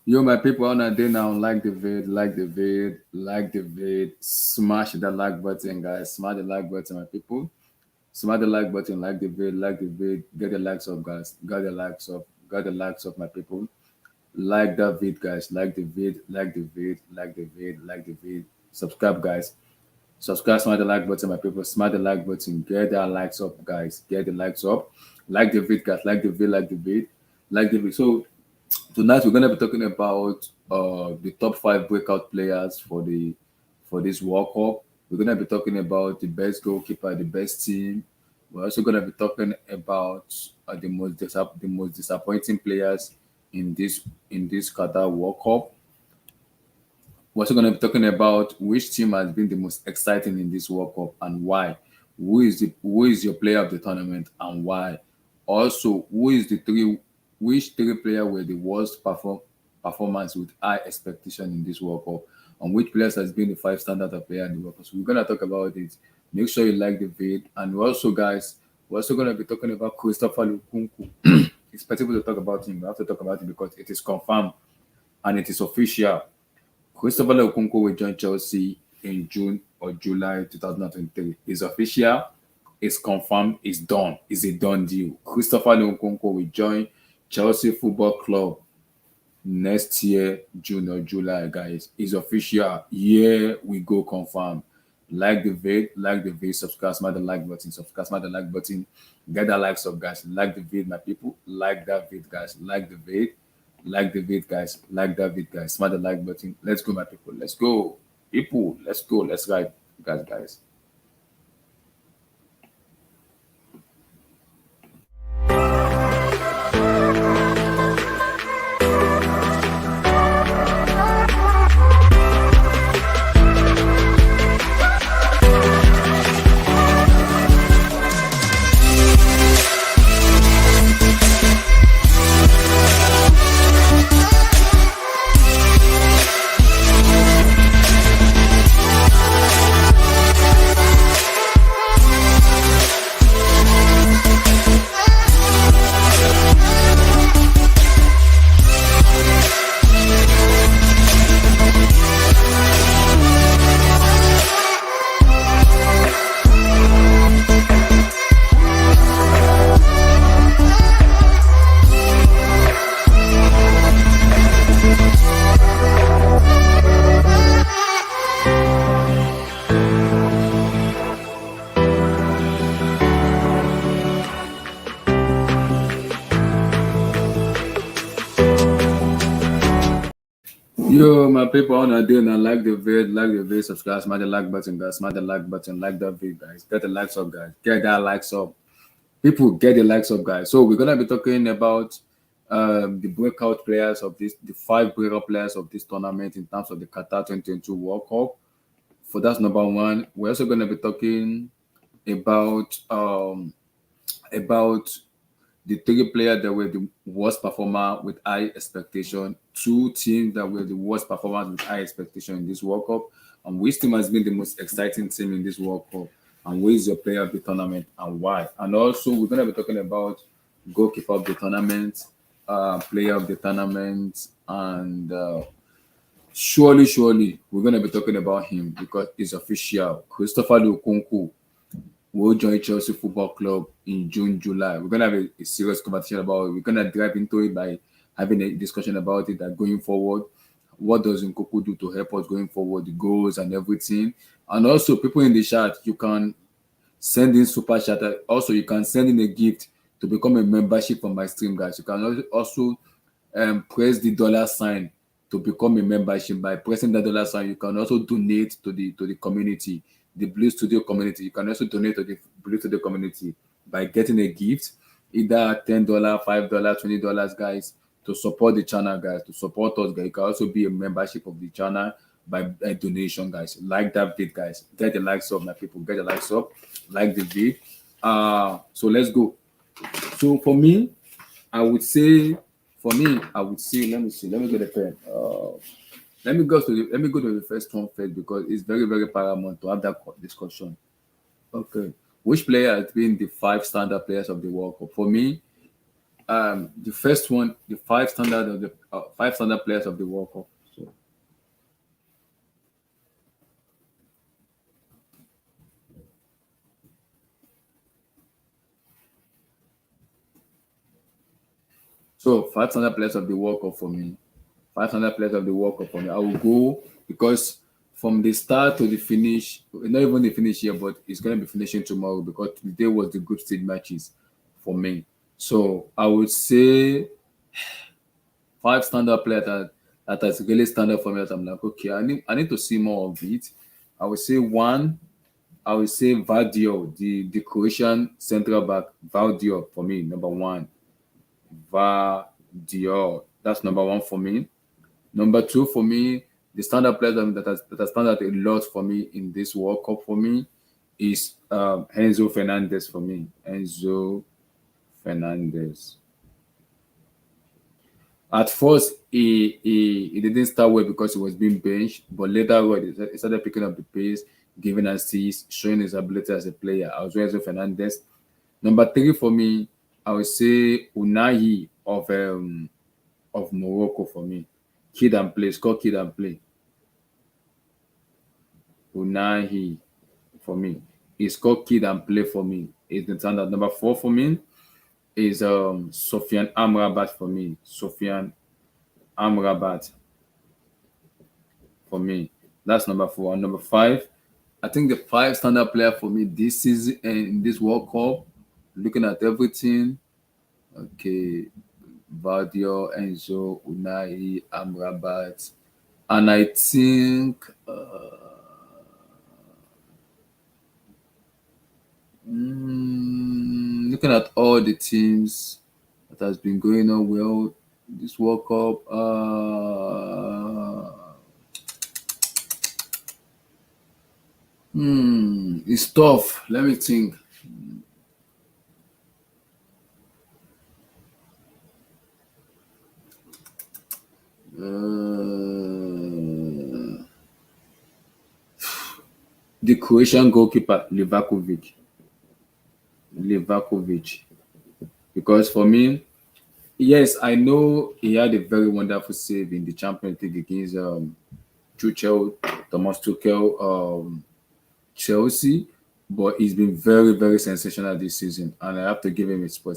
Yo, my people on a day now, like the vid, like the vid, like the vid, smash the like button, guys. Smash the like button, my people. Smash the like button, like the vid, get the likes up, guys. Got the likes up, my people. Like that vid, guys. Like the vid, like the vid, like the vid, like the vid. Subscribe, guys. Subscribe, smash the like button, my people. Smash the like button. Get the likes up, guys. Get the likes up. Like the vid, guys. Like the vid, like the vid, like the vid. So tonight we're gonna be talking about the top five breakout players for this World Cup. We're gonna be talking about the best goalkeeper, the best team. We're also gonna be talking about the most disappointing players in this Qatar World Cup. We're also going to be talking about which team has been the most exciting in this World Cup and why. Who is your player of the tournament and why? Also, which three players were the worst performance with high expectation in this World Cup, and which players has been the five standard of player in the World Cup. So we're gonna talk about it. Make sure you like the vid, and we're also gonna be talking about Christopher Nkunku. It's possible to talk about him. We have to talk about it because it is confirmed and it is official. Christopher Nkunku will join Chelsea in June or July 2023. It's official, it's confirmed, it's done. It's a done deal. Christopher Nkunku will join Chelsea Football Club next year, June or July, guys. It's official. Here we go, confirmed. Like the vid, subscribe, smash the like button, subscribe, smash the like button, get the likes up, guys. Like the vid, my people. Like that vid, guys. Like the vid. Like the vid, guys. Like that vid, guys. Smash the like button. Let's go, my people. Let's go. People, let's go. Let's ride, guys. Yo, my people on a day now, like the vid, subscribe, smash the like button, guys, smash the like button, like that vid, guys. Get the likes up, guys. Get that likes up. People get the likes up, guys. So we're gonna be talking about the breakout players of this, the five breakout players of this tournament in terms of the Qatar 2022 World Cup. For that's number one. We're also gonna be talking about about the three players that were the worst performer with high expectation, two teams that were the worst performers with high expectation in this World Cup, and which team has been the most exciting team in this World Cup, and who is your player of the tournament and why. And also, we're going to be talking about goalkeeper of the tournament, player of the tournament, and surely, we're going to be talking about him because it's official. Christopher Nkunku will join Chelsea Football Club in June, July. We're gonna have a serious conversation about it. We're gonna dive into it by having a discussion about it. That going forward, what does Nkuku do to help us going forward, the goals and everything. And also, people in the chat, you can send in super chat. Also, you can send in a gift to become a membership on my stream, guys. You can also press the dollar sign to become a membership. By pressing that dollar sign, you can also donate to the community, the Blue Studio community. You can also donate to the Blue Studio community by getting a gift, either $10, $5, $20, guys, to support the channel, guys, to support us, guys. You can also be a membership of the channel by a donation, guys. Like that vid, guys. Get the likes up, my people. Get the likes up. Like the vid. So let's go. So for me, I would say, let me see, let me get a pen. Let me go to the first one first because it's very paramount to have that discussion. Okay, which player has been the five standard players of the World Cup? For me, The first one, the five standard players of the World Cup. So 500 players of the World Cup for me. 500 players of the World Cup for me. I will go because from the start to the finish, not even the finish here, but it's going to be finishing tomorrow because today was the group stage matches for me. So I would say five standard players that has really stand up for me. That I'm like, okay, I need to see more of it. I would say one. I would say Vardio, the Croatian central back. Vardio for me, number one. Vardio, that's number one for me. Number two for me, the standard player that has stand out a lot for me in this World Cup for me is Enzo Fernandez for me. Enzo Fernandez. At first, he didn't start well because he was being benched, but later on, he started picking up the pace, giving assists, showing his ability as a player. I was Enzo Fernandez. Number three for me, I would say Unai of Morocco for me. Kid and play, score kid and play. Unai for me. He score kid and play for me. Is the standard. Number four for me is Sofian Amrabat for me. Sofian Amrabat for me. That's number four. And number five, I think the five standard player for me this season and in this World Cup, looking at everything, okay, Vardio, Enzo, Unai, Amrabat, and I think looking at all the teams that has been going on well this World Cup, it's tough. Let me think. The Croatian goalkeeper Livakovic, because for me, yes, I know he had a very wonderful save in the Champions League against Thomas Tuchel, Chelsea, but he's been very, very sensational this season, and I have to give him his spot.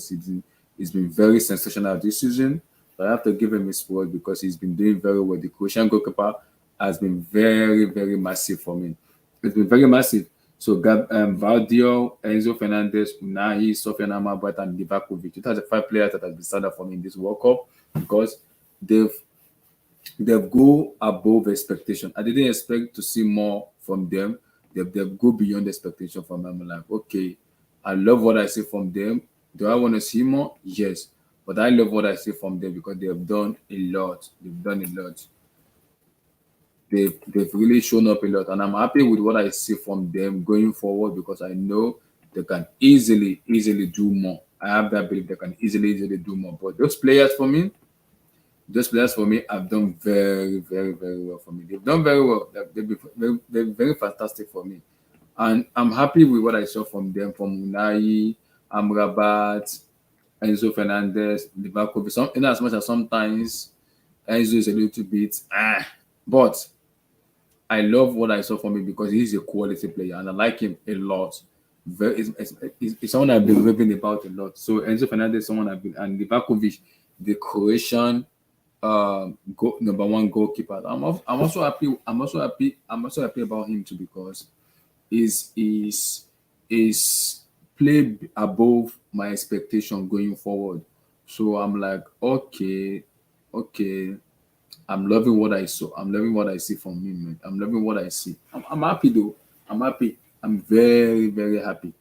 He's been very sensational this season. So I have to give him his spot because he's been doing very well. The Croatian goalkeeper has been very, very massive for me. It's been very massive. So Valdio, Enzo Fernandez, Unai, Sofian Amrabat, and Livakovic. It has the five players that has been started for me in this World Cup because they've they've go above expectation. I didn't expect to see more from them. They've go beyond expectation from them. I'm like, okay, I love what I see from them. Do I want to see more? Yes. But I love what I see from them because they have done a lot. They've done a lot. They've really shown up a lot. And I'm happy with what I see from them going forward because I know they can easily do more. I have that belief they can easily do more. But those players for me have done very well for me. They've done very well. They've been very fantastic for me. And I'm happy with what I saw from them, from Unai, Amrabat, Enzo Fernandez, Livakovic. In as much as sometimes Enzo is a little bit but I love what I saw from him because he's a quality player and I like him a lot. It's someone I've been raving about a lot. So Enzo Fernandez, someone I've been, and Livakovic, the Croatian number one goalkeeper. I'm also happy. I'm also happy about him too because is play above my expectation going forward. So I'm like, okay, I'm loving what I saw. I'm loving what I see from him, man. I'm loving what I see. I'm happy though. I'm happy. I'm very happy.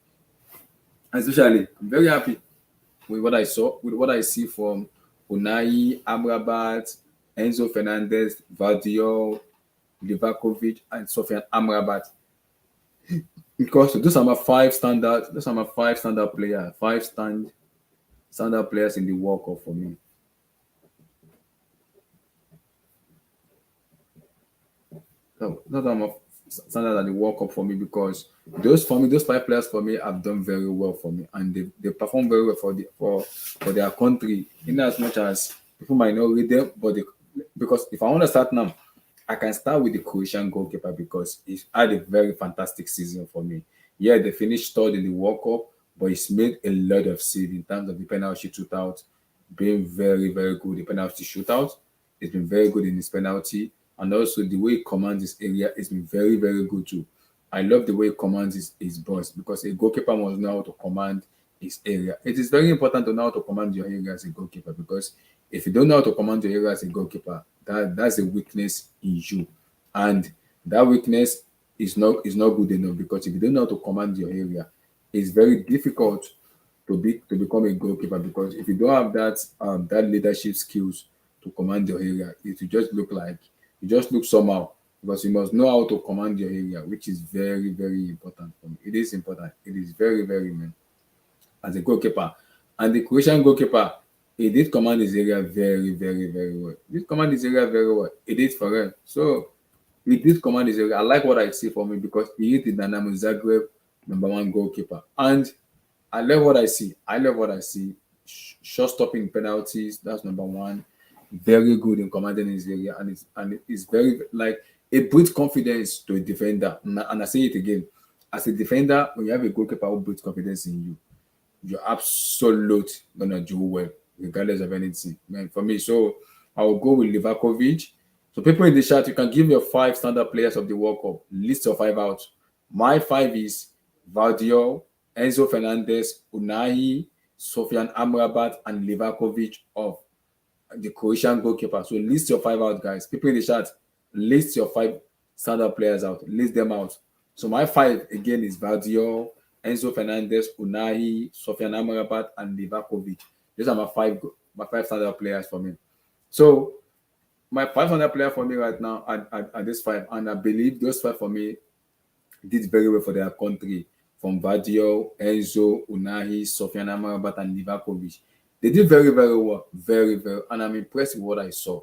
Especially, I'm very happy with what I saw, with what I see from Unai, Amrabat, Enzo Fernandez, Valdio, Livakovic, and Sofian Amrabat. Because those are my five standard players, standard players in the World Cup for me. So those are my standard at the World Cup for me because those for me, those 5 players for me have done very well for me, and they perform very well for their country. In as much as people might not read them, but because if I want to start now, I can start with the Croatian goalkeeper because he's had a very fantastic season for me. Yeah, they finished third in the World Cup, but he's made a lot of saves in terms of the penalty shootout, being very, very good. The penalty shootout, he's been very good in his penalty, and also the way he commands his area has been very, very good too. I love the way he commands his boss because a goalkeeper must know how to command his area. It is very important to know how to command your area as a goalkeeper because if you don't know how to command your area as a goalkeeper, that's a weakness in you, and that weakness is not good enough because if you don't know how to command your area, it's very difficult to become a goalkeeper because if you don't have that leadership skills to command your area, it will just look like you just look somehow because you must know how to command your area, which is very, very important for me. It is important. It is very, very man as a goalkeeper. And the Croatian goalkeeper, he did command his area very, very, very well. He did command his area very well. He did for him. So he did command his area. I like what I see from him because he is the Dynamo Zagreb #1 goalkeeper. And I love what I see. I love what I see. Shot stopping penalties, that's number one. Very good in commanding his area, and it's very like it breeds confidence to a defender. And I say it again, as a defender, when you have a goalkeeper who breeds confidence in you, you're absolute gonna do well, regardless of anything. Man, for me, so I will go with Livakovic. So people in the chat, you can give your 5 standard players of the World Cup. List your 5 out. My 5 is Vardiol, Enzo Fernandez, Unai, Sofian Amrabat, and Livakovic of the Croatian goalkeeper. So list your 5 out, guys. People in the chat, list your 5 standard players out. List them out. So my 5 again is Vardiol, Enzo Fernandez, Unai, Sofian Amrabat, and Livakovic. These are my five standard players for me. So my 500 player for me right now are this 5, and I believe those 5 for me did very well for their country. From Vadio, Enzo, Unahi, Sofian Amrabat, and Livakovic. They did very, very well. Very, very. And I'm impressed with what I saw.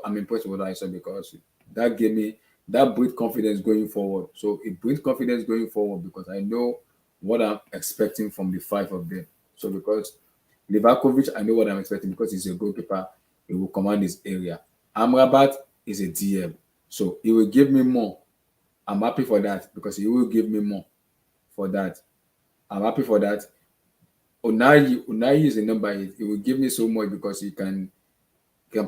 I'm impressed with what I saw because that gave me that breed confidence going forward. So it breeds confidence going forward because I know what I'm expecting from the 5 of them. So because Livakovic, I know what I'm expecting because he's a goalkeeper, he will command his area. Amrabat is a DM, so he will give me more. I'm happy for that because he will give me more for that. I'm happy for that. Unai is a number 8. He will give me so much because he can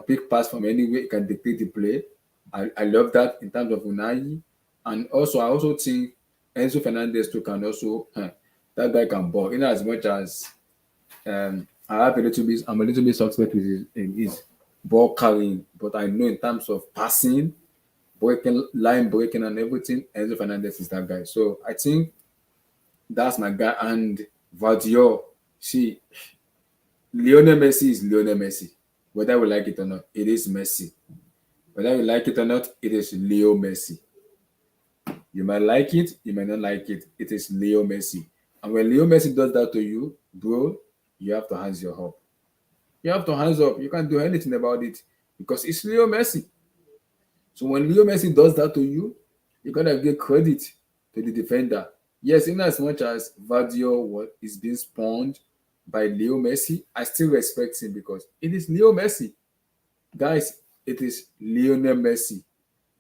pick pass from anywhere. He can dictate the play. I love that in terms of Unai. And also, I also think Enzo Fernandez too can also, that guy can ball. In as much as I'm a little bit suspect with his ball carrying, but I know in terms of passing, breaking, line breaking, and everything, Enzo Fernandez is that guy. So I think that's my guy. And Vardiol, see, Lionel Messi is Lionel Messi. Whether we like it or not, it is Messi. Whether you like it or not, it is Leo Messi. You might like it, you might not like it. It is Leo Messi. And when Leo Messi does that to you, bro, you have to hands your up. You have to hands up. You can't do anything about it because it's Leo Messi. So when Leo Messi does that to you, you gotta give credit to the defender. Yes, in as much as Vadio is being spawned by Leo Messi, I still respect him because it is Leo Messi. Guys, it is Lionel Messi.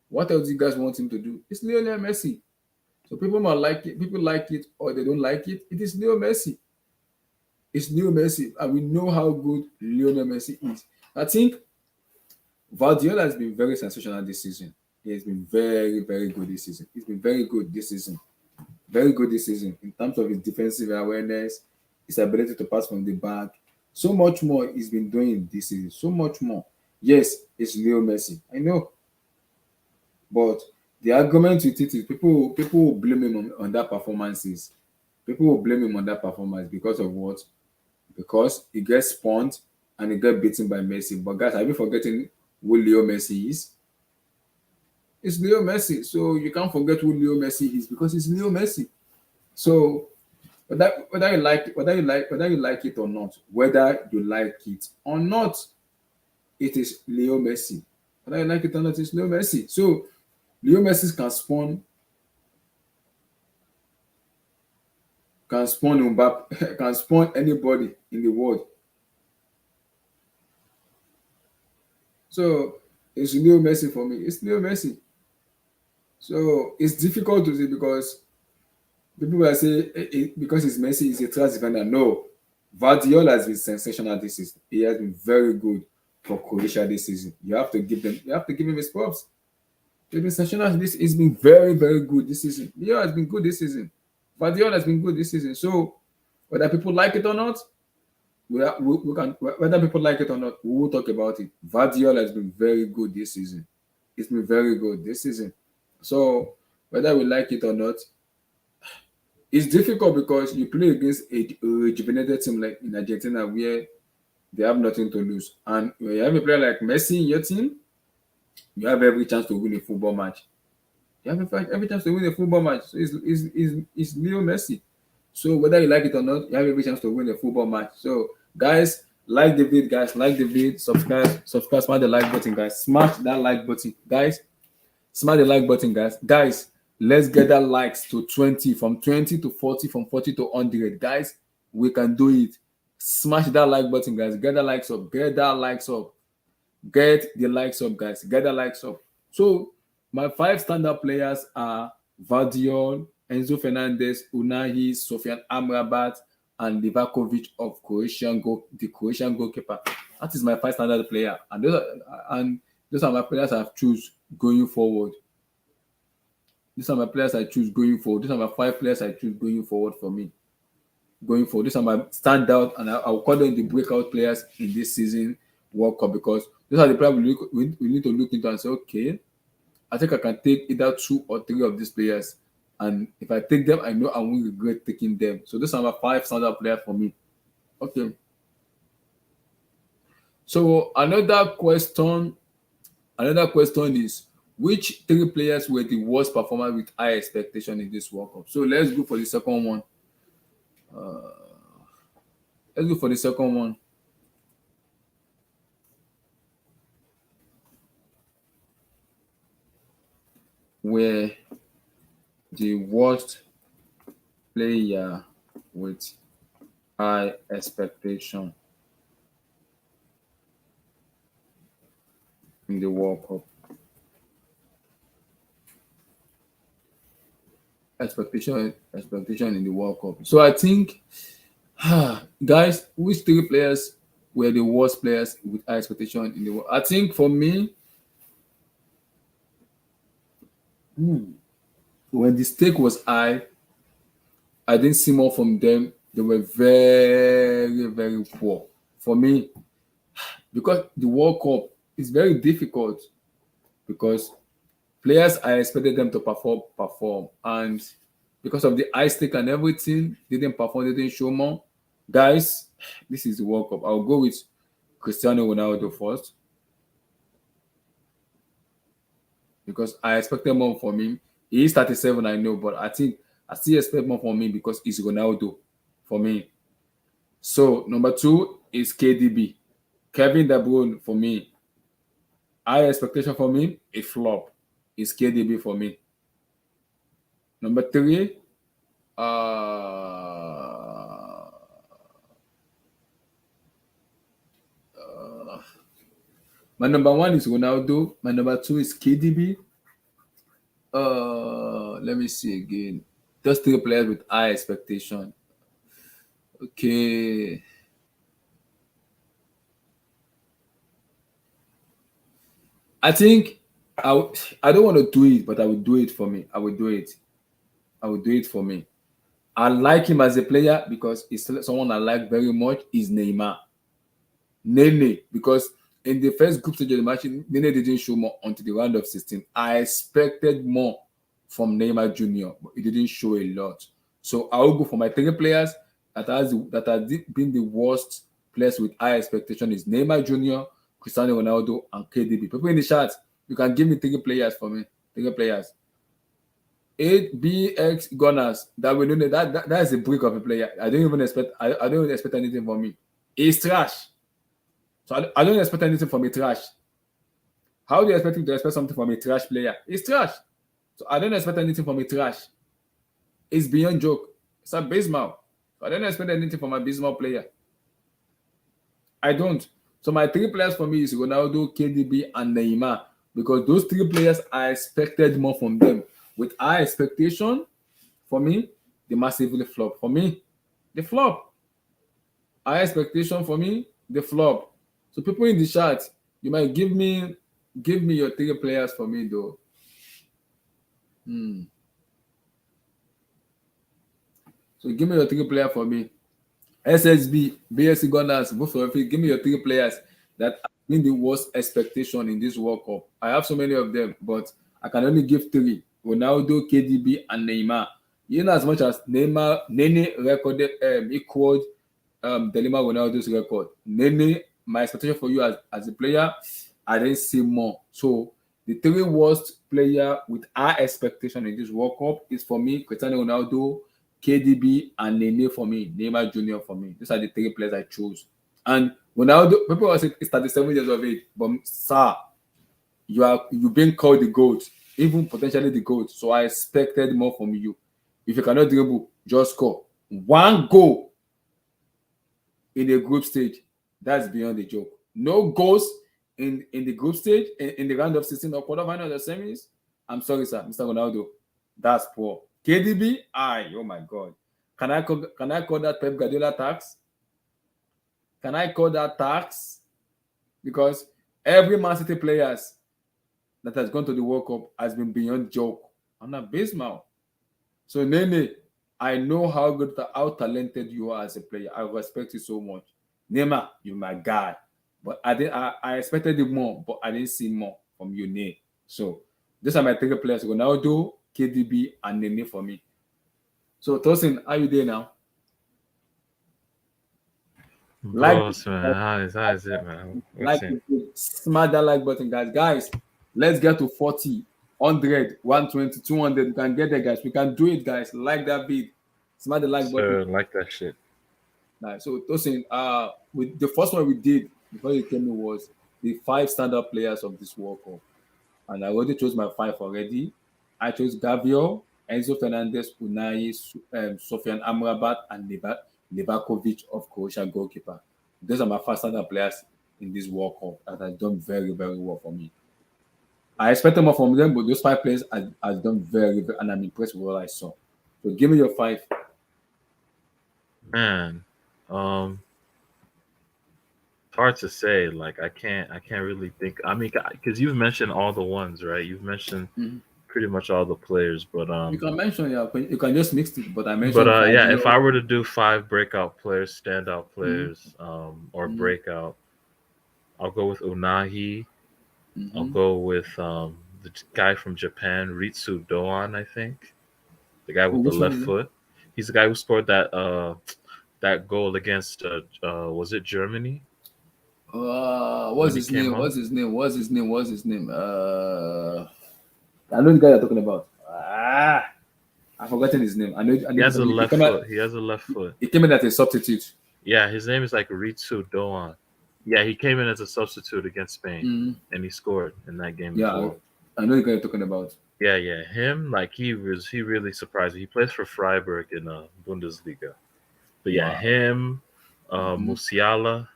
What else do you guys want him to do? It's Lionel Messi. So people might like it, people like it or they don't like it. It is Leo Messi. It's Leo Messi, and we know how good Lionel Messi is. I think Valdiola has been very sensational this season. He has been very, very good this season. He's been very good this season. Very good this season in terms of his defensive awareness, his ability to pass from the back. So much more he's been doing this season. So much more. Yes, it's Leo Messi. I know. But the argument with it is people will blame him on that performances. People will blame him on that performance because of what? Because he gets spawned and he gets beaten by Messi. But guys, are you forgetting who Leo Messi is? It's Leo Messi. So you can't forget who Leo Messi is because it's Leo Messi. So whether you like it or not, it is Leo Messi. Whether you like it or not, it's Leo Messi. So Leo Messi can spawn Mbappe, can spawn anybody in the world. So it's Leo Messi for me. It's Leo Messi. So it's difficult to say because people will say because it's Messi, he's a trust defender. No, Vardiol has been sensational this season. He has been very good for Croatia this season. You have to give him his props. He's been sensational. He's been very, very good this season. Leo has been good this season. Vardiol has been good this season. So whether people like it or not, we can whether people like it or not, we will talk about it. Vardiol has been very good this season. It's been very good this season. So whether we like it or not, it's difficult because you play against a rejuvenated team like in Argentina where they have nothing to lose. And when you have a player like Messi in your team, you have every chance to win a football match. You have every chance to win a football match. So it's Leo Messi. So whether you like it or not, you have every chance to win a football match. So guys, like the vid, guys, like the vid, subscribe, smash the like button, guys. Smash that like button, guys. Smash the like button, guys. Guys, let's get that likes to 20, from 20 to 40, from 40 to 100. Guys, we can do it. Smash that like button, guys. Get that likes up. Get that likes up. Get the likes up, guys. Get the likes up. So my 5 standard players are Vardiol, Enzo Fernandez, Unahi, Sofian Amrabat, and Livakovic of the Croatian goalkeeper. That is my 5 standard player, and those are my players I've choose going forward. These are my players I choose going forward. These are my 5 players I choose going forward for me. Going forward, these are my standout, and I'll call them the breakout players in this season World Cup because those are the players we need to look into and say, okay, I think I can take either 2 or 3 of these players, and if I take them, I know I won't regret taking them. So those are my 5 standard players for me. Okay. So another question is which 3 players were the worst performers with high expectation in this World Cup? So let's go for the second one. Let's go for the second one. Where the worst player with high expectation in the World Cup. Expectation in the World Cup. So I think, guys, which 3 players were the worst players with high expectation in the world? I think for me, when the stake was high, I didn't see more from them. They were very, very poor. For me, because the World Cup is very difficult because players I expected them to perform, and because of the high stake and everything, they didn't perform, they didn't show more. Guys, this is the World Cup. I'll go with Cristiano Ronaldo first because I expected more from him. He is 37, I know, but I think I still expect more from him because he's Ronaldo for me. So number 2 is KDB, Kevin De Bruyne for me. High expectation for me, a flop. Is KDB for me. Number 3, my number 1 is Ronaldo. My number 2 is KDB. Let me see again. Just 3 players with high expectation. Okay. I think I don't want to do it, but I will do it for me. I will do it. I will do it for me. I like him as a player because he's someone I like very much. Is Neymar. Nene, because in the first group stage of the match, Nene didn't show more until the round of 16. I expected more from Neymar Jr., but he didn't show a lot. So I will go for my 3 players that have been the worst players with high expectation is Neymar Jr., Cristiano Ronaldo, and KDB. People in the chat, you can give me 3 players for me. 3 players. 8 BX Gunners. That is a brick of a player. I don't even expect anything from me. He's trash. So I don't expect anything from a trash. How do you expect him to expect something from a trash player? He's trash. So I don't expect anything from a trash. It's beyond joke. It's abysmal. I don't expect anything from a abysmal player. I don't. So my three players for me is Ronaldo, KDB, and Neymar because those three players I expected more from them. With high expectation, for me, they massively flop. For me, they flop. High expectation for me, they flop. So people in the chat, you might give me your three players for me though. Hmm. So give me your three player for me. SSB, BSC Gunners, both of you, give me your three players that have been the worst expectation in this World Cup. I have so many of them, but I can only give three: Ronaldo, KDB, and Neymar. You know, as much as Nene recorded equaled Delima Ronaldo's record. Nene, my expectation for you as a player, I didn't see more. So the three worst player with high expectation in this World Cup is for me Cristiano Ronaldo, KDB, and Nene for me, Neymar Jr. for me. These are the three players I chose. And Ronaldo, people always say he's 37 years of age, but sir, you've been called the GOAT, even potentially the GOAT. So I expected more from you. If you cannot dribble, just score one goal in a group stage. That's beyond the joke. No goals in the group stage, in the round of 16 or quarterfinal or the semis. I'm sorry, sir, Mr. Ronaldo. That's poor. KDB, oh my God. Can I call that Pep Guardiola tax? Can I call that tax? Because every Man City players that has gone to the World Cup has been beyond joke and abysmal. So Nene, I know how talented you are as a player. I respect you so much. Neymar, you're my guy. But I expected it more, but I didn't see more from you, Nene. So these are my three players: Ronaldo, KDB, and Nene for me. So Tosin, how you doing now? Like, Boss, man. How is it, man? like, What's in? smash that like button, guys. Guys, let's get to 40, 100, 120, 200. We can get there, guys. We can do it, guys. Like that beat. Smash the like button. So like that shit. Nice. So Tosin, with the first one we did before you came in was the five standard players of this World Cup, and I already chose my five already. I chose Gabriel, Enzo Fernandez, Unai, Sofian Amrabat, and Livakovic of Croatia goalkeeper. Those are my five standard players in this World Cup that have done very, very well for me. I expected more from them, but those five players has done very, very, and I'm impressed with what I saw. So give me your five. Man, um, it's hard to say. Like I can't really think. I mean, because you've mentioned all the ones, right? You've mentioned Mhm. pretty much all the players, but You can mention, yeah, you can just mix it, but I mentioned yeah, if I Gabriel. were to do five breakout players, standout Mhm, players, or mhm, breakout, I'll go with Unahi. I'll mhm. go with guy from Japan, Ritsu Doan, I think. The guy Oh, with the which one left is it? foot. He's the guy who scored that goal against was it Germany What's when he his came name? on? What's his name? What's his name? What's his name? I know the guy you're talking about. I've forgotten his name. I He need to has tell a you. left foot. He has a left foot. He came in as a substitute. Yeah, his name is like Ritsu Doan. Yeah, he came in as a substitute against Spain, Mhm. and he scored in that game as Yeah, well. I know the guy you're talking about. Yeah, yeah, him like he really surprised me. He plays for Freiburg in Bundesliga. But yeah, Wow. him, Hmm. Musiala.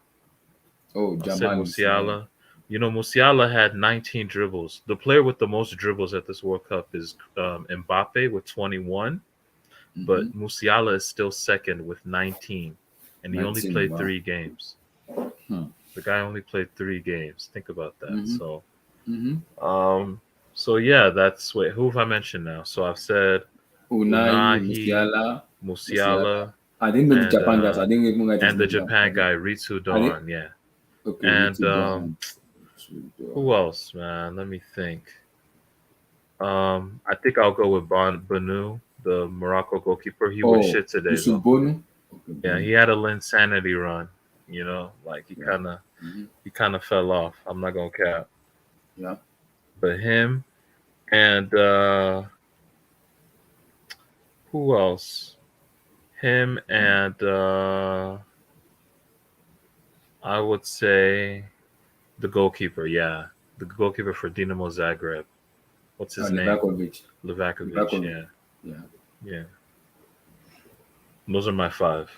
Oh, I'll say Jamal Musiala. Musiala. You know, Musiala had 19 dribbles. The player with the most dribbles at this World Cup is Mbappe with 21, but Hmm. Musiala is still second with 19, and he only 19. played Wow. 3 games. Hmm. The guy only played 3 games. Think about that. Hmm. Hmm. Um, so yeah, that's wait. Who have I mentioned now? So I've said Unai, Unahi, Musiala, Musiala. Musiala, I didn't know the and Japan guys. I didn't even write his the name down. Japan guy Ritsu I didn't. Doan. Yeah, Okay, and Ritu Dohan. Ritu who Dohan. else, man? Let me think. I think I'll go with Banu, the Morocco goalkeeper. He was Oh, shit today Yusuf though. Bono. Okay, Yeah, Bono. he had a insanity run. You know, like Yeah. Hmm. he kind of fell off. I'm not gonna cap, Yeah. but him and who else? Him and I would say the goalkeeper. Yeah, the goalkeeper for Dinamo Zagreb. What's his name? Livakovic. Livakovic. Livakovic. Yeah, Yeah. yeah. Those are my five.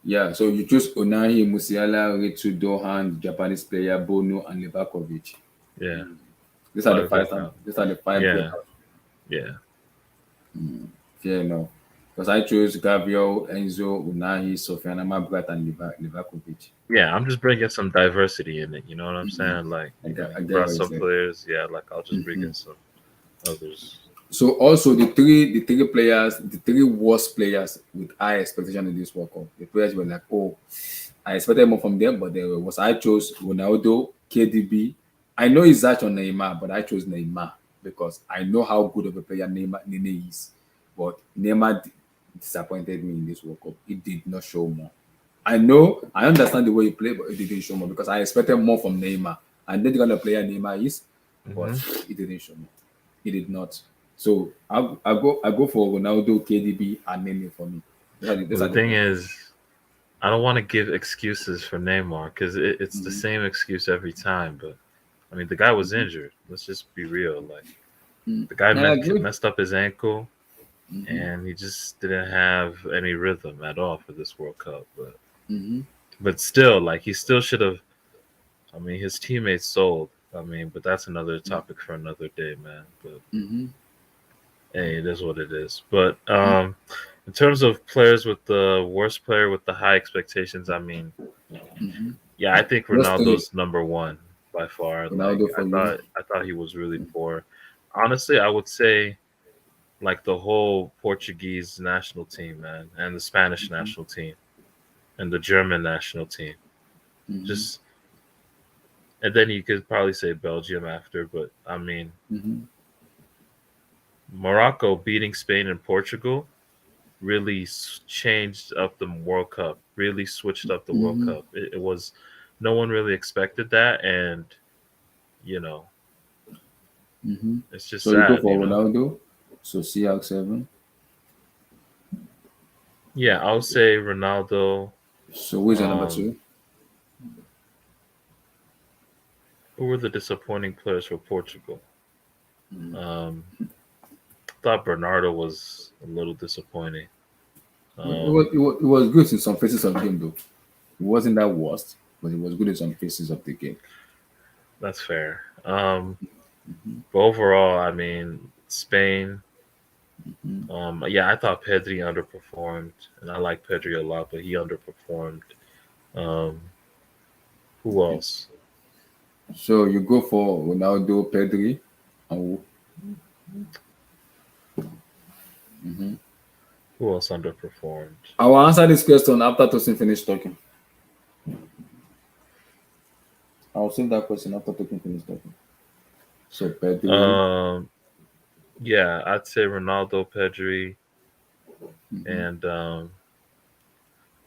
Yeah. So you choose Onahi, Musiala, Ritsu, Dohan, Japanese player, Bono, and Livakovic. Yeah, These are the five five. breakout. These are the five Yeah, breakouts. yeah. Fair enough. Because I chose Gabriel, Enzo, Unahi, Sofiana Mabrat, and Livakovic. Yeah, I'm just bringing some diversity in it. You know what I'm saying? Like, I you get brought what you some said. players. Yeah, like I'll just bring in some others. So also the three players, the three worst players with high expectation in this World Cup. The players were like, oh, I expected more from them, but there was I chose Ronaldo, KDB. I know it's Zach on Neymar, but I chose Neymar because I know how good of a player Neymar Nene is. But Neymar disappointed me in this World Cup. It did not show more. I understand the way he played, but it didn't show more because I expected more from Neymar. I know the kind of player Neymar is, but Hmm. it didn't show more. He did not. So I go for Ronaldo, KDB, and Nene for me. Those Well, are the the thing best. is, I don't want to give excuses for Neymar because it's the Mm-hmm. same excuse every time. But I mean, the guy was injured. Let's just be real. Like the guy I agree. messed up his ankle, Mm-hmm. and he just didn't have any rhythm at all for this World Cup. Mm-hmm. But still, like he still should have. I mean, his teammates sold. I mean, but that's another topic for another day, man. But Mm-hmm. hey, it is what it is. But in terms of players with the worst player with the high expectations, I mean, Mm-hmm. yeah, I think Just three. Ronaldo's number one by far. Like Ronaldo for you. I thought he was really poor. Honestly, I would say like the whole Portuguese national team, man, and the Spanish Mm-hmm. national team and the German national team. Mm-hmm. Just and then you could probably say Belgium after, but I mean Mm-hmm. Morocco beating Spain and Portugal really changed up the World Cup. Really switched up the World Mm-hmm. Cup. It was no one really expected that, and you know Mm-hmm. it's just So you go sad. for Ronaldo. So CR7. Yeah, I'll say Ronaldo. So who is your number Um, two? who were the disappointing players for Portugal? Um, thought Bernardo was a little disappointing. Um, It was good in some phases of the game though. It wasn't that worst, but it was good in some phases of the game. that's fair. But overall, I mean, Spain. Yeah, I thought Pedri underperformed, and I like Pedri a lot, but he underperformed. Um, who else? So you go for Ronaldo, Pedri, and Who else underperformed? I will answer this question after Tosin finish talking. I will save that question after Tosin finish talking. So Pedri. Um, yeah, I'd say Ronaldo, Pedri, Mm-hmm. and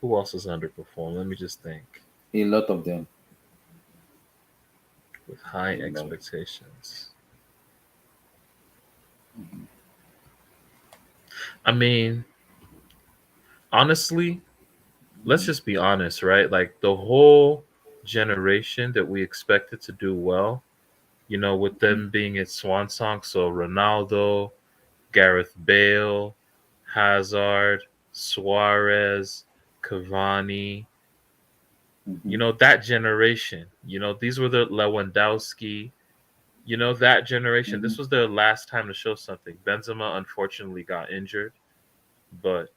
who else has underperformed? Let me just think. A lot of them. With high A lot. expectations. I mean, honestly, let's just be honest, right? Like the whole generation that we expected to do well, with them being at swan song. So Ronaldo, Gareth Bale, Hazard, Suarez, Cavani, Mm-hmm. that generation, these were the Lewandowski, that generation. Mm-hmm. This was their last time to show something. Benzema unfortunately got injured, but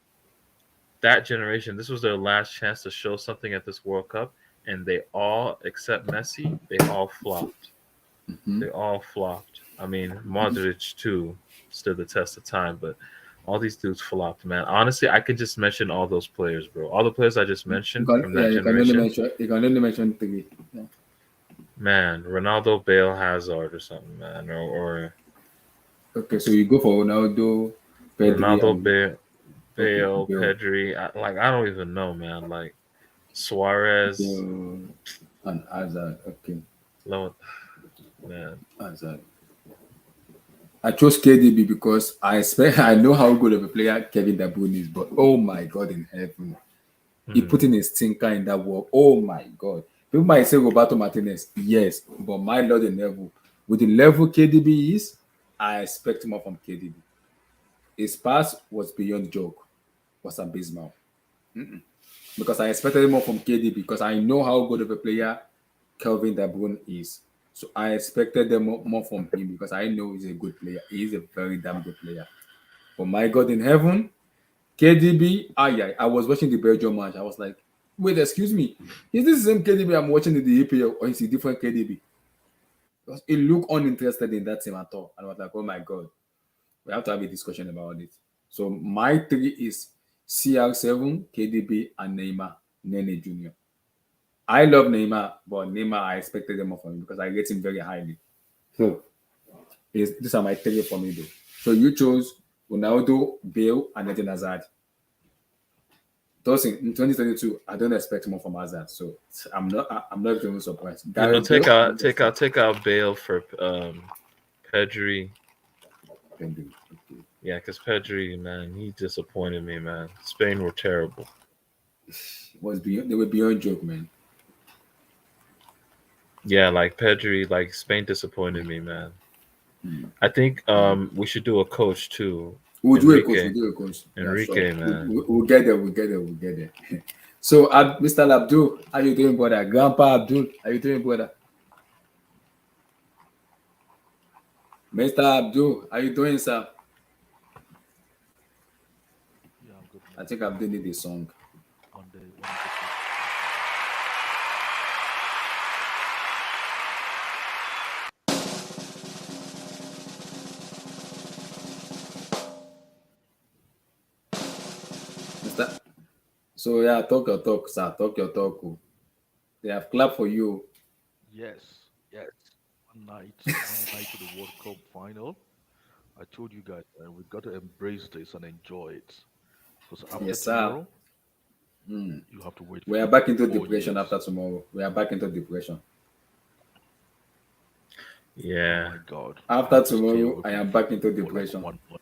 that generation, this was their last chance to show something at this World Cup, and they all, except Messi, they all flopped. Mm-hmm. They all flopped. I mean, Modric too stood the test of time, but all these dudes flopped, man. Honestly, I could just mention all those players, bro. All the players I just mentioned from that generation, You can only mention three. Yeah. man. Ronaldo, Bale, Hazard, or something, man, or Okay, so you go for Ronaldo, Pedri, Ronaldo, and okay, Bale, Bill, Pedri. I don't even know, man. Like Suarez, Bill, and Hazard. Okay, Low, man. Hazard. I chose KDB because I expect I know how good of a player Kevin De Bruyne is, but oh my God in heaven, he Hmm. put in a stinker in that work. Oh my God. People might say Roberto Martinez, yes, but my Lord in level with the level KDB is. I expect more from KDB. His pass was beyond joke, was abysmal. Because I expected more from KDB because I know how good of a player Kelvin De Bruyne is. So I expected them more from him because I know he's a good player. He is a very damn good player. But my God in heaven, KDB, yeah, I was watching the Belgium match. I was like, wait, excuse me. Is this the same KDB I'm watching in the EPL or is it different KDB? Because he looked uninterested in that team at all. And I was like, oh my God, we have to have a discussion about it. So my three is CR7, KDB, and Neymar, Nene Jr. I love Neymar, but Neymar, I expected them more from him because I rate him very highly. So these are my three for me, though. So you chose Ronaldo, Bale, and Eden Hazard. Those in 2022, I don't expect more from Hazard, so I'm not even surprised. You know, Gareth Bale, I'm not expecting. take out Bale for Pedri. Okay. Yeah, because Pedri, man, he disappointed me, man. Spain were terrible. Was beyond they were beyond joke, man. Yeah, like Pedri, like Spain disappointed me, man. I think we should do a coach too. We'll do a coach. Enrique. We'll do a coach. Yeah, sure. Enrique, man. We'll get there. We'll get there. We'll get there. So, Mr. Abdul, how you doing, brother? Grandpa Abdul, how you doing, brother? Mr. Abdul, how you doing, sir? Yeah, I'm good, I man. think Abdul need a song. One day, Mr. So yeah, talk your talk, sir. Talk your talk. Oh. They have clapped for you. yes. One night to the World Cup final. I told you guys, we got to embrace this and enjoy it. Because after Yes, sir. tomorrow, you have to wait We are for back into four depression years. after tomorrow. We are back into depression. Oh Yeah. my God, I After have to stay tomorrow, away I from am back into football for like depression. 1 month.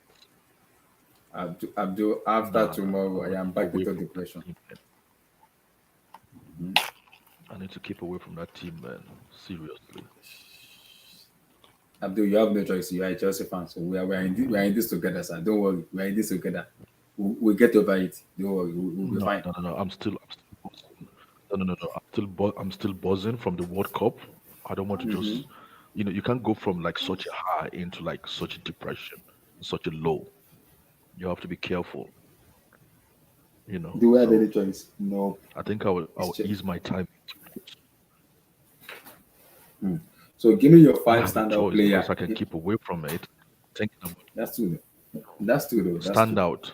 Abdul, after I tomorrow, want I to am keep back away into from that depression. team, man. I need to keep away from that team, man. Seriously. Abdul, you have no choice. You are a Chelsea fan, so we are in this together, sir. Don't worry, we are in this together. We'll get over it. Don't worry, we'll be No, fine. no. I'm still buzzing. No. I'm still buzzing from the World Cup. I don't want to just, you can't go from like such a high into like such a depression, such a low. You have to be careful, Do we have any So choice? No. I think It's I'll ease my time. so give me your I five have a standout choice because player. I can keep away from it. Thinking about That's two. That's two though. That's stand two. out.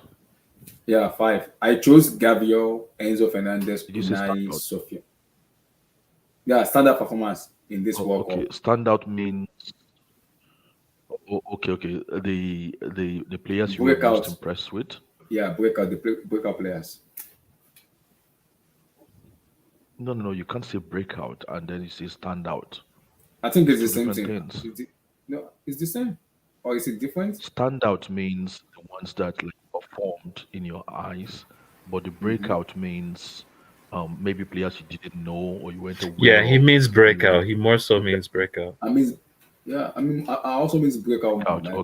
Yeah, five. I chose Gabriel, Enzo Fernandez, Did you say stand Unai, out? Sofia. Yeah, standard performance in this Oh, World okay, Cup. stand out means okay. The players you were most Breakout. impressed with. Yeah, breakout players. No. You can't say breakout and then you say stand out. I think It's it's the two same different thing. things. No, it's the same. Or is it different? Standout means the ones that like performed in your eyes, but the breakout means maybe players you didn't know or you weren't Yeah, aware he of, means and you breakout. were He more so you were means breakout. I mean, yeah, I also means breakout more. out. Like,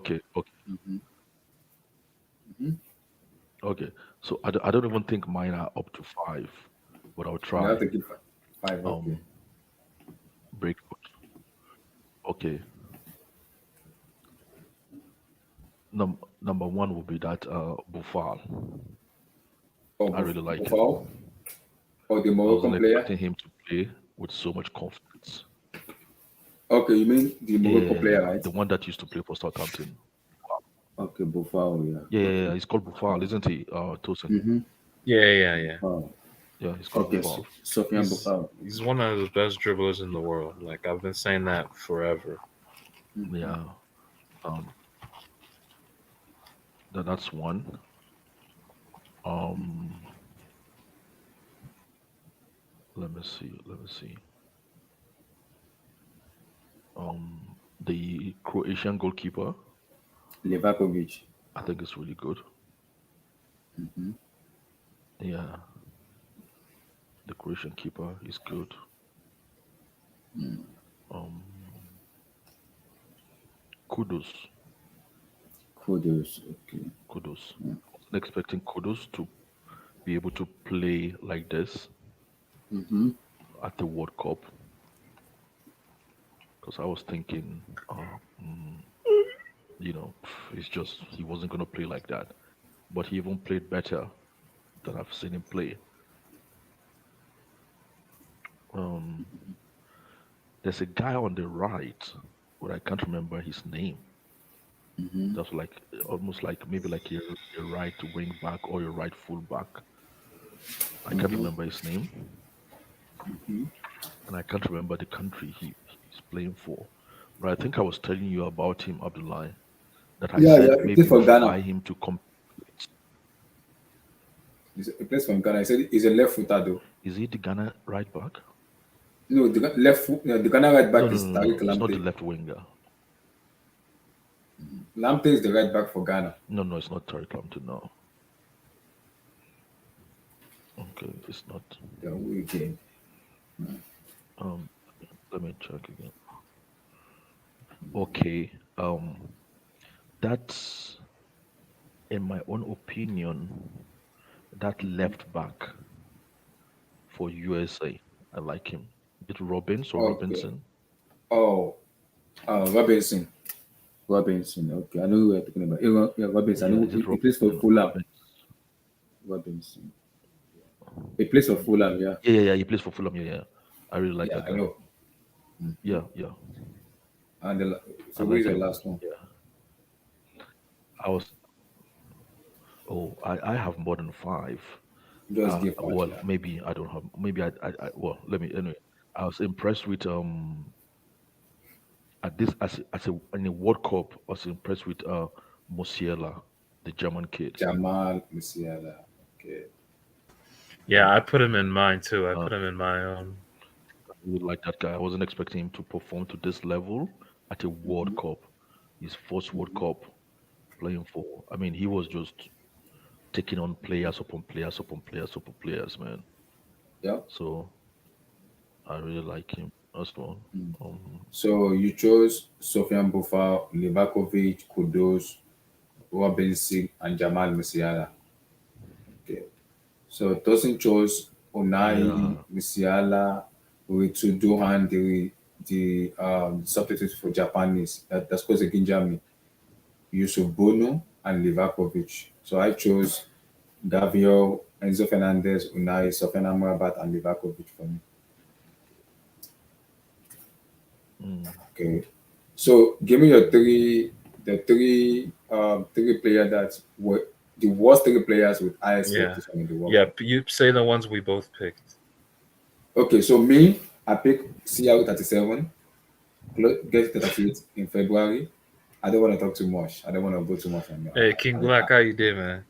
Okay. So I don't even think mine are up to five, but I'll you have try. to give five. Okay. Um, breakout. Okay. Number one would be that Buffal. Or I really like him. Buffal or the I wasn't Moroccan player. expecting him to play with so much confidence. Okay, you mean the Morocco player, Yeah, right? the one that used to play for Southampton. Okay, Buffal. Yeah, Yeah. Okay. he's called Buffal, isn't he? Tosin. Yeah. Oh, Yeah, he's called okay. Buffal. Sofian Buffal. He's one of the best dribblers in the world. Like I've been saying that forever. Yeah. Um, that's one. Um, let me see. Let me see. The Croatian goalkeeper, Livakovic. I think is really good. Yeah, the Croatian keeper is good. Um, Kudus. Kudos. Okay. Kudos. I wasn't expecting Kudos to be able to play like this at the World Cup because I was thinking, it's just he wasn't going to play like that. But he even played better than I've seen him play. Um, there's a guy on the right, but I can't remember his name. That's like almost like maybe like a right wing back or a right full back. I can't remember his name, and I can't remember the country he's playing for. But I think I was telling you about him, Abdullah, that I Yeah, yeah. said He maybe plays we for should Ghana. buy him to come. He plays for Ghana. He said he's a left footer though. Is he the Ghana right back? No, the left foot. No, the Ghana right No, back no, is no, Tariq no. It's not the Lamptey. left winger. Lamptey is the right back for Ghana. No, no, it's not Tariq Lamptey. No. Okay, it's not. The away game. Um, let me check again. Okay. That's in my own opinion. That left back for USA, I like him. Is it Robbins or Okay. Robinson? Oh, Robinson. Robinson. Okay, I know who we're talking about. Yeah, Robinson. I Yeah, know is he, it he plays for Robinson? Fulham. Robbins. Robinson. He plays for Fulham. Yeah. Yeah, yeah, yeah. He plays for Fulham. Yeah, yeah. I really like Yeah, that I guy. know. Yeah, yeah. And I so who is like the him. last one? Yeah. I was. Oh, I have more than five. Just give five. Well, Yeah. maybe I don't have. Maybe well, let me anyway. I was impressed with at this as a in a World Cup. I was impressed with Musiala, the German kid. Jamal Musiala. Okay. Yeah, I put him in mine too. I Uh, put him in my I really like that guy. I wasn't expecting him to perform to this level at a World Cup. His first World Cup playing for. I mean, he was just taking on players upon players upon players upon players, man. Yeah. So I really like him. That's one. So you chose Sofian Buffal, Livakovic, Kudos, Robinson, and Jamal Musiala. Okay. So Tosin chose Unai, Yeah. Musiala, with Duhan, the substitute for Japanese. That's because against Germany. Yusuf Bono and Livakovic. So I chose Gaviel, Enzo Fernandez, Unai, Sofian Amrabat, and Livakovic for me. Mm. Okay. So give me your three players that were the worst three players with high yeah. expectation in the World Yeah, Cup. you say the ones we both picked. Okay, so me, I pick CR37, get to 38 in February. I don't want to talk too much. I don't want to go too much on Hey, King Black, how you did, man?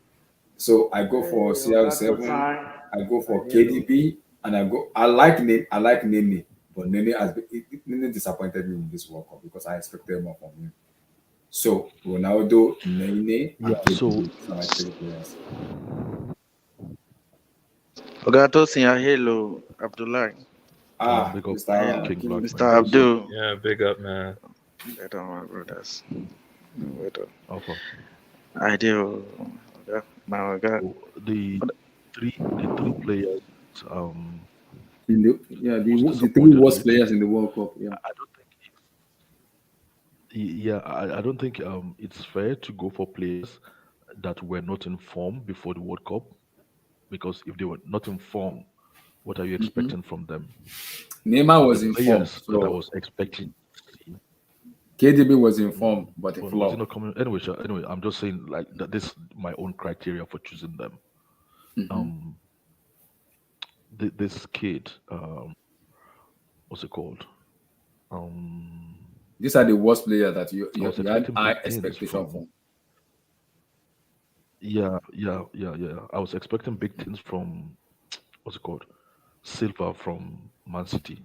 so I go for Hey, Ogato CR7, time. I go for Hello. KDB, and I like Nene, but Nene disappointed me in this World Cup because I expected more from him. So Ronaldo, Nene, Yeah. and So KDB. These are my three players. Ogato Sinya, hello. Abdullah. big up Mr. King King Black, Mr. man. What's up? Abdul. Yeah, big up, man. Better, my brothers. Better. Alpha. I do. My Oga. So the three players um Yeah, most the three disappointed worst with. players in the World Cup. Yeah. I don't think yeah, I don't think it's fair to go for players that were not in form before the World Cup because if they were not in form, what are you expecting from them? Neymar The was in form, players that I so was expecting to see. KDB was in form, but he Well, was it flopped. not coming? Anyway, anyway, I'm just saying like that. This is my own criteria for choosing them. Um, this kid, what's it called? Um, These are the worst players that I was you had expecting high big things expectation from. from. Yeah, yeah, yeah, yeah. I was expecting big things from. What's it called? Silva from Man City.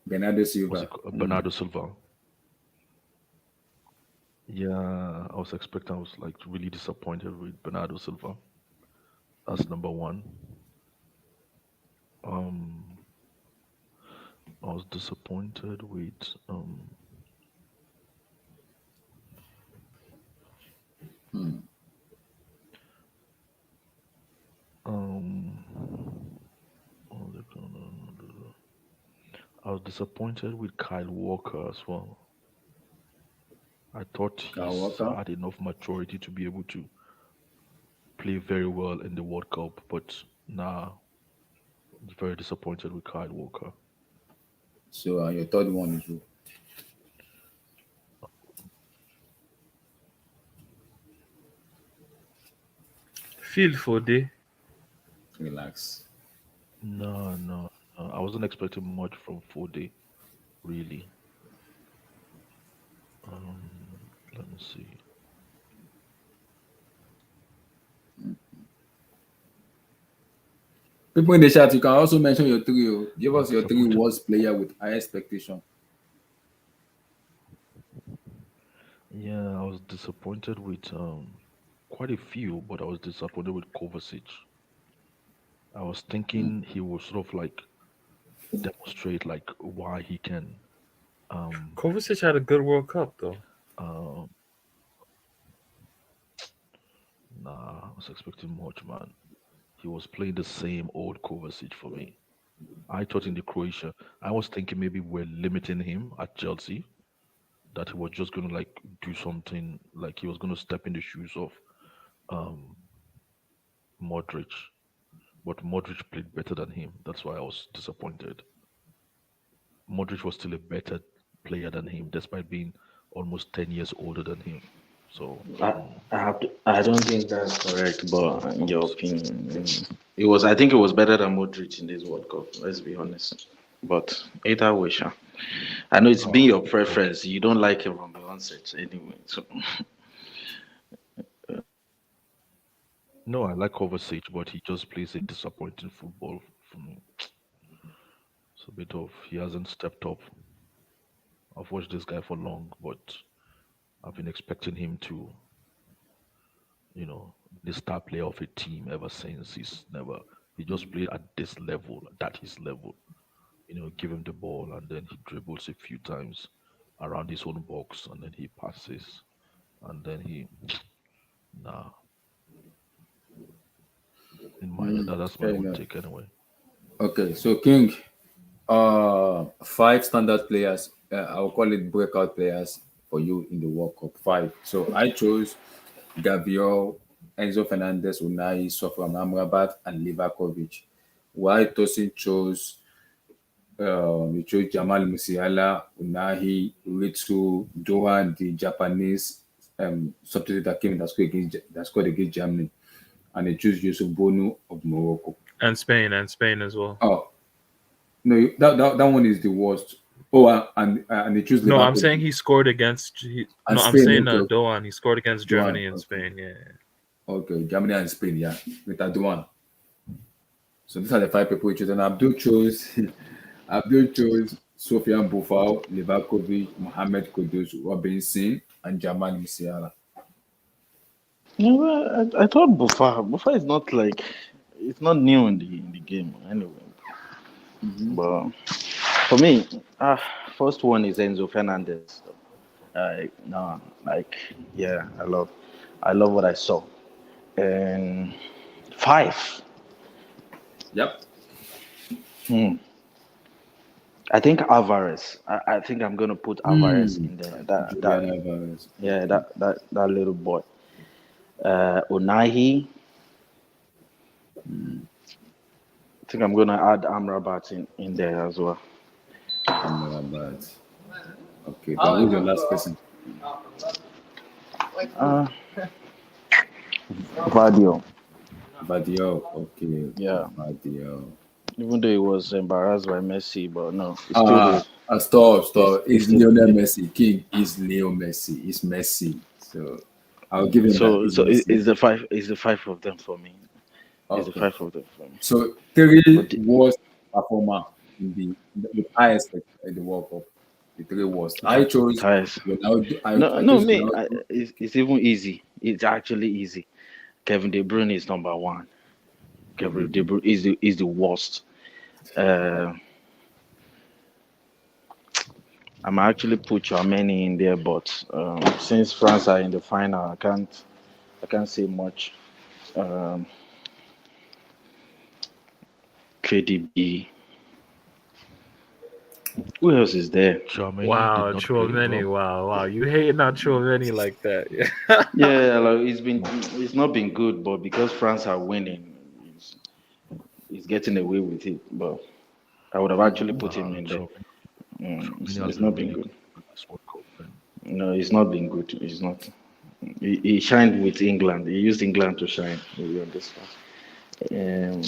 Bernardo What's Silva. it called? Bernardo Silva. Yeah, I was expecting. I was like really disappointed with Bernardo Silva. That's number one. Um, I was disappointed with disappointed with Kyle Walker as well. I thought Kyle he's Walker. had enough maturity to be able to play very well in the World Cup, but nah, very disappointed with Kyle Walker. So your third one is who? Feel for day. Relax. No, no, no. I wasn't expecting much from Fode, really. Let me see. People in the chat, you can also mention your three. Give I was us your three disappointed. worst player with high expectation. Yeah, I was disappointed with quite a few, but I was disappointed with Kovacic. I was thinking he will sort of like demonstrate like why he can. Um, Kovacic had a good World Cup though. uh, nah, I was expecting much, man. He was playing the same old Kovacic for me. I thought in the Croatia, I was thinking maybe we're limiting him at Chelsea, that he was just gonna like do something, like he was gonna step in the shoes of um Modric, but Modric played better than him. That's why I was disappointed. Modric was still a better player than him, despite being almost 10 years older than him. So I, I have to. I don't think that's correct, but in your opinion, it was. I think it was better than Modric in this World Cup. Let's be honest. But either way, sha. I know it's been oh, your okay. preference. You don't like him from the onset, anyway. So No, I like Kovacic, but he just plays a disappointing football for me. It's a bit of he hasn't stepped up. I've watched this guy for long, but I've been expecting him to, be the star player of a team ever since. He's never. He just played at this level, at his level. Give him the ball and then he dribbles a few times around his own box and then he passes and then he nah. That's my Fair own enough. take anyway. Okay, so King, five standard players. I'll call it breakout players for you in the World Cup. Five. So I chose Gabriel, Enzo Fernandez, Unai, Sofram Amrabat, and Livakovic. While Tosin chose you chose Jamal Musiala, Unahi, Ritsu, Doan, the Japanese substitute that came that scored against Germany, and they chose Yusuf Bonu of Morocco. And Spain as well. Oh no, that one is the worst. Oh, and they choose No, I'm Liverpool saying he scored against. and No, I'm Spain. saying Okay, Doan. He scored against Doan. Germany and Okay, Spain. Yeah. okay, Germany and Spain. Yeah, with that Doan. So these are the five people we chose, and Abdul chose Abdul chose Sofian Boufal, Livakovic, Mohamed Kudus, Robinson, and Jamal Musiala. yeah, well, I thought Bufa is not like it's not new in the game anyway. But for me, first one is Enzo Fernandez. No, like yeah, I love what I saw. And five, Yep. hmm, I think Alvarez. I think I'm gonna put Alvarez Hmm. in there. Julian Alvarez. Yeah, Okay. that little boy. Unahi. I think I'm gonna add Amrabat in there as well. Amrabat. Okay. Then who's your last person? Uh, Vadio. Vadio. Okay. Yeah, Vadio. even though he was embarrassed by Messi, but no, it's still Ah, the stop. it's It's still Lionel it, Messi. King is Leo Messi. It's Messi. So I'll give him that. It's Messi. it's the five of them for me. It's the Okay. five of them for me. So three But the, worst performer in the with highest in the World Cup. The three worst. I chose Ties. Ronaldo. No, I no, chose me. Ronaldo. It's even easy. It's actually easy. Kevin De Bruyne is number one. Kevin Kevin De De Bruyne is the worst. Uh, I'm actually put Chouameni in there, but since France are in the final, I can't say much. Um, KDB, Who else is there? Charmany did Wow, not play Chouameni. well. Wow, wow. You hating on Chouameni like that? Yeah. Yeah, like it's not been good, but because France are winning, he's, he's getting away with it. But I would have actually put him Nah, in there. Charmany has It's been not been really good. good in this World Cup, man. No, it's not been good. It's not. He shined with England. He used England to shine. You understand? Um,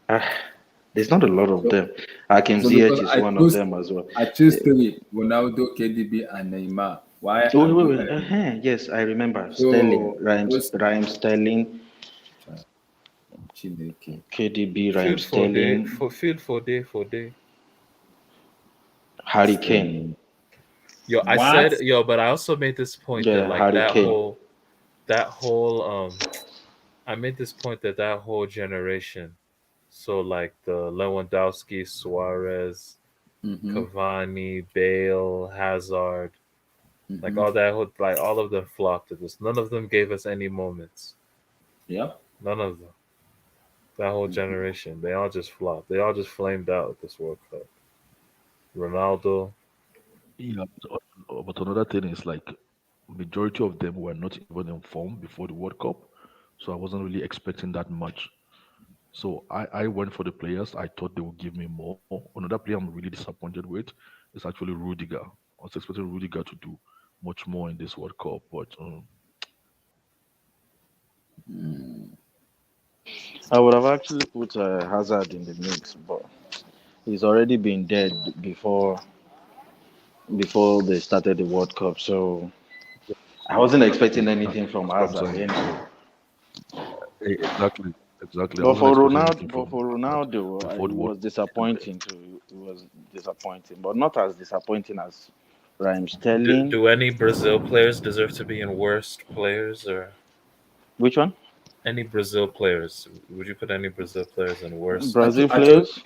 ah, there's not a lot of So, them. Hakim so because Ziyech is one of them as well. I choose three: Ronaldo, KDB, and Neymar. Why Oh, I'm wait, good? wait. Yes, I remember. Sterling, So those Rhymes Sterling, Chineke. KDB, Field Rhymes for day, Sterling, for field for day, for day. Harry Kane. Sterling. Yo, I What? said yo, but I also made this point that Yeah, like Harry Kane. that whole I made this point that that whole generation, so like the Lewandowski, Suarez, Mm-hmm. Cavani, Bale, Hazard, like Mm-hmm. all that like all of them flopped at this. None of them gave us any moments. Yep. None of them. That whole generation, they all just flopped. They all just flamed out at this World Cup. Ronaldo, Yeah, but another thing is like majority of them were not even in form before the World Cup, so I wasn't really expecting that much. So I went for the players I thought they would give me more. Another player I'm really disappointed with is actually Rudiger. I was expecting Rudiger to do much more in this World Cup, but I would have actually put Hazard in the mix, but he's already been dead before they started the World Cup. So I wasn't expecting anything from that's what I'm Hazard saying. anyway. Exactly, exactly. I But wasn't for expecting anything Ronaldo, from that before it the World was Cup ended. disappointing too. It was disappointing, but not as disappointing as Raheem do, Sterling. do any Brazil players deserve to be in worst players or Which one? any Brazil players? Would you put any Brazil players in worst? I, cho- Brazil I chose players?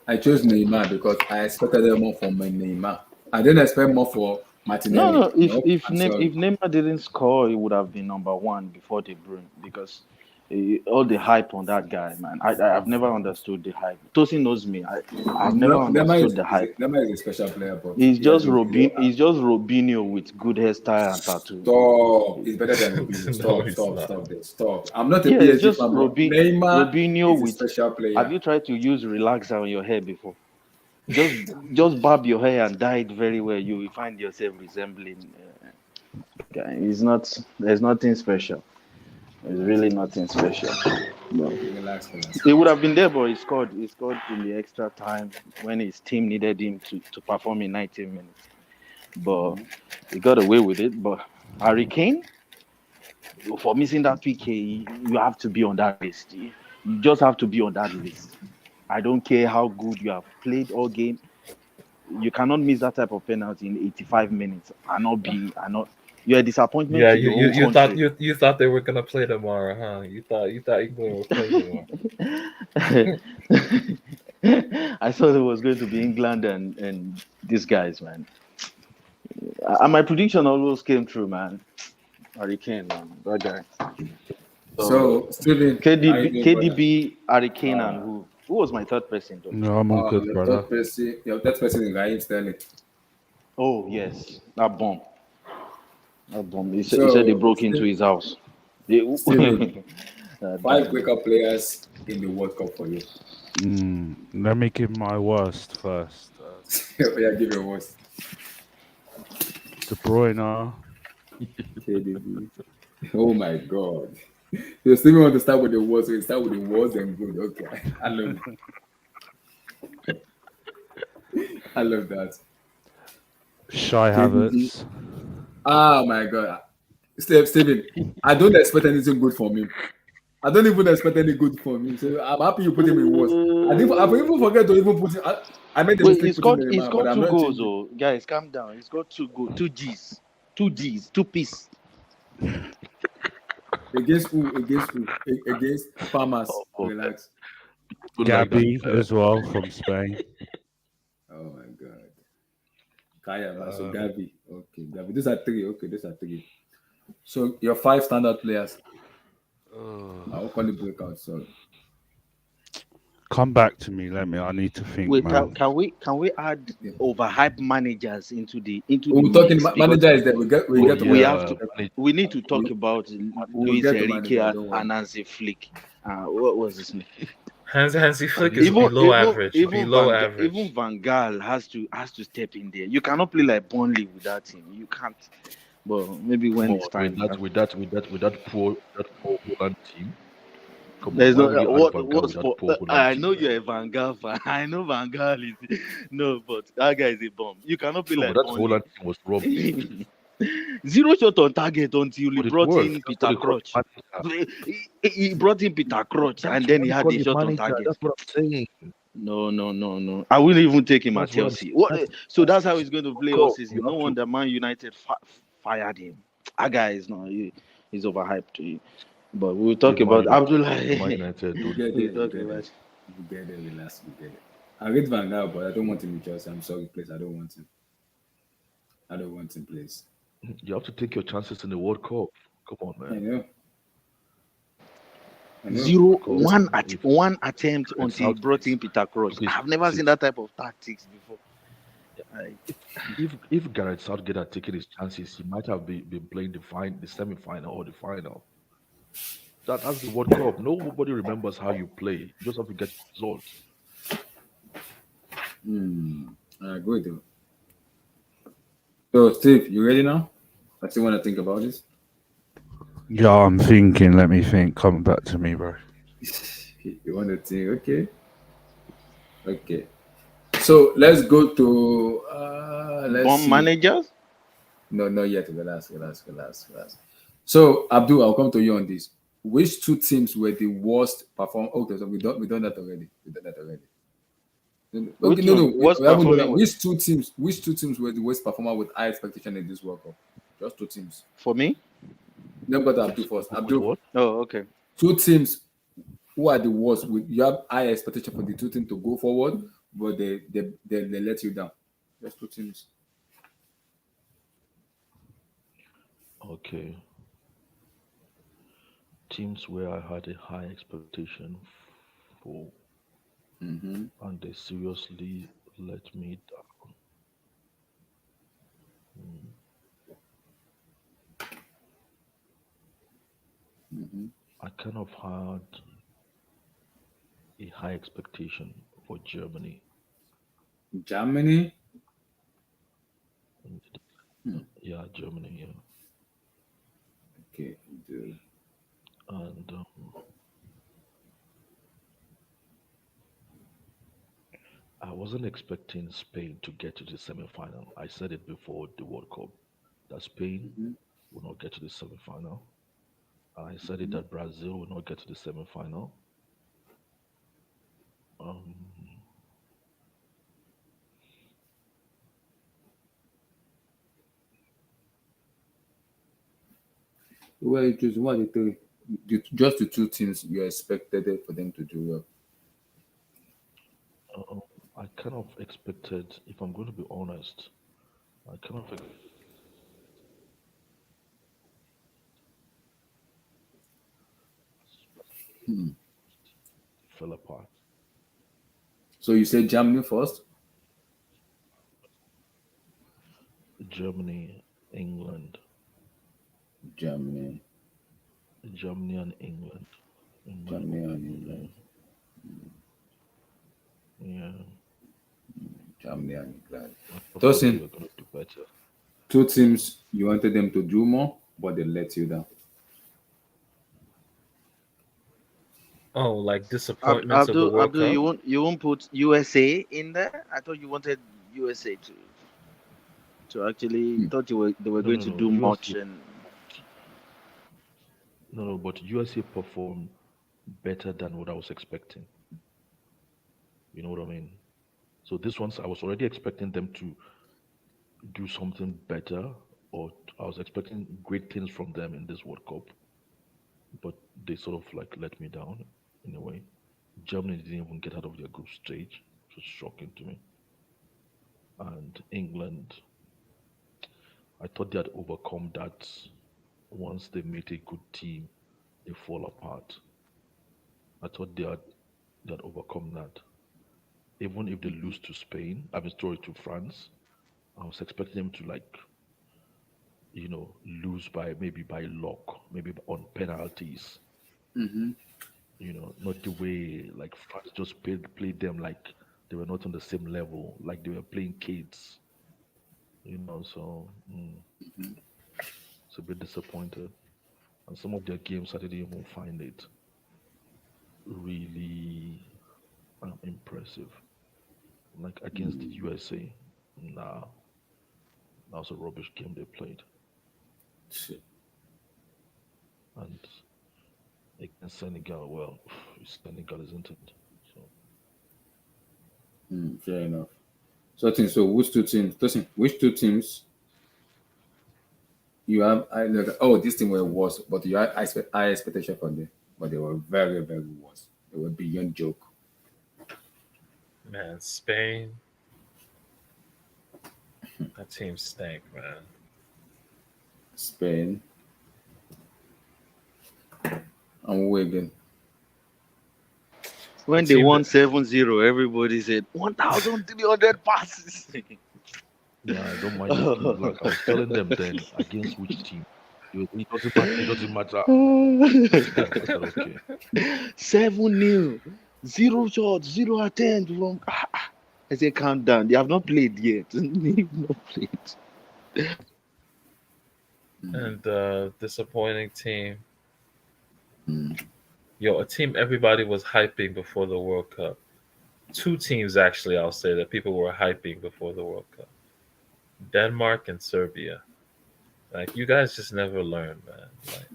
I chose Neymar because I expected more from my Neymar. I didn't expect more for No, Martinelli. no. No, I'm sorry. If Neymar didn't score, he would have been number one before De Bruyne because all the hype on that guy, man. I've never understood the hype. Tosin knows me. I've never No, understood the hype. Neymar is a special player, but he has been below. He's just Robinho with good hairstyle and tattoo. Stop. It's better than Robinho. No, Stop, he's stop, not. stop this. Stop. I'm not a Yeah, it's PSG just fan, but Neymar Robinho is a with. special Have player. you tried to use relaxer on your hair before? Just just barb your hair and dye it very well. You will find yourself resembling. Guy. It's not. There's nothing special. There's really nothing special. No. Okay, relax, relax, He would relax. have been there, but he scored. He scored in the extra time when his team needed him to perform in 19 minutes. But he got away with it. But Harry Kane, for missing that PK, you have to be on that list. You just have to be on that list. I don't care how good you have played all game. You cannot miss that type of penalty in 85 minutes and not be and not. You're a disappointment Yeah, to you, your you, whole you thought country. you thought they were gonna play tomorrow, huh? You thought England would play tomorrow. I thought it was going to be England and these guys, man. And my prediction almost came true, man. Harry Kane, man, that guy. So So, Steven, how you KDB, doing, brother? KDB, Harry Kane, and Uh, who was my third person though? No, I'm all good, brother. your third person is Raheem Sterling. Oh yes, that bomb, that bomb. He said they So, broke into his house. They, Steven, that five guy. breakout players in the World Cup for you. Let me give my worst first. Yeah, give your worst. De Bruyne, KDB. Oh my God. You still want to start with the worst, so you start with the worst and good. Okay. I love it. I love that. Shy KDB. Havertz, Oh my God. Steven, I don't expect anything good from him. I don't even expect any good from him. So I'm happy you put him in worst. I've even forget to even put him. I made the Wait, mistake putting he Neymar, but scored I'm two not goals, changing. oh guys, calm down. He scored two goals, two G's, two piece. Against who? Against who? Against Farmers. Oh, Relax. people like that. Gabby as well from Spain. Oh my God. Kaya, so Uh, Gavi. Okay, Gavi. These are three. Okay, these are three. So your five standard players. Uh, I will call it breakout. So Come back to me. Let me. I need to think, Wait, man. can we add Yeah. overhyped managers into the We're talking mix? Because manager is there. We Oh get to we manager. have yeah, to manage. we need to We, talk about we'll Luis get to Enrique manager. Don't worry. and Hansi Flick. What was his name? Hansi Flick Manage is your Even below even average. even Below Even average. Van Gaal has to step in there. You cannot play like Burnley with that team. You can't. But maybe come when it's on with time. that poor Holland team. Come on, There's why no would you add what Van Gaal what's with that for. poor Holland I know team, man? you're a Van Gaal fan. I know Van Gaal is no, but that guy is a bomb. You cannot play No, but like that Burnley. Holland team was rubbish. Zero shot on target until he But it brought worked. in That's what Peter they call a Crouch. manager. He brought in Peter Crouch That's and then what he they had call a a shot on manager. target. That's what I'm saying. No, no, no, no. I wouldn't even take him at That's what I'm Chelsea. saying. What? So That's that's the how he's going to play all World Cup. You season. No have to. wonder Man United fired him. That guy is not. He's overhyped. But we'll talk Leave Man about United. Abdullah. Leave Man United. We'll Don't. get We'll there. We'll talk get there. about. We'll get there. Relax. We'll get there. I rate Van Gaal, but I don't want him in Chelsea. I'm sorry, please. I don't want him. I don't want him, please. You have to take your chances in the World Cup. Come on, I man. know. I know. World Zero Cup. one at If one attempt Gareth until he brought Southgate, in Peter Crouch. okay, I've never see, seen that type of tactics before. I, if Gareth Southgate had taken his chances, he might have been playing the semi-final or the final. That's the World Cup. Nobody remembers how you play. You just have to get results. Hmm. Good though. So, Steve, you ready now? I still want to think about this. Yeah, I'm thinking. Let me think. Come back to me, bro. You want to think? Okay. Okay. So let's go to. Let's bomb see. managers. No, not yet. Relax, relax, relax, relax. So, Abdul, I'll come to you on this. Which two teams were the worst perform? Okay, so we done that already. We done that already. Okay, Which no, one? no, What's we haven't done performing that. well Which two teams were the worst performer with high expectation in this World Cup? Just two teams. for me? Let me go to Abdul first. With Abdul, what? Oh, okay. two teams who are the worst. You have high expectation for the two teams to go forward, but they let you down. Just two teams. Okay. Teams where I had a high expectation for, Mm-hmm. and they seriously let me down. Hmm. Mm-hmm. I kind of had a high expectation for Germany. Germany. Mm, Hmm. Yeah, Germany, yeah. Okay. Dude. And I wasn't expecting Spain to get to the semi-final. I said it before the World Cup that Spain Mm-hmm. will not get to the semi-final. I said it Mm-hmm. that Brazil will not get to the semi-final. Um, Who are you choosing? What are the three? Just the two teams you expected it for them to do well. uh, I kind of expected, if I'm going to be honest, I kind of Hmm. fell apart. So you said Germany first? Germany, England, Germany, Germany and England, in my Germany and England, opinion. Yeah, Germany and England. I thought they Tosin, were going to do better. two teams you wanted them to do more, but they let you down. Oh, like disappointments of the World Abdul, Cup? you won't put USA in there. I thought you wanted USA to actually thought they were No, going no, to no. do much USA, and no, no, but USA performed better than what I was expecting. You know what I mean? So this one's, I was already expecting them to do something better, or I was expecting great things from them in this World Cup, but they sort of like let me down in a way. Germany didn't even get out of their group stage, which was shocking to me. And England, I thought they had overcome that. Once they meet a good team, they fall apart. I thought that overcome that. Even if they lose to Spain, I mean, sorry, to France, I was expecting them to like, lose by maybe by luck, maybe on penalties. Not the way like France just played them like they were not on the same level, like they were playing kids. So it's a bit disappointed. And some of their games, I didn't even find it really impressive. Like against the USA, nah, that was a rubbish game they played. Shit. And against Senegal, well, Senegal isn't it? So Fair enough. So I think so. Which two teams? Listen, which two teams you have? I like, oh, this team were worse, but you had high expectation from them, but they were very, very worse. They were beyond joke. Man, Spain, that team stank, man. Spain and Wigan. A When they team won that 7-0, everybody said 1,300 passes. yeah, I don't mind it too. Like I was telling them then, against which team? It doesn't matter. It doesn't matter. I said okay. 7-0, zero shots, zero attempt from. I said, calm down. They have not played yet. They've not played. and disappointing team. Mm. Yo, a team everybody was hyping before the World Cup. Two teams actually, I'll say that people were hyping before the World Cup: Denmark and Serbia. Like you guys just never learn, man. Like,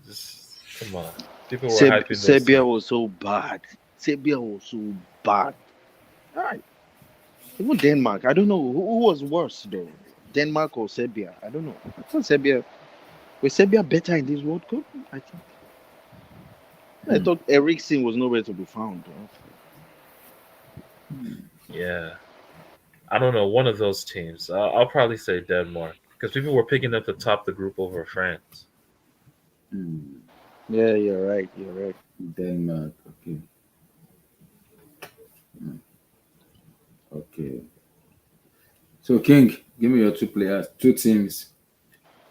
just come on. People were hyping those Serbia teams. was so bad. Serbia was so bad. Right. Even Denmark. I don't know who was worse though. Denmark or Serbia. I don't know. I thought Serbia was Serbia better in this World Cup. I thought Eriksen was nowhere to be found. Yeah, I don't know. One of those teams. I'll probably say Denmark because people were picking up the top the group over France. Mm. Yeah, you're right. You're right. Denmark. Okay. Okay. So King, give me your two players, two teams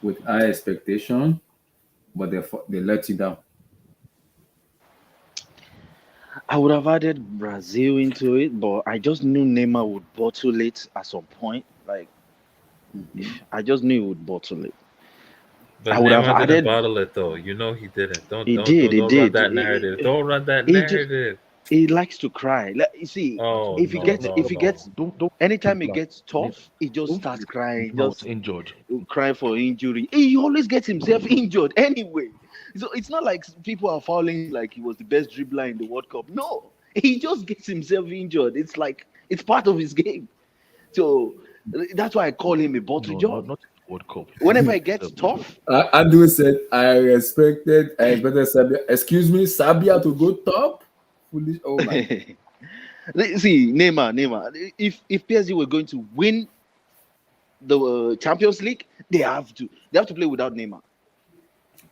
with high expectation, but they let you down. I would have added Brazil into it, but I just knew Neymar would bottle it at some point. Like I just knew he would bottle it. But I would have Neymar didn't added. bottle it though. You know he didn't. Don't He don't did. don't He don't run did. that narrative. Don't run that He just narrative. he likes to cry. Like, you see, Oh if he no gets no if he no. gets Don't anytime forget it that gets tough, he just don't starts forget crying. Neymar was Just injured. cry for injury. He always gets himself injured anyway. So it's not like people are fouling him like he was the best dribbler in the World Cup. No, he just gets himself injured. It's like it's part of his game. So that's why I call him a bottle No, job. not in the World Cup. Whenever Even it gets himself. tough, Andrew said, I expected Serbia, excuse me, Serbia to go top. Foolish. Oh my. see Neymar. If PSG were going to win the Champions League, they have to play without Neymar.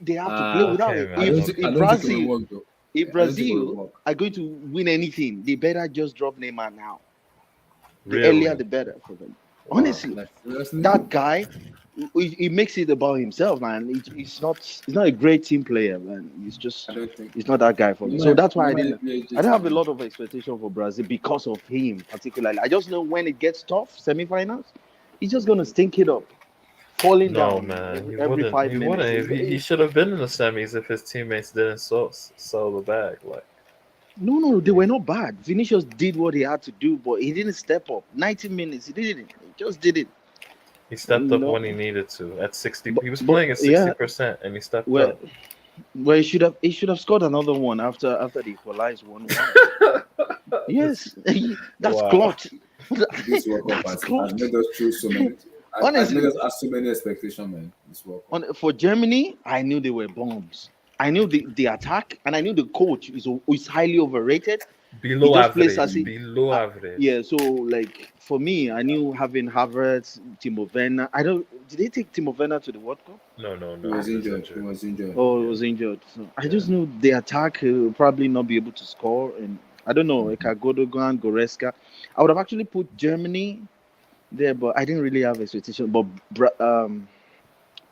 They have to play without Okay, him. I man. don't If think I Okay. if don't think it will Brazil work though. if I don't think it will Brazil work. are going to win anything, they better just drop Neymar now. The earlier, Really? the better for them. Wow. Honestly, Like seriously? that guy, he makes it about himself, man. He's not a great team player, man. I don't think He's not that guy for me. So that's why I Neymar didn't. is PSG I don't have a star. lot of expectation for Brazil because of him particularly. I just know when it gets tough, semifinals, he's just gonna stink it up, falling No, down man. every five He minutes. wouldn't. He should have been in the semis if his teammates didn't sell the bag. Like No, they were not bad. Vinicius did what he had to do, but he didn't step up. 90 minutes, he didn't. He just did it. he stepped You up know, when he needed to. At 60, but he was but playing at yeah, 60%, and he stepped well, up. he should have scored another one after they equalized 1-1. Yes, that's Wow. clutch. This World Cup That's has clutch. made us choose so many. Has made Honestly, us have so many expectations, man. This World Cup. for Germany, I knew they were bombs. I knew the attack, and I knew the coach is highly overrated. He Below just plays average. as if. Below average. Yeah, so like for me, I knew having Havertz, Timo Werner. I don't. Did they take Timo Werner to the World Cup? No, no, He no. was He was injured. He injured. was injured. Oh, he Yeah. was injured. So I Yeah. just knew the attack will probably not be able to score, and I don't know, like Godogan, Goreska. I would have actually put Germany there, but I didn't really have expectation. But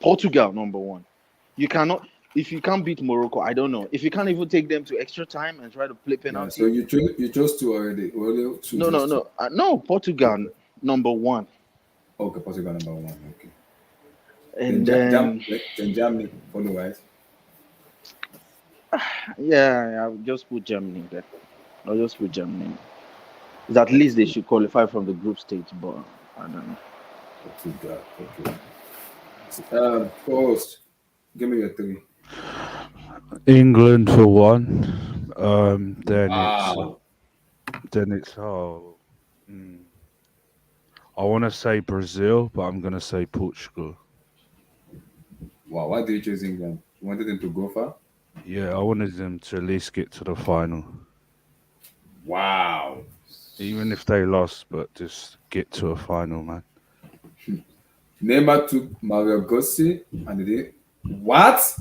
Portugal number one. You cannot if you can't beat Morocco. I don't know if you can't even take them to extra time and try to play Yeah. So penalty. you chose two already. Only two, No, no, just two. no, no. Portugal Okay. number one, Okay. Portugal number one. Okay. Then and then Germany follow, right? yeah, I'll just put Germany there. I'll just put Germany. It's at least they should qualify from the group stage, but I don't know. Portugal. Okay. First, give me your three. England for one. Then it's Wow. oh, mm, I want to say Brazil, but I'm gonna say Portugal. Wow. Why did you choose England? You wanted them to go far? Yeah, I wanted them to at least get to the final, Wow. even if they lost, but just get to a final, man. Neymar took Mario Gossi and they what?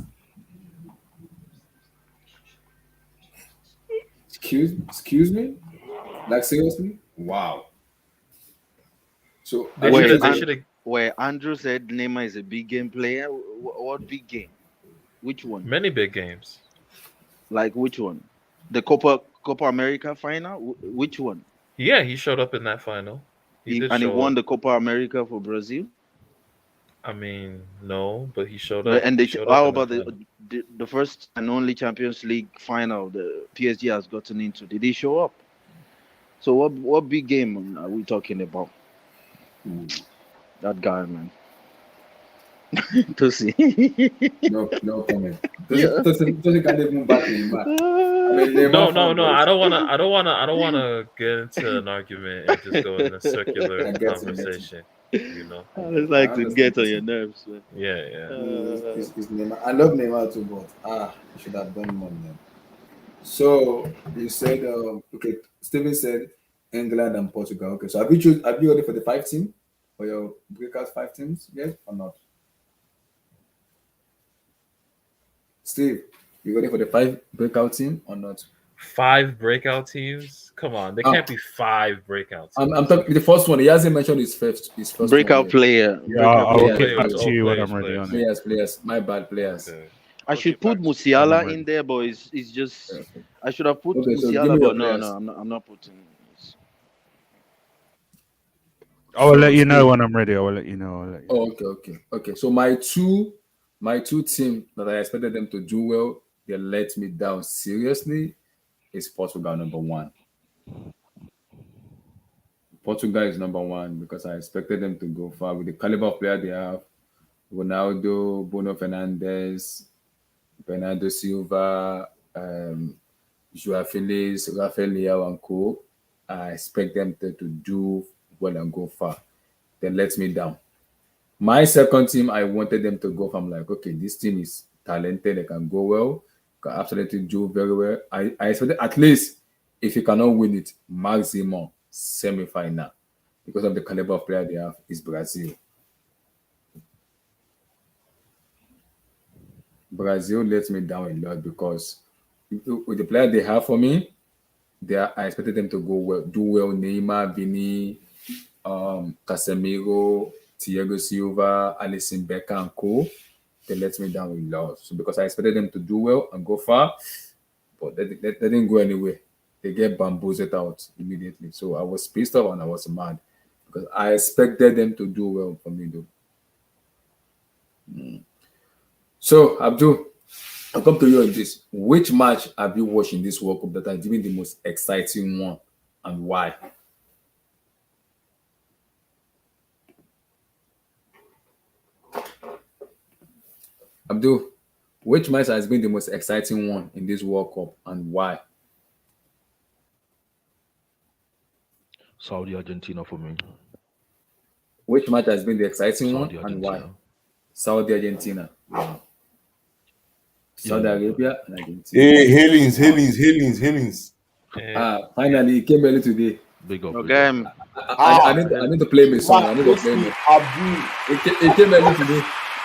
Excuse me? Like seriously? Wow. So They have you should have. Where They chosen should have. where Andrew said Neymar is a big game player. What big game? Which one? Many big games. Like which one? The Copa America final? Which one? Yeah, he showed up in that final. He did And he show won up. the Copa America for Brazil. I mean, no, but he showed But up. and He they, showed up how in that about final. the first and only Champions League final the PSG has gotten into? Did he show up? So what big game are we talking about? That guy, man. To see. no comment. Yeah. Doesn't can't even back Neymar. I mean No, Neymar no, fan, no. but I don't wanna get into an argument and just go in a circular I get you. conversation. You know. I just I like to understand get on this. your nerves, man. Yeah, yeah. It's Neymar. I love Neymar too, but you should have done more than. So you said okay, Steven said England and Portugal. Okay, so have you ready for the five team for your breakout five teams yet or not? Steve, you ready for the five breakout team or not? Five breakout teams. Come on, there Um, can't be five breakout I'm teams. talking the first one. He hasn't mentioned his first one Breakout yet. player. Yeah, Breakout I will Players, player. get back Players. players, to Oh, you when I'm players, ready on players. it. players. My bad, players. Okay. I I'll should get put back to you. When I'm Musiala in ready. there, but it's just Okay. I should have put Okay, so give Musiala, me your but no, no, players. I'm not putting. I will let So you know Steve. when I'm ready. I will let you know. I'll let you know. Oh, okay. So my two team that I expected them to do well, they let me down seriously. Is Portugal number one. Portugal is number one because I expected them to go far with the caliber of player they have. Ronaldo, Bruno Fernandes, Bernardo Silva, Joao Felix, Rafael Leao, and co. I expect them to do well and go far. They let me down. My second team, I wanted them to go from like, okay, this team is talented, they can go well, can absolutely do very well. I expected at least if you cannot win it, maximum semi-final because of the caliber of player they have is Brazil. Brazil lets me down a lot because with the player they have for me, I expected them to go well, do well. Neymar, Vini, Casemiro, Thiago Silva, Alisson Becker, and co. They let me down a lot. So because I expected them to do well and go far, but they didn't go anywhere. They get bamboozled out immediately. So I was pissed off and I was mad because I expected them to do well for me though. So Abdul, I'll come to you on this. Which match have you watched in this World Cup that has been the most exciting one and why? Abdul, which match has been the most exciting one in this World Cup and why? Saudi Argentina for me. Which match has been the exciting one Saudi and why? Argentina. Saudi Argentina. Wow. Yeah, Saudi yeah, yeah. Arabia and Argentina. Hey, Hailings. Eh, Finally, he came early today. Big up, big up. Okay. I Ah, need, I need to play my song. I need to play Steve my. Abdul. He came early today.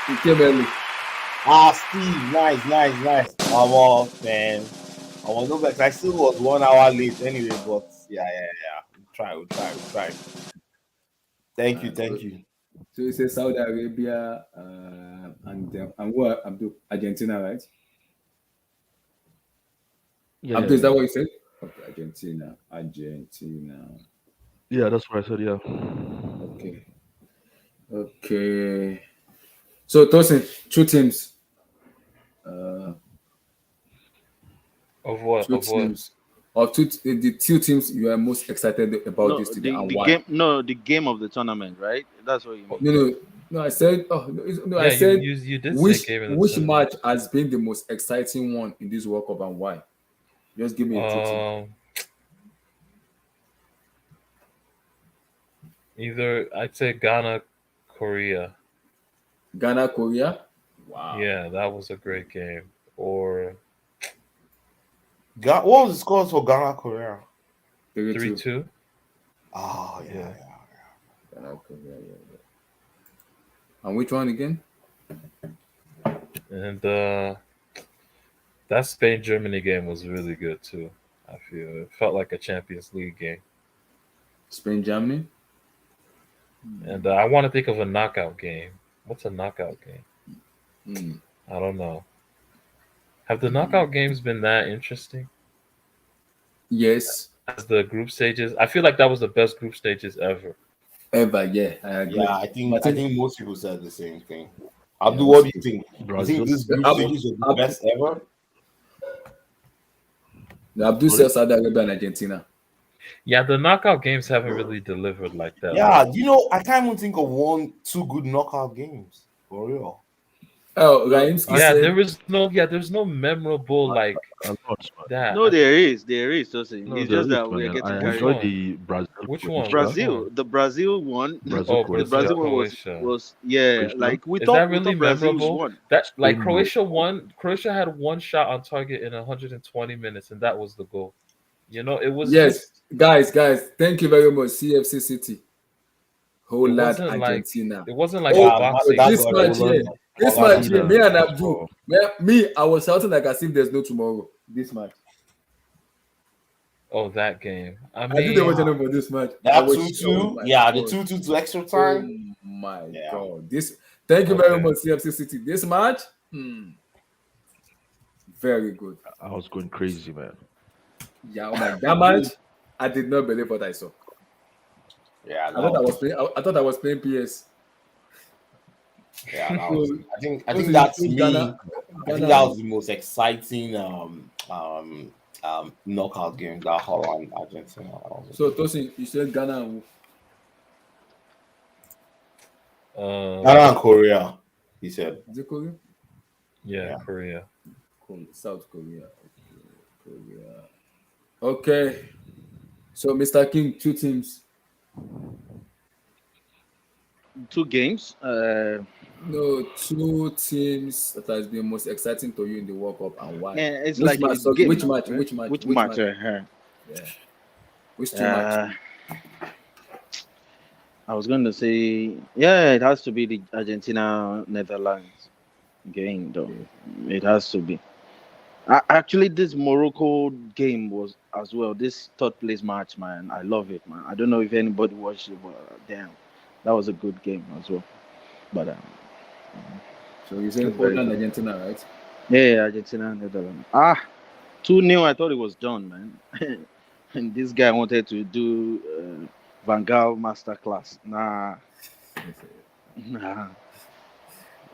He came early. Ah, Steve, nice. Man. I was no vex. I still was 1 hour late anyway, but yeah. We try. So, Thank you. so he says Saudi Arabia and what Abdul Argentina, right? Yeah, yeah, Abdul, is yeah. that what you said? Okay, Argentina. Yeah, that's what I said. Yeah. Okay, okay. So Tosin, two teams, uh, of what? two Of what? teams, or the two teams you are most excited about this No, today and the why? game. No, the game of the tournament, right? That's what you Oh, mean. No, no, no. I said, oh no, no. I yeah, you said you you did say which game in the which tournament. match has been the most exciting one in this World Cup and why? Just give me a two team. Um, Either I'd say Ghana, Korea. Ghana, Korea. Wow, Yeah, that was a great game. Or What was the scores for Ghana Korea? 3-2. 3-2. Oh Yeah. yeah. Ghana, Korea. Yeah. And which one again? And that Spain Germany game was really good too. I feel it felt like a Champions League game. Spain, Germany. And I want to think of a knockout game. What's a knockout game? Hmm. I don't know. Have the knockout games been that interesting Yes, as the group stages? I feel like that was the best group stages ever. ever. Yeah, I Yeah, agree. I But think I think most people said the same thing. yeah, Abdul, what most do you people. think? You think Brazil. this group Ab- stages was the Ab- best ever? Abdul Sorry. says Saudi Arabia and Argentina. Yeah, the knockout games haven't really delivered like that Yeah, lately. I can't even think of two good knockout games for real. Oh, Uh, Raimski I, said, There's no memorable like a lot, man. that. No, there is. Tosin. No, It's there just is, that we are man. getting I Which carried enjoyed away. one? the Brazil Which one? Croatia. Which one? The Brazil one, Brazil Oh, the Croatia. Brazil, Brazil one was Croatia. was yeah. Croatia. Like we Is thought, that we really thought Brazil's memorable? won. That like Spain Croatia won. Croatia had one shot on target in 120 minutes, and that was the goal. It was yes, just. guys, thank you very much. CFC City, It whole lot wasn't like. Argentina. It wasn't like a Oh, Yeah, boxing that this got match everyone here, Argentina. this forgotten. match here, me Argentina and as Abdul, well. me, I was shouting like as if there's no tomorrow. This match, Oh, that game. I I did the mean, watching for this match. I That was, oh 2-2, my yeah, the god, 2-2 to extra oh time. my Yeah. god, this. Thank you very okay. much, CFC City. This match, very good. I was going crazy, man. Yeah, oh my, that match, I did not believe what I saw. Yeah, I thought I was playing. I thought I was playing PS. that So, was. I also think you that's played me. I think that Ghana. was the most exciting knockout game, that Holland Argentina. So Tosin, you said Ghana and Ghana and Korea, he said. is it Korea? Yeah, Yeah. Korea. South Korea. Okay, Korea. Okay. So Mr. King, two teams. Two games. No, two teams that has been most exciting to you in the World Cup and why? Yeah, it's Which like match? a Sorry, game which now. match? Right? Which match? Which Which match? match? Yeah. Which two match? I was going to say, yeah, it has to be the Argentina Netherlands game, though. Okay. It has to be. Actually, this Morocco game was as well. This third place match, man, I love it, man. I don't know if anybody watched it, but damn, that was a good game as well. But So you it's said very Poland, good. Argentina, right? Yeah, Argentina Netherlands. 2-0. I thought it was done, man. And this guy wanted to do Van Gaal masterclass. Nah.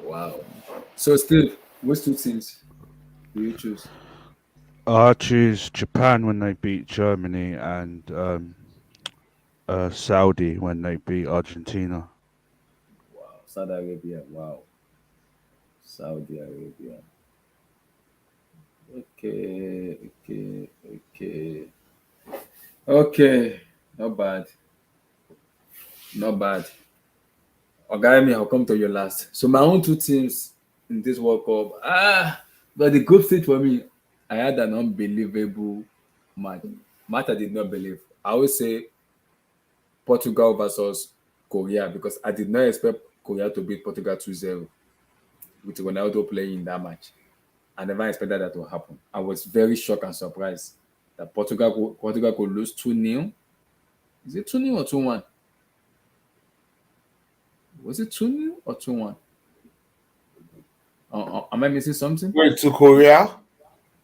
Wow. So Steve, which two teams do you choose? I choose Japan when they beat Germany and Saudi when they beat Argentina. Wow. Saudi Arabia. Wow. Saudi Arabia. Okay. Not bad. Not bad. Okay, I'll come to your last. So my own two teams in this World Cup. But the group stage for me, I had an unbelievable match. match I did not believe. I would say Portugal versus Korea because I did not expect Korea to beat Portugal 2-0 with Ronaldo playing in that match. I never expected that to happen. I was very shocked and surprised that Portugal could lose 2-0. Is it 2-0 or 2-1? Was it 2-0 or 2-1? Am I missing something? Went to Korea.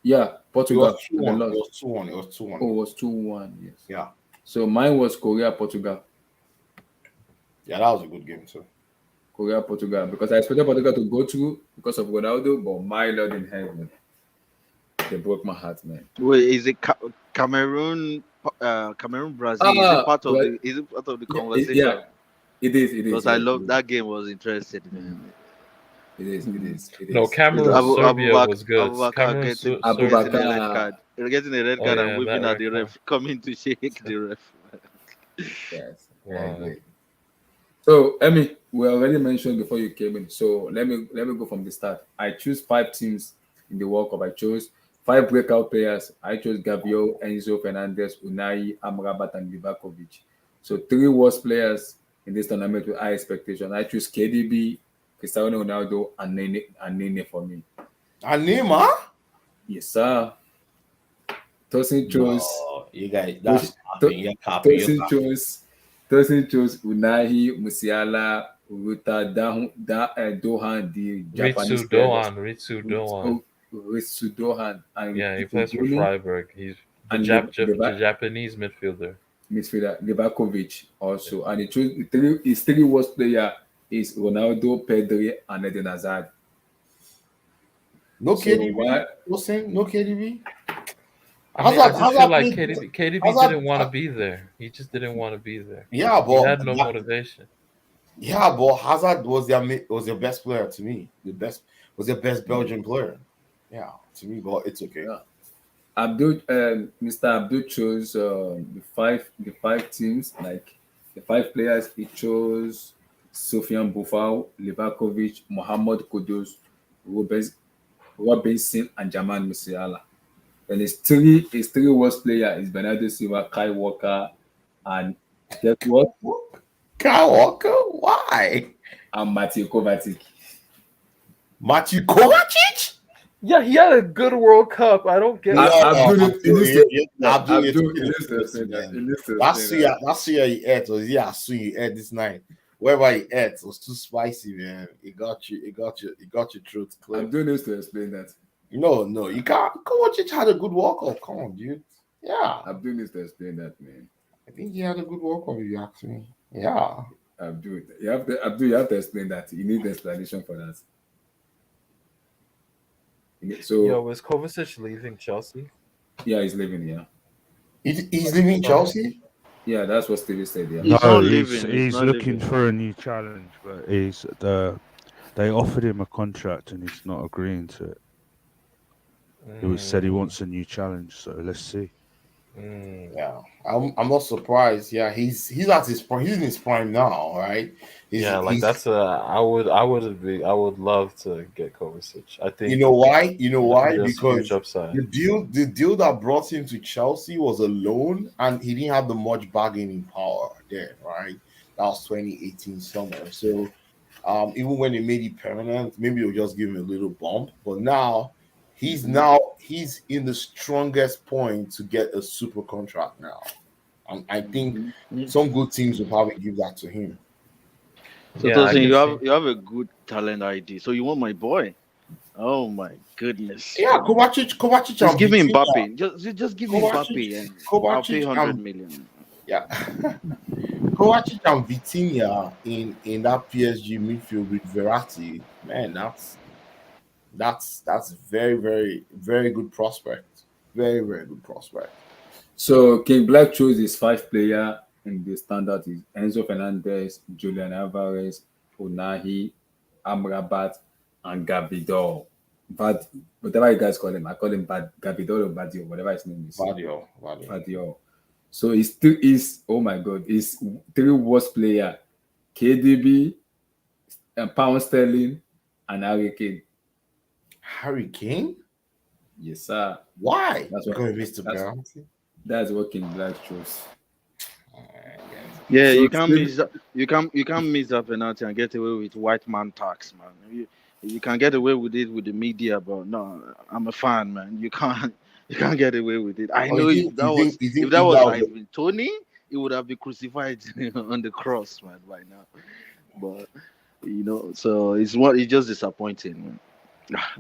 Yeah, It was Portugal. two And they one. It lost. was 2-1. It was 2-1. Oh, it was 2-1. Yes. Yeah. So mine was Korea, Portugal. Yeah, that was a good game too. Korea, Portugal. Because I expected Portugal to go through because of Ronaldo, but my Lord in heaven, they broke my heart, man. Wait, is it Cameroon? Cameroon, Brazil. Ah, but Is it part of the yeah, conversation? it is. It is. Because I Yes, it love is. that game. Was interested, man. It is. It is. It No, is. Is Cameroon Serbia was good. Abubakar Cameroon getting a red Abubakar. card, getting a red Oh card and yeah, that waving at red the card. ref, coming to shake the ref. Yes, I Wow. agree. So, Emmy, we already mentioned before you came in. So let me go from the start. I choose 5 teams in the World Cup. I chose 5 breakout players. I chose Gabriel, Enzo Fernandez, Unai, Amrabat, and Livakovic. So 3 worst players in this tournament with high expectation. I choose KDB, Cristiano Ronaldo, and Nene for me. And Neymar? Yes, sir. Tosin chose No, you guys, Tos- that's capping. To- You're capping. You're Tosin capping. chose Tosin chose Unahi, Musiala, Uruta, Dohan, the Japanese Ritsu player, Doan, Ritsu Doan. Ritsu Dohan, and Yeah, he plays for Ifugunu, Freiburg. He's the and The Japanese midfielder. midfielder Livakovic also. And he chose his 3 worst player is Ronaldo, Pedri, and Eden Hazard. No So KDB? why? No KDB? I mean, I just feel Hazard like played. KDB Hazard, didn't want to be there. He just didn't want to be there. yeah, He but had no motivation. Hazard was their best player to me. Was their best Belgian player. Yeah, to me, but it's okay. Yeah. Mr. Abdul chose the five teams, like the 5 players. He chose Sofian Boufal, Livakovic, Mohamed Kudus, Robinson, and Jamal Musiala. And his three worst player is Bernardo Silva, Kai Walker, and guess what? Kyle Walker? Why? And Matej Kovacic. Matthew Kovacic? Yeah, he had a good World Cup. I don't get No, Abdul, he needs to Abdul, Abdul, he needs to explain that. He needs to Last explain year, that. last year he ate, or yeah, soon he ate this night. Wherever he ate was too spicy, man. It got your throat clear. Abdul needs to explain that. No, you can't. Kovacic had a good World Cup. Come on, dude. Yeah, Abdul needs to explain that, man. I think he had a good World Cup. If you ask me, yeah. Abdul, you have to explain that. You need explanation for that. So Yo, is Kovacic leaving Chelsea? yeah, he's leaving. Yeah, He's leaving Chelsea. yeah, that's what Stevie said. Yeah, He's No, not he's leaving. He's not looking leaving. for a new challenge, but they offered him a contract and he's not agreeing to it. He said he wants a new challenge, so let's see. Yeah, I'm not surprised. Yeah, he's at his prime. He's in his prime now, right? Yeah, like that's I would love to get Kovacic. I think You know why? there's Because huge upside. the deal that brought him to Chelsea was a loan, and he didn't have the much bargaining power there, right? That was 2018 summer. So, even when they made it permanent, maybe they'll just give him a little bump. But now, he's in the strongest point to get a super contract now, and I think some good teams will probably give that to him. So Yeah, I Tosin, can see. you have a good talent ID. So you want my boy? Oh my goodness! Yeah, Kovacic, Just and give me Vitinha. Mbappe. Just give me Mbappe, and I'll pay Kovacic, 100 and million. yeah, Kovacic and Vitinha in that PSG midfield with Verratti, man, that's very, very, very good prospect. Very, very good prospect. so King Black chose his 5 player in the standard is Enzo Fernandez, Julian Alvarez, Unahi, Amrabat, and Gabidol. But whatever you guys call him, I call him Gabidol or Badio, whatever his name is. Vadio. Badio. So he's still is oh my god, he's 3 worst player, KDB, and Pound Sterling, and Harry Kane. Harry Kane? Yes, sir. Why? That's what Because he missed the that's penalty. That's what King Black chose. Yes. Yeah, So you can't Steve, miss that. You can't miss that penalty and get away with white man tax, man. You can get away with it with the media, but no, I'm a fan, man. You can't you can't get away with it. I Or know you if think that if was that was Ivan Tony, he would have been crucified on the cross, man, by now. But so it's just disappointing, man.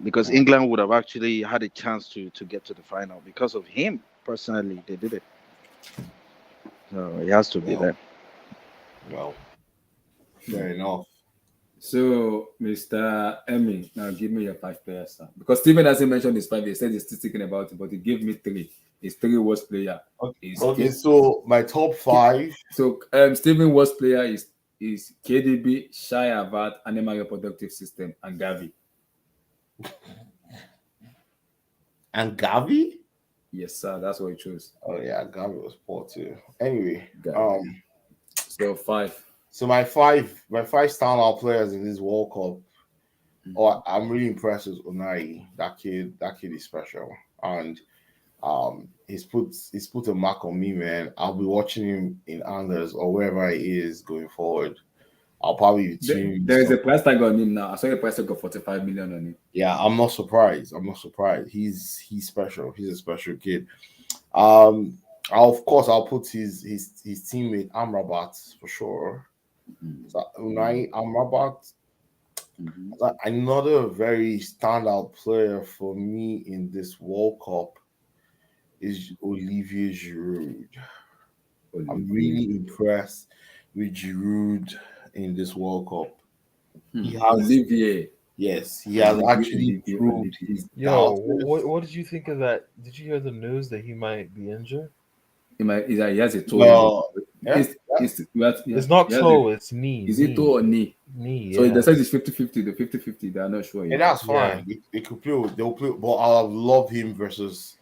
Because England would have actually had a chance to get to the final because of him personally. They did it, so he has to be well, there. well, fair enough. so Mr. Emmy, now give me your five players, sir. Because Steven hasn't mentioned his five. He said he's still thinking about it, but he gave me three. His three worst player is Okay, so my top five. So Steven worst player is KDB, Shai Havertz, Animal Reproductive System, and Gavi. And Gavi? Yes, sir. That's what he chose. Oh yeah, Gavi was poor too. Anyway, Gavi. So five. so my five standout players in this World Cup. Oh, I'm really impressed with Unai. That kid is special, and he's put a mark on me, man. I'll be watching him in Anders or wherever he is going forward. I'll probably be tuning There is a stuff. price tag on him now. I saw a price tag of 45 million on him. Yeah, I'm not surprised. I'm not surprised. He's special. He's a special kid. Um, of course I'll put his teammate Amrabat for sure. So Unai Amrabat, Mm-hmm. another very standout player for me in this World Cup is Olivier Giroud. I'm really impressed with Giroud in this World Cup. He has, Olivier. yes, he has actually Olivier, proved Olivier. his Yo, doubters. what did you think of that? Did you hear the news that he might be injured? He has a toe injury. No, yeah, yeah. It's not he has toe, it's knee. is it toe or knee? Knee, So they said yes. it's 50-50. The 50-50, they are not sure And yet. that's Yeah. fine. They could play. They'll play. But I'll have loved him versus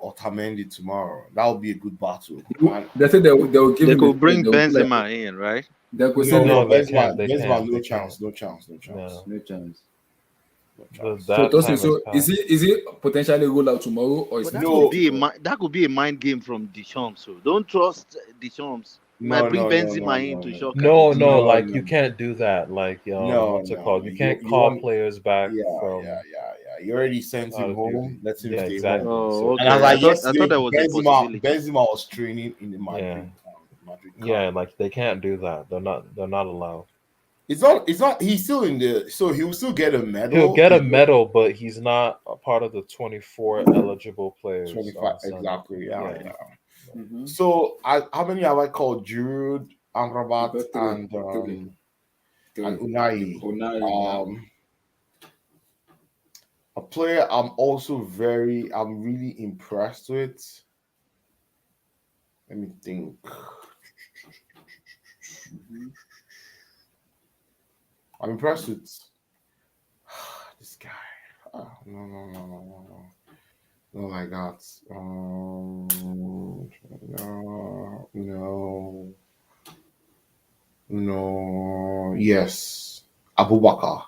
Otamendi tomorrow. That would be a good battle. And They said they will give They him a could bring they will do like Benzema in, right? they could say no, No, they Benzema, can't. They Benzema, can't. no They chance, can't. no chance, no chance, No. no chance. no The, chance. So that Tosin, time has so is passed. he potentially roll out tomorrow or is But it that too could No, late to be call? that could be a mind game from Deschamps. So don't trust Deschamps. He might no, bring no, no, no, Benzema in no, to no, shock the No, team. no, no, like no, you can't do that. Like no, what's it no. called? You can't You call want, players back yeah, yeah, from yeah, yeah. You already sent him out of duty. home. Let him Yeah, stay home. exactly. Oh, So And as okay. like I thought yesterday, that was a possibility. Benzema was training in the yeah, Madrid camp. yeah, like they can't do that. They're not allowed. It's not. He's still in the. So he will still get a He'll medal. get a It's just medal, but he's not a part of the 24 eligible players on 25 the Sun. exactly. Yeah, Yeah. yeah. Mm-hmm. So how many have I called? Giroud, You Amrabat, got and three. Unai. Unai, Gavi. Um, a player I'm really impressed with. Let me think. I'm impressed with this guy. No, no, no, no, no, no. Not like that. No, no, no. Yes, Abubakar,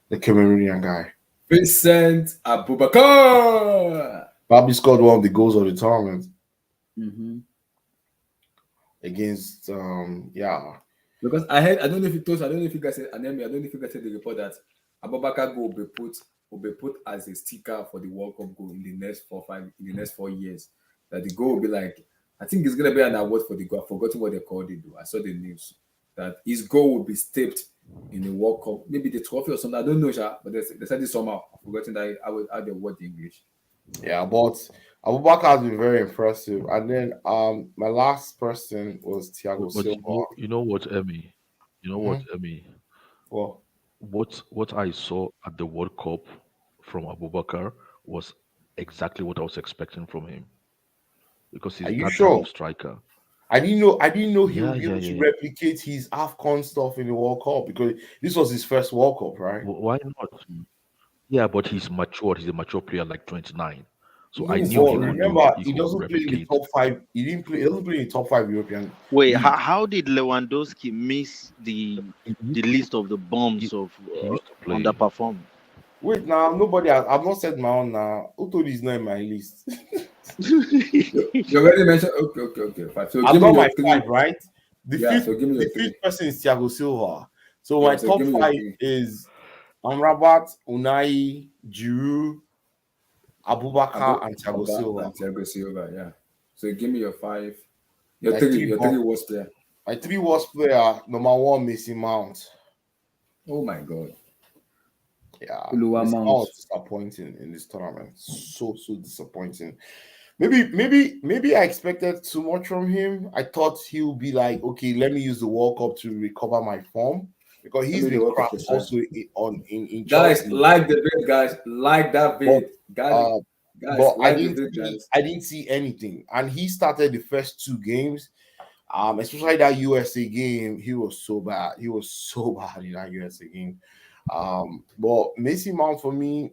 the Cameroonian guy. Vincent Abubakar. Probably scored one of the goals of the tournament Mm-hmm. against. Yeah. Because I don't know if you told, I don't know if you guys said, and then I don't know if you guys said the report that Abubakar goal will be put as a sticker for the World Cup goal in the next 4 years. That the goal will be like, I think it's gonna be an award for the goal. I've forgotten what they called it though. I saw the news that his goal will be stepped in the World Cup, maybe the trophy or something. I don't know, but they said it somehow. I've forgotten that I would add the word in English. Yeah, but Abubakar has been very impressive. And then my last person was Thiago But Silva. you know what, Emmy? You know what, Mhm. Emmy? Well, What I saw at the World Cup from Abubakar was exactly what I was expecting from him because are he's you that type sure? of striker. I didn't know he Yeah, would be yeah, able yeah, to yeah. replicate his AFCON stuff in the World Cup because this was his first World Cup, right? Why not? Yeah, but he's matured. He's a mature player, like 29. So I No, knew but he could do remember, it. He he could doesn't play in the replicate. top five. He doesn't play in the top five European Wait, leagues. how did Lewandowski miss He the used to, list of the bombs he, of he used to play. underperform? Wait, now nobody. I've not said my own now. Who told you he's not in my list? You already mentioned. Okay, okay, okay. Five. So I've give me got my your three. five, right? The Yeah. fifth, So give me the your fifth three. person is Thiago Silva. So my Yeah. So top give me your five three. is Amrabat, Unai, Giroud, Abu Abubakar, and Thiago Abba Silva. and Thiago Silva. Yeah. So give me your five. Your My three. three, Your three worst player. my three worst player. Number one, Mason Mount. Oh my God. Yeah, Uluwa Mason Mount. Mount was disappointing in this tournament. So disappointing. Maybe I expected too much from him. I thought he would be like, okay, let me use the World Cup to recover my form because I he's mean the been World Cup crap is fine. also in Guys, Chelsea. like the vid, guys. Like that But vid. Guys, uh, guys, but like the vid, guys. I didn't see anything. And he started the first two games. Especially that USA game, he was so bad. He was so bad in that USA game. But Macy Mount for me,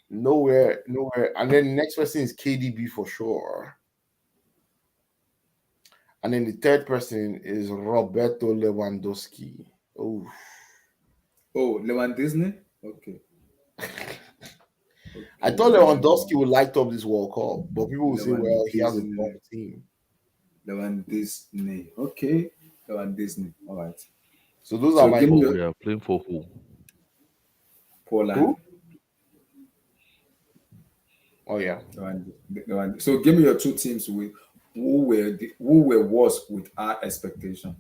nowhere, nowhere. And then the next person is KDB for sure. And then the third person is Roberto Lewandowski. Oh, Oh, Lewan Disney? Okay. I Okay. thought Lewandowski would light up this World Cup, but people will say, Lewan well, he has a Disney. strong team. Lewan Disney. Okay. Lewan Disney. All right. So those are So my give me For your yeah, playing for who? Poland. who? Oh yeah. So give me your two teams with who were worse with our expectation.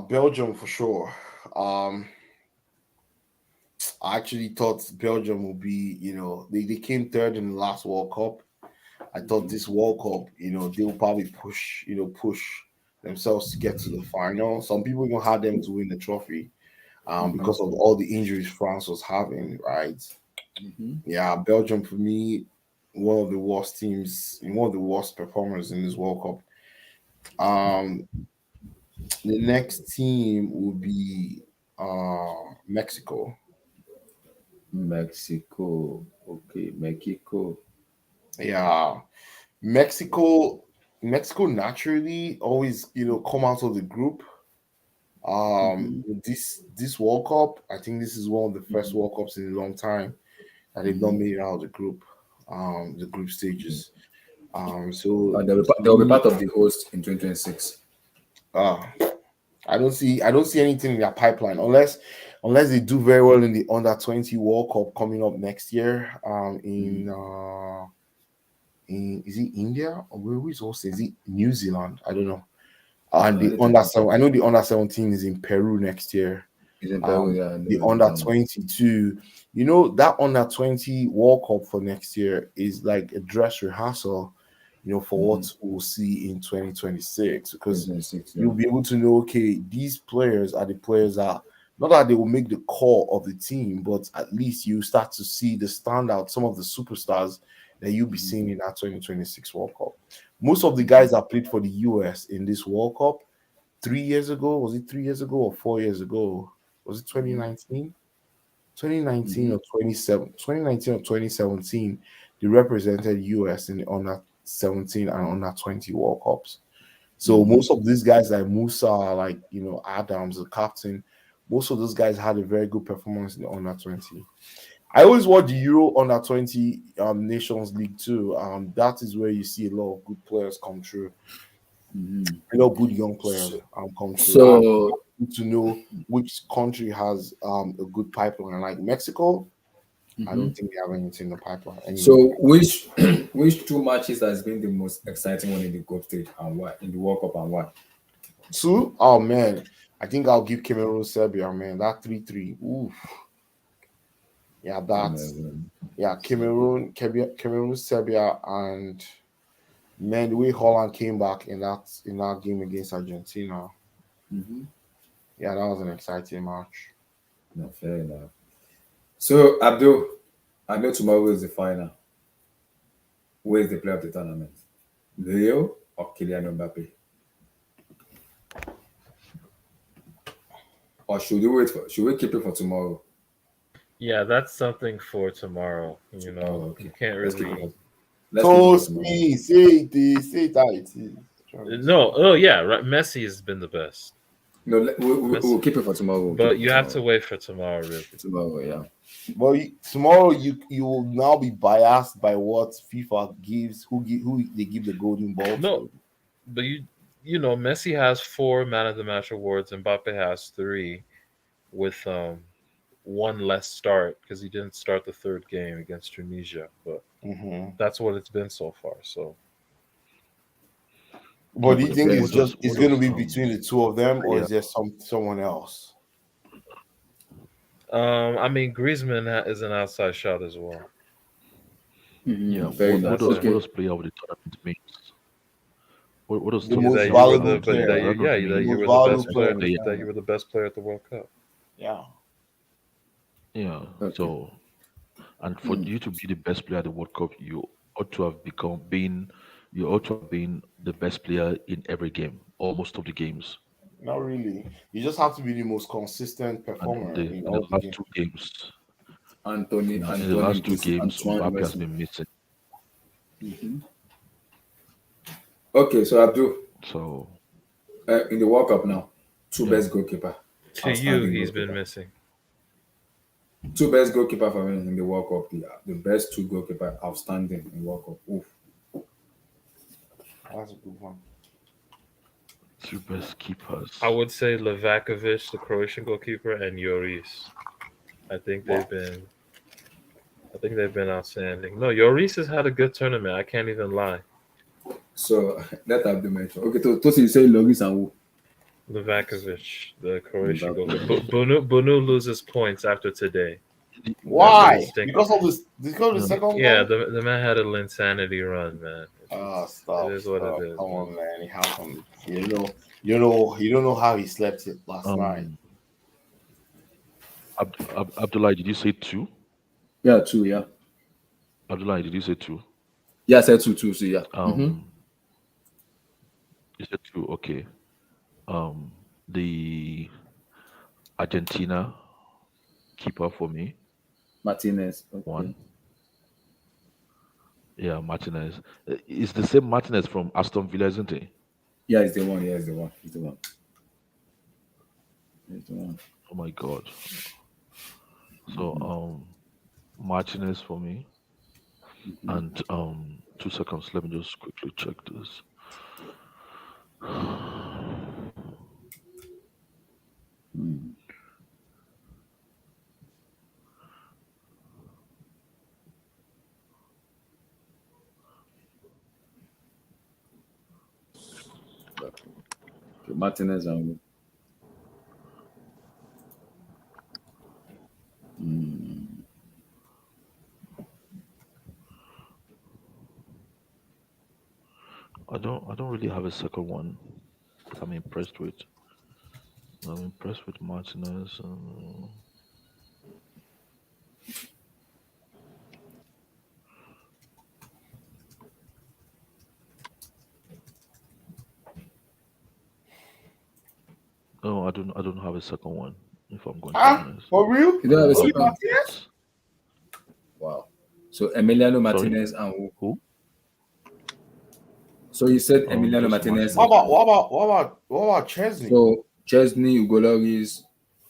Belgium for sure. Um, I actually thought Belgium would be, they came third in the last World Cup. I thought this World Cup, they will probably push themselves to get to the final. Some people even had them to win the trophy, Mm-hmm. because of all the injuries France was having, right? Mm-hmm. Yeah, Belgium for me, one of the worst teams, one of the worst performers in this World Cup. The next team will be Mexico. Mexico. Okay, Mexico. Yeah, Mexico. Mexico naturally always, come out of the group. Mm-hmm. This World Cup, I think this is one of the first World Cups in a long time that they've not Mm-hmm. made it out of the group stages. So to They'll be me, part of the host in 2026. uh, I don't see anything in their pipeline unless they do very well in the under 20 World Cup coming up next year. In is it India or who is hosting? Is it New Zealand? I don't know. And I the need to under check seven, it. I know the under 17 is in Peru next year. It's in Peru, yeah, I The know under that one. 22, that under 20 World Cup for next year is like a dress rehearsal, for Mm-hmm. what we'll see in 2026, because 2026, yeah. you'll be able to know, okay, these players are the players that not that they will make the core of the team, but at least you start to see the standout, some of the superstars that you'll be Mm-hmm. seeing in that 2026 World Cup. Most of the Mm-hmm. guys that played for the US in this World Cup 3 years ago, was it 3 years ago or 4 years ago? Was it Mm-hmm. 2019? 2019 Mm-hmm. or 2019 or 2017, they represented US in the under 17 and under 20 World Cups. So Mm-hmm. most of these guys like Musa, like Adams, the captain, most of those guys had a very good performance in the under 20. I always watch the Euro under 20 Nations League too. That is where you see a lot of good players come through, Mm-hmm. good young players So, come through. And so good to know which country has a good pipeline. Like Mexico, I mm-hmm. don't think they have anything in the pipeline. So Any which which two matches has been the most exciting one in the group stage and why in the World Cup and why? two? Oh man, I think I'll give Cameroon Serbia. Man, that 3-3. Ooh, yeah, Cameroon. Cameroon Serbia, and man, the way Holland came back in that game against Argentina. Mm-hmm. Yeah, that was an exciting match. No, fair enough. So Abdul, I know tomorrow is the final. Who is the player of the tournament? Leo or Kylian Mbappe? Or should we keep it for tomorrow? Yeah, that's something for tomorrow. Oh, You okay. can't Let's keep it really. for let's keep it for Toast tomorrow. me, say it how it is. Travis. No, oh yeah, right. Messi has been the best. No, we'll Messi. keep it for tomorrow. We'll keep But it for you have tomorrow. to wait for tomorrow, really. Tomorrow, yeah. But tomorrow you will now be biased by what FIFA gives, who they give the golden ball No, to. but you know, Messi has four Man of the Match awards, and Mbappe has three, with one less start because he didn't start the third game against Tunisia. But Hmm. that's what it's been so far. So But do you think Fair it's enough. just it's what going to does be between the two of them, or player is there someone else? I mean, Griezmann is an outside shot as well. yeah Fair So what enough. that's does him. what Okay. does player of the tournament means? What does The top most That top you were top the valuable but player? that player, you That doesn't yeah the that mean you most were the valuable best player player in the player. that you were tournament. the best player at the World Cup. Yeah, Yeah. Okay. So, and for you to be the best player at the World Cup, ought to have become been you ought to have been the best player in every game or most of the games. not really. You just have to be the most consistent And performer in in the all the last games. two games, in the Anthony, last two games, Antoine Mbappe has Messi. been missing. Okay, so Abdul, So in the World Cup now, two yeah, best goalkeeper, To you, outstanding he's been goalkeeper. missing. Two best goalkeeper for me in the World Cup. The best two goalkeeper, outstanding in World Cup. Oof. That's a good one. two best I keepers. would say Levakovic, the Croatian goalkeeper, and Lloris. I think they've Wow. been I think they've been outstanding. No, Lloris has had a good tournament. I can't even lie. So let Abdul mention. Okay, to you say Loris and who? Levakovic, the Croatian goalkeeper. Liverpool. Bunu loses points after today. After Why? his stink. Because of this? Because of the No, second Yeah, goal? the man had an insanity run, man. Ah, It stop, is what it stop. is, Come man. on, man. It happened. You don't know how he slept it last night. um, Abdullah, did you say two? Yeah, two. Yeah, Abdullah, did you say two? yeah. I said two. So yeah. Um, you said two. Okay. Um, the Argentina keeper for me, Martinez. one. Okay. Yeah, Martinez. It's the same Martinez from Aston Villa, isn't he? Yeah, it's the one. Yeah, it's the one. It's the one. It's the one. Oh my God. So Martinez for me. And 2 seconds, let me just quickly check this. Okay, Martinez and I don't really have a second one that I'm impressed with. I'm impressed with Martinez. No, I don't have a second one, if I'm going to be Ah, honest. for real? you don't have a Only second. Martinez? Wow. So Emiliano Sorry? Martinez and who? Who? So you said Emiliano Just Martinez. What Martinez. about what about what about what about Chesney? So Chesney, Hugo Lloris,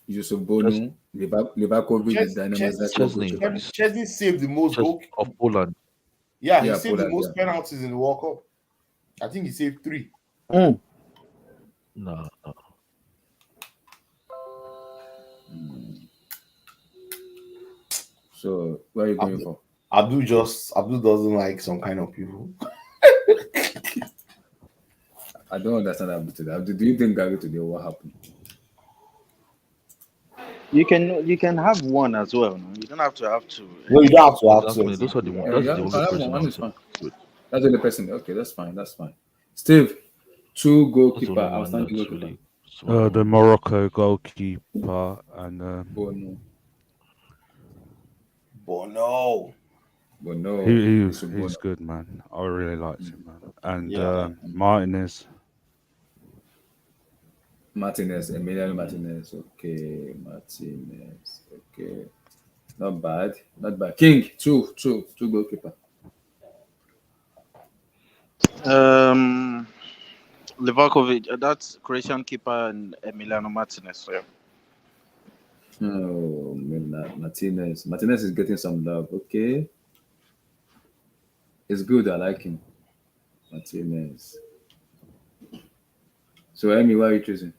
Yusuf Ches- Bonu, Livakovic, the Ches, Dynamo Ches, Zagreb Chesney. goalkeeper. Chesney saved the most Ches goal. of Poland. Yeah, he Yeah, saved the Poland. Yeah. most penalties in the World Cup. I think he saved three. Mm. Nah, nah. So where are you going Abdul, for? Abdul doesn't like some kind of people. I don't understand Abdul today. Abdul, do you think Gary today what happened? You can have one as well. No? You don't have to have two. No, you don't have to have to Exactly. Those are the exactly. one. Yeah. That's Yeah, the you only can have person one. One I'm is fine. with. That's the only person. Okay, that's fine. That's fine. Steve, two That's the goalkeeper, only one outstanding that's goalkeeper. really smart. The Morocco goalkeeper and Bono, Bono. Bono, he's Yusuf Bono. he's good, man. I really liked him, man. And Yeah. Martinez. Martinez, Emiliano Martinez. Okay, Martinez. Okay, not bad, not bad. King, two goalkeeper. Um, Livakovic, that's Croatian keeper and Emiliano Martinez. So, yeah. Oh, Martinez. Martinez is getting some love. Okay, it's good. I like him. Martinez. So, Amy, why are you choosing?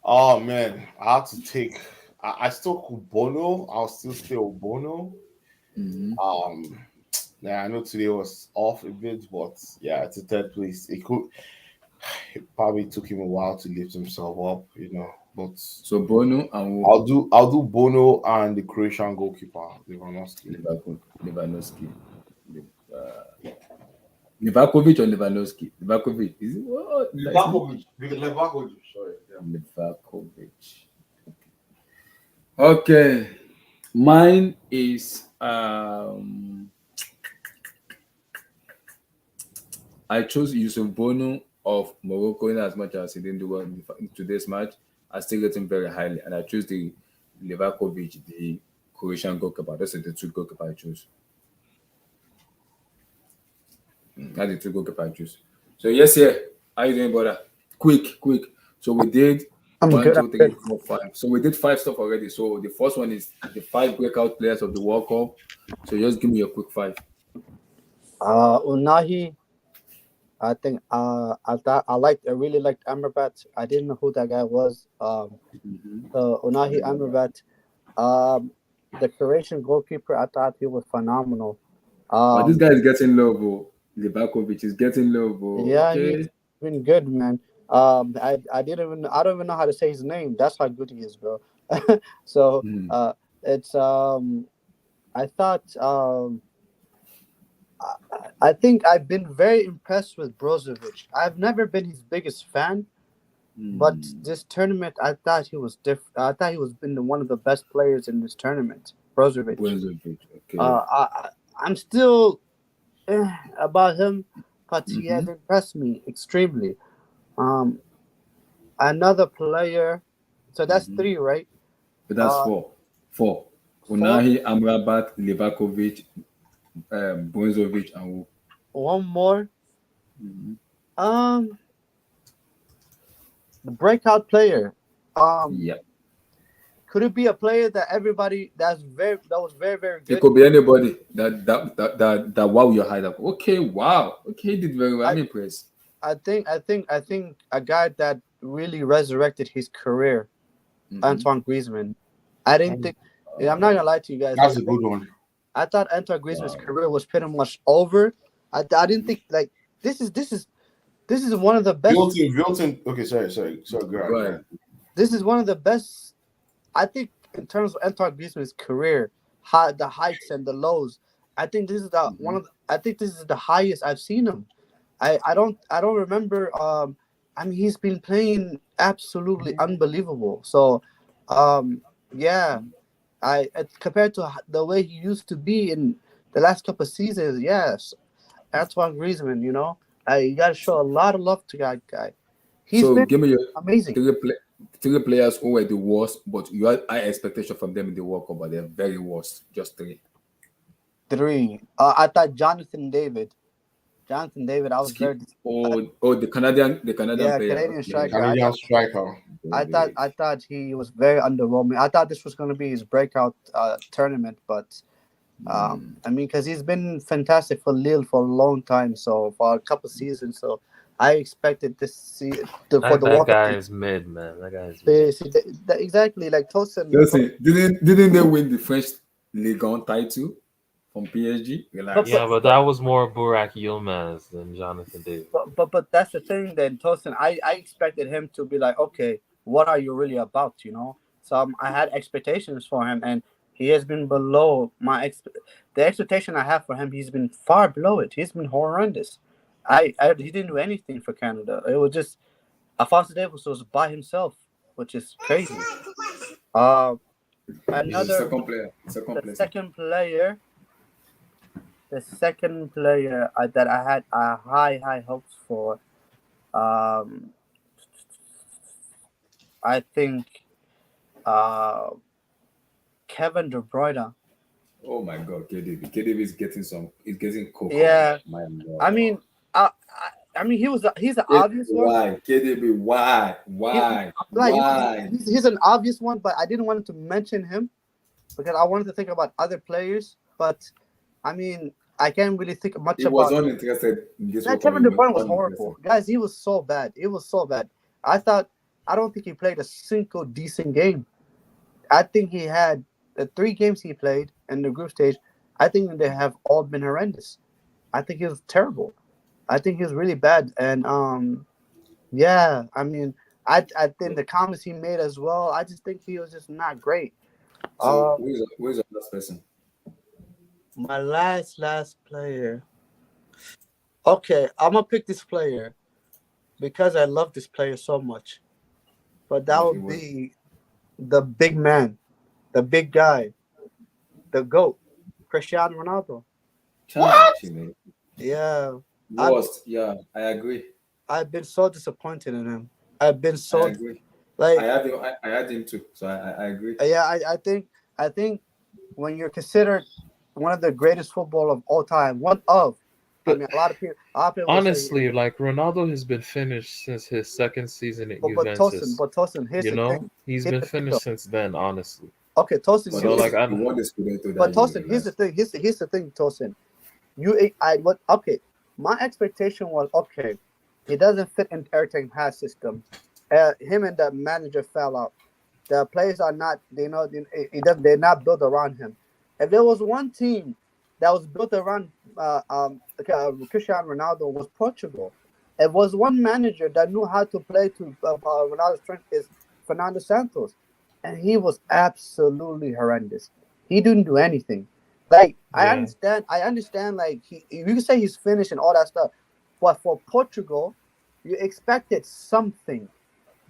Oh man, I had to take. I still could Bono. I'll still stay with Bono. Mm-hmm. Um, yeah, I know today was off a bit, but yeah, it's a third place. It probably took him a while to lift himself up, But So, Bono and who? I'll do Bono and the Croatian goalkeeper Lewandowski. Lewandowski. Livakovic or Lewandowski? Livakovic. Is it what? That's me. Livakovic, sorry. Yeah. Livakovic. Okay. Mine is I chose Yusuf Bono of Morocco in as much as he didn't do well in today's match. I still rate him very highly. And I choose the Livakovic, the Croatian goalkeeper. Those are the two goalkeeper I chose. That's the two goalkeeper I choose. So yes, yeah. How you doing, brother? Quick. So we did I'm one, good. I'm two, three, good. four, five. So we did five stuff already. So the first one is the five breakout players of the World Cup. So just give me a quick five. Unahi. I think I thought I really liked Amrabat. I didn't know who that guy was. Mm-hmm. So Unahi Amrabat. Um, the Croatian goalkeeper. I thought he was phenomenal. But this Um, guy is getting low, bro. Livakovic is getting low, bro. yeah, he's Okay. been good, man. I don't even know how to say his name. That's how good he is, bro. So Hmm. it's I thought I think I've been very impressed with Brozovic. I've never been his biggest fan, but Hmm. this tournament, I thought he was different. I thought he was been one of the best players in this tournament, Brozovic. Brozovic. Okay. Uh, I, I'm still about him, but he Mm-hmm. has impressed me extremely. Um, Another player, so that's Mm-hmm. three, right? But that's Uh, four. Four. Fourth, Unahi, Amrabat, Livakovic, Brozovic, and who? one more. Mm-hmm. Um, the breakout player. Um, Yeah. could it be a player that everybody that was very very It good? could be anybody that wow you're high up. Okay, wow. Okay, he did very well. I I'm impressed. I think a guy that really resurrected his career, Mm-hmm. Antoine Griezmann. I didn't think. Yeah, I'm not gonna lie to you guys. That's a good one. I thought Antoine Griezmann's Wow. career was pretty much over. I didn't think like this is this is this is one of the best. Wilton. Okay, sorry. Go Go ahead, go ahead. ahead. This is one of the best. I think in terms of Antoine Griezmann's career, the heights and the lows. I think this is the Mm-hmm. I think this is the highest I've seen him. I don't remember. I mean, he's been playing absolutely unbelievable. So, um, yeah, compared to the way he used to be in the last couple of seasons. Yes, Antoine Griezmann. You got to show a lot of love to that guy. He's So been give me your amazing. three, play, three players who were the worst, but you had high expectation from them in the World Cup, but they're very worst. Just three. Three. I thought Jonathan David. Jonathan David. I was Skip. very disappointed. Oh, the Canadian Yeah, player. Canadian Okay. striker. Canadian striker. David. I thought he was very underwhelming. I thought this was going to be his breakout tournament, but Mm. I mean, because he's been fantastic for Lille for a long time, so for a couple seasons. So I expected for That the that World Cup guy to is mid, man. That guy is mid. exactly like Tosin. Listen, didn't they win the French Ligue 1 title from PSG? But Yeah, Relax. but but that was more Burak Yilmaz than Jonathan David. but that's the thing. Then Tosin, I expected him to be like, okay, what are you really about? So I had expectations for him, and he has been below the expectation I have for him. He's been far below it. He's been horrendous. He didn't do anything for Canada. It was just Alfonso Davis was by himself, which is crazy. Uh, He's the another second player. Second the place. second player, that I had high hopes for. Um, I think uh, Kevin De Bruyne. Oh my God, KDB. KDB is getting some. He's getting cocoa. Yeah, My I God. mean, I mean, he's an KDB, obvious one. why? KDB, why? He, Why? like Why? he's an obvious one, but I didn't want to mention him because I wanted to think about other players. But I mean, I can't really think much He was about. uninterested in this That World Cup. Kevin He De was Bruyne was uninterested. horrible, guys. He was so bad. It was so bad. I thought I don't think he played a single decent game. I think he had the 3 games he played in the group stage. I think they have all been horrendous. I think he was terrible. I think he was really bad, and yeah. I mean, I think the comments he made as well. I just think he was just not great. So Uh, who is the last person? my last player. Okay, I'm gonna pick this player because I love this player so much. But that Okay, would what? be the big man, the big guy, the GOAT, Cristiano Ronaldo. What? Chile. Yeah, I've Worst. Yeah, I agree. I've been so disappointed in him. I've been I so agree. I like have him. I had him too. So I agree. yeah. I think when you're considered one of the greatest football of all time, one of, I But mean, a lot of people will say, honestly, like Ronaldo has been finished since his second season at Juventus. but Tosin, here's You the know, thing. he's Here's been the thing, though. finished since then. Honestly, Okay, Tosin, But so he, like he I won the Scudetto but that year, Tosin, here's the guys. thing. Here's the thing, Tosin. I what okay. My expectation was okay. He doesn't fit in Eric Ten Hag's system. Him and the manager fell out. The players are not. They know he doesn't. They're not built around him. If there was one team that was built around Cristiano Ronaldo, was Portugal. It was one manager that knew how to play to Ronaldo's strength is Fernando Santos, and he was absolutely horrendous. He didn't do anything. Like yeah. I understand. Like you can say he's finished and all that stuff, but for Portugal, you expected something.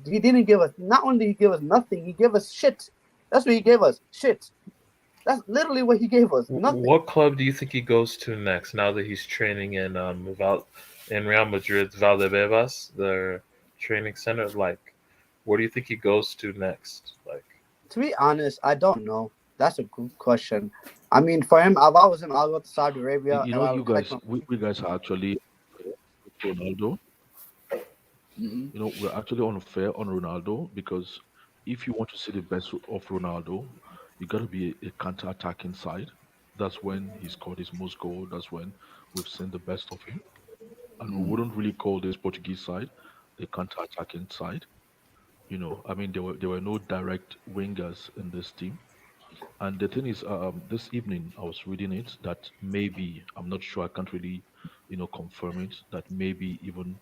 He didn't give us. Not only did he give us nothing, he gave us shit. That's what he gave us. Shit. That's literally what he gave us. Nothing. What club do you think he goes to next? Now that he's training in Real Madrid, Valdebebas, their training center. Like, where do you think he goes to next? Like, To be honest, I don't know. That's a good question. I mean, for him, if I was him, I'll go to Saudi Arabia You and know, I you would collect guys, my we guys are actually with Ronaldo. Hmm. You know, we're actually unfair on Ronaldo because if you want to see the best of Ronaldo, you got to be a counter-attacking side. That's when he scored his most goal. That's when we've seen the best of him. And we wouldn't really call this Portuguese side a counter-attacking side. You know, I mean, there were no direct wingers in this team. And the thing is, this evening I was reading it that maybe I'm not sure. I can't really, confirm it. That maybe even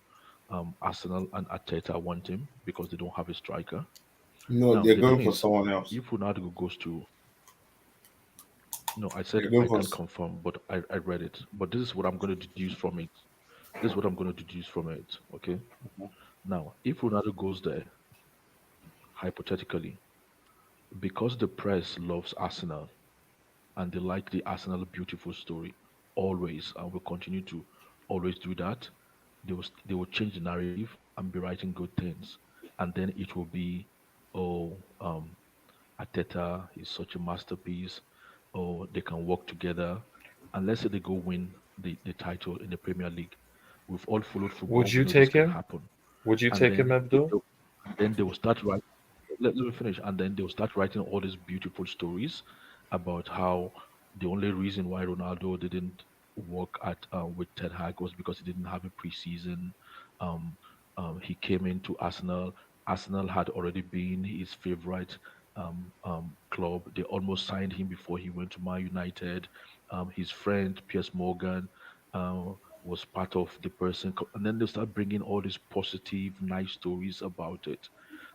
Arsenal and Arteta want him because they don't have a striker. No, Now they're the thing going for is, someone else. if Ronaldo goes to, no, I said They're going I for. can't confirm, but I read it. But this is what I'm going to deduce from it. This is what I'm going to deduce from it. Okay. Now, if Ronaldo goes there, hypothetically, because the press loves Arsenal and they like the Arsenal beautiful story always, and will continue to always do that. They will change the narrative and be writing good things, and then it will be, oh, Ateta is such a masterpiece. Oh, they can work together, and let's say they go win the title in the Premier League. We've all followed football. would We you know this take can him? happen, Would you and take him, then Abdul? they will start writing. Let me finish. And then they'll start writing all these beautiful stories about how the only reason why Ronaldo didn't work at with Ten Hag was because he didn't have a preseason. Um, he came into Arsenal. Arsenal had already been his favorite club. They almost signed him before he went to Man United. His friend Piers Morgan uh, was part of the person, and then they start bringing all these positive, nice stories about it.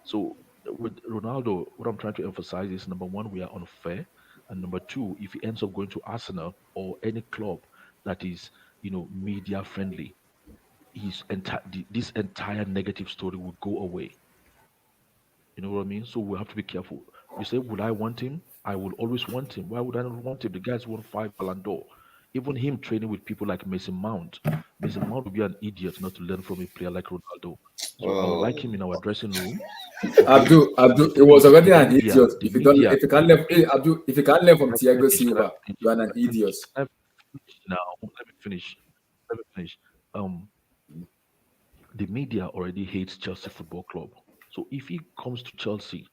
So with Ronaldo, what I'm trying to emphasize is number one, we are unfair, and number two, if he ends up going to Arsenal or any club that is, media friendly, this entire negative story will go away. You know what I mean? So we have to be careful. You say, would I want him? I will always want him. Why would I not want him? The guy's won 5 Ballon d'Or. Even him training with people like Mason Mount. Mason Mount would be an idiot not to learn from a player like Ronaldo. So I would like him in our dressing room. Okay. But the Abdul, it thing was is, already the an media, idiot. the media, If you can't learn, hey, Abdul, if you can't learn from can I Thiago finish? Can I Silva, finish? you are an Can I idiot. finish? Can I finish now? Let me finish. Let me finish. Um, the media already hates Chelsea Football Club. So if he comes to Chelsea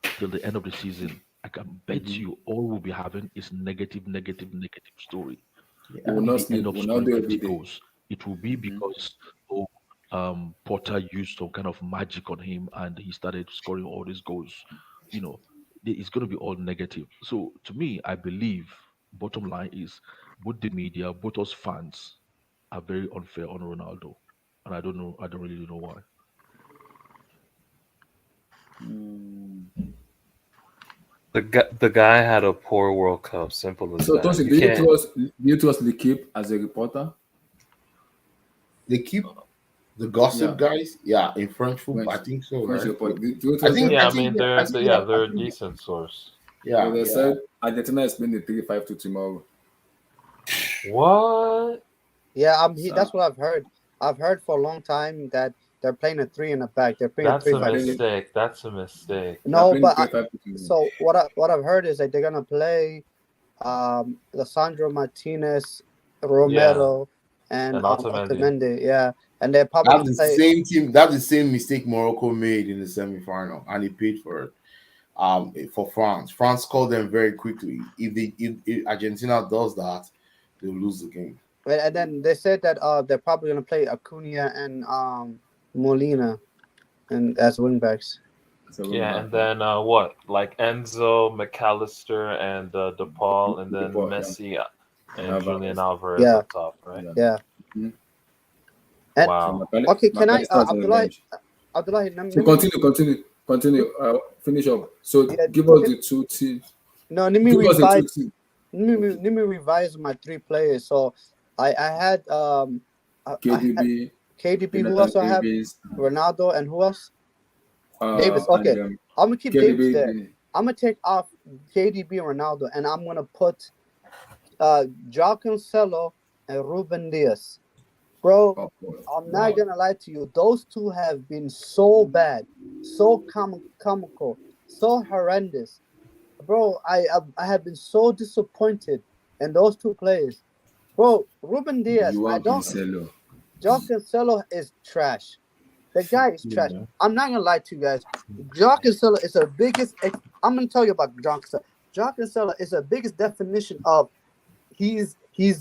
till the end of the season, I can bet you all we'll be having is negative, negative, negative story. He will Even if not he end sleep. up Will not scoring do 50 every day. goals, it will be because oh, Potter used some kind of magic on him and he started scoring all these goals. You know, it's going to be all negative. So to me, I believe bottom line is both the media, both us fans are very unfair on Ronaldo, and I don't know. I don't really know why. The guy had a poor World Cup. Simple as So, that. Tosi, You can't. do you trust the keep as a reporter? They keep the gossip Yeah, guys. Yeah, in French football, I French think so, French right? reporter. Do you I trust think, them? Yeah, I I think, mean I they're think, they, yeah, yeah I they're a think, decent source. Well, yeah, they yeah. said Argentina is playing the 3-5 to tomorrow. What? Yeah, So, that's what I've heard. I've heard for a long time that they're playing a three in the back. They're playing a That's three a they're five playing, two. mistake. That's a mistake. they're No, playing but 3-5 to tomorrow. so what I've heard is that they're gonna play Lissandro Martinez, Yeah, Romero, and and Otamendi. Otamendi. Yeah, and they're probably That's gonna the play. same team. That's the same mistake Morocco made in the semi-final, and he paid for it. For France, France called them very quickly. If Argentina does that, they'll lose the game. And then they said that they're probably gonna play Acuna and Molina and as wingbacks. So going Yeah, back, and then what? Like Enzo, McAllister, and DePaul, and then report, yeah. Messi And and Julian Alvarez. Alvarez Yeah, up top, right? Yeah. yeah. Mhm. And So Wow. okay, can I McAllister is on the Abdullah bench. Abdullah So continue. Finish up. So yeah, give us can, the two teams. no, let me Give us the revise. two teams. Let me revise my three players. So I had I had KDB, KDB. Who Jonathan else I have? Davis, Ronaldo and who else? Davis. and Okay, I'm gonna keep Davis there. KDB. I'm gonna take off KDB and Ronaldo, and I'm gonna put Joao Cancelo and Ruben Diaz. Bro, Oh, boy. I'm not Wow. gonna lie to you. Those two have been so bad, so comical, so horrendous. Bro, I have been so disappointed in those two players. Bro, Ruben Diaz, You I are don't. Cancelo. Joao Cancelo is trash. The guy is trash. Yeah. I'm not gonna lie to you guys. Joao Cancelo is the biggest. I'm gonna tell you about Joao Cancelo. Joao Cancelo is the biggest definition of he's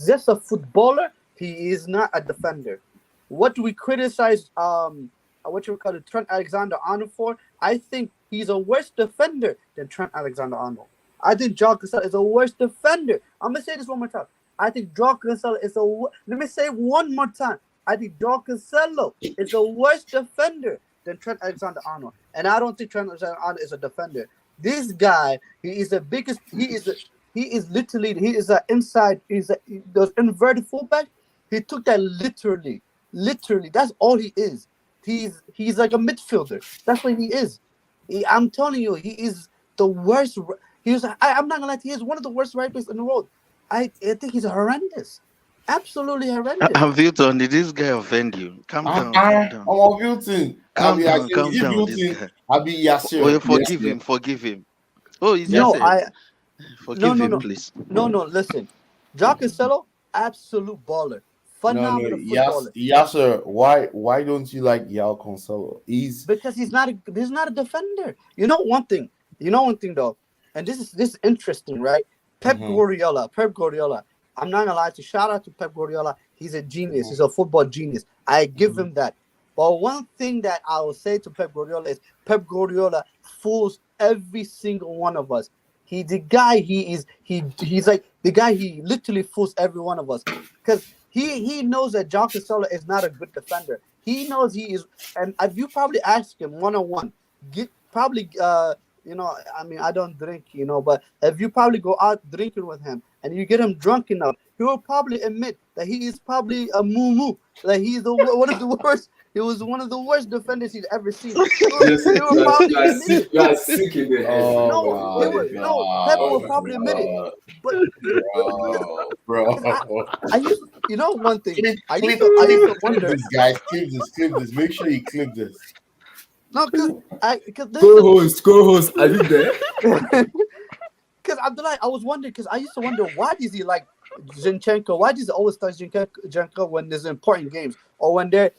just a footballer. He is not a defender. What do we criticize what you call it, Trent Alexander-Arnold for? I think he's a worse defender than Trent Alexander-Arnold. I think Joao Cancelo is a worse defender. I'm gonna say this one more time. I think Joao Cancelo is let me say it one more time. I think Joao Cancelo is a worse defender than Trent Alexander-Arnold, and I don't think Trent Alexander-Arnold is a defender. This guy, he is the biggest. He is literally. He is an inside. Those inverted fullback. He took that literally. Literally, that's all he is. He's like a midfielder. That's what he is. I'm telling you, he is the worst. I'm not gonna lie to you, he's one of the worst right backs in the world. I think he's horrendous. Absolutely horrendous. Hamilton, did this guy offend you? Calm down, calm I'm down. on Wilton. Calm I down, say, is calm it down, this Wilton? guy. I'll be Oh, Yasser. Yes, forgive sir. him, forgive him. Oh, is Yes, No, sir. Yasser. no, Forgive him, no. please. No. Listen, Joao Cancelo, absolute baller, No, phenomenal footballer. Yasser. Why don't you like Yao Cancelo? He's Because he's not a defender. You know one thing. Though, and this is interesting, right? Mhm. Pep Guardiola. I'm not gonna lie to you. Shout out to Pep Guardiola. He's a genius. He's a football genius. I give him that. But one thing that I will say to Pep Guardiola is Pep Guardiola fools every single one of us. He's like the guy. He literally fools every one of us because he knows that Joao Cancelo is not a good defender. He knows he is, and if you probably ask him one on one, get probably I mean I don't drink, but if you probably go out drinking with him and you get him drunk enough, he will probably admit that he is probably a moo. Like he's one of the worst. He was one of the worst defenders he's ever seen. He will probably admit it. You are sick in the head. oh No, he my would. No, Pep will god, probably admit it. But bro. I used, one thing. I used to Clip wonder. this, guys. Clip this. Make sure you clip this. No, because Co-host, are you there? Because Abdullah, I was wondering because I used to wonder why does he like Zinchenko? Why does he always start Zinchenko when there's important games or when they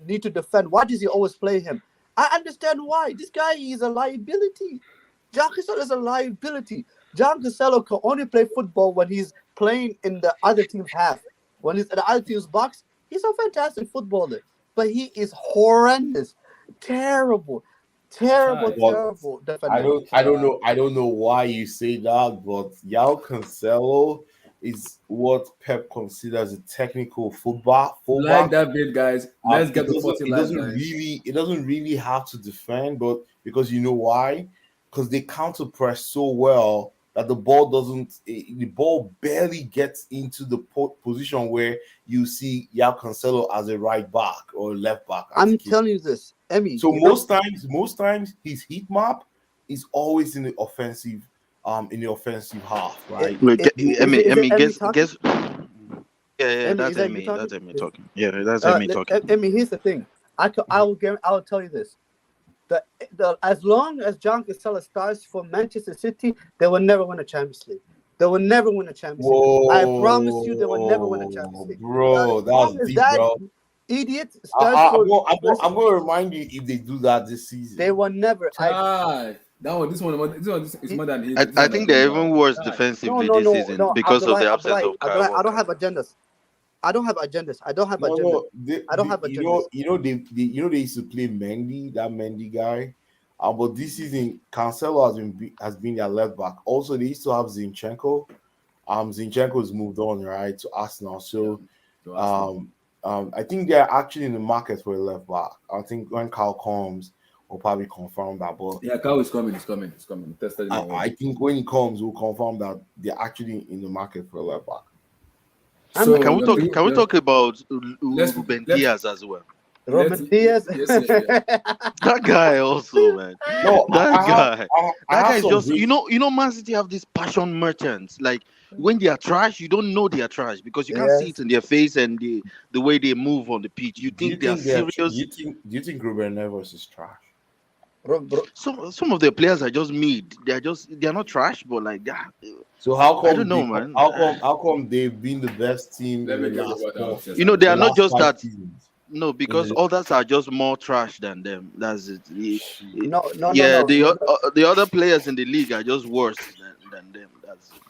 need to defend? Why does he always play him? I understand why. This guy is a liability. John Cancelo is a liability. John Cancelo can only play football when he's playing in the other team's half. When he's in the other team's box, he's a fantastic footballer. But he is horrendous, terrible, terrible, Chai, But terrible I defender. don't I don't Chai. know I don't know why you say that, but Yao Cancelo is what Pep considers a technical Like fullback. that bit, guys. Let's get to 40 It live, doesn't guys. really have to defend, but because you know why? Because they counter press so well that the ball barely gets into the position where you see Yao Cancelo as a right back or left back as a I'm case. telling you this, Emmy. So You know, most times his heat map is always in the offensive half, it, right? Wait, is it Emmy, Emmy talking? guess. Yeah, Emmy, that's is that you Emmy. talking? That's Emmy talking. Yeah, that's Emmy talking. Emmy, here's the thing. I will tell you this. As long as John Cancelo starts for Manchester City, they will never win a Champions League. They will never win a Champions League. I promise you, they will never win a Champions Whoa, League. bro, As that's long as deep, that bro. idiot starts for I'm going to remind you if they do that this they season. will never. Chai. That one, this one is more than hate. This I one think that is they're bad. even worse Chai. No, defensively no, this no, season no. because of Abdullah, the absence Abdullah, of Kyle Abdullah. I don't Walker. have agendas. I don't have agendas. I don't have No, agendas. no, I don't have agendas. they used to play Mendy, that Mendy guy. But this season, Cancelo has been their left back. Also, they used to have Zinchenko. Zinchenko's moved on right to Arsenal. Yeah. So, To Arsenal. I think they're actually in the market for a left back. I think when Kyle comes, we'll probably confirm that. But Yeah, Cow is coming. It's coming. It's coming. Tested him I already. think when he comes, we'll confirm that they're actually in the market for a left back. I'm So Can we talk? Can we talk about let's Ruben let's Diaz as well? let's Roman Diaz. yes, yeah, yeah. That guy also, man. No, That guy. I That have guy is some just great. Man City have these passion merchants. Like when they are trash, you don't know they are trash because you can't see it Yes. in their face and the way they move on the pitch. You Do you think they are think they're? serious. Do you think Ruben Neves is trash? Bro, Some of their players are just mid. They are not trash, but like that. So how I don't come know, man. how come they've been the best team Let in me the get the last water four, out here. You know, they the are not last just five that. seasons? No, In because the others are just more trash than them. That's it. no, no, no, Yeah, no. the other players in the league are just worse than them. That's it.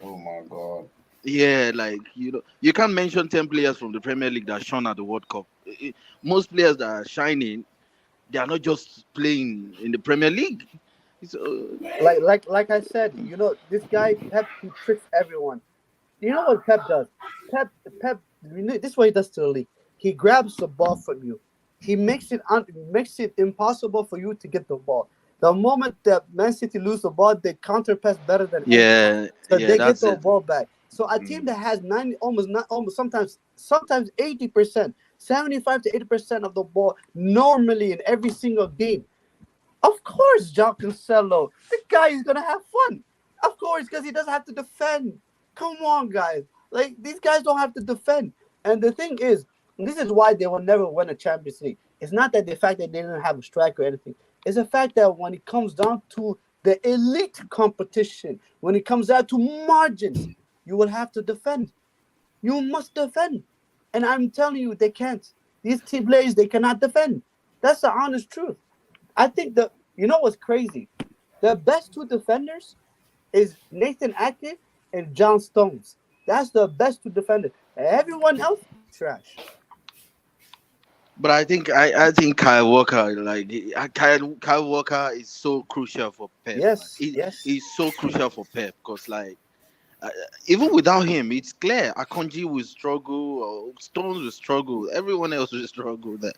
oh my god. Yeah, like you can't mention 10 players from the Premier League that shone at the World Cup. Most players that are shining, they are not just playing in the Premier League. It's, Like I said, this guy Pep, he tricks everyone. You know what Pep does? Pep, this is what he does to the league. He grabs the ball from you. He makes it impossible for you to get the ball. The moment that Man City lose the ball, they counter pass better than anyone, yeah, so yeah, they get that's the it. ball back. So a team Mm. that has 90, almost not almost sometimes 80%, 75 to 80% of the ball normally in every single game. Of course, John Cancelo, the guy is gonna have fun. Of course, because he doesn't have to defend. Come on, guys. Like these guys don't have to defend. And the thing is, this is why they will never win a Champions League. It's not that the fact that they didn't have a striker or anything. It's the fact that when it comes down to the elite competition, when it comes down to margins, you will have to defend. You must defend. And I'm telling you, they can't. These team players, they cannot defend. That's the honest truth. I think you know what's crazy? The best two defenders is Nathan Ake and John Stones. That's the best two defenders. Everyone else, trash. But I think Kyle Walker, like Kyle Walker, is so crucial for Pep, man. Yes, yes. He's so crucial for Pep because like uh, even without him, it's clear Akonji will struggle, or Stones will struggle, everyone else will struggle. That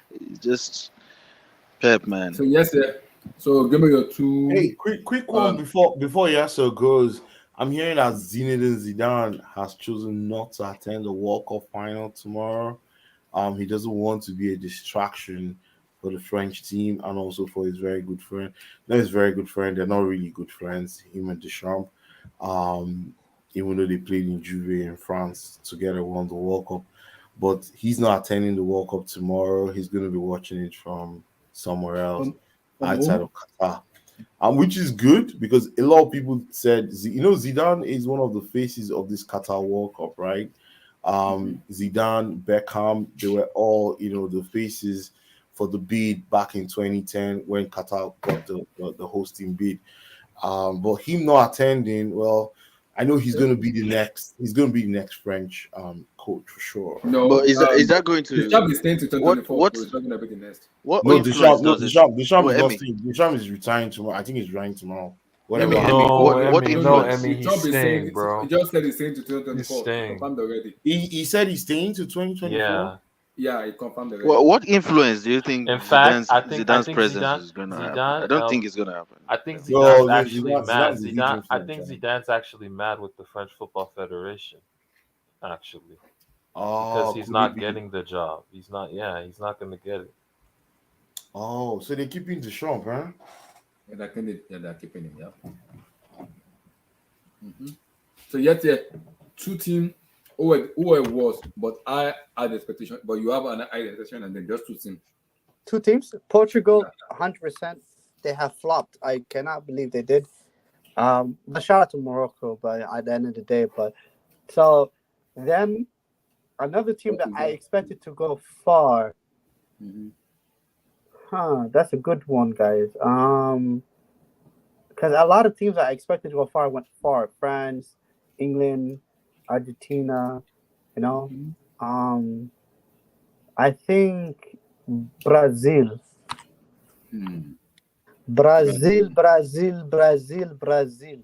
it's just Pep, man. So yes, yeah. So give me your Hey, two. quick one Um, before Yasser goes. I'm hearing that Zinedine Zidane has chosen not to attend the World Cup final tomorrow. He doesn't want to be a distraction for the French team and also for his very good friend. Not his very good friend, they're not really good friends, him and Deschamps. Um, Even though they played in Juve in France together, won the World Cup. But he's not attending the World Cup tomorrow. He's going to be watching it from somewhere else from outside home. of Qatar. which is good because a lot of people said, Zidane is one of the faces of this Qatar World Cup, right? Zidane, Beckham, they were all, the faces for the bid back in 2010 when Qatar got the hosting bid. But him not attending, well, I know he's going to be the next. He's going to be the next French coach for sure. No, But is that going the to job is staying to what 2024, what so it's not gonna be the next. what No, influence Deschamps, no, does it? Deschamps Oh, is not Emmy, staying. Deschamps is retiring tomorrow. I think he's retiring tomorrow. Emmy, Whatever. Emmy, No, what Emmy, no, influence? Emmy, The he's job is saying staying, he bro. just said he's staying to He's 2024. He staying. confirmed already. He said he's staying to 2024. Yeah. Yeah, he confirmed What already. what influence do you think In fact, I Zidane's think presence Zidane is going to have? I Zidane don't think it's going to happen. I think Emmy. Zidane's No, actually mad. Zidane's a huge I influence think on him. Zidane's actually mad with the French Football Federation, actually, because Oh, he's could it not be? getting the job. He's not. Yeah, he's not going to get it. Oh, so they're keeping Deschamps, huh? They're keeping him. Yeah. So yet, yeah, two teams who are worse, but I had expectation. But you have an high expectation, and then just two teams. Two teams, Portugal, 100%. They have flopped. I cannot believe they did. But shout out to Morocco. But at the end of the day, but so them another team that I Portugal. expected to go far. Mm-hmm. That's a good one, guys. Because a lot of teams I expected to go far went far. France, England, Argentina. You know, um, I think Brazil, Hmm. Brazil, Brazil, Brazil, Brazil,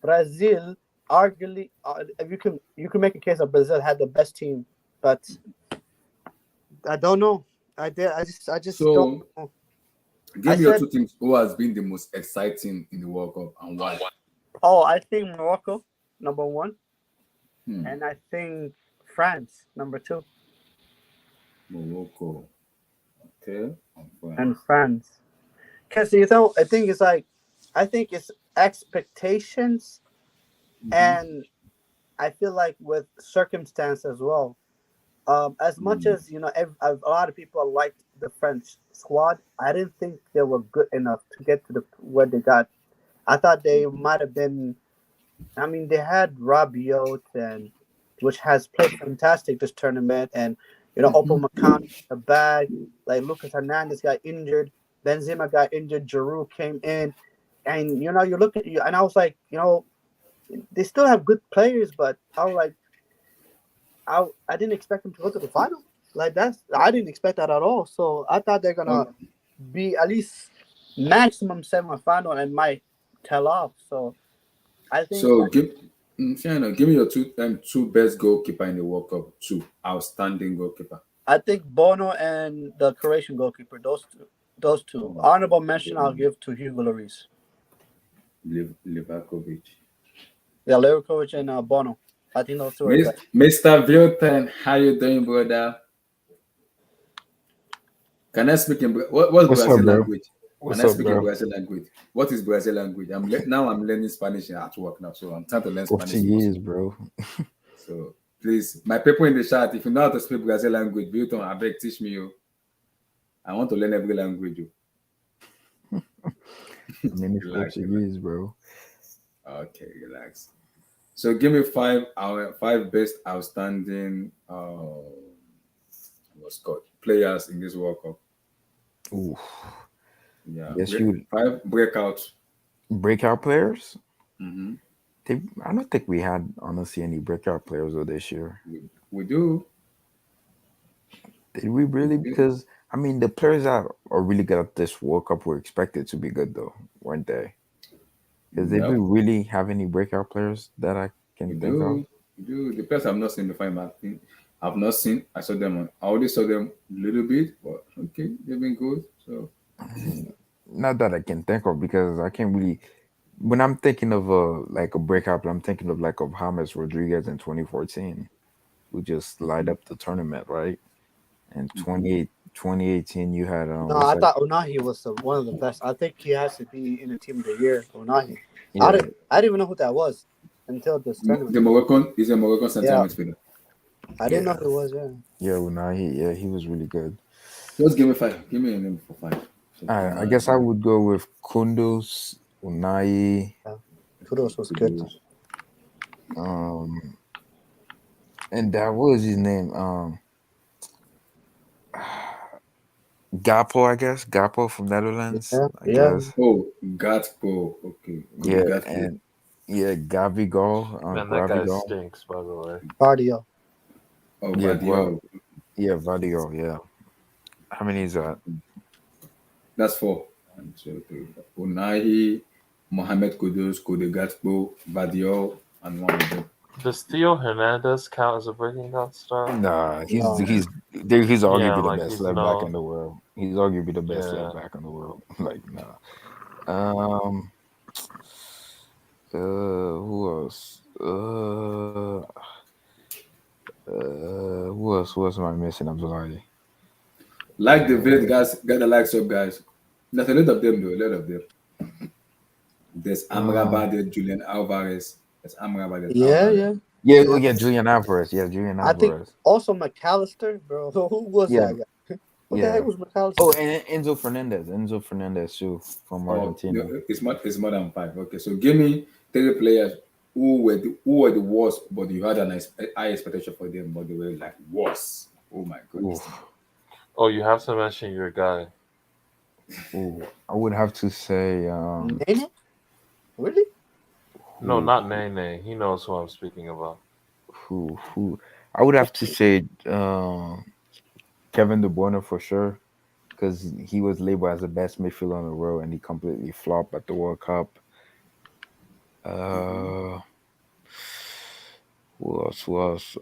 Brazil. Arguably, if you can make a case that Brazil had the best team, but I don't know. I just don't So know. I give me your said, two teams who has been the most exciting in the World Cup and why. oh, I think Morocco number one, Hmm. and I think France number two, Morocco. Okay. And and France. France. Because I think it's expectations, Mm-hmm. and I feel like with circumstance as well. As much Hmm. as a lot of people liked the French squad, I didn't think they were good enough to get to the where they got. I thought they might have been. I mean, they had Rabiot, and which has played fantastic this tournament, and Mm-hmm. Open McCann a bag. Like Lucas Hernandez got injured, Benzema got injured, Giroud came in, and you look at you, and I was like, they still have good players, but I was like, I didn't expect them to go to the final. Like I didn't expect that at all. So I thought they're gonna Okay. be at least maximum semifinal and might tell off. So I think So Fiona, give me your two best goalkeeper in the World Cup. Two outstanding goalkeeper. Bono and the Croatian goalkeeper, those two. Oh, Honorable mention I'll give to Hugo Lloris. Livakovic. Yeah, Lerokovic and Bono. I think those two are the best. Mr. Vilton, how you doing, brother? Can I speak in what's What's up, Brazil bro? language? Can What's I up, speak in bro? Brazil language? What is Brazil language? Now I'm learning Spanish at work now, so I'm trying to learn Spanish more. Portuguese, bro. So please, my people in the chat, if you know how to speak Brazil language, Vilton, I beg teach me you. I want to learn every language. You. I mean, it's Relax. Portuguese, bro. Okay, relax. So give me five best outstanding what's called players in this World Cup. Ooh, Yeah, guess you five breakouts. breakout players. Mm-hmm. I don't think we had honestly any breakout players though this year. We do. Did we really? Because I mean, the players that are really good at this World Cup were expected to be good though, weren't they? Because did we Yep, really have any breakout players that I we can think of? do. We do. The players I've not seen before in my team. I've not seen. I saw them. I already saw them a little bit, but okay, they've been good. So Not that I can think of because I can't really. When I'm thinking of like a breakout, I'm thinking of like of James Rodriguez in 2014, who just light mhm, up the tournament, right? And mhm. 2018, you had No, what's I that? thought Unahi was one of the best. I think he has to be in the team of the year. Unahi. Yeah, I didn't even know who that was until this tournament. The Moroccan is a Moroccan center Yeah, midfielder. I didn't know yeah, who it was. Yeah. yeah. Well, nah, he was really good. Just give me five. Give me a name for five. I guess I would go with Kundus, Unai, Yeah. Kudos was good. Kudus. um, and that was his name. Gapo, I guess. Gapo from Netherlands, Yeah, I yeah, guess. Oh, Gatpo. Okay, Cody Yeah, Gatpo. and yeah, Gabigol, Man, that guy Gravigol. stinks, by the way. cardio. Oh, Yeah, Vadio. yeah, Vadio, yeah. How many is that? That's four. One, two, three, four. Unai, Mohamed Kudus, Cody Gatpo, Vadio, and one of them. Does Theo Hernandez count as a Breaking Out star? Nah, No. he's Yeah, arguably the like best he's left back in known. the world. He's arguably the best left Yeah. back in the world. Like, nah. Um, who else? Who else? Who else am I missing? Abdullahi. Like the vid, guys, get the likes up, guys. There's a lot of them, though. A lot of them. There's Um, Amrabat, there's Julian Alvarez. There's Amrabat, there's Yeah, Alvarez. yeah. yeah, oh Yeah. yeah, Julian Alvarez. Yeah, Julian I think Alvarez. also McAllister, bro. Who was Yeah, that guy? What the heck yeah. was Oh, McAllister? and Enzo Fernandez too from Oh, no, Argentina. it's more than five. Okay, so give me three players who were the worst, but you had high expectation for them, but they were like worse. Oh my god, this thing. Oof, Oh, you have to mention your guy. ooh. I would have to say Nene? Really? No, who not Nene. He knows who I'm speaking about. who I would have to say Kevin De Bruyne for sure because he was labeled as the best midfielder in the world and he completely flopped at the World Cup. Uh, who else? Who else?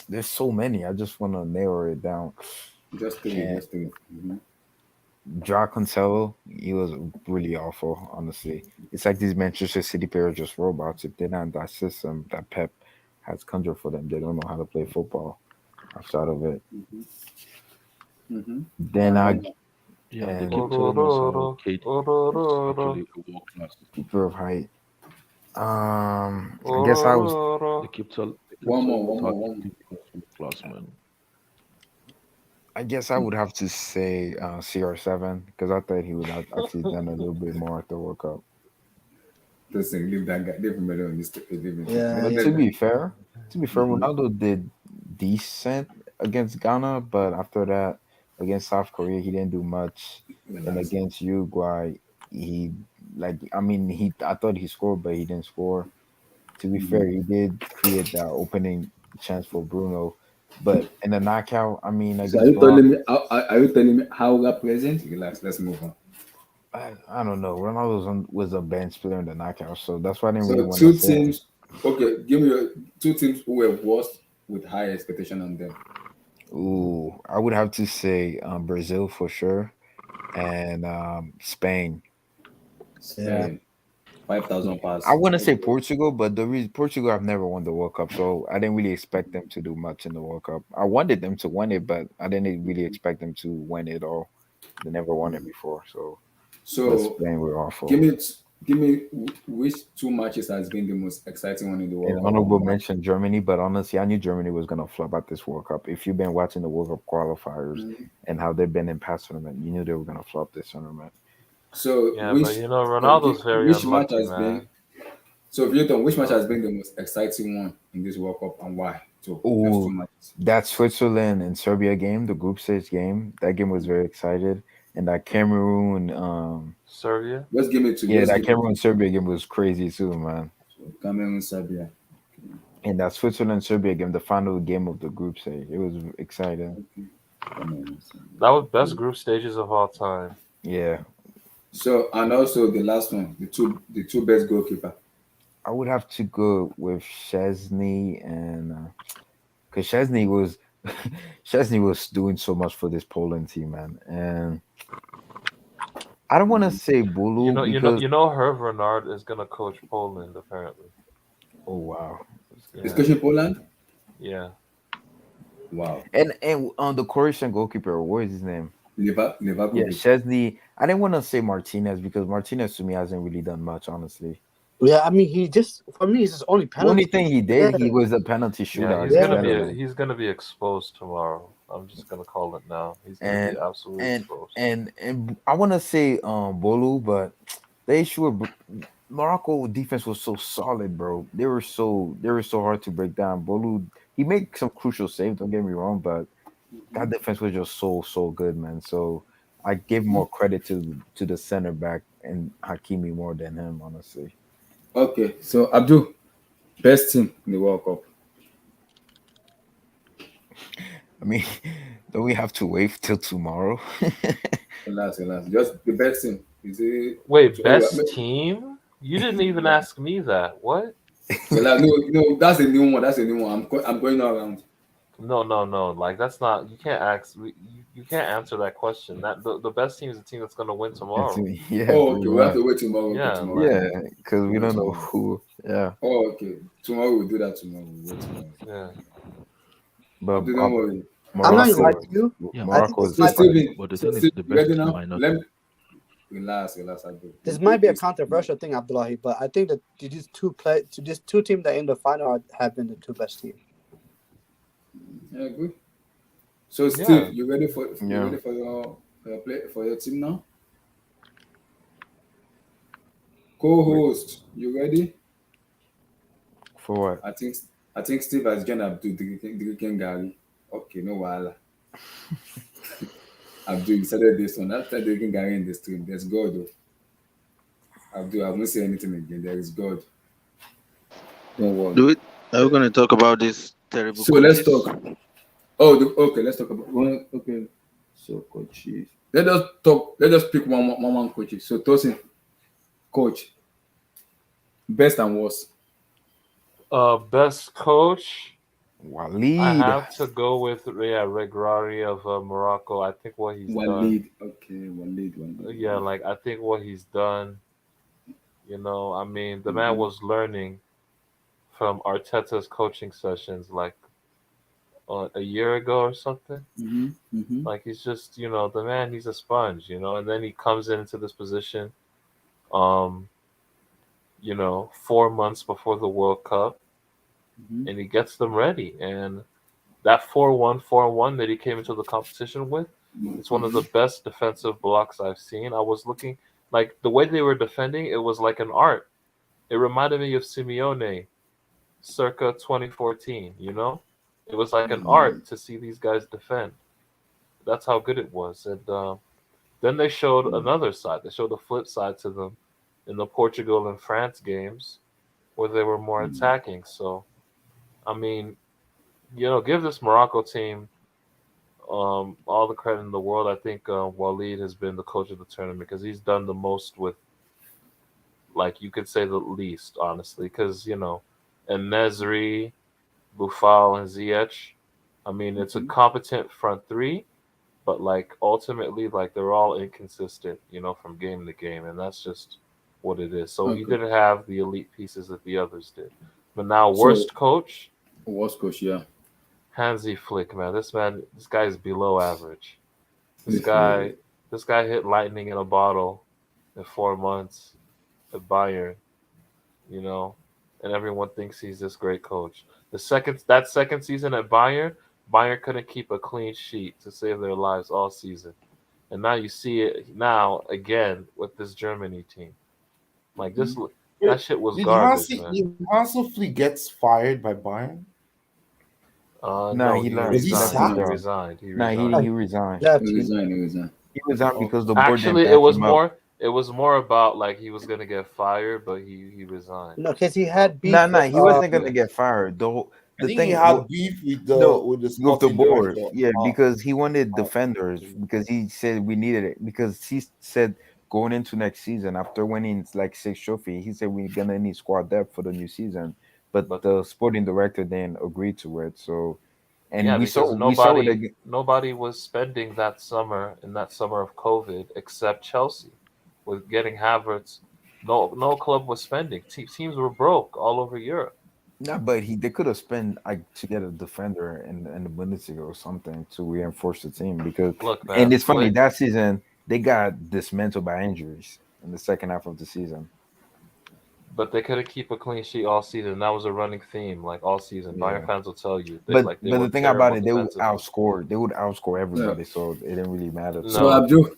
There's so many. I just want to narrow it down. Just three, And just 3 Mhm. Joao Cancelo, he was really awful. Honestly, it's like these Manchester City players are just robots. If they're not in that system that Pep has conjured for them, they don't know how to play football. Outside of it, then I And Yeah, they and keep telling us Orororo, Kate is orororo, actually a world class. keeper of height. I guess I was. orororo. They keep one more, telling us one how more, one more. Kate is world class, man. I guess I would have to say CR7 because I thought he would have actually done a little bit more at the World Cup. Listen, leave that guy. Leave him alone. Leave him. Yeah, But yeah. to be fair, Ronaldo did decent against Ghana, but after that, against South Korea, he didn't do much, and Relax. against Uruguay, he I mean I thought he scored, but he didn't score. To be fair, he did create that opening chance for Bruno, but in the knockout, I mean So are against you Ronaldo, telling me? Are you telling me how we are present? Relax. Let's move on. I don't know. Ronaldo was a bench player in the knockout, so that's why I didn't really So want to two say him. teams. Okay, give me your two teams who were worst with high expectation on them. Ooh, I would have to say Brazil for sure, and Spain. Yeah. Spain, 5,000 I pass. want to Let's say go. Portugal, but the reason Portugal have never won the World Cup, so I didn't really expect them to do much in the World Cup. I wanted them to win it, but I didn't really expect them to win it all. They never won it before, so but So Spain were give awful. me give me which two matches has been the most exciting one in the And World Cup honorable and why? mention Germany, but honestly, I knew Germany was gonna flop at this World Cup. If you've been watching the World Cup qualifiers and how they've been in past tournament, you knew they were gonna flop this tournament. So Yeah, but okay, Ronaldo's very which match unlucky, has been man. so Vietnam, which match Uh, has been the most exciting one in this World Cup and why? So just two Oh, matches. that Switzerland and Serbia game, the group stage game, that game was very excited. And that Cameroon, Serbia. Just give me two. yeah, Just that give me Cameroon two. Serbia game was crazy too, man. So Cameroon, Serbia. And that Switzerland Serbia game, the final game of the group stage, it was exciting. Okay. Cameroon, Serbia. That was best Cool. group stages of all time. Yeah, So and also the last one, the two best goalkeeper. I would have to go with Chesney and because Chesney was Chesney was doing so much for this Poland team, man. And I don't want to say Bulu because Herve Renard is gonna coach Poland apparently. oh wow, Is Yeah, coaching Poland? yeah. Wow. and on the Croatian goalkeeper, what is his name? Yeah, Livakovic. Chesney. I didn't want to say Martinez because Martinez to me hasn't really done much, honestly. Yeah, I mean, he just for me, it's his only The only penalty. thing he Yeah, did, he was a penalty Yeah, shootout he's against gonna yeah, be Netherlands. he's gonna be exposed tomorrow. I'm just gonna call it now. He's gonna be and absolutely and exposed. and I want to say Bolu, but the issue with Morocco defense was so solid, bro. They were so hard to break down. Bolu, he made some crucial saves. Don't get me wrong, but that defense was just so good, man. So I give more credit to the center back and Hakimi more than him, honestly. Okay, so Abdul, best team in the World Cup. I mean, don't we have to wait till tomorrow? Relax, relax. Just the best team. Is it? Wait, So, oh, best team? You didn't even yeah. ask me that. What? Relax. No, no, that's a new one. That's a new one. I'm going around. No, no, no. Like that's not. You can't ask. You can't answer that question. That the best team is the team that's gonna win It's tomorrow. yeah, Oh, pretty okay. We have much. to wait tomorrow. Okay, Yeah, tomorrow. like Yeah, because we Wait don't know tomorrow. who. Yeah, Oh, okay. Tomorrow we'll do that tomorrow. We'll wait tomorrow. yeah. but Abdul, don't worry. I'm not So, gonna lie Morocco, to you. Yeah, I think Morocco this is so might be fine. Steven, but the so thing is, Steve, the you best ready team now? might not. Let me relax, relax, Abdul. this might be a Please. controversial thing, Abdullahi, but I think that these two teams that in the final have been the two best teams. Yeah, good. So Yeah. Steve, you Yeah, ready for your team now? wait Co-host, you ready? for what? I think I think Steve has joined Abdul drinking Gary. Okay, no wahala. Abdul, you started this one. After drinking Gary in the stream, there's God. Oh. Abdul, I won't say anything again. There is God. Don't worry. Do it. Are we going to talk about these terrible So let's coaches? talk. Oh, okay. Let's talk about one. Okay. So coaches. Let us talk. Let us pick one coaches. So Tosin, coach, best and worst. Best coach. I Walid. have to go with Regrari of Morocco. I think what he's done. Walid. Okay, Yeah, Walid. like I think what he's done. I mean, the man Mm-hmm. was learning from Arteta's coaching sessions like a year ago or something. Mm-hmm. Mm-hmm. Like he's just, the man. He's a sponge, and then he comes into this position, um, 4 months before the World Cup, Mm-hmm. and he gets them ready. And that 4-1 that he came into the competition with, it's one of Mm-hmm. the best defensive blocks I've seen. I was looking like the way they were defending, it was like an art. It reminded me of Simeone circa 2014. It was like an art to see these guys defend. That's how good it was. And then they showed another side. They showed the flip side to them in the Portugal and France games where they were more attacking. So, I mean, give this Morocco team all the credit in the world. I think Waleed has been the coach of the tournament because he's done the most with, like, you could say the least, honestly. Because, and Nesri, Bufal, and Ziyech, I mean, it's a competent front three, but, like, ultimately, like, they're all inconsistent, from game to game. And that's just what it is. So he Okay. didn't have the elite pieces that the others did. But now, So worst coach, worst coach, yeah. Hansi Flick, man. This guy is below average. This Yeah. guy, this guy hit lightning in a bottle in 4 months at Bayern, you know, and everyone thinks he's this great coach. That second season at Bayern, Bayern couldn't keep a clean sheet to save their lives all season, and now you see it now again with this Germany team. Like this, that Wait, shit was garbage, man. Did Hansi Flick gets fired by Bayern? Nah, No, he he left. Was He he left resigned. his He sacked? job. resigned. He Nah, he Yeah, resigned. he he resigned. left. He resigned. He resigned. He resigned Oh, because the board didn't actually, it back was him up. more. It was more about like he was gonna get fired, but he resigned. Because he had Nah, beef nah, with he wasn't gonna get fired. I The think he thing, had beef no, with the with the sporting board, director. yeah, Uh, because he wanted uh, defenders because he said we needed it because he said going into next season after winning like 6 trophy, he said we're gonna need squad depth for the new season, but But the sporting director didn't agree to it. So, and yeah, because we saw it nobody again. nobody was spending that summer in that summer of COVID except Chelsea, with getting Havertz. No club was spending. Teams were broke all over Europe. Yeah, but they could have spent like to get a defender in the Bundesliga or something to reinforce the team because Look, and man, it's funny Flick. that season they got dismantled by injuries in the second half of the season. But they couldn't keep a clean sheet all season. That was a running theme, like all season. Bayern Yeah. fans will tell you they But were the thing about terrible it, they would defensively. outscore. They would outscore Yeah. everybody, so it didn't really matter to So them. No, Abdul,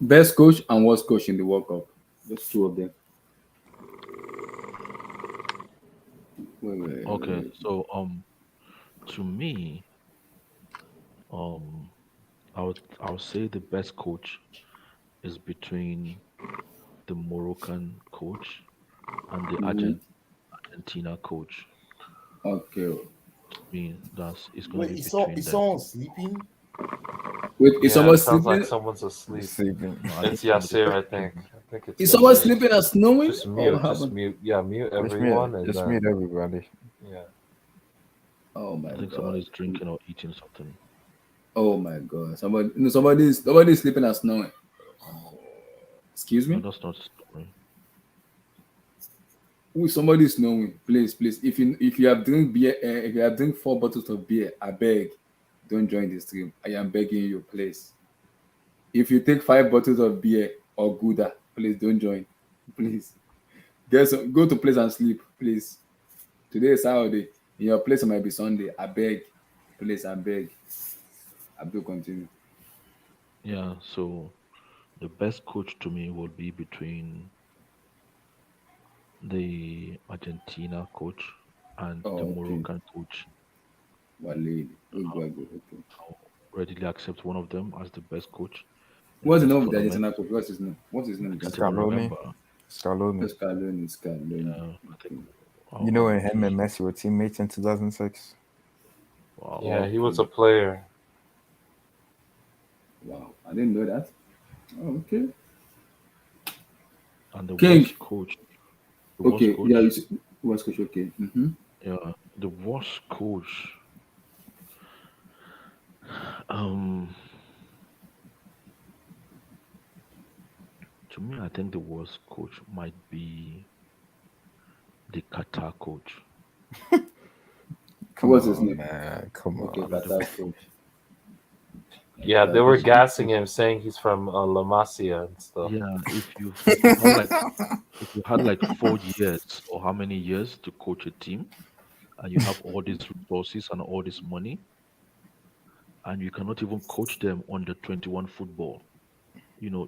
best coach and worst coach in the World Cup. Just two of them. Okay, Wait. so to me, um, I would say the best coach is between the Moroccan coach and the Argentina coach. Okay. To me, that's it's gonna Wait, be between is them. someone sleeping? Wait, is yeah, someone it sounds like sleeping? someone's asleep. Sleeping. No, I think It's somebody's Yasser, I think. sleeping. I think it's Is someone Yasser. sleeping and snowing? Just Or what mute, just happened? mute. Yeah, mute everyone, and Just then mute everybody. yeah. Oh my I think god. somebody's drinking or eating something. Oh my god. Somebody's sleeping and snowing. Excuse No, me? that's not story. Who somebody is snowing? Please. If you have drink beer, if you have drink 4 bottles of beer, I beg, don't join the stream. I am begging you, please. If you take 5 bottles of beer or Gouda, please don't join. Please. Go to place and sleep, please. Today is Saturday. In your place it might be Sunday. I beg. Please, I beg. I will continue. Yeah, so the best coach to me will be between the Argentina coach and the Oh, okay. Moroccan coach. Walid. Okay. I'll readily accept one of them as the best coach in What's the this name of the tournament. Argentina coach? What's his name? What's his I name can't again? even Scaloni. remember. Scaloni. Scaloni. I think Okay. You know when I'll him just and Messi were teammates in 2006? Yeah, wow. he was a Okay. player. Wow. I didn't know that. Oh, okay. And the King. worst Okay. Yeah, coach, was coach. Okay. Mm-hmm. yeah, the worst coach. Um, to me, I think the worst coach might be the Qatar coach. Come What's his on, name? man. Come Okay, The, on. the, Qatar coach. Yeah, Qatar they were coach. gassing him, saying he's from La Masia and stuff. yeah, if you had like 4 years or how many years to coach a team, and you have all these resources and all this money, and you cannot even coach them under 21 football,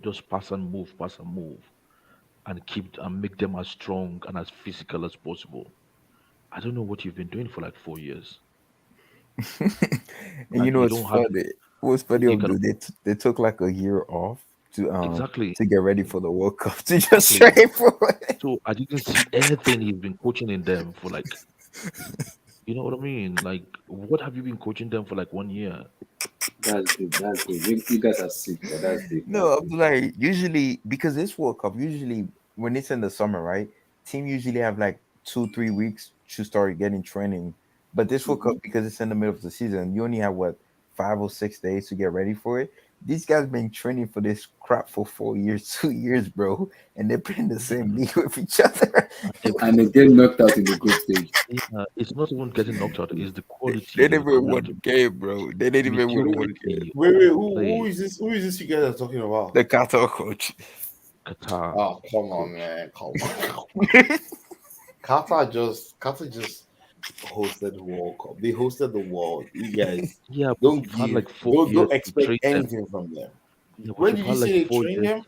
just pass and move, and keep and make them as strong and as physical as possible. I don't know what you've been doing for like 4 years. And you Like know you what's don't have funny? What's funny, you can Abdul? They took like a year off exactly to get ready for the World Cup to just exactly. train for it. So I didn't see anything he's been coaching in them for like, you know what I mean? Like, what have you been coaching them for like 1 year? That's deep. That's deep. You guys are sick, but that's deep. That's No, I'm deep. like usually because this World Cup usually when it's in the summer, right? Team usually have like 2-3 weeks to start getting training. But this World Cup Mm-hmm. because it's in the middle of the season, you only have what 5 or 6 days to get ready for it. These guys been training for this crap for 4 years, 2 years, bro, and they're playing the same Yeah, league with each other. and they, And they get knocked out in the group stage. yeah, it's not even getting knocked out. It's the They quality that didn't is even coming win into the game, bro. They didn't even win one game. maturity Wait, of wait, the who play. is this? Who is this you guys are talking about? The Qatar coach. Qatar Oh, come on, coach. man. Come on. Qatar just hosted the World Cup. They hosted the world. You guys Yeah, but don't you've had give like four don't years to expect train them. anything from them. Yeah, but Where you've did you had say like they four train years. them?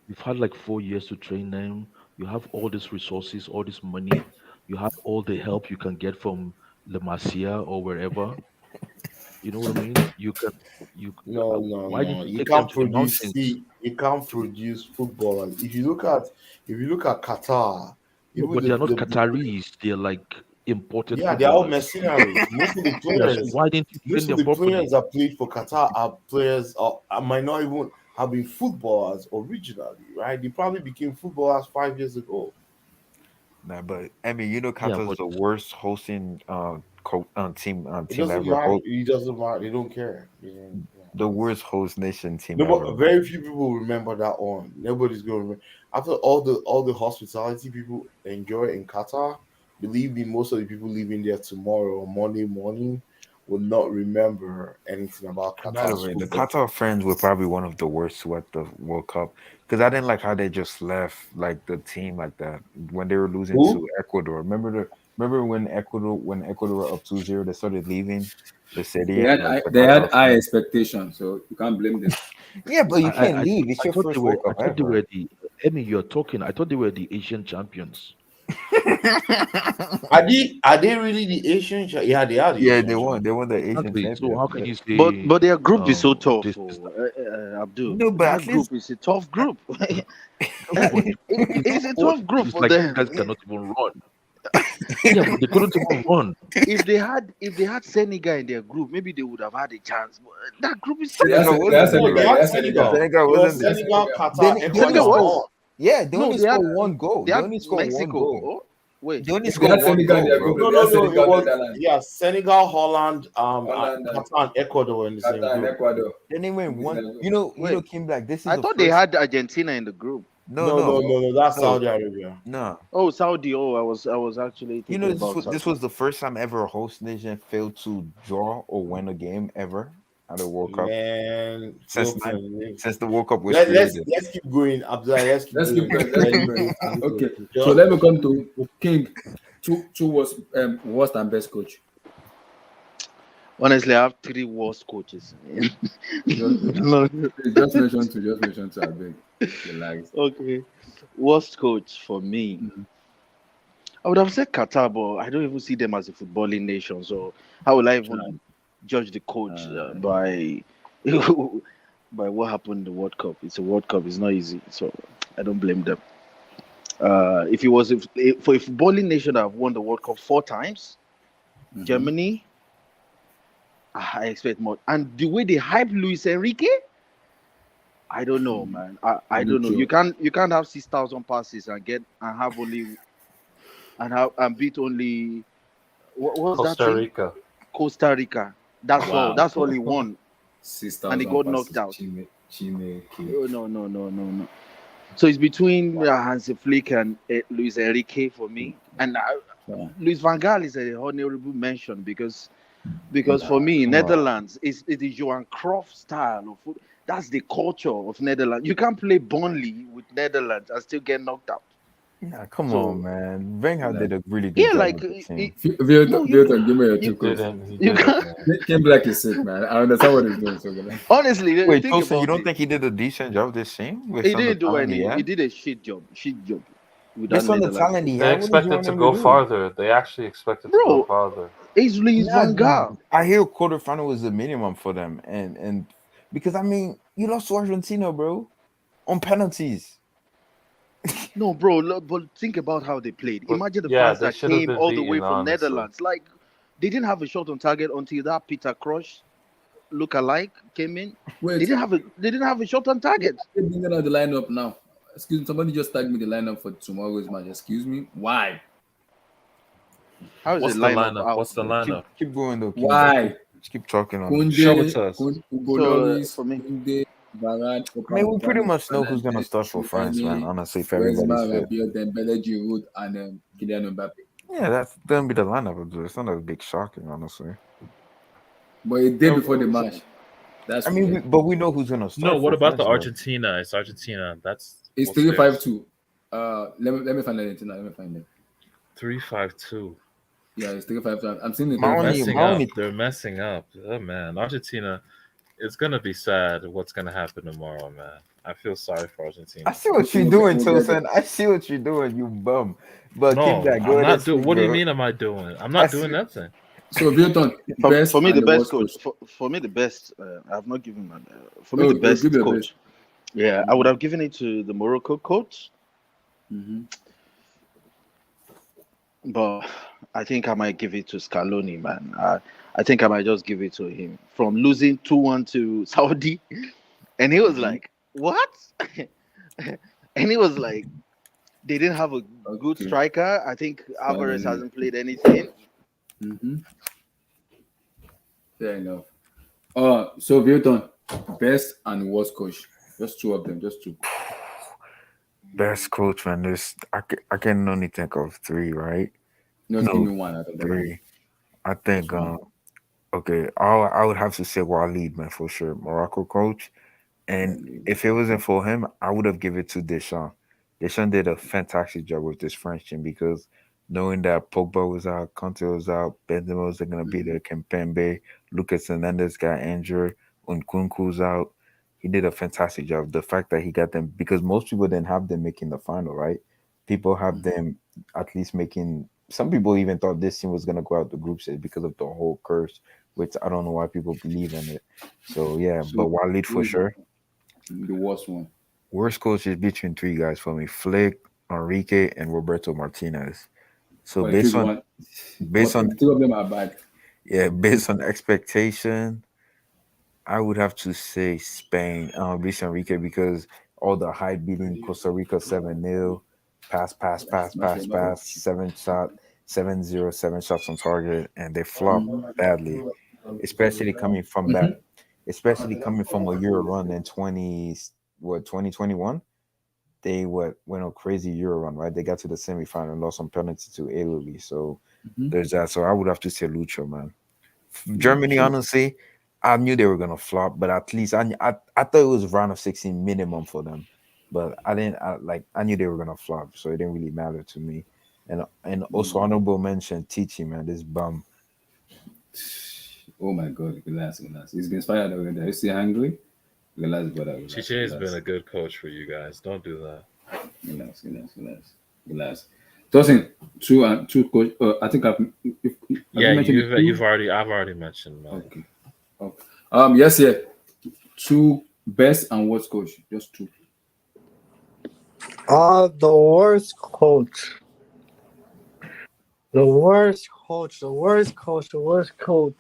You've had like 4 years to train them. You have all these resources, all this money. You have all the help you can get from La Masia or wherever. You know what I mean? No, no, Why didn't no. you You take them can't to the produce. mountains? See, you can't produce footballers. If you look at Qatar, No, even but the, they are not the Qataris. They're like imported yeah, they're all footballers. mercenaries. Most of the Yeah, so players, why didn't you train most of them the players properly? that played for Qatar are players might not even have been footballers originally, right? They probably became footballers 5 years ago. Nah, but I mean, you know, Yeah, Qatar is but the worst hosting It team doesn't ever. matter. It doesn't matter. They don't care. The worst host nation team No, ever, but bro. very few people remember that one. Nobody's going to remember. After all the hospitality people enjoy in Qatar, believe me, most of the people leaving there tomorrow or Monday morning will not remember anything about By the Qatar's way, the football. Qatar fans were probably one of the worst who at the World Cup because I didn't like how they just left like the team like that when they were losing to Who? Ecuador. Remember when Ecuador were up 2-0, they started leaving the They stadium had like the they Qatar had high fans. expectations, so you can't blame them. Yeah, but you can't I leave. It's I your thought they first were World Cup I thought they ever. were the Emmy, you're talking. I thought they were the Asian champions. Are they really the Yeah, they are the Yeah, Asian they champions. won the Asian Exactly. So how can championship. you But say their group is so tough, this is that? Abdul. No, but That at least group is a tough group. No, but it's not It's a hard. tough group It's for like these them. guys cannot even run. Yeah, but they couldn't even run. If they had Senegal in their group, maybe they would have had a chance. But that group is so Senegal They had wasn't No, there, they Senegal. right? They had had Senegal. Senegal. Senegal It was wasn't They had there. Senegal, Senegal. Qatar, They only Senegal Ecuador scored. was. won. Yeah, they No, only they had scored one goal. they They had only scored one Mexico. goal. Oh, wait, They only They scored had one Senegal in goal, their group. bro. No, They no, had no. It Senegal, was Netherlands, Senegal, Holland, Holland, and Qatar, and Ecuador were in the same Qatar and group. Ecuador. Then they went In one. their group. wait. Kim Black. This is I the thought they first. had Argentina in the group. No, No, no, no, No, no, no. That's no, Saudi Arabia. no. Oh, Saudi. Oh, I was actually thinking This about was Saudi. the first time ever a host nation failed to draw or win a game ever at a World Cup Man, since Hilton. since the World Cup was Let's created. let's keep going, Abdullah. Let's keep let's keep going. going. Let's Let keep me going. go to Okay, the so picture. let me come to King. Two was worst and best coach. Honestly, I have three worst coaches. Just, No. just mention two. I beg. Relax. Okay. Worst coach for me. I would have said Qatar, but I don't even see them as a footballing nation. So how will I even judge the coach by by what happened in the World Cup? It's a World Cup. It's not easy. So I don't blame them. If it was for a footballing nation that have won the World Cup 4 times, Germany, I expect more. And the way they hype Luis Enrique, I don't know, man. I don't know. You can't have 6,000 passes and have only and beat only what was that Costa team? Rica. Costa Rica. That's all. Wow. That's all he won, and he 6,000 got knocked passes. out. Chime. Oh, no, no, no, no, no. So it's between Hansi Flick and Luis Enrique for me, and Wow. Luis Van Gaal is a honorable mention because for me Come on. Netherlands is the Johan Cruyff style of football. That's the culture of Netherlands. You can't play Burnley with Netherlands and still get knocked out. Yeah, come So on, man. Wenger Like, did a really good yeah, job like with the team. no, Vilton, give me your He two quotes. didn't. He you didn't, can't. man. King Black is sick, man. I understand what he's doing. So good. Honestly, Wait, think Tosin, you about don't it. think he did a decent job this team with He some of the didn't do talent he any. He had? did a shit job. Shit job with that Based on the Netherlands talent team. he They had, what did you expected want to him to go do? farther. They actually expected to go Bro, farther. it's Luis Nah, Van Gaal. I hear quarterfinal was the minimum for them, and because I mean, you lost to Argentina, bro, on penalties. No, bro, but think about how they played. But Imagine the yeah, fans they that should have came been all the way beaten, from honestly. Netherlands. Like, they didn't have a shot on target until that Peter Crouch look-alike came in. Wait, They didn't have a shot on target. they're bringing out the lineup now. Excuse me, somebody just tagged me the lineup for tomorrow's match. Excuse me, why? How is the What's the lineup lineup? out? What's the Keep lineup? keep going though, King. Why? Just keep talking on it. Show it Kunde, to us. Hugo So Lloris, for me, Kunde, Varane, I mean, we pretty Upamecano, much know who's gonna Fernandes, start for France, man. Chouameni, Honestly, if everybody's Griezmann, fit. Rabiot, Dembele, Giroud, and Kylian Mbappe. Yeah, that's gonna be the lineup. It's not a big shocking, honestly. But a day before the match, that's I mean, weird. but we know who's gonna start No, what for about the France, though. Argentina? It's Argentina. That's It's what's theirs. 3-5-2. Let me find that now. Let me find it. 3-5-2. Yeah, it's 3-5-2. I'm seeing the My They're only, 3-5-2. messing my up. only. They're messing up. Oh man, Argentina. It's gonna be sad. What's gonna happen tomorrow, man? I feel sorry for I Argentina. see what you're We'll doing, get there. Tosin. I see what you're doing, you bum. But keep No, that. Go I'm ahead and not doing. speak, What do you bro. mean? Am I doing? I'm I not doing see. nothing. So Vilton, best for me, and the the best worst coach. coach. For me, the best. I have not given my. For me, Oh, the give best your best. coach. Yeah, I would have given it to the Morocco coach, but I think I might give it to Scaloni, man. I think I might just give it to him from losing 2-1 to Saudi, and he was like, "What?" And he was like, "They didn't have a good Okay. striker. I think Alvarez Scaloni. hasn't played anything." Fair enough. So Vilton, best and worst coach. Just two of them. Just two. Best coach, man. I can only think of three, right? Just give No, me one out of them. three. I think Okay, I would have to say Waleed, man, for sure. Morocco coach. And Wally. if it wasn't for him, I would have given it to Deschamps. Deschamps did a fantastic job with this French team because knowing that Pogba was out, Conte was out, Benzema was going to be there, Kempembe, Lucas Hernandez got injured, Nkunku's out. He did a fantastic job. The fact that he got them, because most people didn't have them making the final, right? People have them at least making. Some people even thought this team was going to go out the group stage because of the whole curse, which I don't know why people believe in it. So yeah, but So Waleed who for is sure. the worst one? Worst coach is between three guys for me: Flick, Enrique, and Roberto Martinez. So But choose one. based on The two of them are bad. yeah, based on expectation, I would have to say Spain, Luis Enrique, because all the hype beating Costa Rica 7-0, Smash your mouth. pass, 7-0, 7 shots on target, and they flop badly, especially coming from back, especially coming from a Euro run in 2021. They went on crazy Euro run, right? They got to the semifinal and lost on penalty to Italy. So there's that. So I would have to say Lucho, man. Germany, Lucho. honestly, I knew they were gonna flop, but at least I thought it was round of 16 minimum for them. But I didn't I knew they were gonna flop, so it didn't really matter to me. And also honorable mention Tichy, man, this bum. Oh my God, relax, relax. He's been inspired already. Are you still hungry? Relax, brother. Relax, Chiche has been relax, a good coach for you guys. Don't do that. relax, relax, relax, relax. Tosin, two coach. I think have Yeah, you mentioned the two? I've already mentioned mine. Okay. Okay. Yes, yeah. Two best and worst coach. Just two. The worst coach. The worst coach. The worst coach. The worst coach.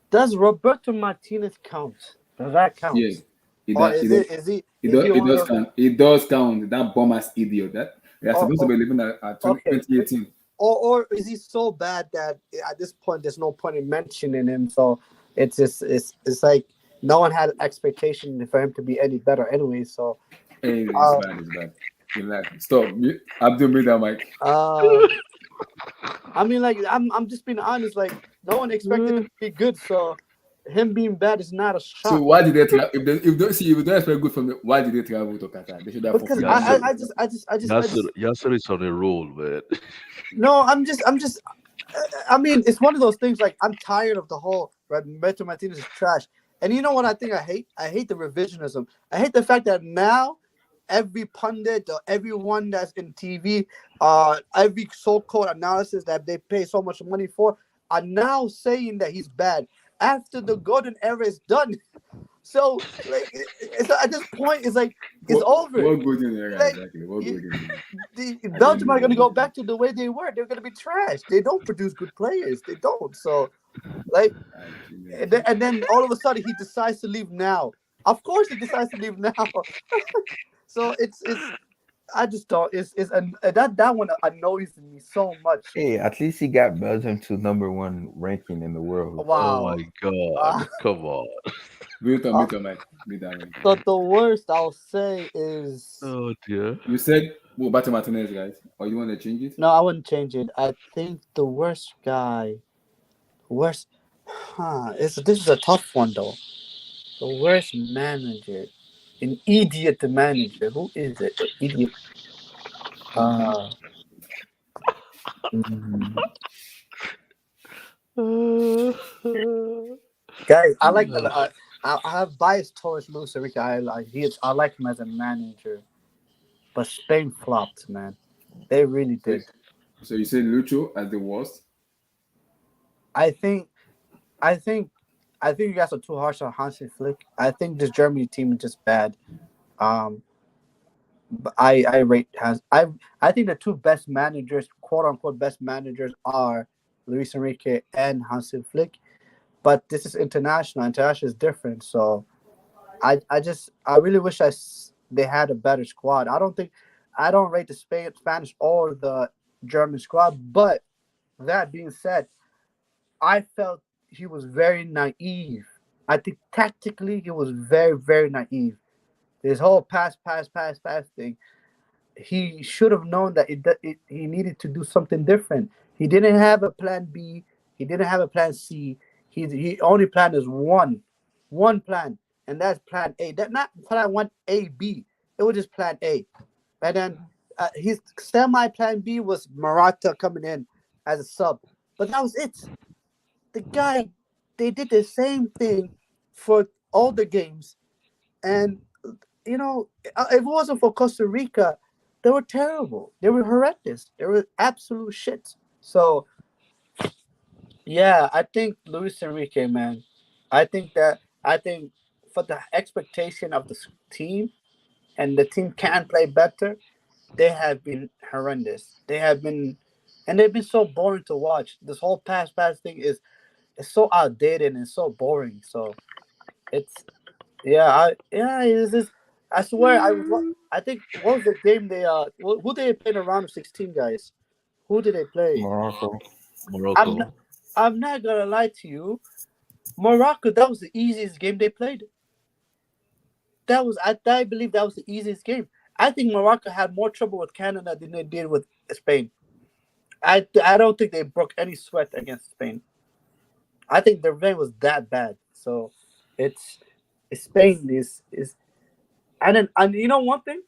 Does Roberto Martinez count? Does that Yeah. count? It Or does. It does. is he It one of does those? count. It does count. That bum ass idiot. That they are Oh, supposed to oh, be living at okay. 2018. Or is he so bad that at this point there's no point in mentioning him? So it's like no one had expectation for him to be any better anyway. So Hey, it's uh, bad. It's bad. Relax. Stop. Abdul made that mic. uh I mean, like I'm just being honest. Like no one expected him to be good, so him being bad is not a So shock. why did they travel? If they don't expect good from them, why did they travel to Qatar? They should have Because fulfilled that Yasser, money. I just Yasser is on a roll, man. no, I'm just I mean, it's one of those things. Like I'm tired of the whole Roberto Martinez is trash. And you know what I think I hate? I hate the revisionism. I hate the fact that now every pundit or everyone that's in TV, every so-called analysis that they pay so much money for, are now saying that he's bad after the golden era is done. So like, it's at this point, it's like it's over. What good in there Like exactly? What you, good in there? the I don't Belgium know are going what to go good in back to the way they were. They're going to be trash. They don't produce good players. They don't. So, like, and then all of a sudden he decides to leave now. Of course, he decides to leave now. So it's I just don't. It's and that one annoys me so much. Hey, at least he got Belgium to number 1 ranking in the world. Oh Wow. my God. Uh, Come on. uh, Mute your mic. Mute that mic. so the worst I'll say is Oh dear. You said Roberto Martinez, guys, or you want to change it? no. I wouldn't change it. I think the worst guy, worst. This is a tough one though. The worst manager, an idiot manager. Who is it? An idiot. Uh, mm. Guys, I like. I have bias towards Luis Enrique. I like him as a manager, but Spain flopped, man. They really So, did. so you said Lucho as the worst. I think. I think. I think you guys are too harsh on Hansi Flick. I think this Germany team is just bad. Um, but I rate Hans. I think the two best managers, quote unquote, best managers are Luis Enrique and Hansi Flick. But this is international. International is different. So I really wish they had a better squad. I don't rate the Spanish or the German squad. But that being said, I felt he was very naive. I think tactically he was very, very naive. This whole pass thing. He should have known that he needed to do something different. He didn't have a plan B. He didn't have a plan C. He only plan is one plan, and that's plan A. That not plan one A B. It was just plan A, and then his semi plan B was Murata coming in as a sub, but that was it. The guy, they did the same thing for all the games, and if it wasn't for Costa Rica, they were terrible. They were horrendous. They were absolute shit. So yeah, I think Luis Enrique, man. I think for the expectation of the team, and the team can play better, they have been horrendous. And they've been so boring to watch. This whole pass thing is so outdated and so boring. So it's it's just, I swear I think what was the game they who they played in round of 16, guys? Who did they play? Morocco. I'm not, Morocco. I'm not gonna lie to you. Morocco, that was the easiest game they played. I believe that was the easiest game. I think Morocco had more trouble with Canada than they did with Spain. I don't think they broke any sweat against Spain. I think their game was that bad. So it's Spain is and you know one thing,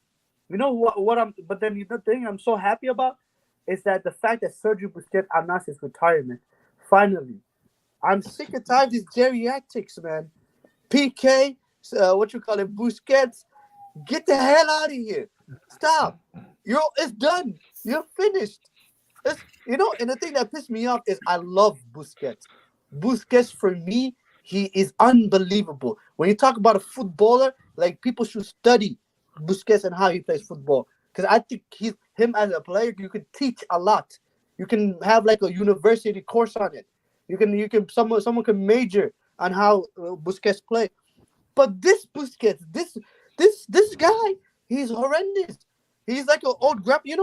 what I'm but then the thing I'm so happy about is that the fact that Sergio Busquets announced his retirement. Finally, I'm sick and tired of these geriatrics, man. PK, what you call it, Busquets, get the hell out of here. Stop. It's done. You're finished. And the thing that pissed me off is I love Busquets. Busquets, for me, he is unbelievable. When you talk about a footballer, like, people should study Busquets and how he plays football. Because I think him as a player, you can teach a lot. You can have like a university course on it. Someone can major on how Busquets play. But this Busquets, this guy, he's horrendous. He's like an old grab. When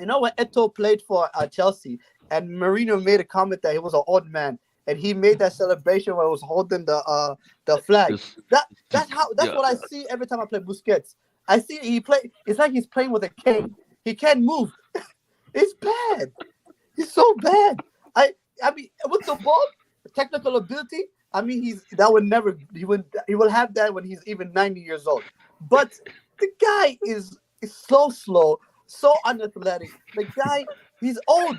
Eto'o played for Chelsea, and Mourinho made a comment that he was an old man, and he made that celebration where he was holding the flag. This, That's yeah, what I see every time I play Busquets. I see he play. It's like he's playing with a cane. He can't move. It's bad. He's so bad. I mean, with the ball, technical ability. I mean, he will have that when he's even 90 years old. But the guy is so slow, so unathletic. The guy, he's old.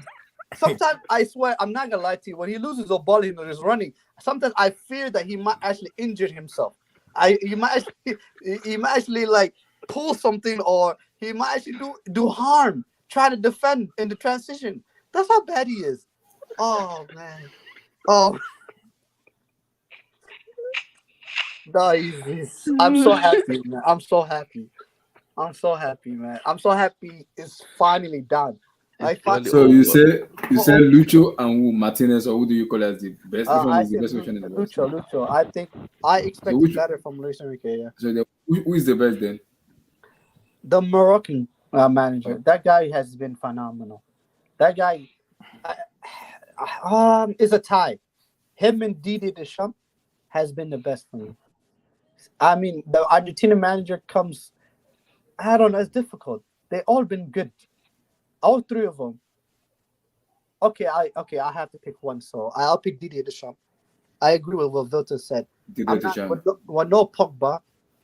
Sometimes I swear, I'm not gonna lie to you. When he loses a ball and he's running, sometimes I fear that he might actually injure himself. He might actually like pull something, or he might actually do harm, try to defend in the transition. That's how bad he is. Oh man. Oh no, I'm so happy, man. I'm so happy. I'm so happy, man. I'm so happy it's finally done. I it's fi- clearly So you over. say you say Lucho and who, Martinez, or who do you call as the best? Which one I is the said best? Which one is the worst? Lucho. I think I So expected which better from Luis Enrique. Yeah, who is the best then? the Moroccan manager. Oh, That guy has been phenomenal. That guy is a tie. Him and Didier Deschamps has been the best for me. I mean, the Argentina manager comes. I don't know. It's difficult. They all been good. All three of them. I have to pick one. So I'll pick Didier Deschamps. I agree with what Vilton said. Didier I'm not Deschamps. with no Pogba,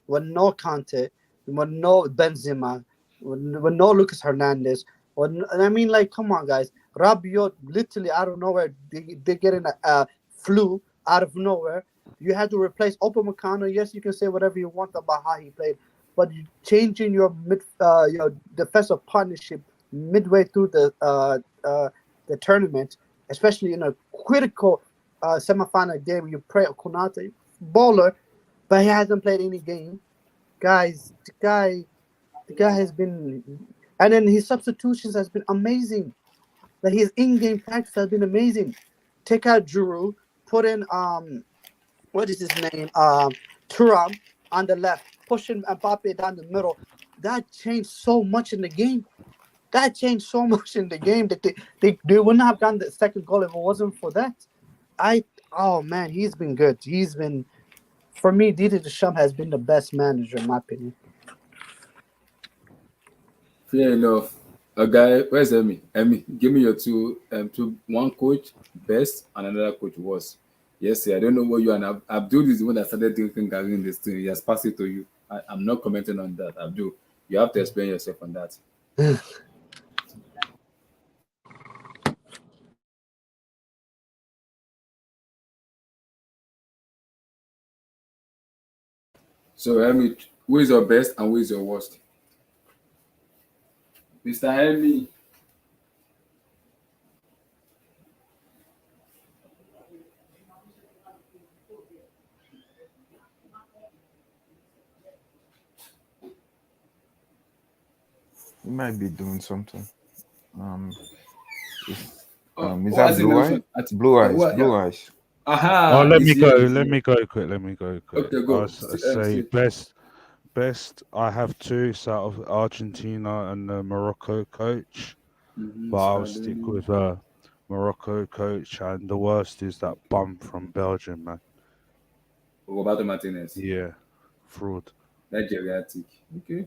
with no Conte, with no Benzema, with no Lucas Hernandez. I mean, like, come on, guys. Rabiot, literally out of nowhere, they get in a flu out of nowhere. You had to replace Upamecano. Yes, you can say whatever you want about how he played, but you changing your defensive partnership midway through the tournament, especially in a critical semifinal game. You play Konate, baller, but he hasn't played any game. Guys, the guy has been, and then his substitutions has been amazing. Like, his in-game tactics has been amazing. Take out Giroud, put in what is his name? Thuram on the left, pushing Mbappe down the middle. That changed so much in the game. That changed so much in the game that they wouldn't have gotten the second goal if it wasn't for that. Oh man, he's been good. He's been, for me, Didier Deschamps has been the best manager in my opinion. Fair enough. A guy, where's Emmy? Emmy, give me your two, one coach best and another coach worst. Yes, sir. I don't know what you and Abdul is the one that started drinking Gary in this thing. He has passed it to you. I'm not commenting on that, Abdul. You have to explain yourself on that. So, Emmy, who is your best and who is your worst? Mr. Emmy. He might be doing something. Um, is, is As that in blue eye? Blue eyes. yeah. Blue eyes. Oh, Aha, let it's me here. go. It's Let here. me go quick. Let me go quick. Okay, I'll go. say See. best. I have two. It's out of Argentina and the Morocco coach, but I'll stick Scaloni. with Morocco coach. And the worst is that bum from Belgium, man. Roberto Martinez. Yeah, fraud. That geriatric. Okay.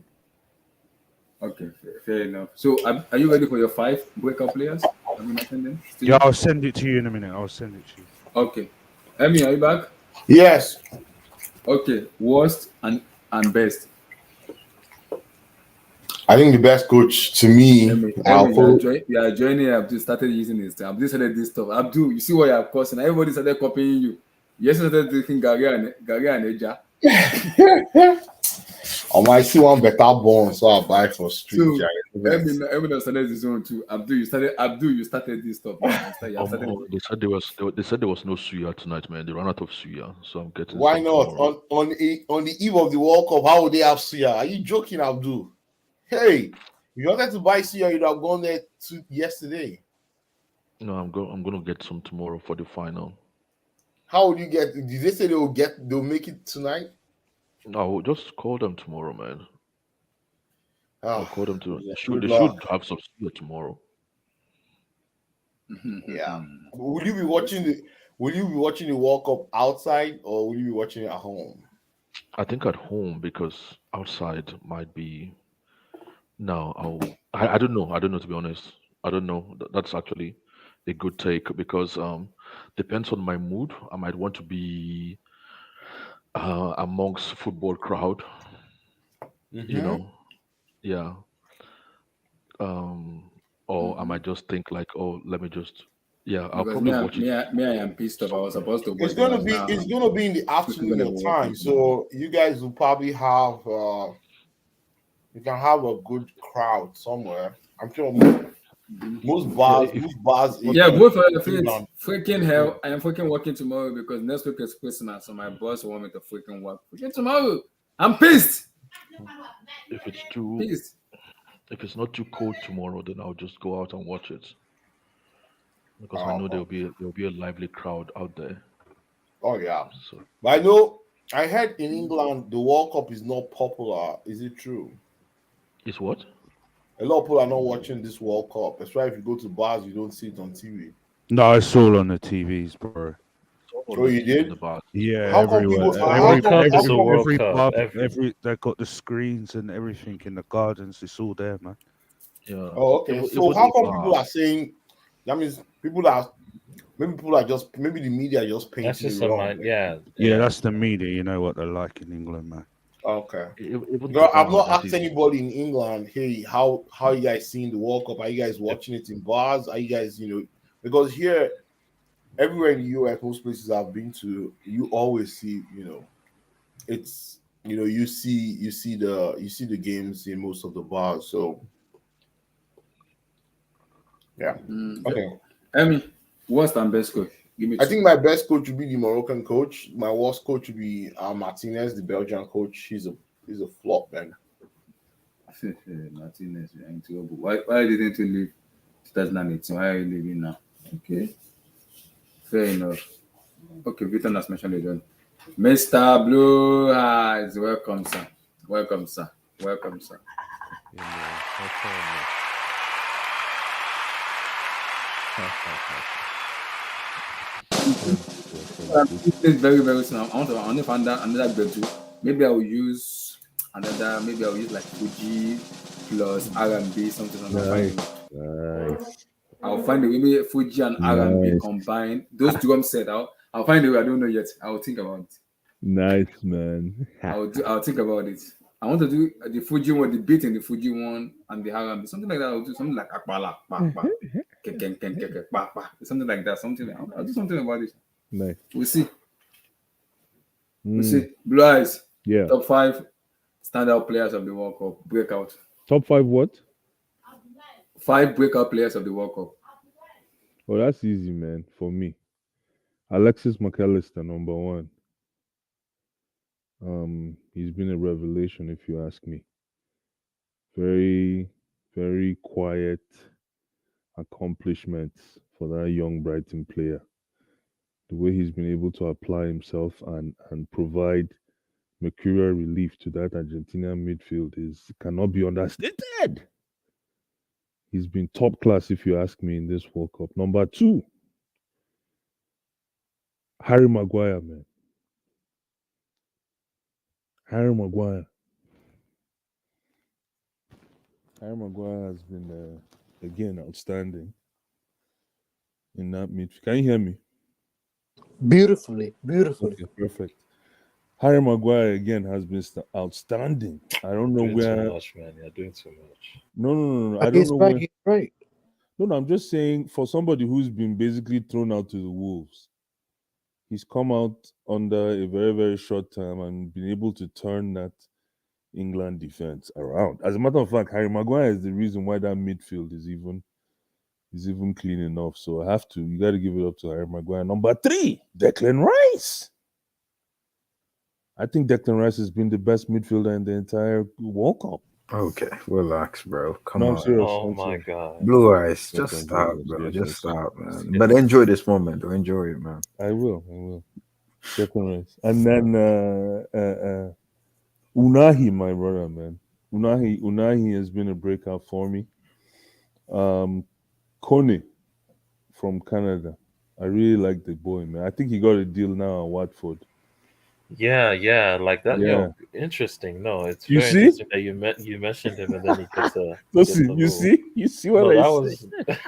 Okay, fair enough. So, are you ready for your five breakout players? Have you mentioned them? Yeah, Still? I'll send it to you in a minute. I'll send it to you. Okay. Emmy, are you back? Yes. Okay. Worst and best. I think the best coach to me, Emmy, you are joining Abdul started using this thing. Abdul started this stuff. Abdul, you see what you are causing. Everybody started copying you. You started drinking Gary and Eja. I see one better bone, so I buy for street So giant. Emmy started his own too. Abdul, you started this stuff now. You started They said there was no suya tonight, man. They ran out of suya, so I'm getting Why some not? tomorrow. On the eve of the World Cup, how would they have suya? Are you joking, Abdul? Hey, if you wanted to buy suya, you'd have gone there yesterday. No, I'm gonna get some tomorrow for the final. How would you get? Did they say they'll make it tonight? No, just call them tomorrow, man. I'll call them to. Good They luck. should have some suya tomorrow. Yeah. Will you be watching the World Cup outside or will you be watching it at home? I think at home because outside might be. No, I don't know. I don't know, to be honest. I don't know. That's actually a good take because depends on my mood. I might want to be amongst football crowd. You Mm-hmm. know, yeah. Um, or I might just think like, oh, let me just, yeah. I'll because probably watch it I am pissed off. I was somewhere. supposed to It's watch the gonna match be now. it's gonna be in the Quickly afternoon gonna be your time, working tomorrow. so you guys will probably have you can have a good crowd somewhere. I'm sure most Yeah, bars if not Yeah, in go for your feet. England. Freaking hell. I am freaking working tomorrow because next week is Christmas, so my boss want me to freaking work. Freaking tomorrow. I'm pissed. if it's too Pissed. if it's not too cold tomorrow, then I'll just go out and watch it because I know Oh, there'll be a lively crowd out there. oh yeah. So But I know I heard in England the World Cup is not popular. Is it true? it's what? A lot of people are not watching this World Cup. That's why if you go to bars, you don't see it on TV. No, it's all on the TVs, bro. It's all Oh, you in the did? bars. Yeah, How come everywhere. people? The How World come? Cup How is a come? World Every Cup. pub, they've got the screens and everything in the gardens. It's all there, man. Yeah, Oh, okay. So even how the come people bar. are saying that means people are just maybe the media are just That's painting it just a wrong. mind. Yeah, Yeah, yeah. that's the media. You know what they're like in England, man. Okay. Even the No, I've bar not that asked is. anybody in England, hey, how you guys seeing the World Cup? Are you guys watching it in bars? Are you guys, because here everywhere in the US, most places I've been to, you always see, it's you see the games in most of the bars. So yeah. Okay. Okay. Emmy, worst and best coach. Give me I two. think my best coach would be the Moroccan coach. My worst coach would be Martinez, the Belgian coach. He's a flop, man. Martinez, you're in trouble. Why didn't you leave 2018? Why are you leaving now? Okay, fair enough. Okay, Vitor has mentioned it then. Mr. Blue Eyes, welcome, sir. Welcome, sir. Welcome, sir. Yeah, man. That's all, man. It's very, very soon. I want to find out another bedroom. Maybe I will use like Fuji plus R&B, something like that. Nice, Fine. nice, I'll find a way. Maybe Fuji and R&B nice, combined. Those drum set out. I'll find a way. I don't know yet. I'll think about it. nice, man. I'll think about it. I want to do the Fuji one, the beat in the Fuji one, and the R&B, something like that. I'll do something like akbala, pa pa, pa pa, something like that. Something. I'll do something about it. Nice. We'll see. We'll Mm, see. Blue Eyes. yeah. Top 5 standout players of the World Cup. Breakout. Top 5 what? 5 breakout players of the World Cup. Oh, that's easy, man. For me, Alexis McAllister, number 1. He's been a revelation, if you ask me. Very, very quiet accomplishments for that young Brighton player. The way he's been able to apply himself and provide mercurial relief to that Argentinian midfield is cannot be understated. He's been top class, if you ask me, in this World Cup. Number 2, Harry Maguire, man. Harry Maguire. Harry Maguire has been again outstanding in that midfield. Can you hear me? Beautifully. Okay, perfect. Harry Maguire again has been outstanding. I don't know Doing where. too much, man. You're doing too much. No. I don't He's know right. where. He's right. No, I'm just saying for somebody who's been basically thrown out to the wolves, he's come out under a very, very short time and been able to turn that England defense around. As a matter of fact, Harry Maguire is the reason why that midfield is even clean enough. So you got to give it up to Harry Maguire. Number 3, Declan Rice. I think Declan Rice has been the best midfielder in the entire World Cup. Okay, relax, bro. Come No, I'm on. serious. Oh I'm my serious. god. Blue eyes, Yes, just I'm stop, serious. bro. Yes, Just yes. stop, man. Yes. But enjoy this moment, though. Enjoy it, man. I will. Declan Rice. And then Unahi, my brother, man. Unahi has been a breakout for me. Kone from Canada. I really like the boy, man. I think he got a deal now at Watford. Yeah, like that. Yeah. Interesting. No, it's You very see? interesting that you mentioned him and then he gets a Tosin, you move. see what No, I that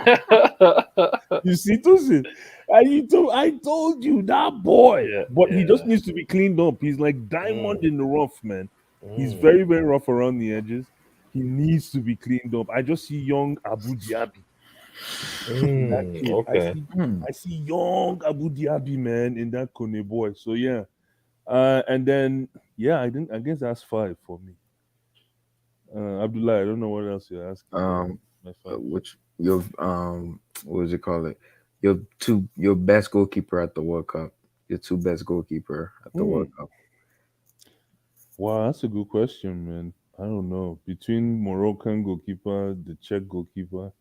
say? was. You see, Tosin, I told you that boy, Yeah, but he just yeah. needs to be cleaned up. He's like diamond Mm, in the rough, man. He's mm, very, very rough around the edges. He needs to be cleaned up. I just see young Abu Dhabi in that kid. okay. I see young Abu Dhabi, man, in that Kone boy. So yeah. And then I guess that's 5 for me. Abdullah, I don't know what else you're asking. My 5. Which your what was it called? Your best goalkeeper at the World Cup. Your 2 best goalkeeper at the World Cup. Wow, that's a good question, man. I don't know. Between Moroccan goalkeeper, the Czech goalkeeper,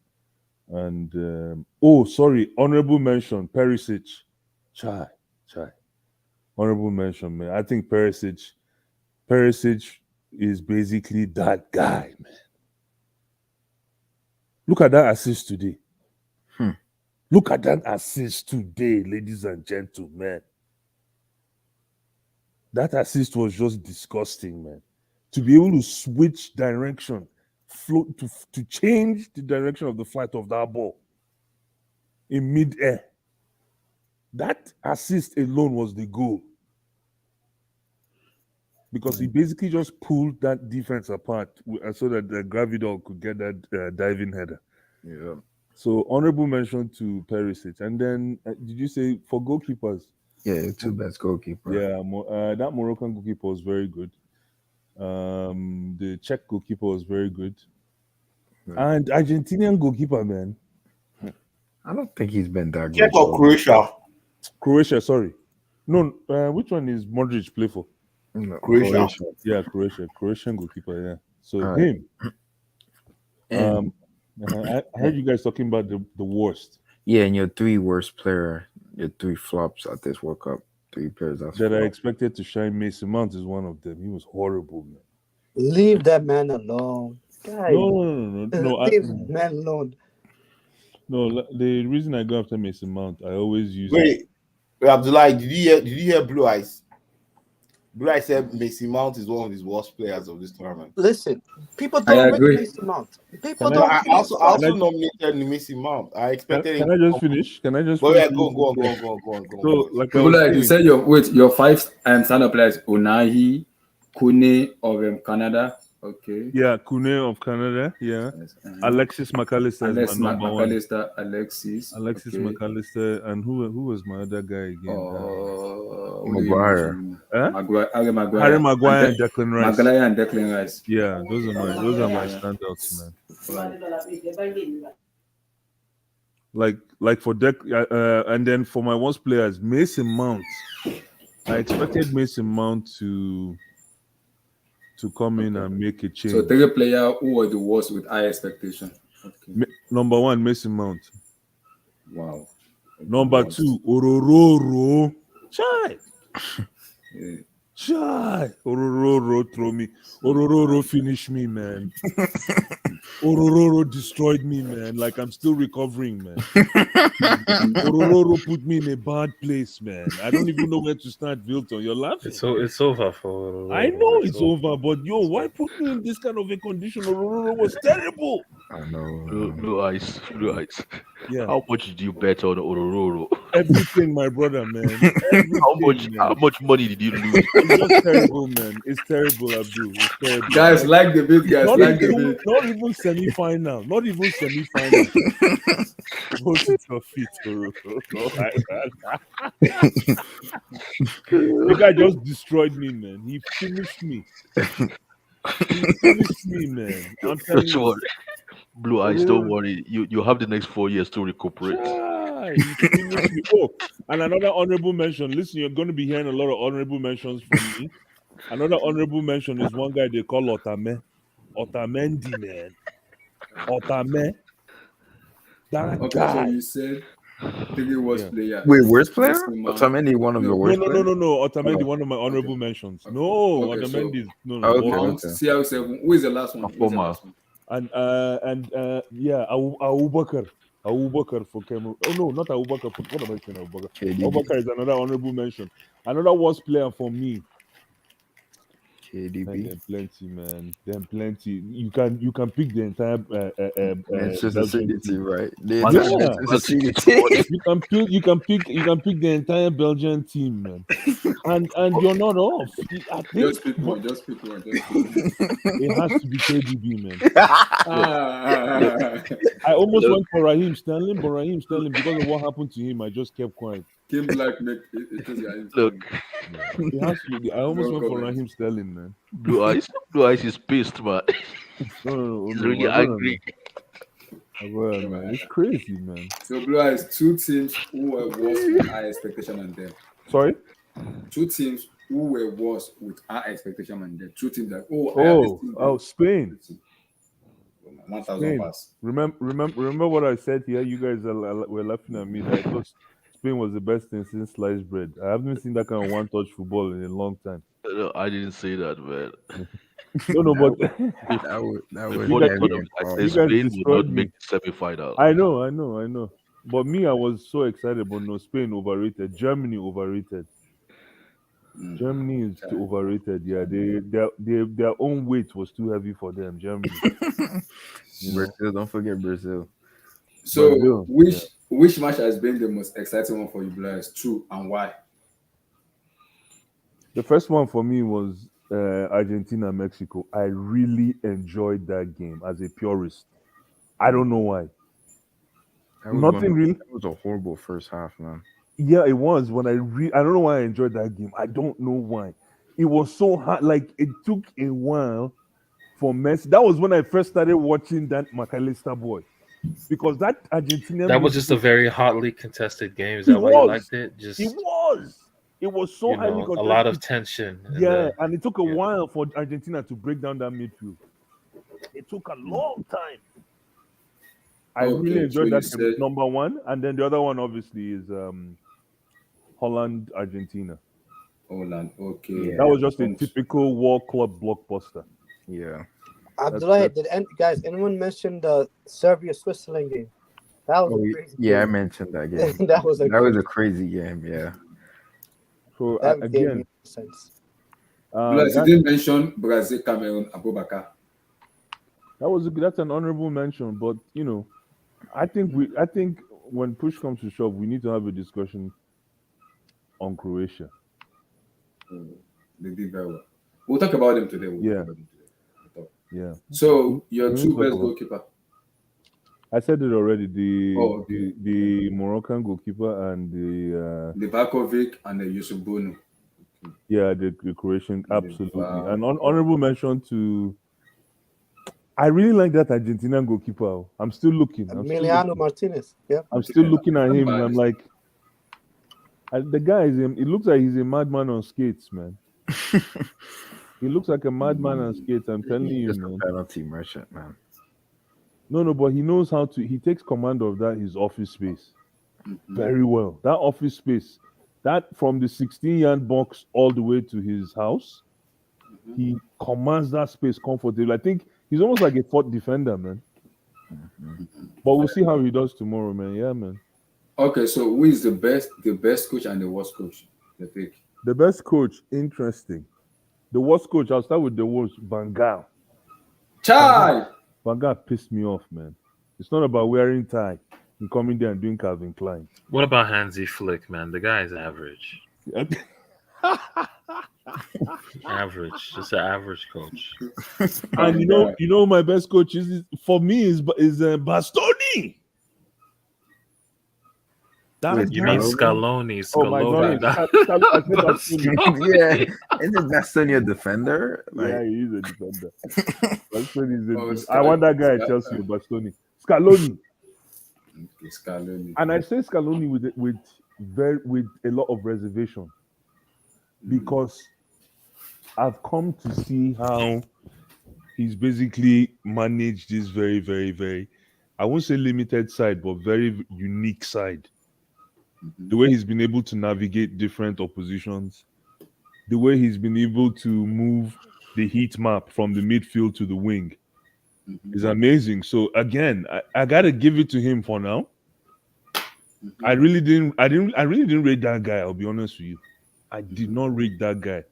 and honorable mention, Perisic. Chai. Honorable mention, man. I think Perisic is basically that guy, man. Look at that assist today. Look at that assist today, ladies and gentlemen. That assist was just disgusting, man. To be able to switch direction, float to change the direction of the flight of that ball in mid-air. That assist alone was the goal. Because he basically just pulled that defense apart so that the Gravidol could get that diving header. Yeah. So honorable mention to Perisic. And then, did you say for goalkeepers? Yeah, your 2 best goalkeeper. Yeah, that Moroccan goalkeeper was very good. The Czech goalkeeper was very good. And Argentinian goalkeeper, man. I don't think he's been that Czech good. or Croatia? Croatia, sorry. No, which one is Modric play for? No, Croatia. Yeah, Croatia. Croatian goalkeeper, yeah. So All right. him. And I heard you guys talking about the worst. yeah, and your 3 worst player, your 3 flops at this World Cup. 3 players that's That I flop. expected to shine. Mason Mount is one of them. He was horrible, man. Leave that man alone. Guys, No. leave that man alone. No, the reason I go after Mason Mount, I always use Wait, Abdullah, did you hear Blue Eyes? Blue Eye said Mason Mount is one of his worst players of this tournament. Listen, people I don't rate agree. Mason Mount. People Can But I don't I rate also Mason Mount. nominated Mason Mount. I expected him can to I just come. finish? Can I just But finish? yeah, go on, So, like I People was like you saying, said your five stand-up players: Unahi, Kune of Canada. Okay. yeah, Kune of Canada, yeah, Yes. Alexis McAllister is my number one. McAllister, Alexis. Alexis Okay. McAllister, and who was my other guy again? What do you Maguire. mention? Huh? Harry Harry Maguire Maguire and Declan Rice. Maguire and Declan Rice. Yeah, those are my Yeah. standouts, man. Right. Like for and then for my worst players, Mason Mount. I expected Mason Mount to come in and make a change. So take a player who was the worst with high expectation. Okay. Number one, Mason Mount. Wow. Number Worst. two, Orororo. Chai. Yeah. Chai. Orororo throw me. Orororo finish me, man. Orororo destroyed me, man. Like I'm still recovering, man. Orororo put me in a bad place, man. I don't even know where to start, Vilton. You're laughing. It's over for. I know it's over, but yo, why put me in this kind of a condition? Orororo was terrible. I know. Blue eyes. Yeah. How much did you bet on Orororo? Everything, my brother, man. Everything, How man. much money did you lose? It's just terrible, man. It's terrible, Abdul. It's terrible. Guys, like the beat, guys. Not Like the even, beat. not even semi-final. Not even semi-final. Go to your feet, Orororo. The guy just destroyed me, man. He finished me. He finished me, man. I'm telling Don't you. worry. Blue eyes, don't worry. You have the next 4 years to recuperate. Ah, he finished me. Oh, and another honorable mention. Listen, you're going to be hearing a lot of honorable mentions from me. Another honorable mention is one guy they call Otame. Otamendi, man. Otame. That Okay, so guy. you said three worst Yeah. player. Wait, worst player? Mason Mount. Otamendi, one of your No. worst players? No. Otamendi, Oh, one of my honorable mentions. No, Okay, so Otamendi is no. okay, Mount, okay. CR7. Who is the last one? Who is the Afoma. last one? And yeah, Abubakar. Abubakar for Cameroon. Oh no, not Abubakar. What am I saying? Abubakar. KDB. Abubakar is another honorable mention. Another worst player for me. And KDB. then plenty, man. Then plenty. You can pick the entire Manchester City Belgian team, team. right? The Yeah. entire Manchester City team. You can pick the entire Belgian team, man. And you're not off. I think Just pick one. Just pick one. it has to be KDB, man. Ah, I almost went for Raheem Sterling, but Raheem Sterling, because of what happened to him, I just kept quiet. Kim Black make it is your Look, It has to be. I almost No went for comment. Raheem Sterling, man. Blue eyes is pissed, man. No, He's no, really my brother, angry. man. My brother, man. It's crazy, man. So Blue Eyes, two teams who were worse with high expectation on them. Sorry? Two teams who were worse with high expectation on them. Two teams like I have this team. Spain. 1,000 Spain. pass. Remember what I said here? You guys were laughing at me that I thought Spain was the best thing since sliced bread. I haven't seen that kind of one-touch football in a long time. No, I didn't say that, man. No, but That would Before guys- the heavy tournament, I and said you guys Spain will destroyed not me. make the semi-final. I know. But me, I was so excited, but no, Spain overrated. Germany overrated. Germany is too overrated. Yeah, their own weight was too heavy for them. Germany. You know? Brazil, don't forget Brazil. So Brazil, which match has been the most exciting one for you, Blue Eyes? True, and why? The first one for me was Argentina Mexico. I really enjoyed that game as a purist. I don't know why. That was Nothing really. That was a horrible first half, man. Yeah, it was. When I don't know why I enjoyed that game. I don't know why. It was so hard. Like it took a while for Messi. That was when I first started watching that McAllister boy, because that Argentina. That was just a very hotly contested game. Is It that why you was. liked it? Just It was. It was so you highly know, contested. a lot of tension. in Yeah, the- and it took a yeah. while for Argentina to break down that midfield. It took a long time. I really Okay, enjoyed so that you game, said- number one, and then the other one obviously is Holland Argentina. Holland. Okay. Yeah. That was just a And- typical World Club blockbuster. Yeah. Abdullah, guys, anyone mention the Serbia Switzerland game? That was Oh, a crazy yeah, I game. mentioned that game. That was a That was a crazy game, yeah. So that game again, made sense. Plus, you That didn't mention Brazil, Cameroon, Abubakar. that's an honorable mention, but I think when push comes to shove, we need to have a discussion on Croatia. Oh, they did very well. We'll talk about them today. We'll talk Yeah, about them today. We'll talk. yeah. So, your We two need to talk best about. goalkeeper. I said it already. The Oh, okay. the the Moroccan goalkeeper and the Livakovic and the Yusuf Bono. the Croatian, absolutely. And Livakovic. honorable mention to. I really like that Argentinian goalkeeper. I'm still looking. Emiliano Martinez. Yeah. I'm still Yeah, looking at not him, and bad. I'm like, the guy is. It looks like he's a madman on skates, man. He looks like a madman on skates. I'm telling He's you, just a man. penalty merchant, man. No, but he knows how to. He takes command of his office space very well. That office space, that from the 16-yard box all the way to his house, he commands that space comfortably. I think he's almost like a fourth defender, man. But we'll see how he does tomorrow, man. Yeah, man. Okay, so who is the best coach and the worst coach? The pick. The best coach, interesting. The worst coach, I'll start with the worst, Van Gaal. Chai! Van Gaal pissed me off, man. It's not about wearing tie and coming there and doing Calvin Klein. What about Hansi Flick, man? The guy is average. Average, just an average coach. And my best coach for me is Bastoni. Wait, You mean Scaloni? Scaloni? Oh my God! Scaloni. I said Bastoni. Yeah, isn't Bastoni a defender? Yeah, he is a defender. Bastoni Oh, is I want that guy at Chelsea, Bastoni. Scaloni. Okay, Scaloni. And I say Scaloni with a lot of reservation because I've come to see how he's basically managed this very, very, very, I won't say limited side, but very unique side. The way he's been able to navigate different oppositions, the way he's been able to move the heat map from the midfield to the wing is amazing. So again, I gotta give it to him for now. I really didn't rate that guy, I'll be honest with you. I did not rate that guy.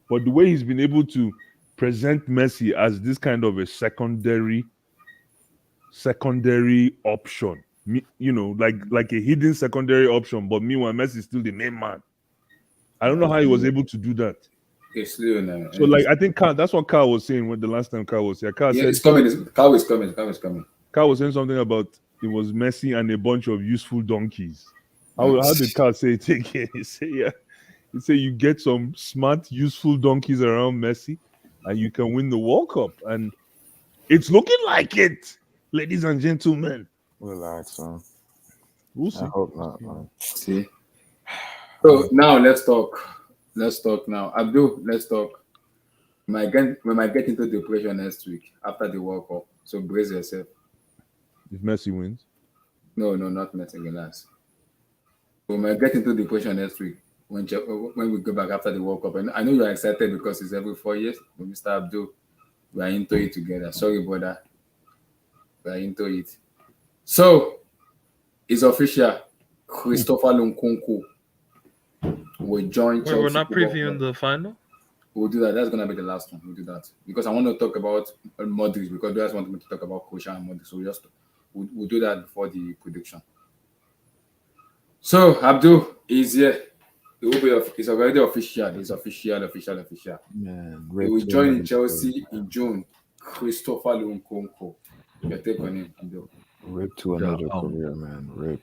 But the way he's been able to present Messi as this kind of a secondary option, like a hidden secondary option, but meanwhile Messi is still the main man. I don't know how he was able to do that. It's Leon. So I think that's what Carl was saying when the last time Carl was here. Carl said it's coming. Carl is coming. Carl is coming. Carl was saying something about it was Messi and a bunch of useful donkeys. How did Carl say it again? He said you get some smart, useful donkeys around Messi, and you can win the World Cup. And it's looking like it, ladies and gentlemen. Relax, man. We'll see. I hope not, man. See. So now let's talk. Let's talk now. Abdul, let's talk. We might get into depression next week after the World Cup. So brace yourself. If Messi wins. No, not Messi. Relax. We might get into depression next week when we go back after the World Cup. And I know you're excited because it's every 4 years. But Mr. Abdul, we are into it together. Sorry, brother. We are into it. So it's official. Christopher Nkuku will join Chelsea. We're not previewing the final? We'll do that. That's gonna be the last one. We'll do that because I want to talk about Modric because you guys want me to talk about Croatia and Modric. So we'll do that before the prediction. So Abdul is here. It will be. It's already official. It's official. Man, He will join in Chelsea in June. Christopher Nkunku. Your take on him, Abdul? Rip to another career, man. Rip.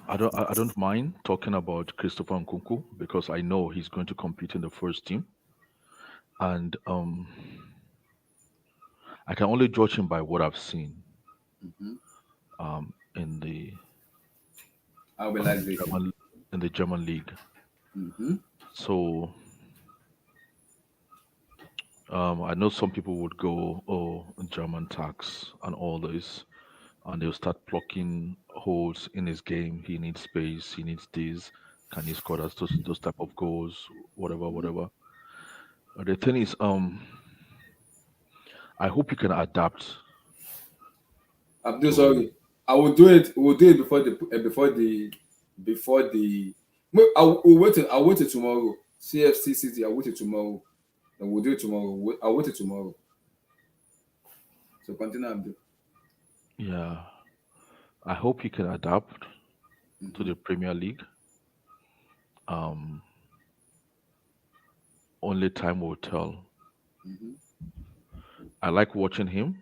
I don't mind talking about Christopher Nkuku because I know he's going to compete in the first team, and I can only judge him by what I've seen in the German league. So I know some people would go, oh, German tax and all this, and they'll start plucking holes in his game. He needs space. He needs this. Can he score those type of goals? Whatever. The thing is, I hope you can adapt. Abdul, sorry, I will do it. We'll do it before the. I'll wait till tomorrow. CFC City. I'll wait till tomorrow. And we'll do it tomorrow. I'll wait till tomorrow. So continue, Abdul. Yeah, I hope he can adapt to Mm-hmm. the Premier League. Um, Only time will tell. Mm-hmm. I like watching him,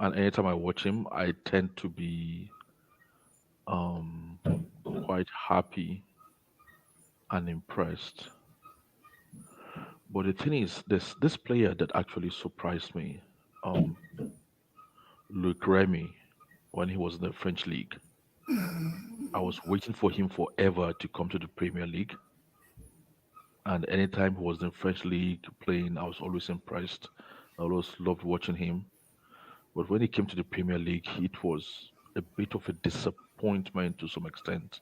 and anytime I watch him, I tend to be um quite happy and impressed. But the thing is, this player that actually surprised me, um, Luc Remy, when he was in the French league. I was waiting for him forever to come to the Premier League, and anytime he was in French league playing, I was always impressed. I always loved watching him. But when he came to the Premier League, it was a bit of a disappointment to some extent.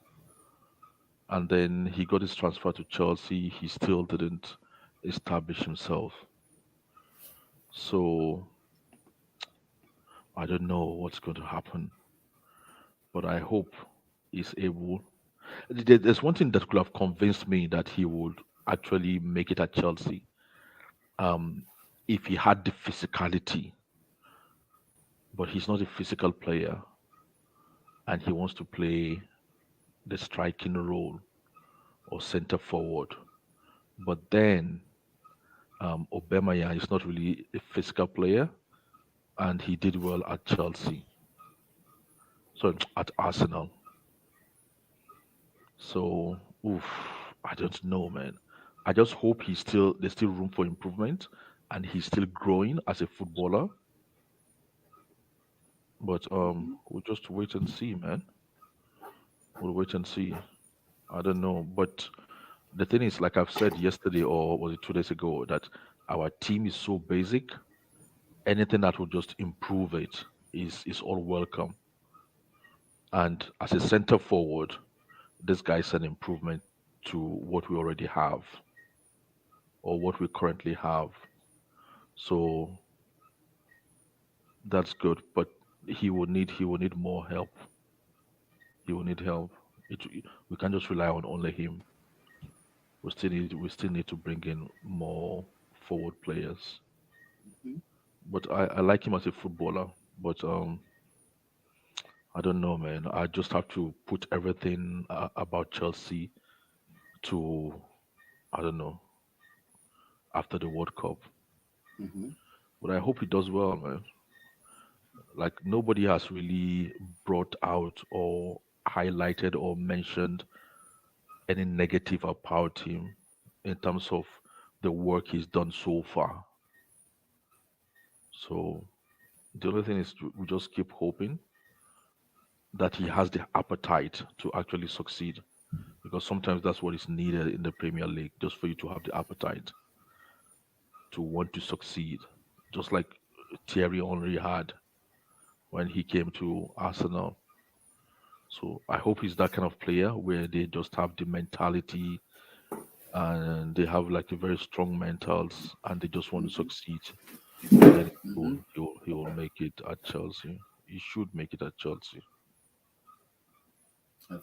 And then he got his transfer to Chelsea. He still didn't establish himself. So I don't know what's going to happen, but I hope he's able. There's one thing that could have convinced me that he would actually make it at Chelsea. Um, if he had the physicality, but he's not a physical player, and he wants to play the striking role or center forward. But then Aubameyang is not really a physical player, and he did well at Chelsea, so at Arsenal. So, oof, I don't know, man. I just hope there's still room for improvement, and he's still growing as a footballer. But we'll just wait and see, man. We'll wait and see. I don't know, but the thing is, like I've said yesterday or was it 2 days ago, that our team is so basic. Anything that will just improve it is all welcome. And as a center forward, this guy's an improvement to what we already have or what we currently have. So that's good. But he will need more help. He will need help. We can't just rely on only him. We still need to bring in more forward players. But I like him as a footballer. But I don't know, man. I just have to put everything about Chelsea to, I don't know, after the World Cup. Mm-hmm. But I hope he does well, man. Like nobody has really brought out or highlighted or mentioned any negative about him in terms of the work he's done so far. So the only thing is we just keep hoping that he has the appetite to actually succeed because sometimes that's what is needed in the Premier League, just for you to have the appetite to want to succeed, just like Thierry Henry had when he came to Arsenal. So I hope he's that kind of player where they just have the mentality and they have like a very strong mentals and they just want to succeed. Then Mm-hmm. he will make it at Chelsea. He should make it at Chelsea.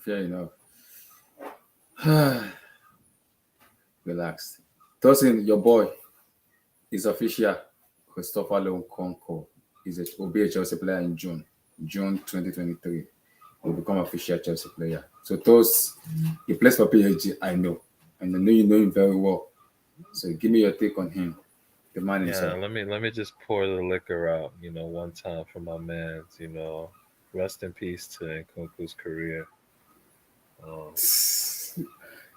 Fair enough. Relax. Tosin, your boy is official. Christopher Nkunku will be a Chelsea player in June 2023. Will become official Chelsea player. So those he plays for PSG, I know, and I know you know him very well. So give me your take on him, the man Yeah, himself. let me just pour the liquor out, one time for my man's, rest in peace to Nkunku's career. Um,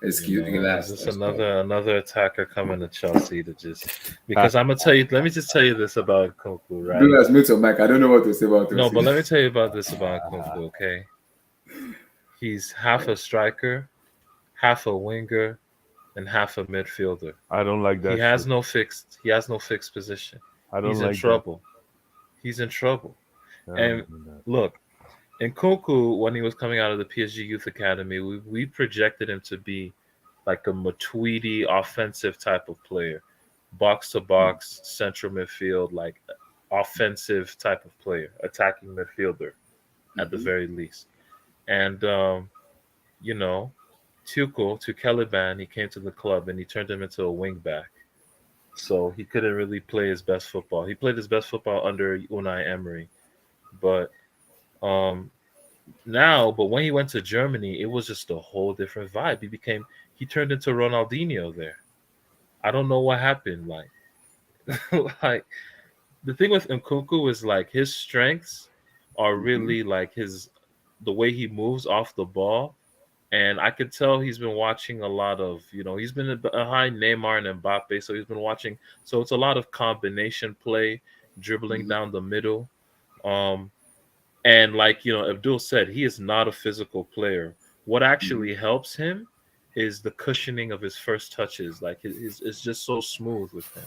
Excuse, Is relax. this I'm sorry. another attacker coming to Chelsea to just because I'm gonna tell you? Let me just tell you this about Nkunku, right? Do as mute your mic. I don't know what to say about No, but Tosin. let me tell you about this about Nkunku, okay? He's half a striker, half a winger, and half a midfielder. I don't like He that has shit. no fixed. He has no fixed position. I don't He's in like that. trouble. He's in trouble. I don't And like that. look, Nkunku, when he was coming out of the PSG Youth Academy, we projected him to be like a Matuidi offensive type of player, box to box, central midfield, like offensive type of player, attacking midfielder at the Mm-hmm. very least. And you know, Tuchel to Caliban, he came to the club and he turned him into a wing back. so he couldn't really play his best football. He played his best football under Unai Emery, but um, but when he went to Germany, it was just a whole different vibe. He turned into Ronaldinho there. I don't know what happened. Like the thing with Nkuku is like his strengths are Mm-hmm. really like the way he moves off the ball. And I could tell he's been watching a lot of, he's been behind Neymar and Mbappe, so he's been watching. So it's a lot of combination play, dribbling Mm-hmm. down the middle. Um, and like, Abdul said, he is not a physical player. What Mm-hmm. actually helps him is the cushioning of his first touches. Like it's just so smooth with him.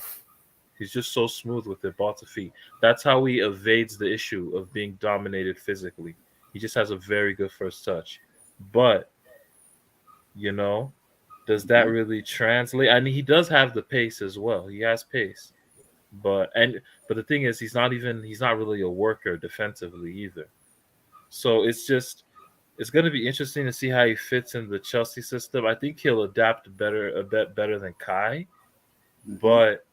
He's just so smooth with it, ball to feet. That's how he evades the issue of being dominated physically. He just has a very good first touch. But, you know, does that Mm-hmm. really translate? I mean, he does have the pace as well. He has pace. But the thing is he's not really a worker defensively either. So it's going to be interesting to see how he fits in the Chelsea system. I think he'll adapt a bit better than Kai, Mm-hmm. but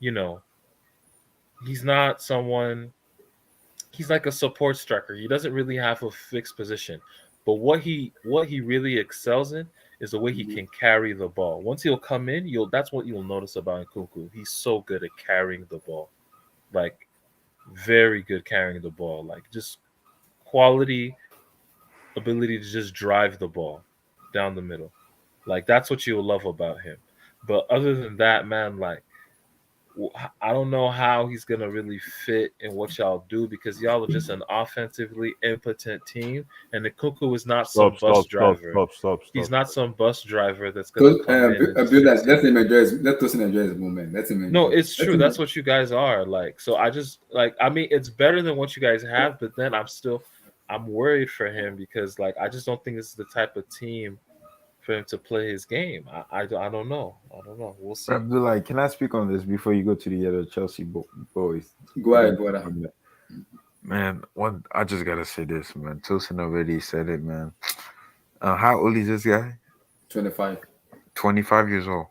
you know, he's not someone he's like a support striker. He doesn't really have a fixed position. But what he really excels in is the way he Mm-hmm. can carry the ball. Once he'll come in, you'll that's what you'll notice about Nkunku. He's so good at carrying the ball. Like very good carrying the ball. Like just quality ability to just drive the ball down the middle. Like that's what you'll love about him. But other than that, man, like I don't know how he's gonna really fit in what y'all do because y'all are just an offensively impotent team, and the Cuckoo is not some Stop, bus stop, stop, driver. stop, stop, He's stop. not some bus driver that's gonna So, come in and just Abdullah, fix let you. him enjoy his, let Tosin enjoy his moment. Let him No, enjoy. it's Let true. him. That's what you guys are like. So I just like I mean it's better than what you guys have, but then I'm worried for him because like I just don't think this is the type of team for him to play his game. I don't know. I don't know. We'll see. Abdullah, can I speak on this before you go to the other Chelsea boys? Go You got ahead, brother. man. One, I just gotta say this, man. Tosin already said it, man. How old is this guy? 25. 25 years old.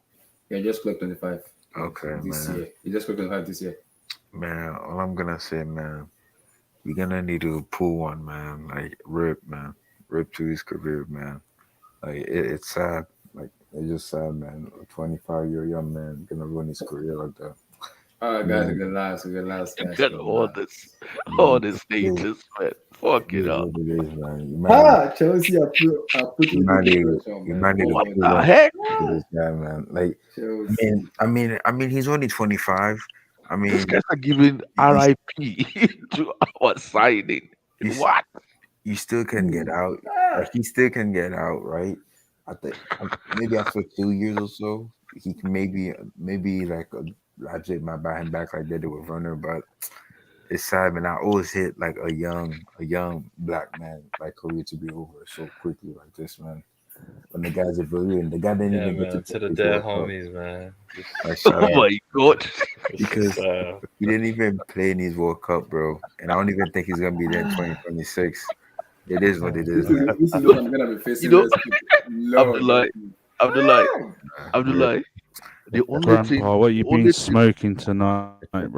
Yeah, just clocked 25 Okay, this man. year. He just clocked 25 this year. Man, all I'm gonna say, man, you're gonna need to pull one, man. Like rip, man, rip to his career, man. Like it's sad. Like it's just sad, man. A 25-year young man gonna ruin his career like that. All right, guys, Man, we can last, You guys, got relax. all man, this it is, haters, man. Fuck it it is up. what it is, man. Chelsea are You putting might people need, pressure, you man. might need to What God, pull the one heck? for this guy, man. Like, Chelsea. he's only 25. I These mean, guys are giving you, RIP to our signing. you, What? you still can get Ooh. out. Like he still can get out, right? I think maybe after 2 years or so, he can maybe like Leipzig might buy him back like they did with Runner. But it's sad, man. I always hit like a young black man like career to be over so quickly like this, man. When the guy's a Brazilian, the guy didn't Yeah, even get to man. play To the his dead World Cup. homies, man. Like Just Oh shout out my god. because uh, he didn't even play in his World Cup, bro. And I don't even think he's gonna be there in 2026. It is what it is, man. This is what I'm gonna be You facing know, next week. Lord Abdullah, help me. Abdullah, Rip. Abdullah. The only thing, Grandpa, what the you been only thing, smoking tonight, brother?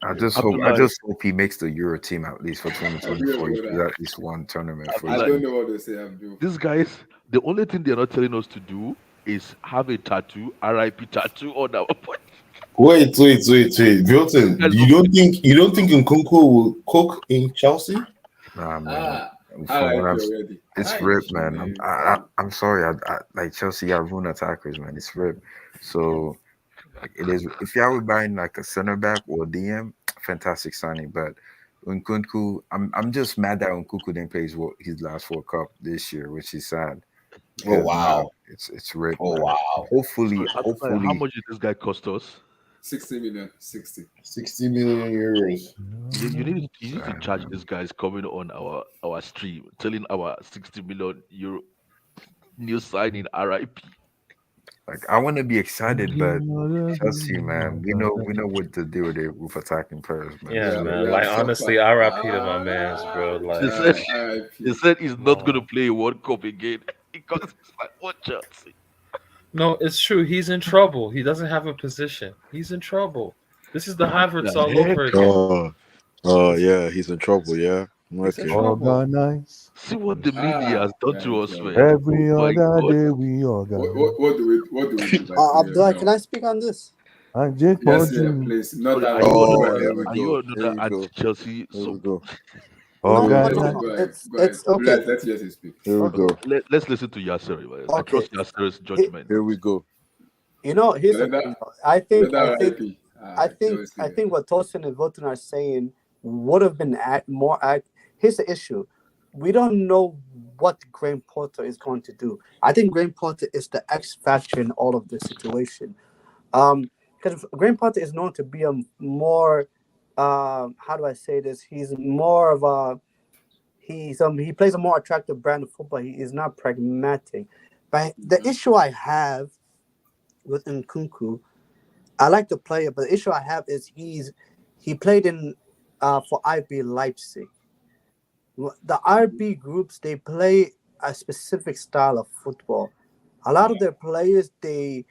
I Abdullah, just hope he makes the Euro team at least for I do, 2024. He plays brother. at least one tournament for his I Abdullah. don't country. know what to say, Abdul. These guys, the only thing they're not telling us to do is have a tattoo, RIP tattoo on our body. Wait. Milton, Guys, you don't think Nkunku will cook in Chelsea? Nah, man. Ah, From what RIP I'm, already. it's Hi, ripped, man. man. I'm sorry. Like Chelsea got ruined attackers, man. It's ripped. So like it is. If y'all were buying like a center back or DM, fantastic signing. But Nkunku, I'm just mad that Nkunku didn't play his last World Cup this year, which is sad Oh because now wow. it's ripped, Oh man. wow. so Hopefully, Abdullah, how hopefully, much did this guy cost us? 60 million. 60. 60 million euros. You need to charge these guys coming on our stream, telling our 60 million euro new signing RIP. like I want to be excited, but Chelsea, man, we know what to do with attacking players, man. yeah, So We man. have Like suffered. honestly, RIP to my man's, bro. They Like, said RIP. they said he's not going to no. play a World Cup again because it's like what Chelsea. No, it's true. He's in trouble. He doesn't have a position. He's in trouble. This is the What Havertz the all heck? over again. Oh, This is yeah, he's in trouble. Yeah, I'm he's with in you. trouble. Organize. See what the media has done to Thank us, you. man. Oh Every my other god. day we organize. What do we do by Abdullah, can PFL? I speak on this? And Jake Yes, for yeah, you. please. Not So that are way. you Go Oh, another ahead, here we man. are you go. Here another we go. anti-Chelsea Here we sub? go. No, Go no, ahead. no, Organize. no. Go ahead. It's Go ahead. it's okay. Let's just speak. Here we Okay, go. Let's listen to Yasser. Man. I okay. trust Yasser's He- judgment. Here we go. Here's the Another thing. Though. I think, I another think, IP. Chelsea. I think what Tosin and Voten are saying would have been more act. Here's the issue: we don't know what Graham Potter is going to do. I think Graham Potter is the X factor in all of this situation. Because Graham Potter is known to be a more, how do I say this? He's more of a he plays a more attractive brand of football. He is not pragmatic. But the issue I have with Nkunku, I like the player, but the issue I have is he played in for IB Leipzig. The RB groups, they play a specific style of football. A lot of their players, the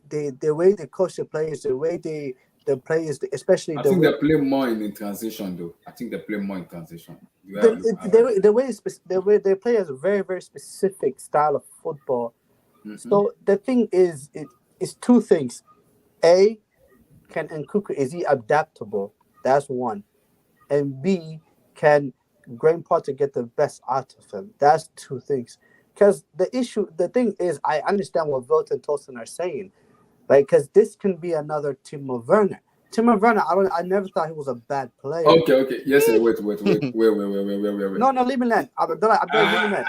way they coach the players, the players, especially I the think way they play more in transition though. I think they play more in transition. The way I the look at the, it. way- the way the way they play is a very very specific style of football. Mm-hmm. So the thing is, it's two things. A, can Nkuku, is he adaptable? That's one. And B, can Graham Potter get the best out of him? That's two things. Because the thing is, I understand what Vogt and Tolson are saying, right? Because this can be another Timo Werner. Timo Werner, I never thought he was a bad player. Okay. Yes, sir. Wait. No, no, leave me that. Abdullah, leave me that.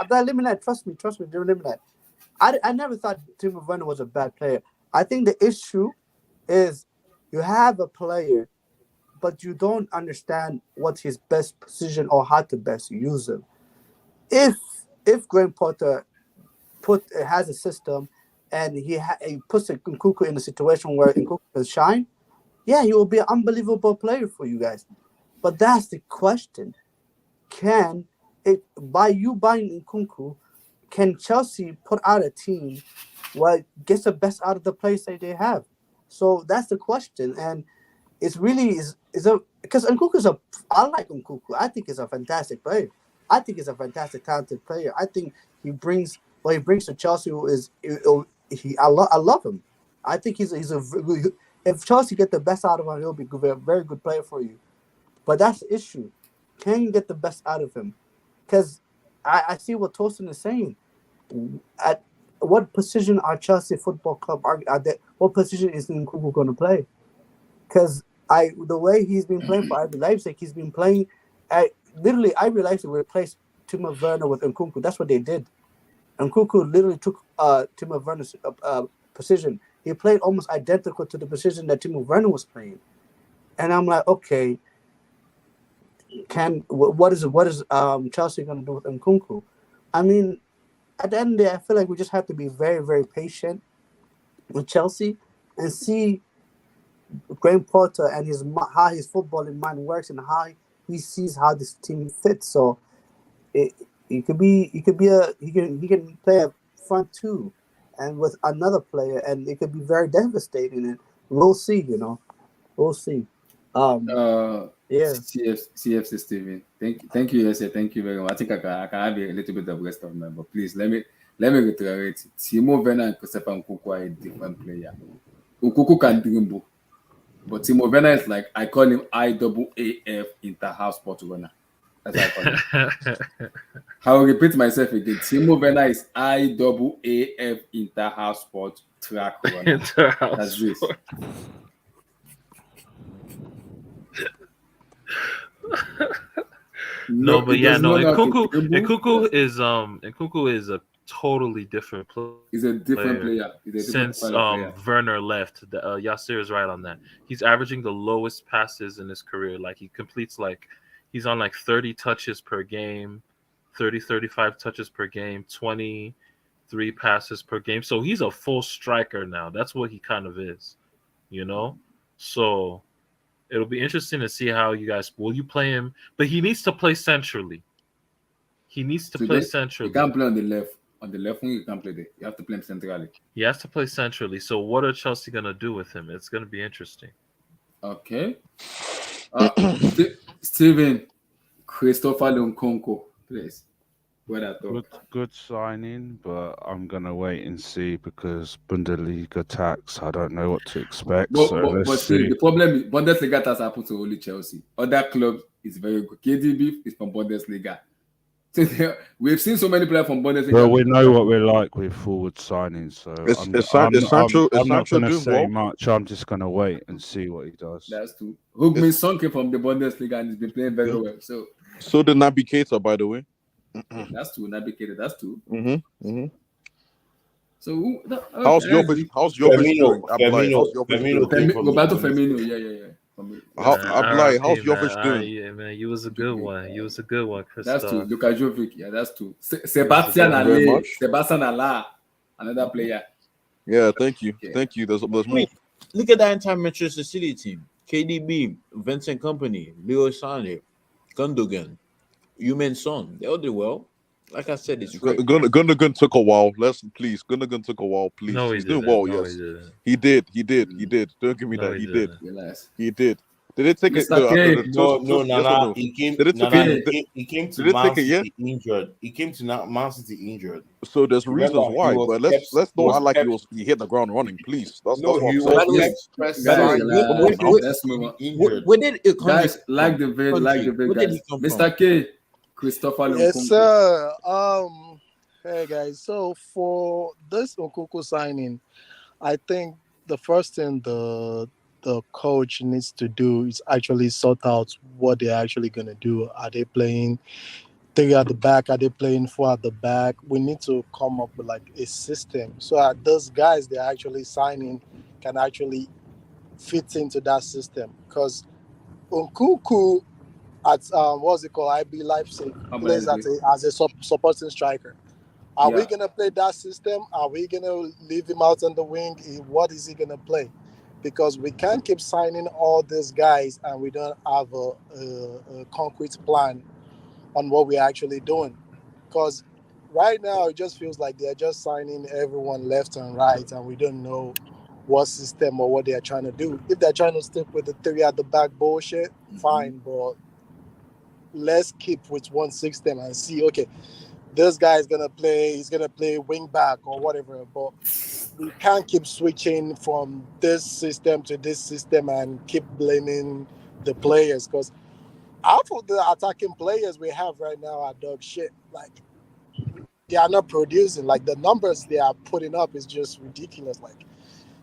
Abdullah, leave me that. Trust me, leave me that. I never thought Timo Werner was a bad player. I think the issue is you have a player, but you don't understand what's his best position or how to best use him. If Graham Potter has a system and he puts Nkuku in a situation where Nkuku can shine, yeah, he will be an unbelievable player for you guys. But that's the question. Can it by you buying Nkunku, can Chelsea put out a team where gets the best out of the players that they have? So that's the question, and it's really is a because Nkuku is a I like Nkuku. I think he's a fantastic player. I think he's a fantastic talented player. I think what he brings to Chelsea I love him. I think if Chelsea get the best out of him, he'll be a very good player for you. But that's the issue. Can you get the best out of him? Because I see what Tosin is saying. At what position are Chelsea Football Club what position is Nkuku going to play? Because the way he's been playing for RB Leipzig, he's been playing literally RB Leipzig replaced Timo Werner with Nkunku. That's what they did. Nkuku literally took Timo Werner's position. He played almost identical to the position that Timo Werner was playing. And I'm like, okay, what is Chelsea going to do with Nkunku? I mean, at the end of the day, I feel like we just have to be very, very patient with Chelsea and see Graham Potter and how his footballing mind works and how he sees how this team fits. So he can play a front two and with another player, and it could be very devastating. And we'll see, we'll see. Yeah. CFC Steven. Thank you, yes, sir. Thank you very much. I think I can have a little bit of rest of mine, but please let me reiterate. Timo Werner and Christopher Nkuku are a different player. Nkuku can dribble, but Timo Werner is like I call him IAAF Interhouse Sport Runner. That's what I call him. I will repeat myself again. Timo Werner is IAAF Interhouse Sport Track Runner. That's this. No, but yeah, no. Nkuku Nkuku is a totally different player. He's a different player. He's a different Since style of player. Werner left, Yasir is right on that. He's averaging the lowest passes in his career. Like he completes he's on 30 touches per game, 35 touches per game, 23 passes per game. So he's a full striker now. That's what he kind of is, So it'll be interesting to see how will you play him, but he needs to play centrally. He needs to play He centrally. can't play on the left. On the left wing, you can't play there. You have to play him centrally. He has to play centrally. So what are Chelsea gonna do with him? It's gonna be interesting. Okay. Steven, Christopher Nkunku, please. What I thought. Good signing, but I'm gonna wait and see because Bundesliga tax. I don't know what to expect. So let's Still, see. the problem is Bundesliga has happened to only Chelsea. Other clubs is very good. KDB is from Bundesliga. We've seen so many players from Bundesliga. Well, we know what we're like with forward signings, so I'm not Sancho gonna doing say well? much. I'm just gonna wait and see what he does. That's true. Hugmin Son came from the Bundesliga and he's been playing very well. So did Naby Keita, by the way. That's true. Navigated. That's true. So how's Jovic? How's Jovic doing? Roberto Firmino. Yeah. How's Jovic doing? Yeah, man, you was a good one. You was a good one, Chris. That's true. Luka Jovic. Yeah, that's true. Sebastian Alla, another player. Yeah, thank you. There's more. Look at that entire Manchester City team: KDB, Vincent Company, Leo Sané, Gundogan, Yumin Son. They all did well. Like I said, it's great. Gundogan took a while. Gundogan took a while. Please, no, he's doing well. Yes, he did. Don't give me that. He did. He did. Did it take it? No. He came to Man City injured. He came to Man City injured. So there's reasons why, but let's not act like he hit the ground running, please. That's where did it come guys, like the vid, guys. Mr. K, Christopher Nkunku. Yes, sir. Hey guys. So for this Nkuku signing, I think the first thing the coach needs to do is actually sort out what they're actually gonna do. Are they playing 3 at the back? Are they playing 4 at the back? We need to come up with like a system so that those guys they're actually signing can actually fit into that system. Because Nkuku at what's it called? IB Leipzig plays as a supporting striker. Are we gonna play that system? Are we gonna leave him out on the wing? What is he gonna play? Because we can't keep signing all these guys and we don't have a concrete plan on what we're actually doing. Because right now it just feels like they're just signing everyone left and right and we don't know what system or what they're trying to do. If they're trying to stick with the 3 at the back bullshit, fine, but let's keep with one system and see, okay, this guy is he's gonna play wing back or whatever, but we can't keep switching from this system to this system and keep blaming the players, because half of the attacking players we have right now are dog shit. Like, they are not producing. Like, the numbers they are putting up is just ridiculous. Like,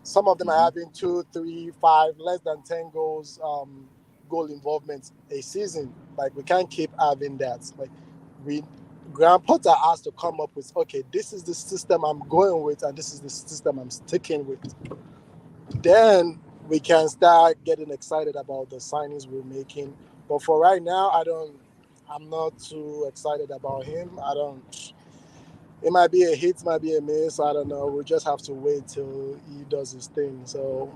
some of them are having 2, 3, 5, less than 10 goals, goal involvement a season. Like, we can't keep having that. Like, Graham Potter has to come up with, okay, this is the system I'm going with and this is the system I'm sticking with. Then we can start getting excited about the signings we're making. But for right now, I'm not too excited about him. It might be a hit, might be a miss. I don't know. We'll just have to wait till he does his thing. So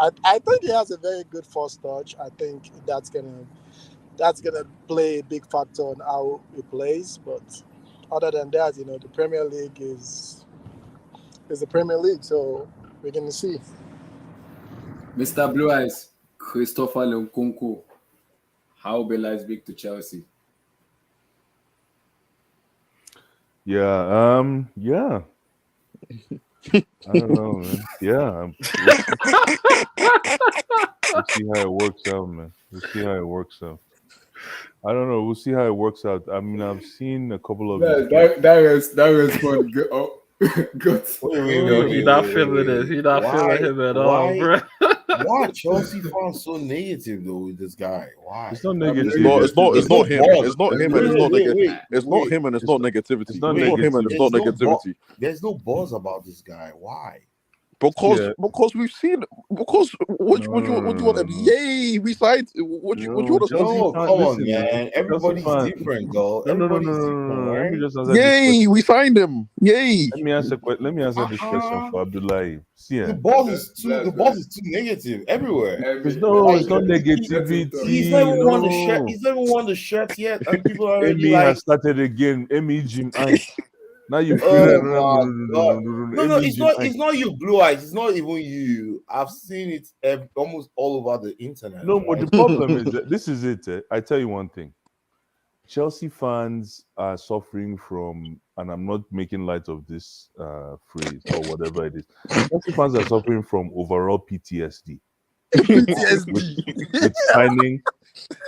I think he has a very good first touch. I think that's gonna play a big factor on how he plays. But other than that, the Premier League is the Premier League. So we're gonna see. Mr. Blue Eyes, Christopher Nkunku, how Bella is big to Chelsea. Yeah. I don't know, man. Yeah. We'll see how it works out, man. I don't know. We'll see how it works out. I mean, I've seen a couple of. That was fun. Good. You're not feeling it. You're not feeling him at all, bro. Why Chelsea fans so negative though with this guy? Why? It's not negative. It's not him. It's not him, and it's not negativity. It's not him, and it's not negativity. It's not him, and it's not negativity. There's no buzz about this guy. Why? Because we've seen what you want to yay we signed what you want to come on man, everybody's different though. No. Yay, we signed him. Yay. Let me answer this question for Abdullahi. See, the boss is too negative everywhere. It's not negativity. He's never won the shirt. He's never won the shirt yet, and people are already has started again. Emi Jim Ice. Now you feel Oh it. my god! No, no, it's Imagine, not. It's not you, Blue Eyes. It's not even you. I've seen it almost all over the internet, no, but right? the problem is that this is it. I tell you one thing. Chelsea fans are suffering from, and I'm not making light of this phrase or whatever it is. Chelsea fans are suffering from overall PTSD with PTSD. with signing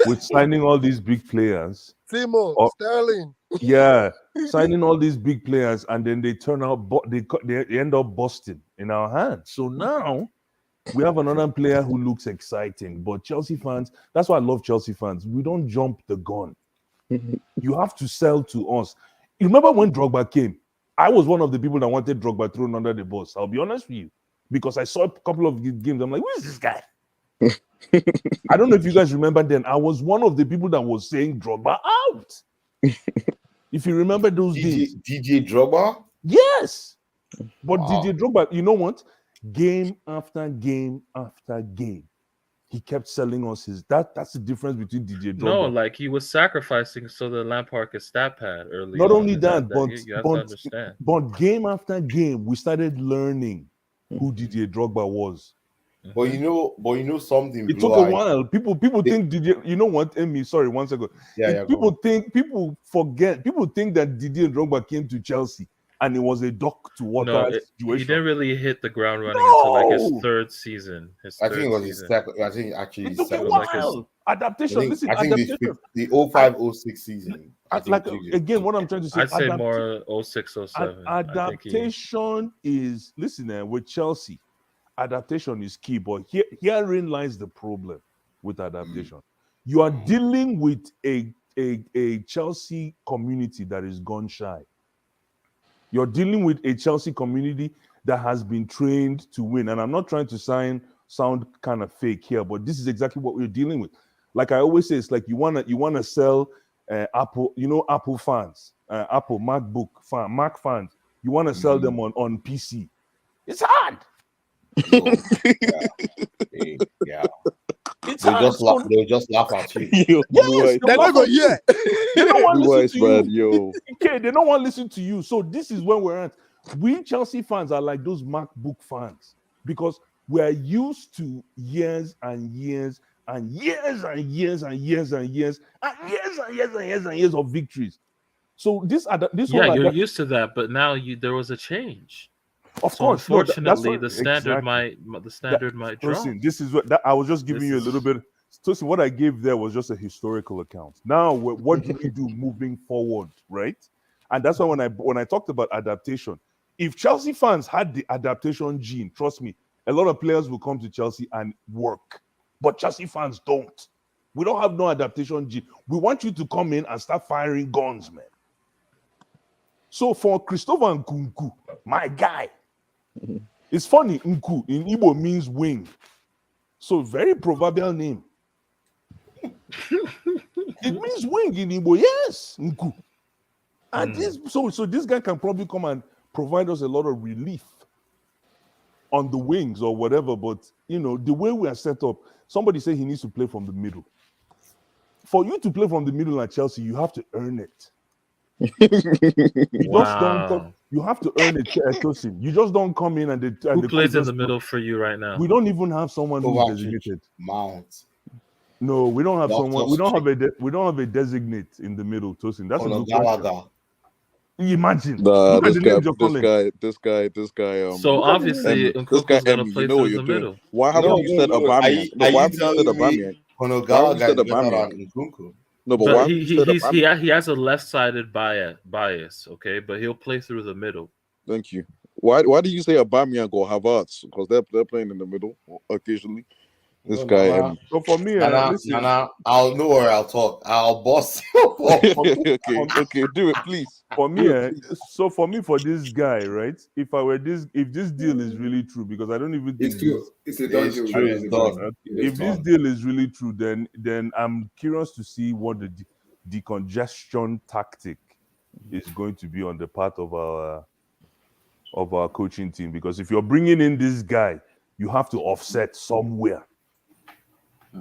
with signing all these big players. Timo, Or, Sterling. yeah, signing all these big players, and then they turn out they end up busting in our hands. So now we have another player who looks exciting, but Chelsea fans. That's why I love Chelsea fans. We don't jump the gun. You have to sell to us. You remember when Drogba came? I was one of the people that wanted Drogba thrown under the bus. I'll be honest with you, because I saw a couple of games. I'm like, who is this guy? I don't know if you guys remember then. I was one of the people that was saying Drogba out. If you remember those days. DJ Drogba? Yes. But Wow. DJ Drogba, you know what? Game after game after game, he kept selling us his. That's the difference between DJ Drogba. No, like he was sacrificing so the Lampard could stat pad early. Not on, only and that, you have to understand. but game after game, we started learning who DJ Drogba was. But you know something. It took a while. People think Didier. You know what, Amy? Sorry, 1 second. People think that Didier Drogba came to Chelsea and it was a duck to water situation. He didn't really hit the ground running until like his third season. I think it was his second. I think actually it took a while. Adaptation. Listen, I think adaptation. the 05-06 season. Again, what I'm trying to say. I'd say more 06-07. Adaptation is with Chelsea. Adaptation is key, but herein lies the problem with adaptation. You are dealing with a Chelsea community that is gun shy. You're dealing with a Chelsea community that has been trained to win. And I'm not trying to sound kind of fake here, but this is exactly what we're dealing with. Like I always say, it's like you wanna sell Apple, Apple fans, Apple MacBook Mac fans. You want to sell them on PC. It's hard. Yeah. They'll just laugh at you. Yes, they're not going yet. They don't want to listen to you. Yo. Okay, they don't want to listen to you. So this is where we're at. We Chelsea fans are like those MacBook fans because we're used to years and years and years and years and years and years and years and years and years and years of victories. So this you're used to that, but now there was a change. Of course, unfortunately, the standard might drop. Listen, this is what I was just giving you a little bit. So what I gave there was just a historical account. Now, what do we do moving forward, right? And that's why when I talked about adaptation, if Chelsea fans had the adaptation gene, trust me, a lot of players will come to Chelsea and work. But Chelsea fans don't. We don't have no adaptation gene. We want you to come in and start firing guns, man. So for Christopher Nkuku, my guy, it's funny, Nku in Igbo means wing. So very proverbial name. It means wing in Igbo, yes, Nku. And this guy can probably come and provide us a lot of relief on the wings or whatever. But the way we are set up, somebody said he needs to play from the middle. For you to play from the middle at Chelsea, you have to earn it. You have to earn it, Tosin. You just don't come in and who plays in the middle for you right now? We don't even have someone who's designated. Mount. No, we don't have someone. We don't have a designate in the middle, Tosin. That's a good question. Imagine. This guy. So obviously, this guy, gonna play through the middle. Why haven't you said Aubameyang? Why haven't you said Aubameyang? No, but why he has a left-sided bias, okay, but he'll play through the middle. Thank you. Why do you say Aubameyang or Havertz? Because they're playing in the middle occasionally. This guy. So for me, I'll know where I'll talk. I'll boss. Okay, do it, please. For me, so for me, for this guy, right? If this deal is really true, because I don't even think it's true. It's a done deal. If this deal is really true, then I'm curious to see what the decongestion tactic is going to be on the part of our coaching team. Because if you're bringing in this guy, you have to offset somewhere.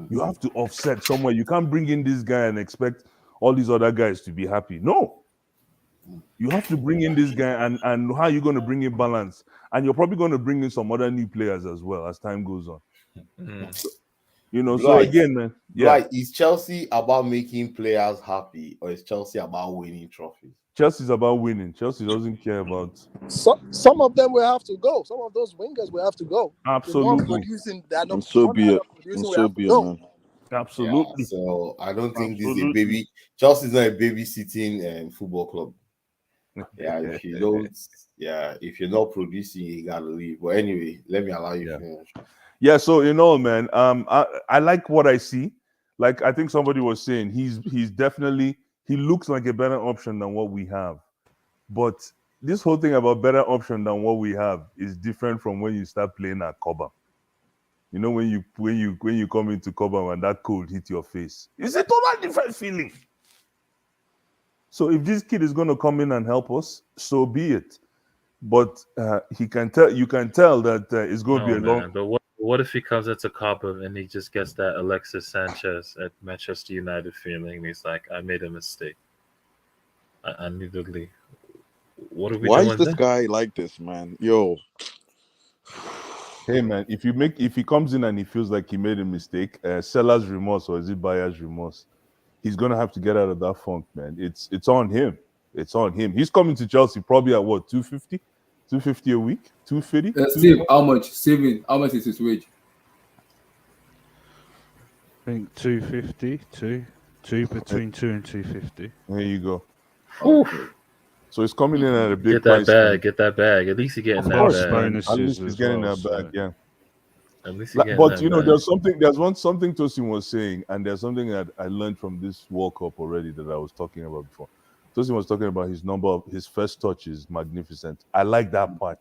You have to offset somewhere. You can't bring in this guy and expect all these other guys to be happy. No. You have to bring in this guy, and how are you going to bring in balance? And you're probably going to bring in some other new players as well as time goes on. So, so Blight, again, man, yeah. Blight, is Chelsea about making players happy, or is Chelsea about winning trophies? Chelsea's about winning. Chelsea doesn't care about. Some of them will have to go. Some of those wingers will have to go. Absolutely. They're not And so one be that it. are producing And will so have to be it, go. man. Absolutely. Yeah, so I don't think this is a Absolutely. baby. Chelsea's not a babysitting football club. Yeah, if you're not producing, you gotta leave. But anyway, let me allow you to finish. Yeah, so man, I like what I see. Like I think somebody was saying, he's definitely, he looks like a better option than what we have. But this whole thing about better option than what we have is different from when you start playing at Cobham. You know, when you come into Cobham and that cold hit your face, it's a totally different feeling. So if this kid is going to come in and help us, so be it. But you can tell that it's going to be a long. But what if he comes into Cobham and he just gets that Alexis Sanchez at Manchester United feeling? And he's like, I made a mistake. I need to leave. What are we Why doing is this then? guy like this, man? Yo. Hey man, if he comes in and he feels like he made a mistake, seller's remorse or is it buyer's remorse? He's gonna have to get out of that funk, man. It's on him. It's on him. He's coming to Chelsea probably at what, 250? 250 a week? 250? Steve, how much? Saving? How much is his wage? I think 250, between 2 and 250. There you go. Okay. So he's coming in at a big Get that price bag. tag. Get that bag. At least he's getting Of that course, bag. man. At least he's as getting well, that bag, yeah. At least he's getting But that you know, bag. there's something Tosin was saying, and there's something that I learned from this World Cup already that I was talking about before. Tosin was talking about his first touch is magnificent. I like that part.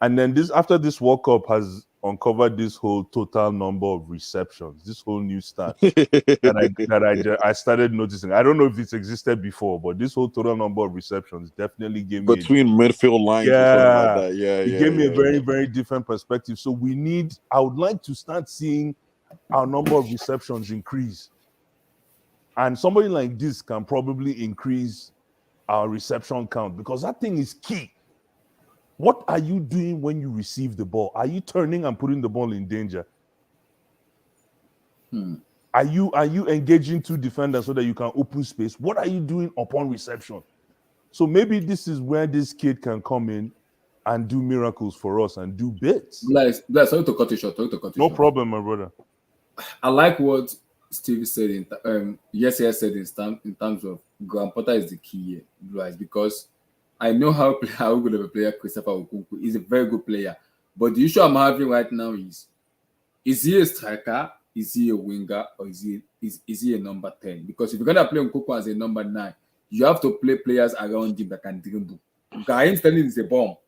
And then after this World Cup has uncovered this whole total number of receptions, this whole new stat that I started noticing. I don't know if it's existed before, but this whole total number of receptions definitely gave me Between midfield lines or something like that. Yeah, it gave me a very, very different perspective. So I would like to start seeing our number of receptions increase. And somebody like this can probably increase our reception count because that thing is key. What are you doing when you receive the ball? Are you turning and putting the ball in danger? Are you engaging two defenders so that you can open space? What are you doing upon reception? So maybe this is where this kid can come in and do miracles for us and do bits. Bless, sorry to cut you short. No problem, my brother. I like what Steve said yesterday said in terms of Graham Potter is the key here, right? Because I know how good of a player Christopher Nkuku is. A very good player, but the issue I'm having right now is he a striker? Is he a winger? Or is he a number 10? Because if you're gonna play Nkuku as a number 9, you have to play players around him that can dribble. Raheem Sterling is a bomb.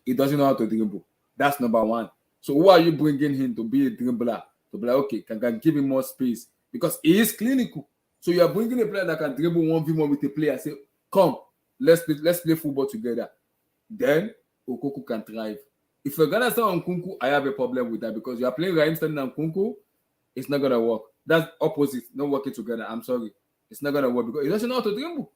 He doesn't know how to dribble. That's number 1. So who are you bringing him to be a dribbler? To be like, okay, can give him more space because he is clinical. So you are bringing a player that can dribble 1v1 with a player. Say, come, let's play football together. Then Nkuku can thrive. If you're gonna start on Nkuku, I have a problem with that because you are playing Raheem Sterling and Nkuku, it's not gonna work. That's opposite, not working together. I'm sorry, it's not gonna work because he doesn't know how to dribble.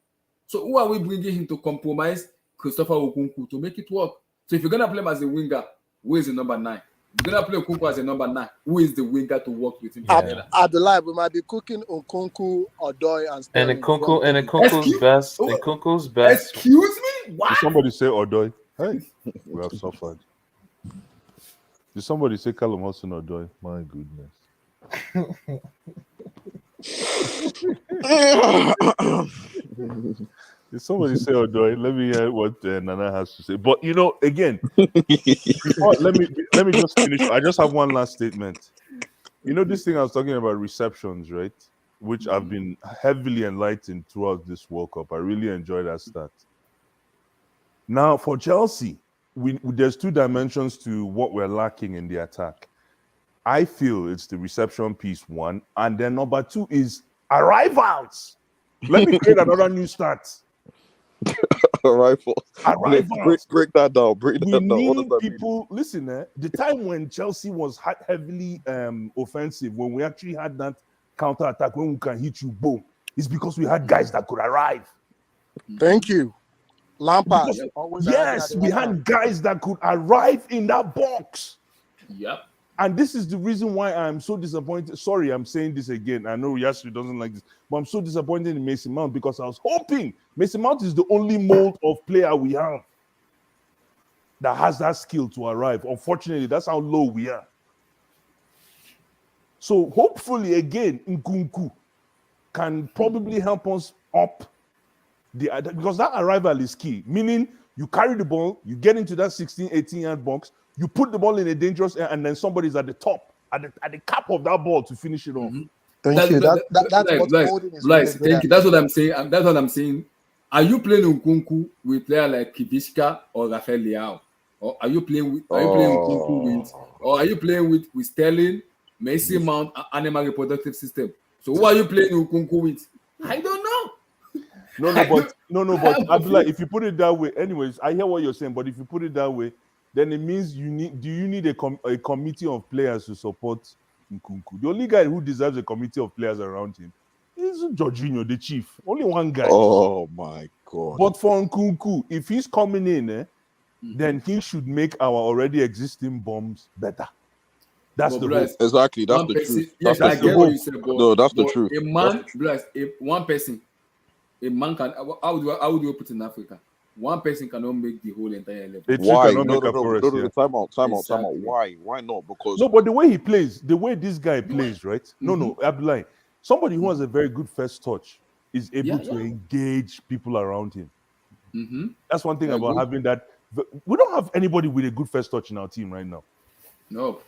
So who are we bringing him to compromise Christopher Nkuku to make it work? So if you're gonna play him as a winger, who is the number 9? You're gonna play Nkuku as a number 9. Who is the winger to work with him together? At the live, we might be cooking Nkunku, Odoi, and Sterling. And Nkunku's best. Excuse me? What? Did somebody say Odoi? Hey, we have suffered. Did somebody say Callum Hudson-Odoi? My goodness. Did somebody say Odoi? Let me hear what Nana has to say. But you know, again, let me just finish. I just have one last statement. You know, this thing I was talking about receptions, right? Which I've been heavily enlightened throughout this World Cup. I really enjoyed that stat. Now, for Chelsea, there's 2 dimensions to what we're lacking in the attack. I feel it's the reception piece, 1, and then number 2 is arrivals. Let me create another new stat. Arrivals. Arrivals. Break that down. Break We that down. What does need that people. Listen, the time when Chelsea was heavily offensive, when we actually had that counter attack, when we can hit you, boom, it's because we had guys that could arrive. Thank you. Lampard Because always arriving at yes, the we right time. had guys that could arrive in that box. Yep. And this is the reason why I'm so disappointed. Sorry, I'm saying this again. I know Yasri doesn't like this, but I'm so disappointed in Mason Mount because I was hoping Mason Mount is the only mold of player we have that has that skill to arrive. Unfortunately, that's how low we are. So hopefully, again, Nkuku can probably help us up because that arrival is key. Meaning, you carry the ball, you get into that 16, 18-yard box, you put the ball in a dangerous area, and then somebody's at the top, at the cap of that ball to finish it off. Thank you. That's what holding is really good Thank at. you. That's what I'm saying. That's what I'm saying. Are you playing Nkunku with player like Kivishka or Rafael Leao? Or are you playing with Nkunku with, or are you playing with Sterling, Mason Mount, animal reproductive system? So who are you playing Nkunku with? I don't know. But Abdullah, if you put it that way, anyways, I hear what you're saying, but if you put it that way, then it means you need a committee of players to support Nkunku? The only guy who deserves a committee of players around him is Jorginho, the chief. Only one guy. Oh my God. But for Nkunku, if he's coming in, then he should make our already existing bombs better. That's the hope. Exactly. That's the truth. Yes, I get what you said, but no, that's the truth. A man, if one person, a man can. How would you put it in Africa? One person cannot make the whole entire level. Why? No. Time out. Why not? Because no, but the way he plays, the way this guy plays, right? No, Abdullah, somebody who has a very good first touch is able to engage people around him. That's one thing about having that. We don't have anybody with a good first touch in our team right now. No.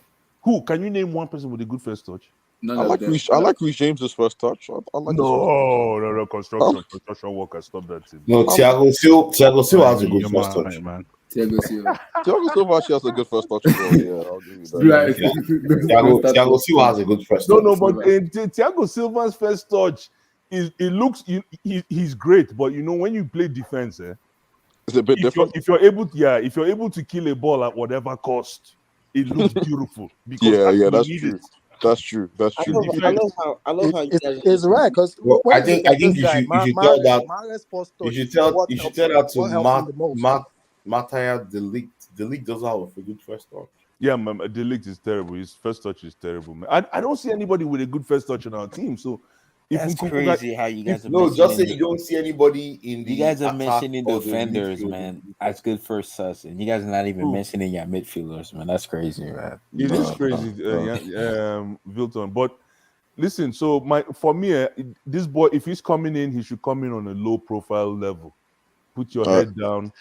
Who? Can you name one person with a good first touch? I like Reece James's first touch. I like no. Construction workers, stop that team. No, Thiago Silva has a good first touch, man. Thiago Silva actually has a good first touch. Yeah, I'll give you that. Thiago Silva has a good first touch. No, but Thiago Silva's first touch he's great, but when you play defense, it's a bit different. If you're able to kill a ball at whatever cost, it looks beautiful. Because that's true. That's true. I love how you guys. It's right because I think you should tell that to Mattia De Ligt. De Ligt doesn't have a good first touch. Yeah, man, De Ligt is terrible. His first touch is terrible, man. I don't see anybody with a good first touch on our team. So that's crazy how you guys are. No, just say you don't see anybody in the. You guys are mentioning defenders, man, as good first touch, and you guys are not even mentioning your midfielders, man. That's crazy, man. It is crazy, Vilton. But listen, so for me, this boy, if he's coming in, he should come in on a low profile level. Put your head down.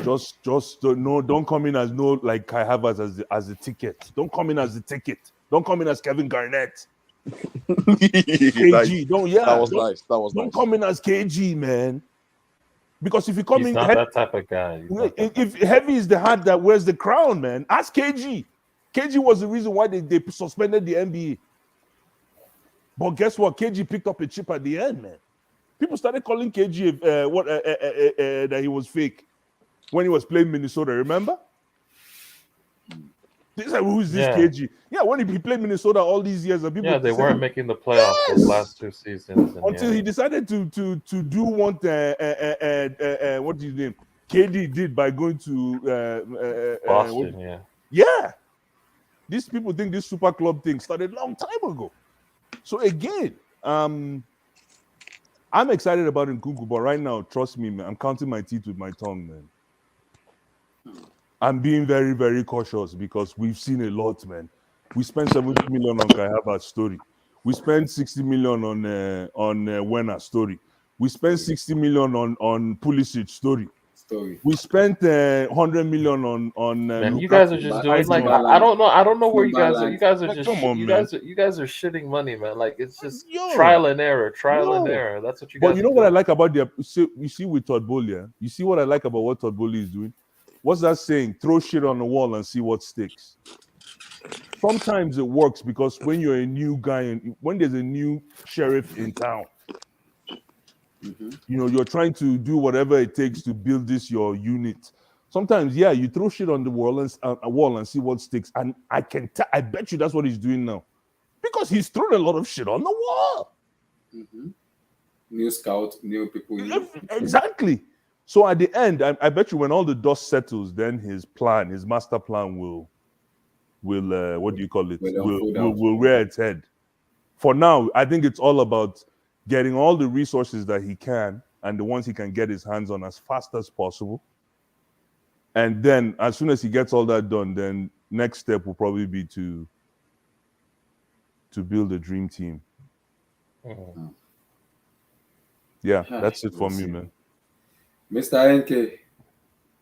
Just don't come in as like Kai Havertz as the ticket. Don't come in as the ticket. Don't come in as Kevin Garnett. KG, that was nice. Don't come in as KG, man. Because if you come He's in, not that type of guy. If heavy is the heart that wears the crown, man, ask KG. KG was the reason why they suspended the NBA. But guess what? KG picked up a chip at the end, man. People started calling KG that he was fake when he was playing Minnesota. Remember? They said, "Who is this KG?" Yeah, when he played Minnesota all these years, and people they weren't making the playoffs for the last 2 seasons until he decided to do what what's his name KD did by going to Boston. Yeah. These people think this super club thing started a long time ago. So again, I'm excited about Nkuku, but right now, trust me, man, I'm counting my teeth with my tongue, man. I'm being very, very cautious because we've seen a lot, man. We spent 70 million on Kai Havertz story. We spent 60 million on Werner story. We spent 60 million on Pulisic story. We spent 100 million on. Man, you guys are just doing like I don't know where you guys are. You guys are just you guys are shitting money, man. Like it's just trial and error. That's what you guys. But you know what I like about you see with Todd Bowley, yeah? You see what I like about what Todd Bowley is doing? What's that saying? Throw shit on the wall and see what sticks. Sometimes it works because when you're a new guy and when there's a new sheriff in town, you're trying to do whatever it takes to build your unit. Sometimes, you throw shit on the wall and see what sticks. And I bet you that's what he's doing now, because he's thrown a lot of shit on the wall. New scout, new people. Exactly. So at the end, I bet you when all the dust settles, then his master plan will what do you call it? Will unfold out. Will rear its head. For now, I think it's all about getting all the resources that he can and the ones he can get his hands on as fast as possible. And then as soon as he gets all that done, then next step will probably be to build a dream team. Yeah, that's it for me, man. Mr. NK,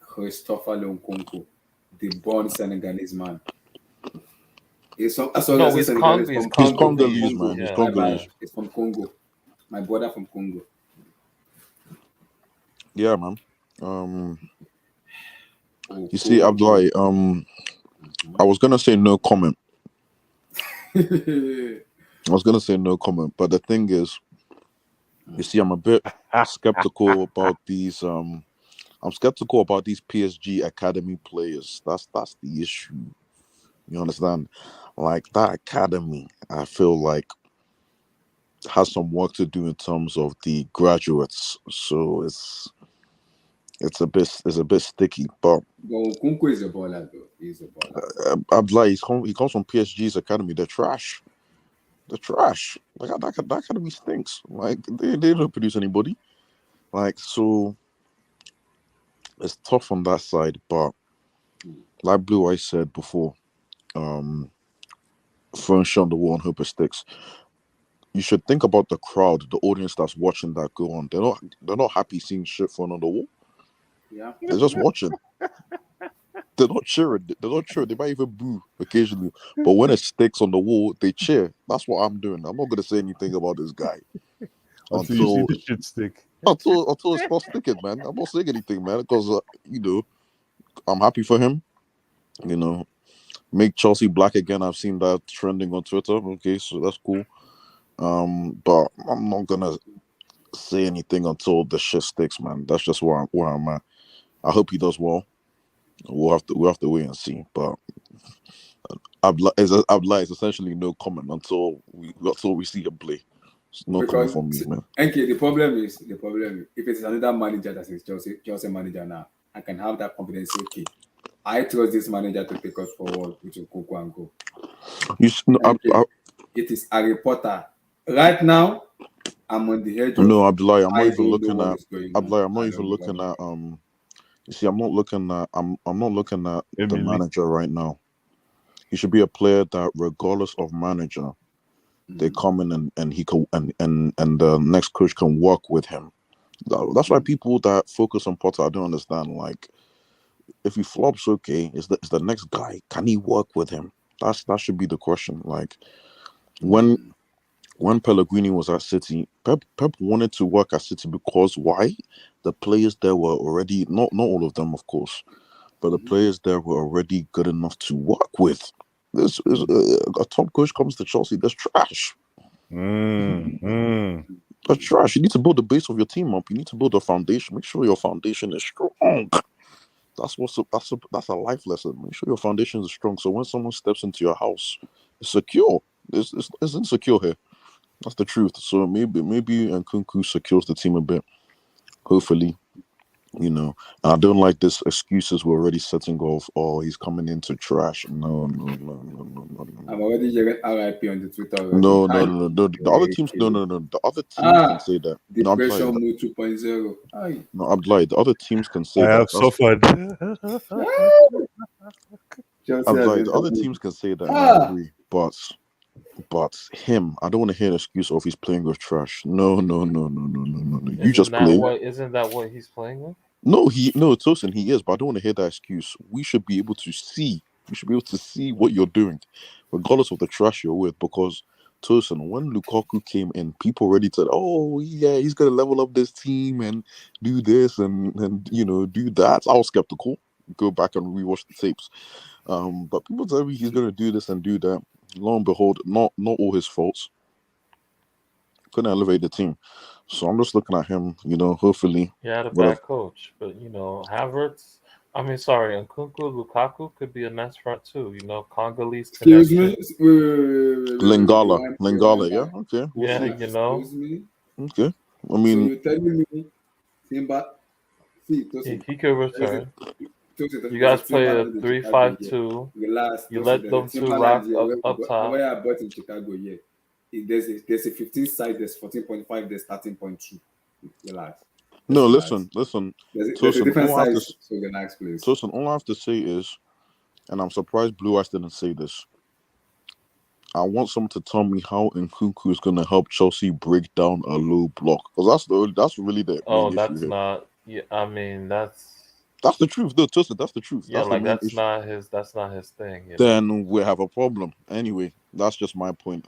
Christopher Nkuku, the born Senegalese man. He's from, sorry, No, I say he's Senegalese, He's from He's Congo. Congolese, man. He's Yeah. My bad. Congolese. He's from Congo. My brother from Congo. Yeah, man. Oh, You see, Abdullah, I was gonna say no comment. I was gonna say no comment, but the thing is, you see, I'm a bit skeptical about these. I'm skeptical about these PSG academy players. That's the issue. You understand? Like that academy, I feel like has some work to do in terms of the graduates. So it's a bit sticky. But Nkunku is a baller, though. He's a baller. Abdullah, he comes from PSG's academy. They're trash. They're trash. Like that academy stinks. Like they don't produce anybody. Like, so it's tough on that side. But like Blue Eye said before, throwing shit on the wall and hope it sticks. You should think about the crowd, the audience that's watching that go on. They're not happy seeing shit thrown on the wall. Yeah. They're just watching. They're not cheering. They're not cheering. They might even boo occasionally. But when it sticks on the wall, they cheer. That's what I'm doing. I'm not gonna say anything about this guy Until you see the shit stick. Until it starts sticking, man. I'm not saying anything, man, because I'm happy for him. Make Chelsea black again. I've seen that trending on Twitter. Okay, so that's cool. But I'm not gonna say anything until the shit sticks, man. That's just where I'm at. I hope he does well. We'll have to wait and see. But Abdullah is essentially no comment until we see him play. It's no comment from me, man. NK, the problem is if it's another manager that is Chelsea manager now, I can have that confidence. Okay, I trust this manager to take us forward with Nkuku and go. It is a reporter. Right now, I'm on the edge of. No, Abdullah, I'm not even looking at. Abdullah, I'm not even looking at. You see, I'm not looking at. I'm not looking at the manager right now. He should be a player that, regardless of manager, they come in and he can and the next coach can work with him. That's why people that focus on Potter, I don't understand. Like, if he flops, okay, is the next guy? Can he work with him? That should be the question. Like, when Pellegrini was at City, Pep wanted to work at City because why? The players there were already not all of them, of course, but the players there were already good enough to work with. This is a top coach comes to Chelsea. That's trash. That's trash. You need to build the base of your team up. You need to build a foundation. Make sure your foundation is strong. That's a life lesson. Make sure your foundation is strong. So when someone steps into your house, it's secure. It's insecure here. That's the truth. So maybe Nkuku secures the team a bit. Hopefully. And I don't like this excuses we're already setting off. Oh, he's coming into trash. No. I'm already hearing RIP on the Twitter already. No. The other teams, no. The other teams can say that. Depression mode 2.0. No, Abdullah, the other teams can say I that. have suffered. Abdullah, the other teams can say that, and I agree. But him, I don't want to hear an excuse of he's playing with trash. No. You just play. Isn't that what he's playing with? No, Tosin, he is, but I don't want to hear that excuse. We should be able to see. We should be able to see what you're doing, regardless of the trash you're with. Because Tosin, when Lukaku came in, people already said, "Oh yeah, he's gonna level up this team and do this and do that." I was skeptical. Go back and rewatch the tapes. But people tell me he's gonna do this and do that. Lo and behold, not all his faults. Couldn't elevate the team. So I'm just looking at him, hopefully. He had a bad coach, but Havertz. Nkuku, Lukaku could be a nice front too. Congolese connection. Excuse me. Lingala, yeah, okay. Yeah, Excuse me. Okay. I mean, so you're telling me See, He could listen, return. You there's a guys team play a manager in Chicago here. 3-5-2. Relax, You Tosin, let there's a them team two rock manager up top. where I bought in Chicago here. There's a 15 side, there's 14.5, there's 13.2. Relax. Let's No, relax. listen. There's a Tosin, different size, so relax, please. All I have to say is, and I'm surprised Blue Eyes didn't say this. I want someone to tell me how Nkuku is going to help Chelsea break down a low block, because that's really the main Oh, issue that's here. not. Yeah, I mean That's the truth, though. Tosin, that's the truth. yeah, That's the like main issue. that's not his thing, you know. Then we have a problem. Anyway, that's just my point.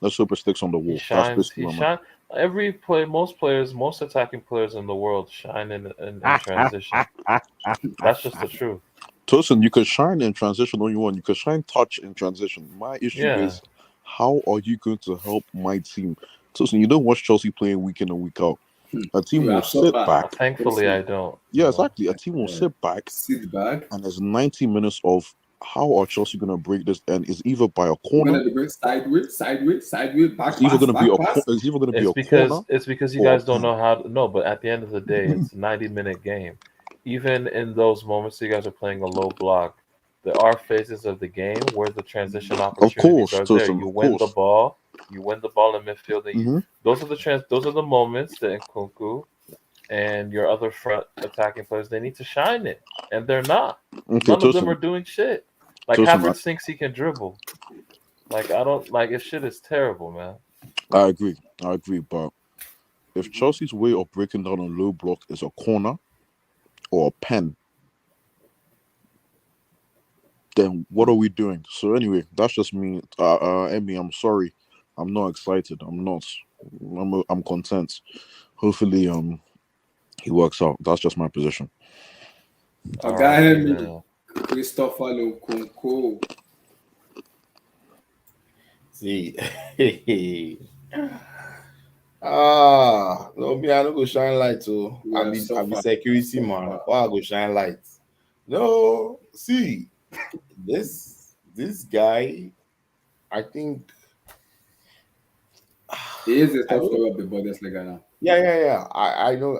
Let's hope it sticks on the He wall. That's shines. basically He what shine. Every play, most attacking players in the world shine in transition. That's just the truth. Tosin, you can shine in transition all you want. You can shine touch in transition. My issue Yeah. is, how are you going to help my team? Tosin, you don't watch Chelsea playing week in and week out. A team You will have sit suffered. back. Thankfully, Tosin. I don't. Yeah, exactly. A team will Yeah. sit back, Sit back. and there's 90 minutes of how are Chelsea going to break this? And it's either by a You're corner, gonna be going sideways, it's back either pass, going to be back pass. it's either going to be It's a corner because you or a guys don't pen. know how to, no, but at the end of the day, it's a 90-minute game. Even in those moments you guys are playing a low block, there are phases of the game where the transition Of opportunities course, are there. Tosin, You of win the course. ball, you win the ball in midfield, and Hmm. those are the moments that Nkunku and your other front attacking players they need to shine it, and they're not. Okay, None of them are Tosin, doing shit. Like Tosin, Havertz thinks he can dribble. Like I don't like his shit is terrible, man. I agree. I agree. But if Chelsea's way of breaking down a low block is a corner or a pen, then what are we doing? So anyway, that's just me. Emmy, I'm sorry. I'm not excited. I'm not. I'm content. Hopefully, he works out. That's just my position. A All guy right, help me, Emil. Christopher Nkunku. See, no, me, I don't go shine light. So We I have be, I be suffered. security man. Why I go shine light? No, see, this guy, I think, He is the I top don't. scorer of the Bundesliga now. Yeah. I know.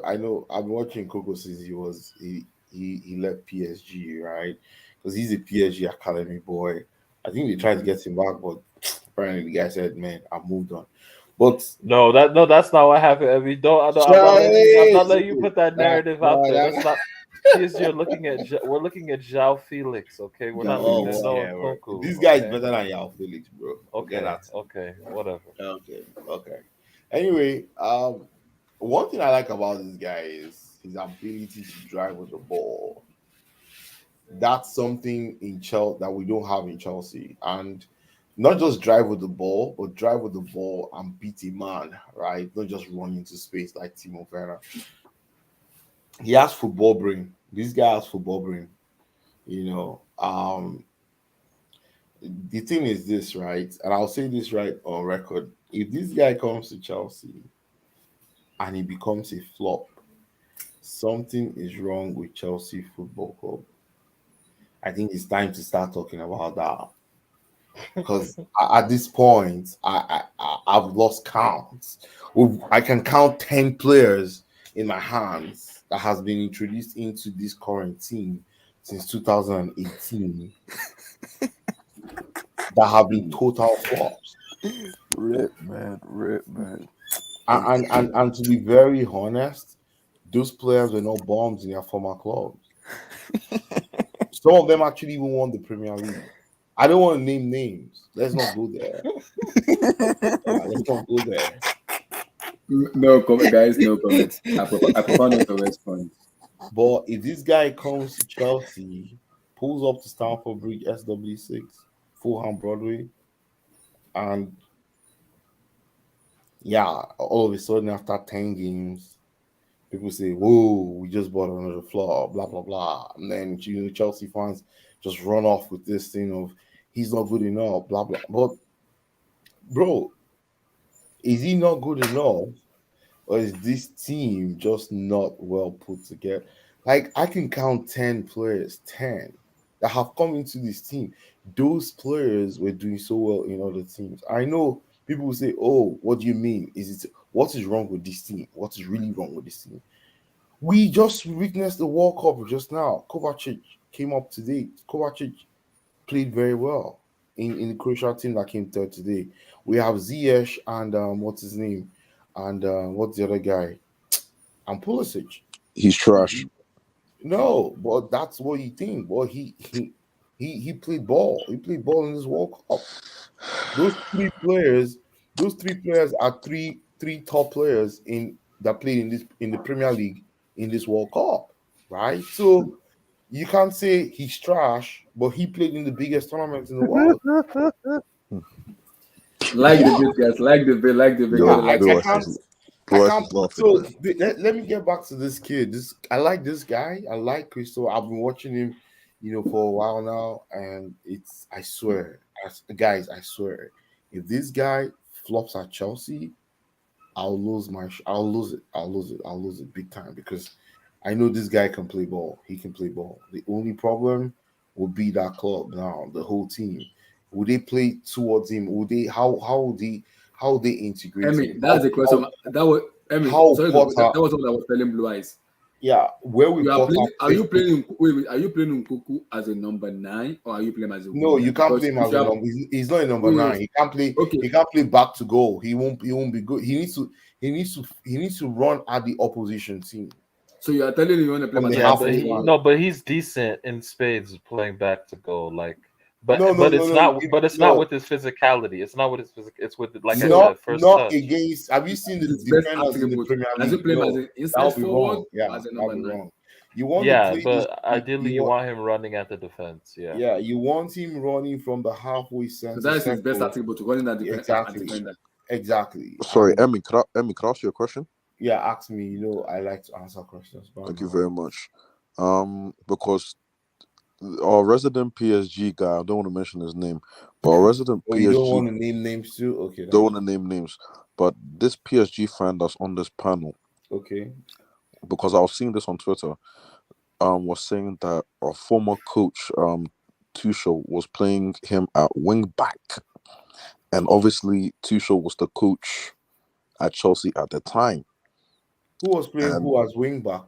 I've been watching Coco since he left PSG, right? Because he's a PSG academy boy. I think they tried to get him back, but apparently the guy said, "Man, I moved on." But No, that's not what happened. I mean, don't. I don't I'm Charlie, not letting you put that nah, narrative out nah, there. That's nah. not. PSG are looking at. We're looking at João Felix. Okay, we're not João looking Oh, at Felix. Noah whatever. Nkunku. This guy is Okay, better than Yao Felix, bro. Forget okay, that. okay. Whatever. Okay. Anyway, one thing I like about this guy is his ability to drive with the ball. That's something in Chelsea that we don't have in Chelsea, and not just drive with the ball, but drive with the ball and beat a man, right? Not just run into space like Timo Werner. He has football brain. This guy has football brain. You know, the thing is this, right? And I'll say this right on record. If this guy comes to Chelsea and he becomes a flop, something is wrong with Chelsea Football Club. I think it's time to start talking about that because at this point, I've lost count. I can count 10 players in my hands that has been introduced into this current team since 2018 that have been total flops. Rip, man. Rip, man. And to be very honest, those players were not bombs in their former clubs. Some of them actually even won the Premier League. I don't want to name names. Let's not go there. Let's not go there. No comment, guys. No comments. I prefer not to respond. But if this guy comes to Chelsea, pulls up to Stamford Bridge, SW6, Fulham Broadway, and yeah, all of a sudden after 10 games, people say, "Whoa, we just bought another flaw," blah blah blah, and then Chelsea fans just run off with this thing of he's not good enough, blah blah. But bro, is he not good enough, or is this team just not well put together? Like I can count 10 players, 10 that have come into this team. Those players were doing so well in other teams. I know people will say, "Oh, what do you mean? Is it what is wrong with this team? What is really wrong with this team?" We just witnessed the World Cup just now. Kovacic came up today. Kovacic played very well in the Croatia team that came third today. We have Ziyech and what's his name, and what's the other guy, and Pulisic. He's trash. No, but that's what you think. But he played ball. He played ball in this World Cup. Those three players, those three players are three top players in that played in the Premier League in this World Cup, right? So you can't say he's trash, but he played in the biggest tournament in the world. Like the bit, guys. Like the bit. Get Yeah, the Yo, likes I of Lewis the can't. bit. is I Lewis can't. is laughing, So man. let me get back to this kid. I like this guy. I like Crystal. I've been watching him, for a while now, and it's. I swear, guys, I swear, if this guy flops at Chelsea, I'll lose it. I'll lose it big time because I know this guy can play ball. He can play ball. The only problem will be that club now, the whole team. Would they play towards him? Would they how would they integrate Emi, him? that's the question. That was Emi. How Sorry, Potter, that was what I was telling Blue Eyes. yeah, where will You are Potter playing. Are fit you in? playing? Wait. Are you playing Nkuku as a number 9 or are you playing as a No, winger? you can't Because play him if as you a have number. He's not a number wait, nine. He can't play. okay, He can't play back to goal. He won't be good. He needs to run at the opposition team so you are telling me you want to play him from as the a Yeah, defensive but halfway he line. forward? no, but he's decent in spades playing back to goal. Like, No, no, but no, it's no, not. But it's not no. with his physicality. It's not with his physic. It's with, like I Not said, first not touch. against. Have you seen the His best defenders in the attribute. Premier Does he League? play him as No, an that inside would be forward wrong. or Yeah, as a that would number be 9? wrong. You want to Yeah, play this. but ideally you want him running at the defense. Yeah. Yeah, you want him running from the halfway So center that is his best circle. attribute, running at a Exactly, defender. exactly. Sorry, And Emmy, could I ask you a question? yeah, ask me. I like to answer questions. But Thank you no. very much. Because our resident PSG guy, I don't want to mention his name, but our resident Oh, you don't PSG, want to name names too? Okay, don't that's want to name names, but this PSG fan that's on this panel, okay. because I was seeing this on Twitter, was saying that our former coach, Tuchel, was playing him at wing back, and obviously Tuchel was the coach at Chelsea at the time, Who was playing and who as wing back?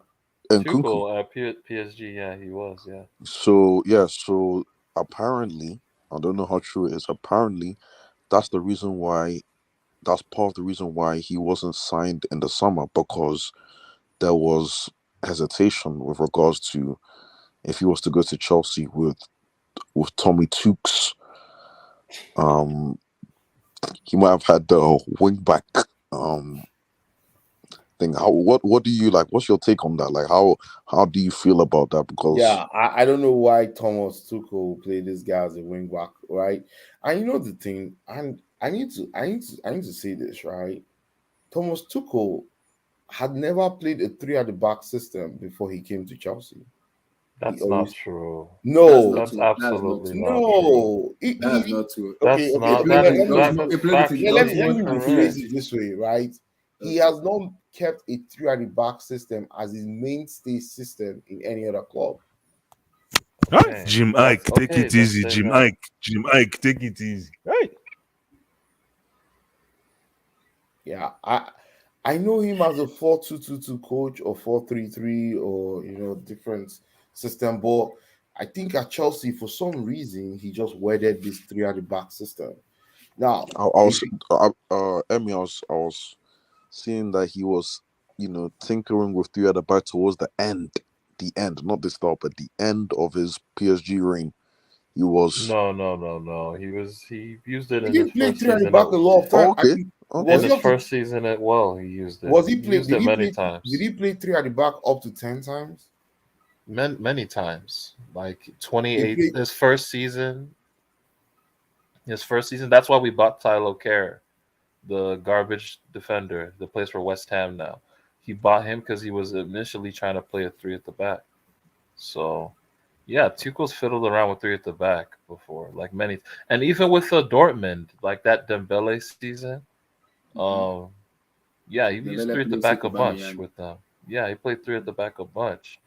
Nkuku. Tuchel at PSG. Yeah, he was. Yeah. So yeah, so apparently, I don't know how true it is. Apparently, that's the reason why. That's part of the reason why he wasn't signed in the summer, because there was hesitation with regards to if he was to go to Chelsea with Tommy Tukes. Um, he might have had the wing back um thing. What do you like? What's your take on that? Like how do you feel about that? Because Yeah, I don't know why Thomas Tuchel played this guy as a wing back, right? And the thing, and I need to say this, right? Thomas Tuchel had never played a three at the back system before he came to Chelsea. He That's not always true. That's no, not That's true. That's not absolutely true. not true. no. That's not true. Okay, That's okay. He not. Okay, played That in is that Dortmund. is He played it in let factually me Dortmund. rephrase incorrect. it this way, right? He Okay. has not kept a three at the back system as his mainstay system in any other club. Right? Okay, Jim that's Ike, take okay. it Then easy. say Jim that. Ike, Jim Ike, take it easy. Right? Yeah, I know him as a 4-2-2-2 coach or 4-3-3 or different system, but I think at Chelsea for some reason he just wedded this three at the back system. Now, I if was Emmy, I was seeing that he was tinkering with three at the back towards the end, not the start, but the end of his PSG reign. He was No. He used it he in his didn't play first three at the season at back a lot of time, I okay, think okay. in was he his up to first season at He used it. was he He play used did it he many play did times. he play three at the back up to 10 times? Many times. Like He 28. played His first season. His first season. That's why we bought Tylo Kerr, the garbage defender, the plays for West Ham now. He bought him because he was initially trying to play a three at the back. So, yeah, Tuchel's fiddled around with three at the back before, like many, and even with Dortmund, like that Dembele season. Mm-hmm. Um, yeah, he used Dembele three at the plays back a bunch Aubameyang. with them. Yeah, he played three at the back a bunch.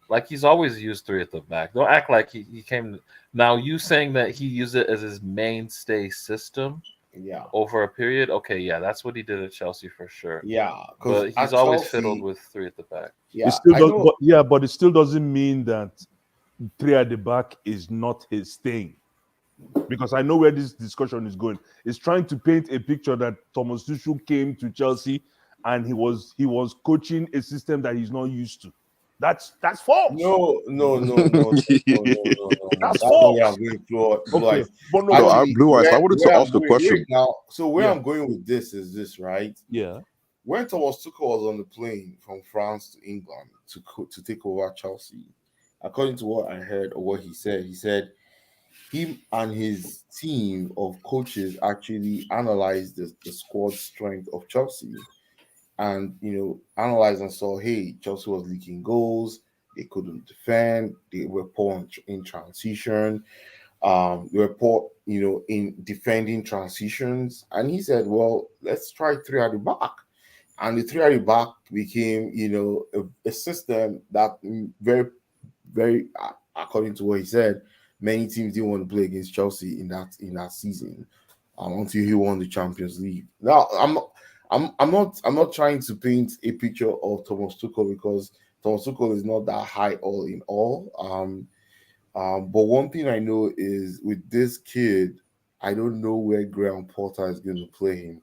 Like he's always used three at the back. Don't act like he came. Now you saying that he used it as his mainstay system. Yeah, over a period, okay, yeah, that's what he did at Chelsea for sure. yeah. Because But he's at always fiddled Chelsea, with three at the back. It yeah, still I does, know. but yeah, but it still doesn't mean that three at the back is not his thing. Because I know where this discussion is going. It's trying to paint a picture that Thomas Tuchel came to Chelsea and he was coaching a system that he's not used to. That's false. No, no, no, no, no, no, no, no, no, no. That's That's not where I'm false. going, Blue Okay, Eyes. but no, No, but I Actually, Blue Eyes. I where wanted to where I'm ask a going, wait question. now. So where yeah, I'm going with this is this, right? yeah. When Thomas Tuchel was on the plane from France to England to take over Chelsea, according to what I heard or what he said him and his team of coaches actually analyzed the squad strength of Chelsea and analyzed and saw, hey, Chelsea was leaking goals, they couldn't defend, they were poor in transition, they were poor, in defending transitions, and he said, well, let's try three at the back. And the three at the back became, a system that very, very, according to what he said, many teams didn't want to play against Chelsea in that season, until he won the Champions League. Now, I'm not trying to paint a picture of Thomas Tuchel because Thomas Tuchel is not that high all in all. But one thing I know is with this kid, I don't know where Graham Potter is going to play him.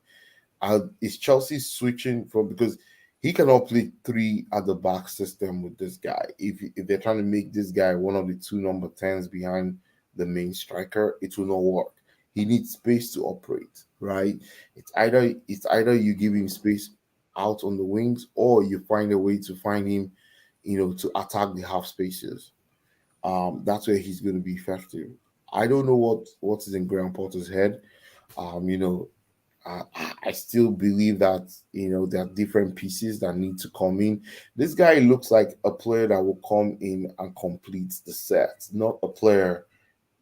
Is Chelsea switching from, because he cannot play three at the back system with this guy. If they're trying to make this guy one of the two number 10s behind the main striker, it will not work. He needs space to operate, right? It's either you give him space out on the wings, or you find a way to find him, to attack the half spaces. That's where he's going to be effective. I don't know what is in Graham Potter's head. Um, you know, I still believe that there are different pieces that need to come in. This guy looks like a player that will come in and complete the set, not a player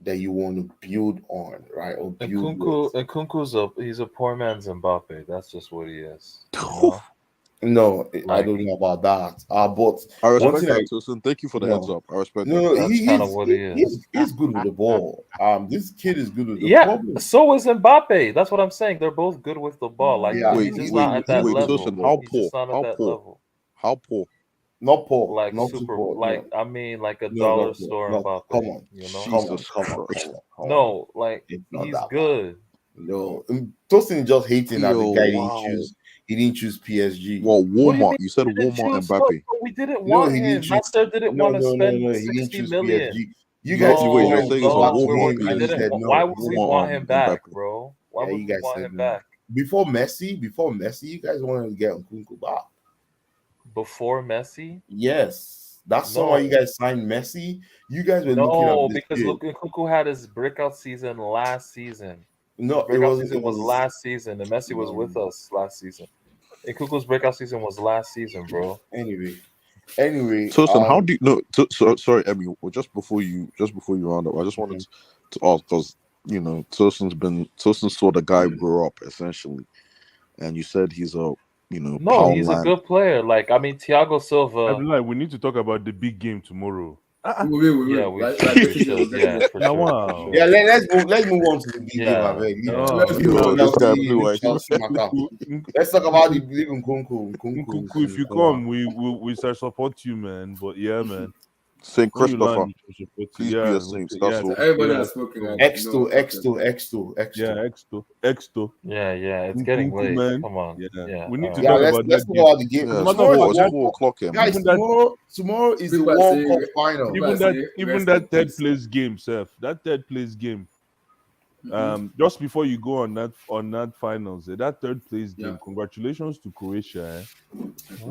that you want to build on, right, or And build with. He's a poor man's Mbappe. That's just what he is. You know? No, I Like don't know about that. But I one respect thing I that, Tosin. Thank you for the heads no, up. I respect no, that. no, that's kind of what he is. he's good with the ball. This kid is good with the Yeah, problem. so is Mbappe. That's what I'm saying. They're both good with the ball. Like, Yeah, but Wait, he's he's just wait, not good. at He's that wait, good with the level. Tosin. How ball. He's poor? just not at How that poor? level. How poor? Not poor, Like not too super, poor. like No, I mean, like a no, dollar not poor. store No, Mbappe. come on, You know? come on, Jesus come on, Christ. come on, come on. No, like It's not he's that bad. good. No, Tosin is just hating that the Yo, guy didn't wow. choose. He didn't choose PSG. Well, What do you Walmart. mean You said we didn't Walmart choose? No, Mbappe. we didn't No, want he didn't him. choose. Master didn't No, want to no, no, spend no. He didn't 60 choose million. PSG. You guys Wait, you're No, wanted saying to it's a talk no, to Walmart him, we and he PSG. didn't. said Why no. would we Walmart want him back, Mbappe. bro? Why Yeah, would you we guys want said him no. back Before Messi, you guys wanted to get Nkuku back. before Messi? Yes, that's why you No, guys signed Messi. You guys were looking at no, this because kid. look, Nkuku had his breakout season last season. His No, it breakout wasn't. season It was was last season, and Messi was with no. us last season. Nkuku's breakout season was last season, bro. Anyway, anyway. Tosin, how do you no? Sorry, Emmy. Well, just before you round up, I just wanted to ask because Tosin saw the guy grow up essentially, and you said he's a No, power he's a man. good player. Like, I mean, Thiago Silva. Abdullah, we need to talk about the big game tomorrow. Yeah, Wait. Like we getting there, should. we're getting Yeah, there. for Now, sure, for wow. Yeah, sure. let's move on to the big game, I Yeah, beg. yeah. Let's do Yo, it. this guy Chelsea, Blue Eyes. Chelsea matter. Let's talk about the Nkuku, believe Nkunku. Nkunku is Nkuku, if in you form. come, we start support you, man. But yeah, man. Saint When you Christopher, land, we shall support you. please be a Yeah, saint. That's yeah, So all. everybody yeah. has spoken. So, X2, Okay. X2, X2, yeah, X2. Exto, Yeah, yeah. It's getting Nkuku, late. man. Come on. Yeah, Yeah. we All need to right. Yeah, talk let's about let's that talk game. about the game. As Yeah, a it's matter of Tomorrow is four. fact, It's World that 4 o'clock here, man. guys. even that Tomorrow is the People are World saying Cup final. people are saying even rest in that third peace. place game, Seth, that third place game, Hmm. just before you go on that finals, that third place Yeah. game, congratulations to Croatia.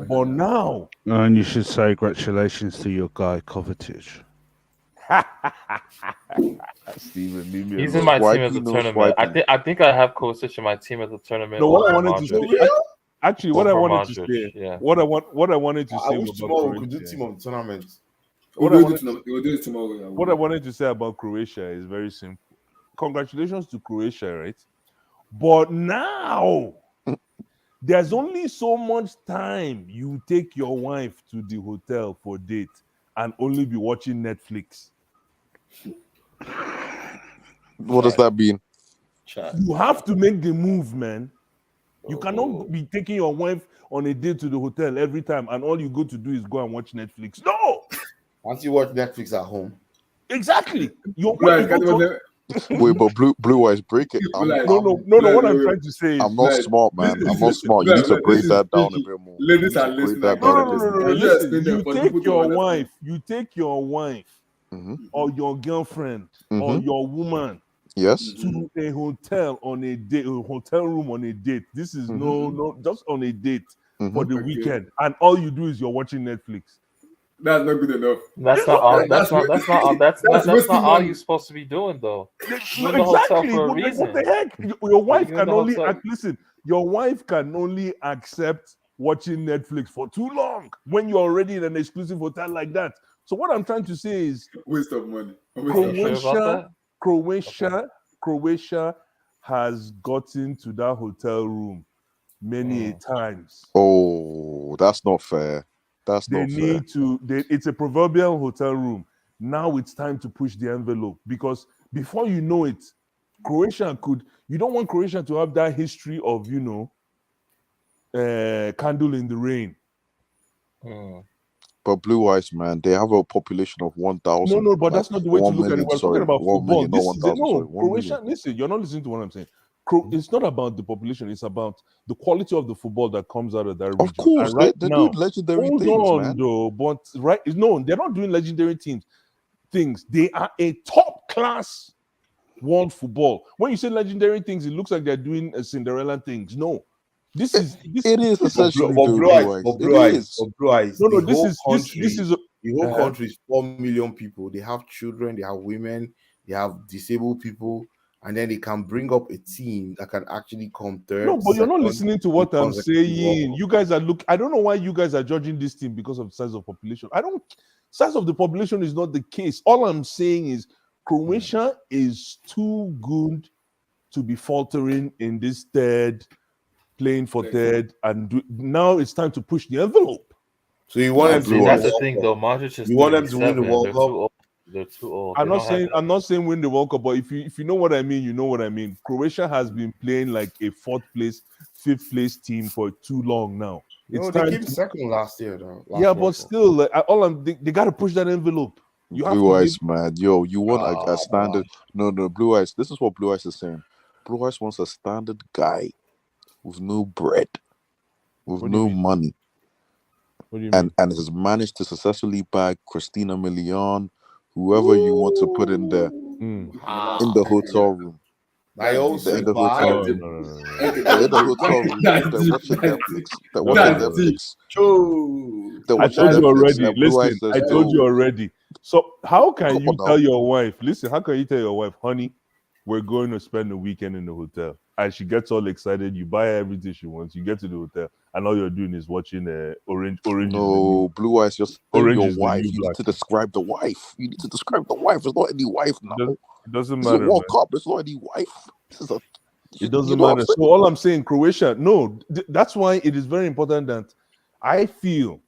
But Unfortunately, now, and you should say congratulations to your guy Kovacic. Steven, leave me He's in my alone. team at Swipey the no tournament. I swipey. think I have Kovacic in my team at the tournament No, what I over wanted to For Modric. say, real? actually, what I Over wanted to Modric. say, Yeah. what I wanted to I say wish about tomorrow we could do Croatia, team of the tournament. what I wanted to, we'll do it tomorrow. Yeah, what I wanted to say about Croatia is very simple. Congratulations to Croatia, right? But now there's only so much time you take your wife to the hotel for date and only be watching Netflix. What does that mean? Chat. You have to make the move, man. You Oh. cannot be taking your wife on a date to the hotel every time, and all you go to do is go and watch Netflix. No, Once you watch Netflix at home, exactly. Your Right, wife, you go to, Wait, but blue eyes break it. Like, no. What I'm trying to say is, I'm not smart, man. I'm not smart. You need to break that down a bit more. You Ladies need are to break listening. that I down a get bit it. more. no. You Listen, explain you that for take people to your understand. wife, Mm-hmm. or your girlfriend or Mm-hmm. your woman Yes. to a hotel on a date, a hotel room on a date. This is no, just on a date for the Okay. weekend, and all you do is you're watching Netflix. That's not good enough. That's not all. That's not. That's not all. That's not wasting all money. you're supposed to be doing, though. You're in the hotel Exactly. for a What reason. the heck? Your wife You're in can the only hotel. listen. Your wife can only accept watching Netflix for too long when you're already in an exclusive hotel like that. So what I'm trying to say is, Waste of money. Are you sure about that? Croatia has gotten to that hotel room many times. Oh, that's not fair. That's They not fair. need to. It's a proverbial hotel room. Now it's time to push the envelope, because before you know it, Croatia could. You don't want Croatia to have that history of candle in the rain. But blue eyes, man, they have a population of 1,000. No, but like, that's not the way to 1 look at it. million, We're talking sorry, about 1 football. million, not This is it. 1,000. Sorry, No, 1 Croatia. million. Listen, you're not listening to what I'm saying. It's not about the population. It's about the quality of the football that comes out of that region. Of course, And right they're now, doing legendary hold things, on, man. though. But no, they're not doing legendary things. They are a top class world football. When you say legendary things, it looks like they're doing Cinderella things. No, this is essentially but doing blue eyes, blue eyes. but It blue eyes, is. but blue eyes. No, The this whole is country, this is the whole country is 4 million people. They have children, they have women, they have disabled people, and then they can bring up a team that can actually come no, third, but you're not second, listening to what in I'm consecutive World saying. Cup. You guys are I don't know why you guys are judging this team because of the size of population. Size of the population is not the case. All I'm saying is Croatia is too good to be faltering in this playing for third, and now it's time to push the envelope. So you want them to See, win that's the the World thing, Cup. though. Modric is You want them to win the 37. World They're Cup. too old. They're too old. I'm They not don't have saying win the World Cup, but if you know what I mean, you know what I mean. Croatia has been playing like a fourth place, fifth place team for too long now. No, It's they time came to, second last year, though. yeah, but still, like, they got to push that envelope. You have Blue to eyes, man. Yo, you want a Ah, standard? No, blue eyes. This is what blue eyes is saying. Blue eyes wants a standard guy with no bread, with What do you no mean? money, What do you mean? and has managed to successfully bag Christina Milian, whoever you want to put in there in the hotel room. I also In the bad. hotel room. They're in the hotel room. They're watching Netflix. They're watching Netflix. They're I watching told you Netflix. already. And Blue Eyes Listen, says, I told you yo, already. So how can come you on now. tell your wife? Listen, how can you tell your wife, honey, we're going to spend the weekend in the hotel, and she gets all excited. You buy her everything she wants. You get to the hotel, and all you're doing is watching Orange. No, Blue Eyes, you're saying Orange your is the wife. new You black. need to describe the wife. You need to describe the wife. It's not any wife now. It doesn't This is a matter, World man. Cup. It's not any wife. This is a. It doesn't you know matter. So all I'm saying, Croatia, no, that's why it is very important that I feel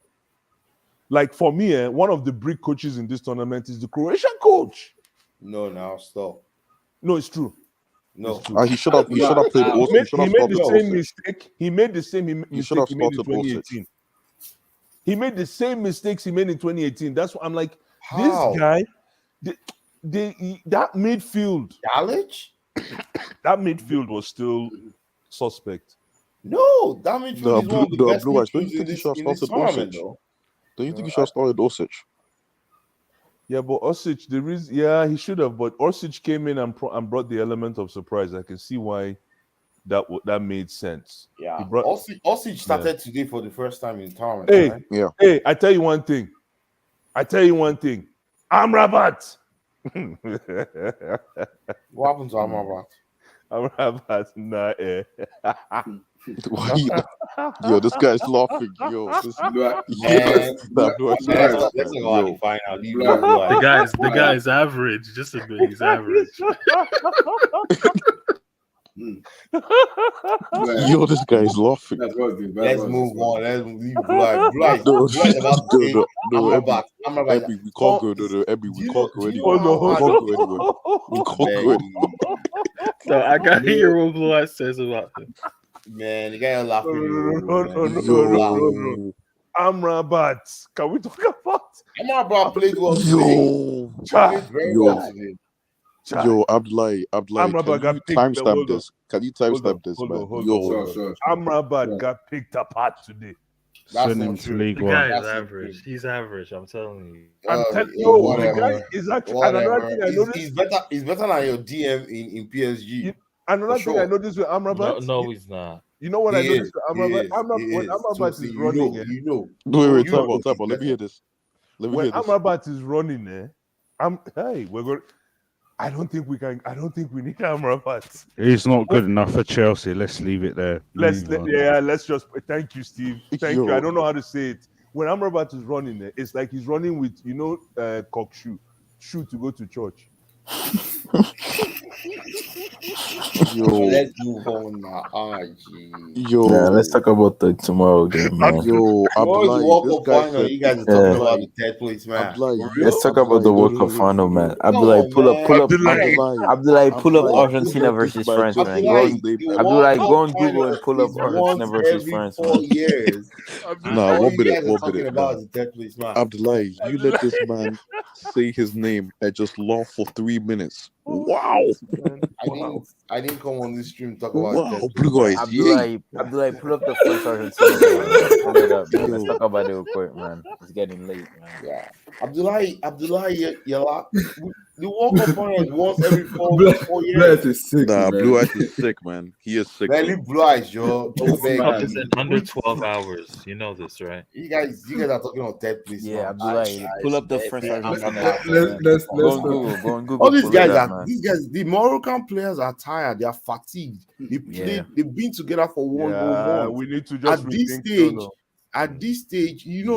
like, for me, one of the brick coaches in this tournament is the Croatian coach. No, now stop. No, it's true. No, it's true. He should have played. He made the same mistake. He made the same mistake he made in started 2018. He made the same mistakes he made in 2018. That's what I'm like. How? This guy, that midfield, that midfield was still suspect. No, that midfield is one of the best Blue Eyes. Don't you midfields think he should have in this started tournament, Osic? though. Don't you think he should have started Osic? Yeah, but Osic, he should have. But Osic came in and brought the element of surprise. I can see why that made sense. Yeah, he brought, Osic started today for the first time in the tournament. Hey, right? Hey, I tell you one thing. Amrabat. What happened to Amrabat? Amrabat, nah, Yo, this guy's laughing. Yo, this the guy's average. Just admit he's average. Yo, this guy's laughing. Let's move on. Let's leave Blight. Ebby, we can't go. No, Ebby, we can't go anywhere. We can't go anywhere. So I gotta hear what Blue Eyes says about him. Man, you guys are No, laughing, no, man. no, no, no, You no, no, laugh. no, no. Yo, Amrabat. Can we talk about Amrabat played well today. yo, Played Chad? very well yo, today. Chad. Abdullahi, can Amrabat got you picked. timestamp Hold on, this? Can you hold on, timestamp this, hold man? on, hold on, hold Yo, Sure, on. sure, sure. Amrabat Sure. got picked apart today. That's Send not him to true. League The One. guy is That's not true. average. He's average. I'm telling you. I'm telling Yeah, you, the guy whatever. is actually. And another Whatever. thing I noticed. He's better. He's better than your DM in You, PSG for another thing I sure. noticed with No, Amrabat. no, he's not. You know what I He noticed is. with He Amrabat? is. He When is. Amrabat Tosi, is running, eh? wait, You Hold know on. time out. he's Let me hear better. this. Let me When hear this. Amrabat is running, eh? We're going. I don't think we can. I don't think we need Amrabat. He's not When, good enough for Chelsea. Let's leave it there. Move on. let's just. Thank you, Steve. Thank you. I Yo, don't know how to say it. When Amrabat is running, it's like he's running with cock shoe to go to church. yo, Let's move on now. RG. Yeah, let's yo, talk about the tomorrow game, man. yo, Tomorrow's the Abdullahi. World This Cup guy final. said, You guys are talking Yeah, about the Abdullahi, third place, man. Abdullahi, For you, real? let's talk about the No, World no, Cup no, no, final, no, man. no. Come Abdullah, on, pull man. up, You guys, Abdullahi. Pull up Abdullahi, what? just Argentina let this versus man France, just man. hear Abdullah, his name the ever. World Abdullah, Cup go on Google and final pull up is Argentina once versus every France, man. 4 years. Nah, All Abdullahi. one you minute, guys are one talking minute. about Nah, is the third place, man. Abdullahi, you let this man say his name and just laugh for 3 minutes. Oh Wow, shit, man! Wow. I didn't come on this stream to talk about the wow, third place, blue man. eyes, yay. Abdullah, pull up the France Argentina game, man. Pull it up, man. Let's Yo, talk about it real quick, man. It's getting late, man. Yeah. Abdullah, the World Cup final is once every four Bless years. is sick, nah, blue man. eyes is sick, man. He is sick, Man, bro. leave blue eyes, yo. I This beg Cup is man. in you. under 12 hours. You know this, right? You guys are talking about third place Yeah, now. Abdullah, pull up the France Argentina game, man. Go Let's on Google, go on All Google, these pull it guys up, are man. the Moroccan players are tired. They are fatigued. Yeah. They've been together for one whole Yeah, month. we need to just At this rethink stage, Tono.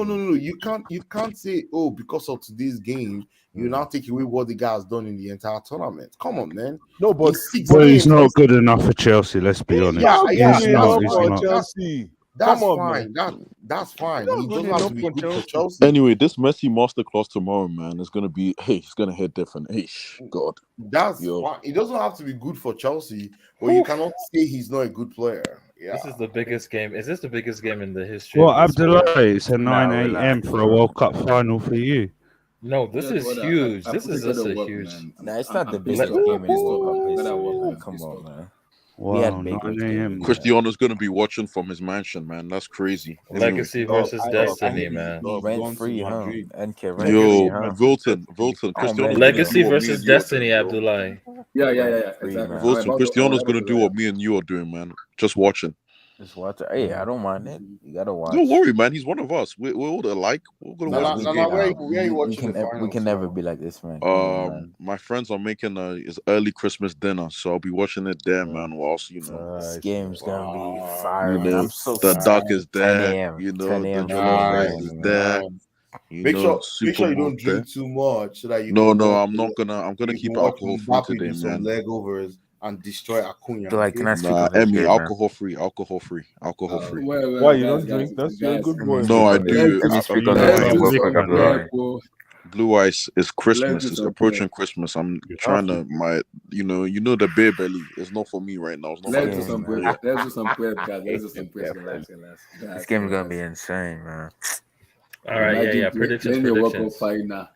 no, you can't say, oh, because of today's game, you now take away what the guy has done in the entire tournament. Come on, man. No, In but 6 But he's games, not good enough for Chelsea. Let's be he's honest. not yeah, good He's not. that's enough He's for fine. not. Chelsea. That's Come on, man. fine. That's He's fine. not He good doesn't have enough to be for good for Chelsea. Chelsea. Anyway, this Messi masterclass tomorrow, man, is gonna be. Hey, it's gonna hit different. Hey, God, That's yo, fine. It doesn't have to be good for Chelsea, but you cannot say he's not a good player. Yeah. This is the biggest game. Is this the biggest game in the history Well, of the sport? Abdullah, it's a 9 Nah, a.m. relax, for a bro. World Cup final for you. No, this Yes, is brother. huge. I This put is together just a work, huge. man. Nah, it's not the I'm pissed biggest off. I'm game in the pissed World off. Cup Better history, work. man. I'm Come pissed on, off. man. We Wow, had 9 bigger a.m. games, man. man. Cristiano's gonna be watching from his mansion, man. That's crazy. Anyway, Legacy Dog, versus I destiny, heard man. he's Rent gone to free, huh? Madrid. NK rent free, Legacy yo, huh? versus destiny. Wilton, Oh Cristiano's man, gonna nigga. do Legacy what me versus and you are destiny, doing, bro. Abdullah. Yeah. Rent free, Exactly. man. Wilton, Cristiano's gonna do what me and you are doing, man. Just watching. Just watch it. Hey, I don't mind it. You gotta Don't watch. worry, man. He's one of us. We're all alike. We're gonna watch Nah, this we game. Where nah, are you we watching the can we can finals never now? be like this, man. Come on, man. My friends are making his early Christmas dinner, so I'll be watching it there, Uh, man. Whilst this Nice, game's gonna be Wow, fire, you man. know I'm so the excited. duck is 10 there, a.m. 10 the a.m. jollof Sunday rice nice, is morning, man. there, nice. Make Super sure you Bowl's don't there. drink too much so that you No, can no, watch I'm gonna you keep can watch alcohol free Mbappe today, do some man. legovers and destroy Acuna. Like, can Okay. I speak Nah, on this Emmy, game, man? alcohol free, alcohol free, alcohol free. Why Well, you guys, don't drink? That's you're a guys. good Let me boy, No, man. speak I on this. do. Let me Let's speak You on know, this let's I game do real make quick, some you know, Abdullah. prep. Oh. Blue Ice is Let's do Christmas. It's some prep. approaching Christmas. I'm You trying have to to. the beer belly is not for me right now. It's not This my Let's do time game, some to prep. play. man. Let's do some prep, guys. Let's do some prep. Relax. This Guys, game is gonna be relax. insane, man. All right, Imagine Predictions, playing a World Cup predictions, final at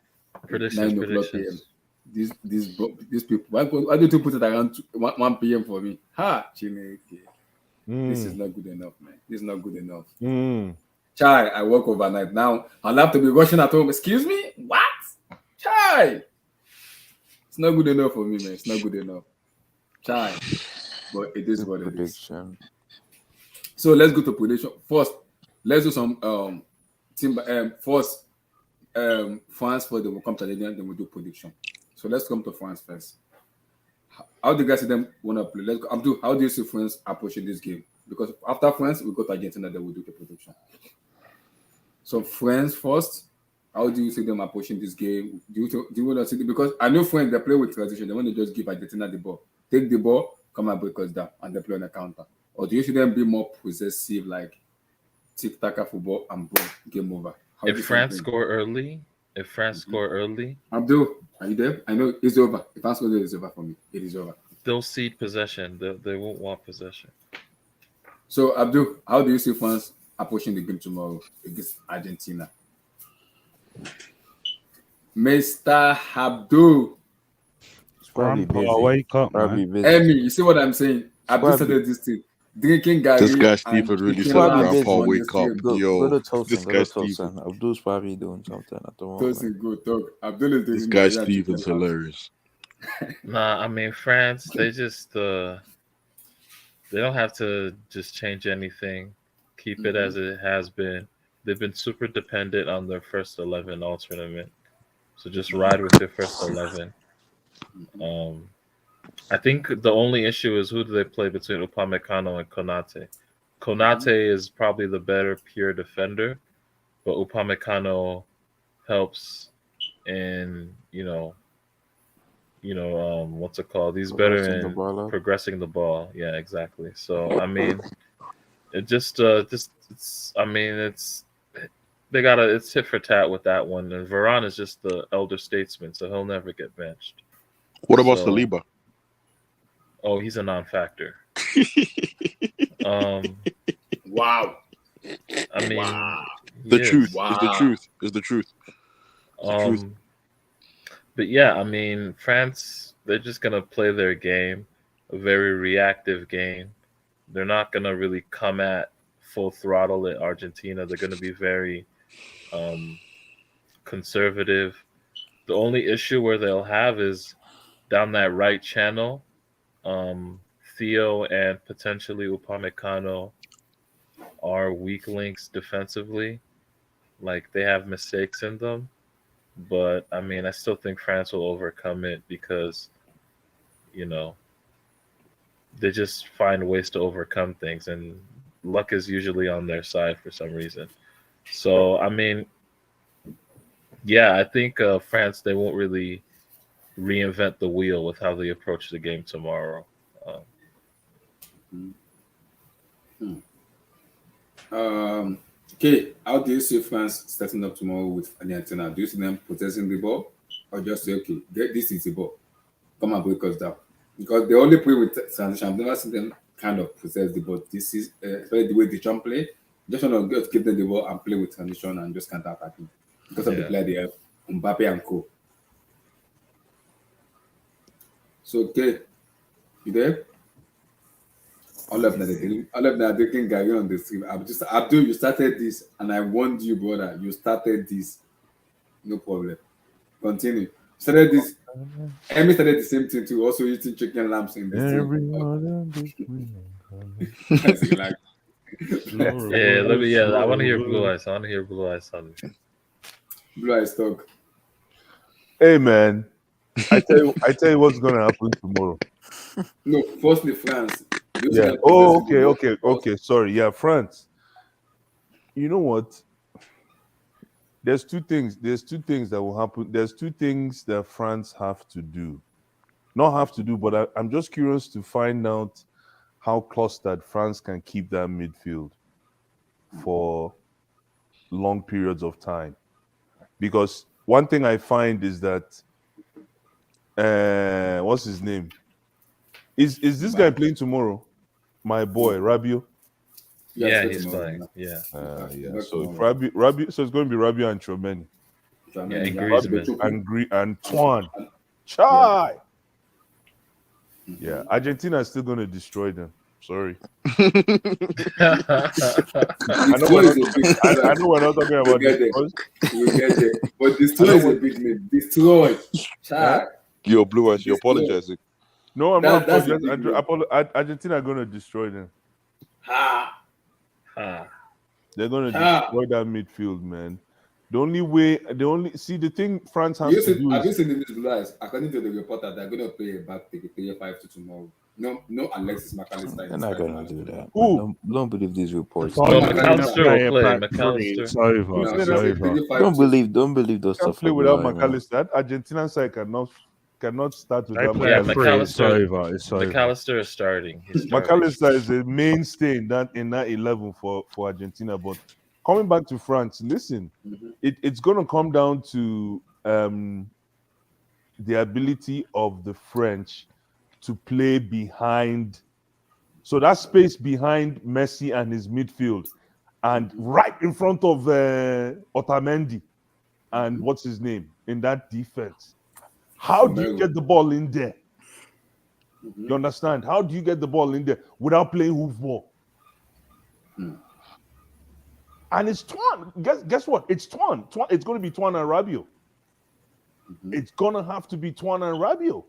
predictions, 9 o'clock p.m. predictions. These people. Why don't you put it around 1 p.m. for me? Ha, Chineke. This is not good enough, man. This is not good enough. Chai, I work overnight. Now I'll have to be rushing at home. Excuse me? What? Chai. It's not good enough for me, man. It's not good enough. Chai. But it is Good what it is. prediction. So let's go to prediction. First, let's do some team first France for the World Cup challenge, then we'll do prediction. So let's come to France first. How do you guys see them wanna play? Let's go. Abdul, how do you see France approaching this game? Because after France, we go to Argentina, then we'll do the prediction. So France first, how do you see them approaching this game? Do you want to see because I know France they play with transition. They want to just give Argentina the ball, take the ball, come and break us down, and they play on the counter. Or do you see them be more possessive, like tic-tac football and ball, game over? How do If you France think? score early, if France score early, Abdul, are you there? I know it's over. If France scores, it's over for me. It is over. they'll cede possession. They won't want possession. So Abdul, how do you see France approaching the game tomorrow against Argentina? Mr. Abdul, It's probably Grandpa, busy. wake up, Probably man. busy. Emmy, you see what I'm saying? It's Abdul probably started this thing, drinking This Gary guy and Stephen really it's eating said, probably lambs "Grandpa, busy. on the wake up, stream. Go yo." to This Tosin. Go guy to Stephen, Tosin. Abdul's probably doing something at the moment. Toasting good talk. Abdul is this drinking guy Gary and Stephen's chicken lambs. hilarious. Nah, I mean France. They just they don't have to just change anything. Keep it Mm-hmm. as it has been. They've been super dependent on their first 11 all tournament. So just ride with your first 11. Um, I think the only issue is who do they play between Upamecano and Konate. Konate is probably the better pure defender, but Upamecano helps in what's it called? He's better Progressing the in ball up. progressing the ball. Yeah, exactly. So I mean, it just it's I mean they gotta it's tit for tat with that one. And Varane is just the elder statesman, so he'll never get benched. What about So Saliba? he's a non-factor. Um, Wow. I mean, Wow. he The is. truth is the Wow. truth is the truth. It's the truth. But yeah, I mean, France, they're just gonna play their game, a very reactive game. They're not gonna really come at full throttle at Argentina. They're gonna be very um, conservative. The only issue where they'll have is down that right channel. Um, Theo and potentially Upamecano are weak links defensively. Like they have mistakes in them, but I mean, I still think France will overcome it because you know they just find ways to overcome things, and luck is usually on their side for some reason. So I mean, yeah, I think France they won't really reinvent the wheel with how they approach the game tomorrow. Um, Um, okay, how do you see France starting up tomorrow with Argentina? Do you see them possessing the ball, or just say, okay, get this is the ball, come and break us down? Because they only play with transition. I've never seen them kind of possess the ball. This is especially the way they jump play. Just want to just give them the ball and play with transition and just counter attacking because of the yeah, player they have, Mbappe and co. So okay, you there? All of them are taking Gary on the stream. I'm just Abdul, you started this, and I warned you, brother. You started this. No problem. Continue. Started this. Emmy started the same thing too. Also eating chicken lamps in the stream. Everyone on the screen. As he like. yeah. Let me. Yeah, I want to hear Blue Eyes. I want to hear Blue Eyes on. Blue eyes talk. Hey man, I tell you what's gonna happen tomorrow. No, firstly France. Do you see Yeah. them Oh, possessing the ball first? okay. Sorry. Yeah, France. You know what? There's two things. There's two things that will happen. There's two things that France have to do. Not have to do, but I'm just curious to find out how clustered France can keep that midfield for long periods of time. Because one thing I find is that what's his name? Is this guy playing tomorrow? My boy, Rabiot. Yeah, Yeah, it's he's tomorrow. playing. Yeah, Yeah. So if tomorrow. Rabiot, so it's going to be Rabiot and Chomeni. So, I yeah, mean, and you have Griezmann. Bechuku. And Tuan. Yeah. Chai. Yeah, Argentina is still going to destroy them. Sorry. I know Destroy we're is not a big I know we're not talking we'll about get there. destroy. We'll get there. But I destroy know is a what big name. Destroy. huh? Child. Yo, Blue Eyes, you're Destroy. apologizing. No, I'm not That's a apologizing. big name. Argentina are going to destroy them. Ha. Ah, They're going to Ha. destroy that midfield, man. The thing France has You to see, do have you is seen the news, Blas? According to the reporter, they're going to play a back 3-5 to tomorrow. No Alexis McAllister They're is not starting gonna as do well. that, man. who? Don't believe these reports, No well, man. McAllister. McAllister will play. It's McAllister. over. No, Who's they gonna say you 3-5-2. Don't believe those can't stuff play for without Blue Eye, man. McAllister. That Argentina side cannot start I without play Yeah, at three. McAllister. It's McAllister. over. It's over. McAllister is starting. He's starting. McAllister is a mainstay in that 11 for Argentina. But coming back to France, listen, Mhm. it's going to come down to the ability of the French to play behind. So that space behind Messi and his midfield, and right in front of Otamendi and what's his name in that defense. How do you Tommorrow. get the ball in there? You understand? How do you get the ball in there without playing hoofball? And it's Twan. Guess what? It's Twan. It's going to be Twan and Rabiot. It's going to have to be Twan and Rabiot.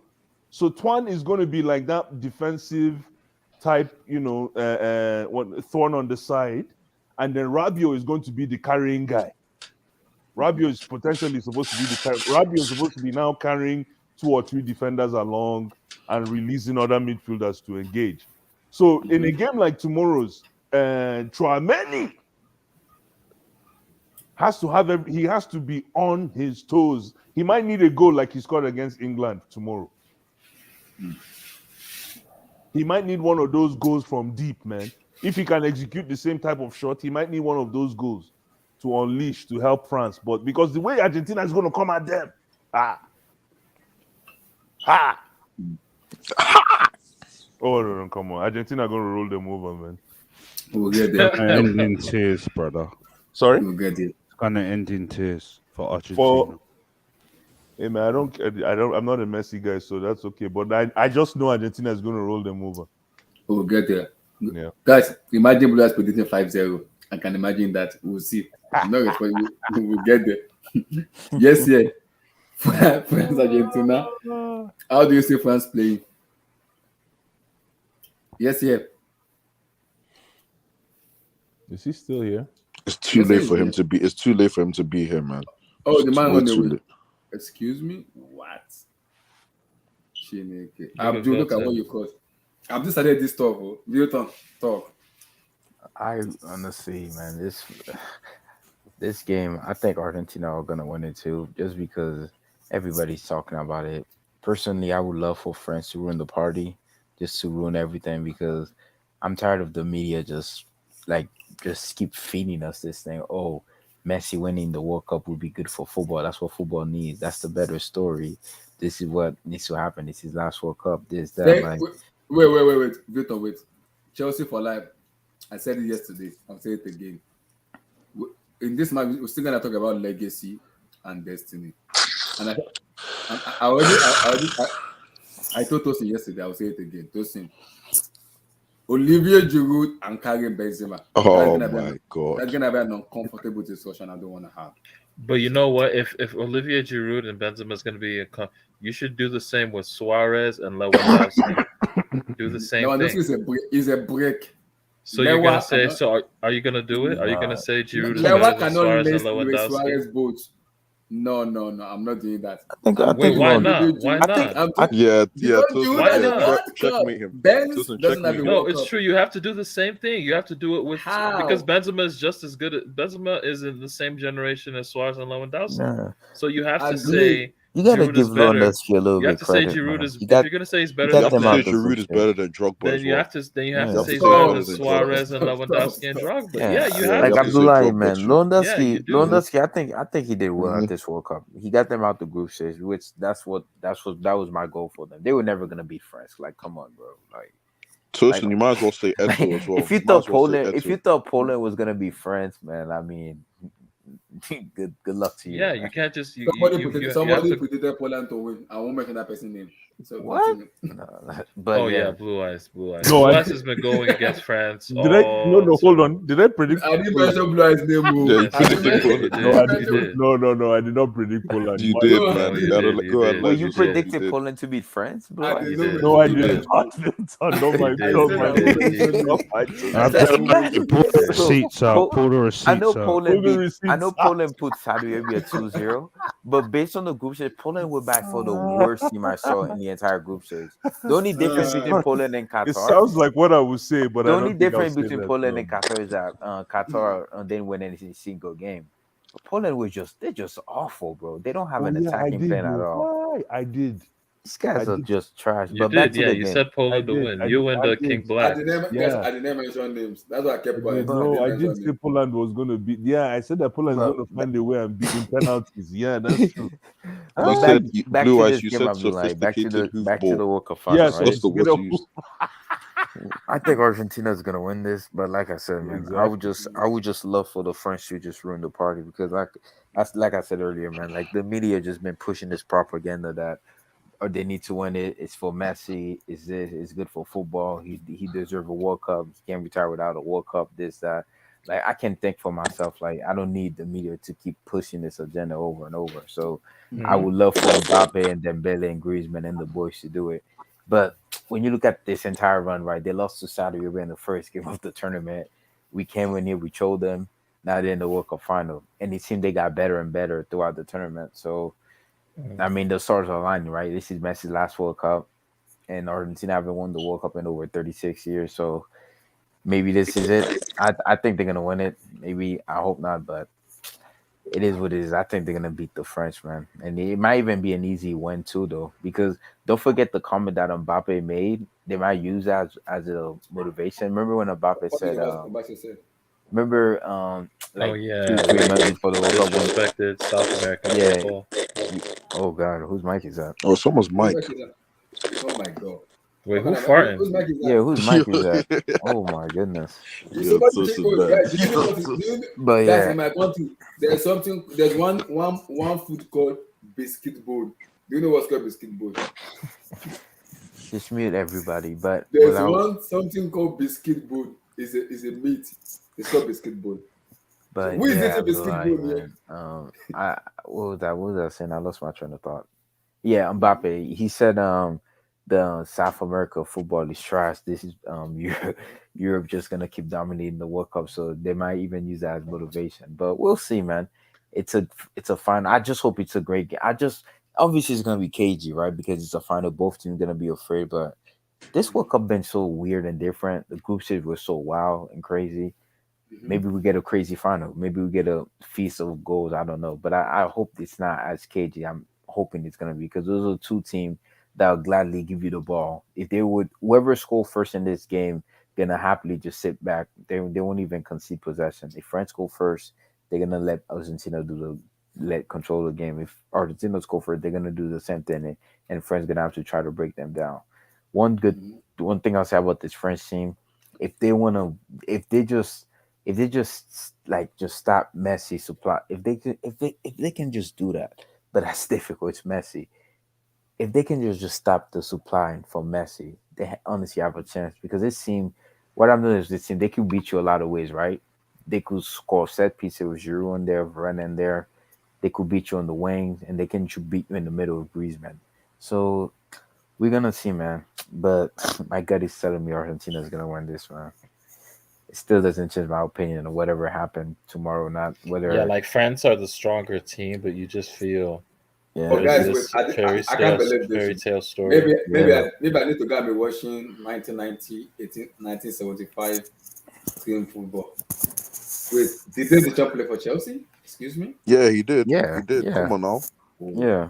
So Twan is going to be like that defensive type, what thorn on the side, and then Rabiot is going to be the carrying guy. Rabiot is potentially supposed to be Rabiot is supposed to be now carrying 2 or 3 defenders along and releasing other midfielders to engage. So in a game like tomorrow's, Tchouaméni he has to be on his toes. He might need a goal like he scored against England tomorrow. He might need one of those goals from deep, man. If he can execute the same type of shot, he might need one of those goals to unleash to help France. But because the way Argentina is going to come at them, oh no, come on, Argentina are going to roll them over, man. We'll get there. End in tears, brother. Sorry, We'll get there. It's gonna end in tears for Argentina. Hey man, I'm not a Messi guy, so that's okay. But I just know Argentina is going to roll them over. We'll get there. Yeah. Guys, imagine Blue predicting 5-0. I can imagine that. We'll see. I'm not responsible. We'll get there. Yes, yeah. France, Argentina. How do you see France playing? Yes, yeah. Is he still here? It's too late for him to be. It's too late for him to be here, man. Oh, It's the man way on the too way. late. Excuse me? What? Chineke. Look Abdul, look at at what you called. I've just started this talk. Talk. I honestly, man, this game, I think Argentina are gonna win it too, just because everybody's talking about it. Personally, I would love for France to ruin the party, just to ruin everything, because I'm tired of the media just keep feeding us this thing. Oh, Messi winning the World Cup would be good for football. That's what football needs. That's the better story. This is what needs to happen. This is last World Cup. This, that, Wait. Victor, wait. Chelsea for life. I said it yesterday. I'll say it again. In this match, we're still gonna talk about legacy and destiny. And I told Tosin yesterday. I'll say it again. Tosin, Olivier Giroud and Karim Benzema. Oh my god. That's gonna be an uncomfortable discussion I don't want to have. But you know what? If Olivier Giroud and Benzema is going to be you should do the same with Suarez and Lewandowski. Do the same thing. Is a break. So you're gonna say? So are you gonna do it? Are you gonna say Giroud and Benzema, Suarez and Lewandowski? Suarez both. No, I'm not doing that. Wait, why not? Why not? Yeah. Why not? Checkmate him. No, it's true. You have to do the same thing. You have to do it with because Benzema is just as good. Benzema is in the same generation as Suarez and Lewandowski. Nah. So you have to say you gotta Giroud give is better. Lewandowski a little You have bit to say credit. Giroud Man. is. If you're gonna say he's better, You have than to say Giroud is better than Drogba. then you have to say he's Yeah. better than Suarez and Lewandowski and Drogba. Yeah, you have like to. Abdullahi, man. Yeah, Lewandowski, you do. Lewandowski. I think he did well at this World Cup. He got them out the group stage, which that was my goal for them. They were never gonna beat France. Like, come on, bro. Like, Tosin, you might as well say Eto as well. if you thought Poland was gonna be France, man, I mean, good luck to you. Yeah, man. you can't just. Somebody predicted Poland to win. I won't mention that person's name. So what? But yeah, Blue Eyes. Blue Eyes has been going against France. Hold on. Did I predict? I didn't mention Blue Eyes' name. No, I did not predict Poland. You did, man. Well, you predicted Poland to beat France, bro. No, I didn't. No, my receipts out. Pull the receipts I know out. Poland put Saudi Arabia 2-0, but based on the group stage, Poland were back for the worst team I saw in the entire group stage. The only difference between Poland and Qatar. It sounds like what I would say, but the only difference between Poland and Qatar is that Qatar didn't win any single game. But Poland they're just awful, bro. They don't have an attacking plan at all. Why? I did. These I guys are did. just trash. You But back did, to yeah. the You game. said I Poland to did. win. I did. You and I King did. Black. Guys, Yeah. I didn't mention names. That's why I kept I did. quiet. I But No, didn't I did mention say names. Poland was going to beat. Yeah, I said that Poland is but going to find a way and beat in penalties. Yeah, that's true. You but Ah, back said you, back Blue to Eyes. this You game, said Abdullah. sophisticated Back to hoofball. the World Cup yeah, final, That's right? the word sophisticated. you used. I think Argentina is gonna win this, but like I said, man, Exactly. I would just love for the French to just ruin the party because like I said earlier, man, like the media just been pushing this propaganda that or they need to win it. It's for Messi. Is this? It's good for football. He deserves a World Cup. He can't retire without a World Cup. This that. Like I can think for myself. Like I don't need the media to keep pushing this agenda over and over. So I Hmm. would love for Mbappe and Dembele and Griezmann and the boys to do it. But when you look at this entire run, right, they lost to Saudi Arabia in the first game of the tournament. We came in here, we showed them. Now they're in the World Cup final, and it seemed they got better and better throughout the tournament. So I mean, the stars are aligning, right? This is Messi's last World Cup, and Argentina haven't won the World Cup in over 36 years. So maybe this is it. I think they're gonna win it. Maybe I hope not, but it is what it is. I think they're gonna beat the French, man, and it might even be an easy win too, though, because don't forget the comment that Mbappe made. They might use that as a motivation. Remember when Mbappe What did said, Obasi say? remember, Oh like two, yeah, 3 months like before the World Cup when, disrespected South American yeah, football. oh God, whose mic is that? Oh, someone's Whose mic. mic is that? Oh my god. Wait, What who kind of farting? whose mic is Yeah, that? whose Yo, mic is that? Oh my goodness. Did yo, somebody this check? is Oh, bad. guys, did you know what? Do you know, But guys, yeah, in my country, there's something. There's one food called biscuit bowl. Do you know what's called biscuit bowl? just mute everybody. But There's without, one something called biscuit bowl. Is a meat. It's called biscuit bowl. So but who is yeah, eating biscuit Abdullah, bowl here? man. I what was I saying? I lost my train of thought. Yeah, Mbappe. He said the South America football is trash. This is Europe just gonna keep dominating the World Cup. So they might even use that as motivation. But we'll see, man. It's a it's a final. I just hope it's a great game. I just obviously it's gonna be cagey, right? Because it's a final. Both teams gonna be afraid. But this World Cup been so weird and different. The group stage was so wild and crazy. Mm-hmm. Maybe we get a crazy final. Maybe we get a feast of goals. I don't know, but I hope it's not as cagey. I'm hoping it's gonna be because those are two teams that will gladly give you the ball. If they would, whoever score first in this game, gonna happily just sit back. They won't even concede possession. If France go first, they're gonna let Argentina do let control the game. If Argentina score first, they're gonna do the same thing, and France gonna have to try to break them down. One good Mm-hmm. one thing I'll say about this French team, if they wanna, if they just if they just like just stop Messi supply, if they can just do that, but that's difficult. It's Messi. If they can just stop the supply from Messi, they honestly have a chance because it seemed what I'm doing is this team they could beat you a lot of ways, right? They could score set pieces with Giroud in there, Varane in there. They could beat you on the wings, and they can beat you in the middle of Griezmann. So we're gonna see, man. But my gut is telling me Argentina is gonna win this, man. It still doesn't change my opinion on whatever happened tomorrow. Not Yeah, whether, like France are the stronger team, but you just feel Oh, yeah, there's guys, wait! this I can't believe this. fairy tale story. Maybe I need to go and be watching 1990, 1975 team football. Wait, did they Deschamps play for Chelsea? Excuse me. Yeah, he did. yeah, He did. yeah, Come on now. Oh, yeah,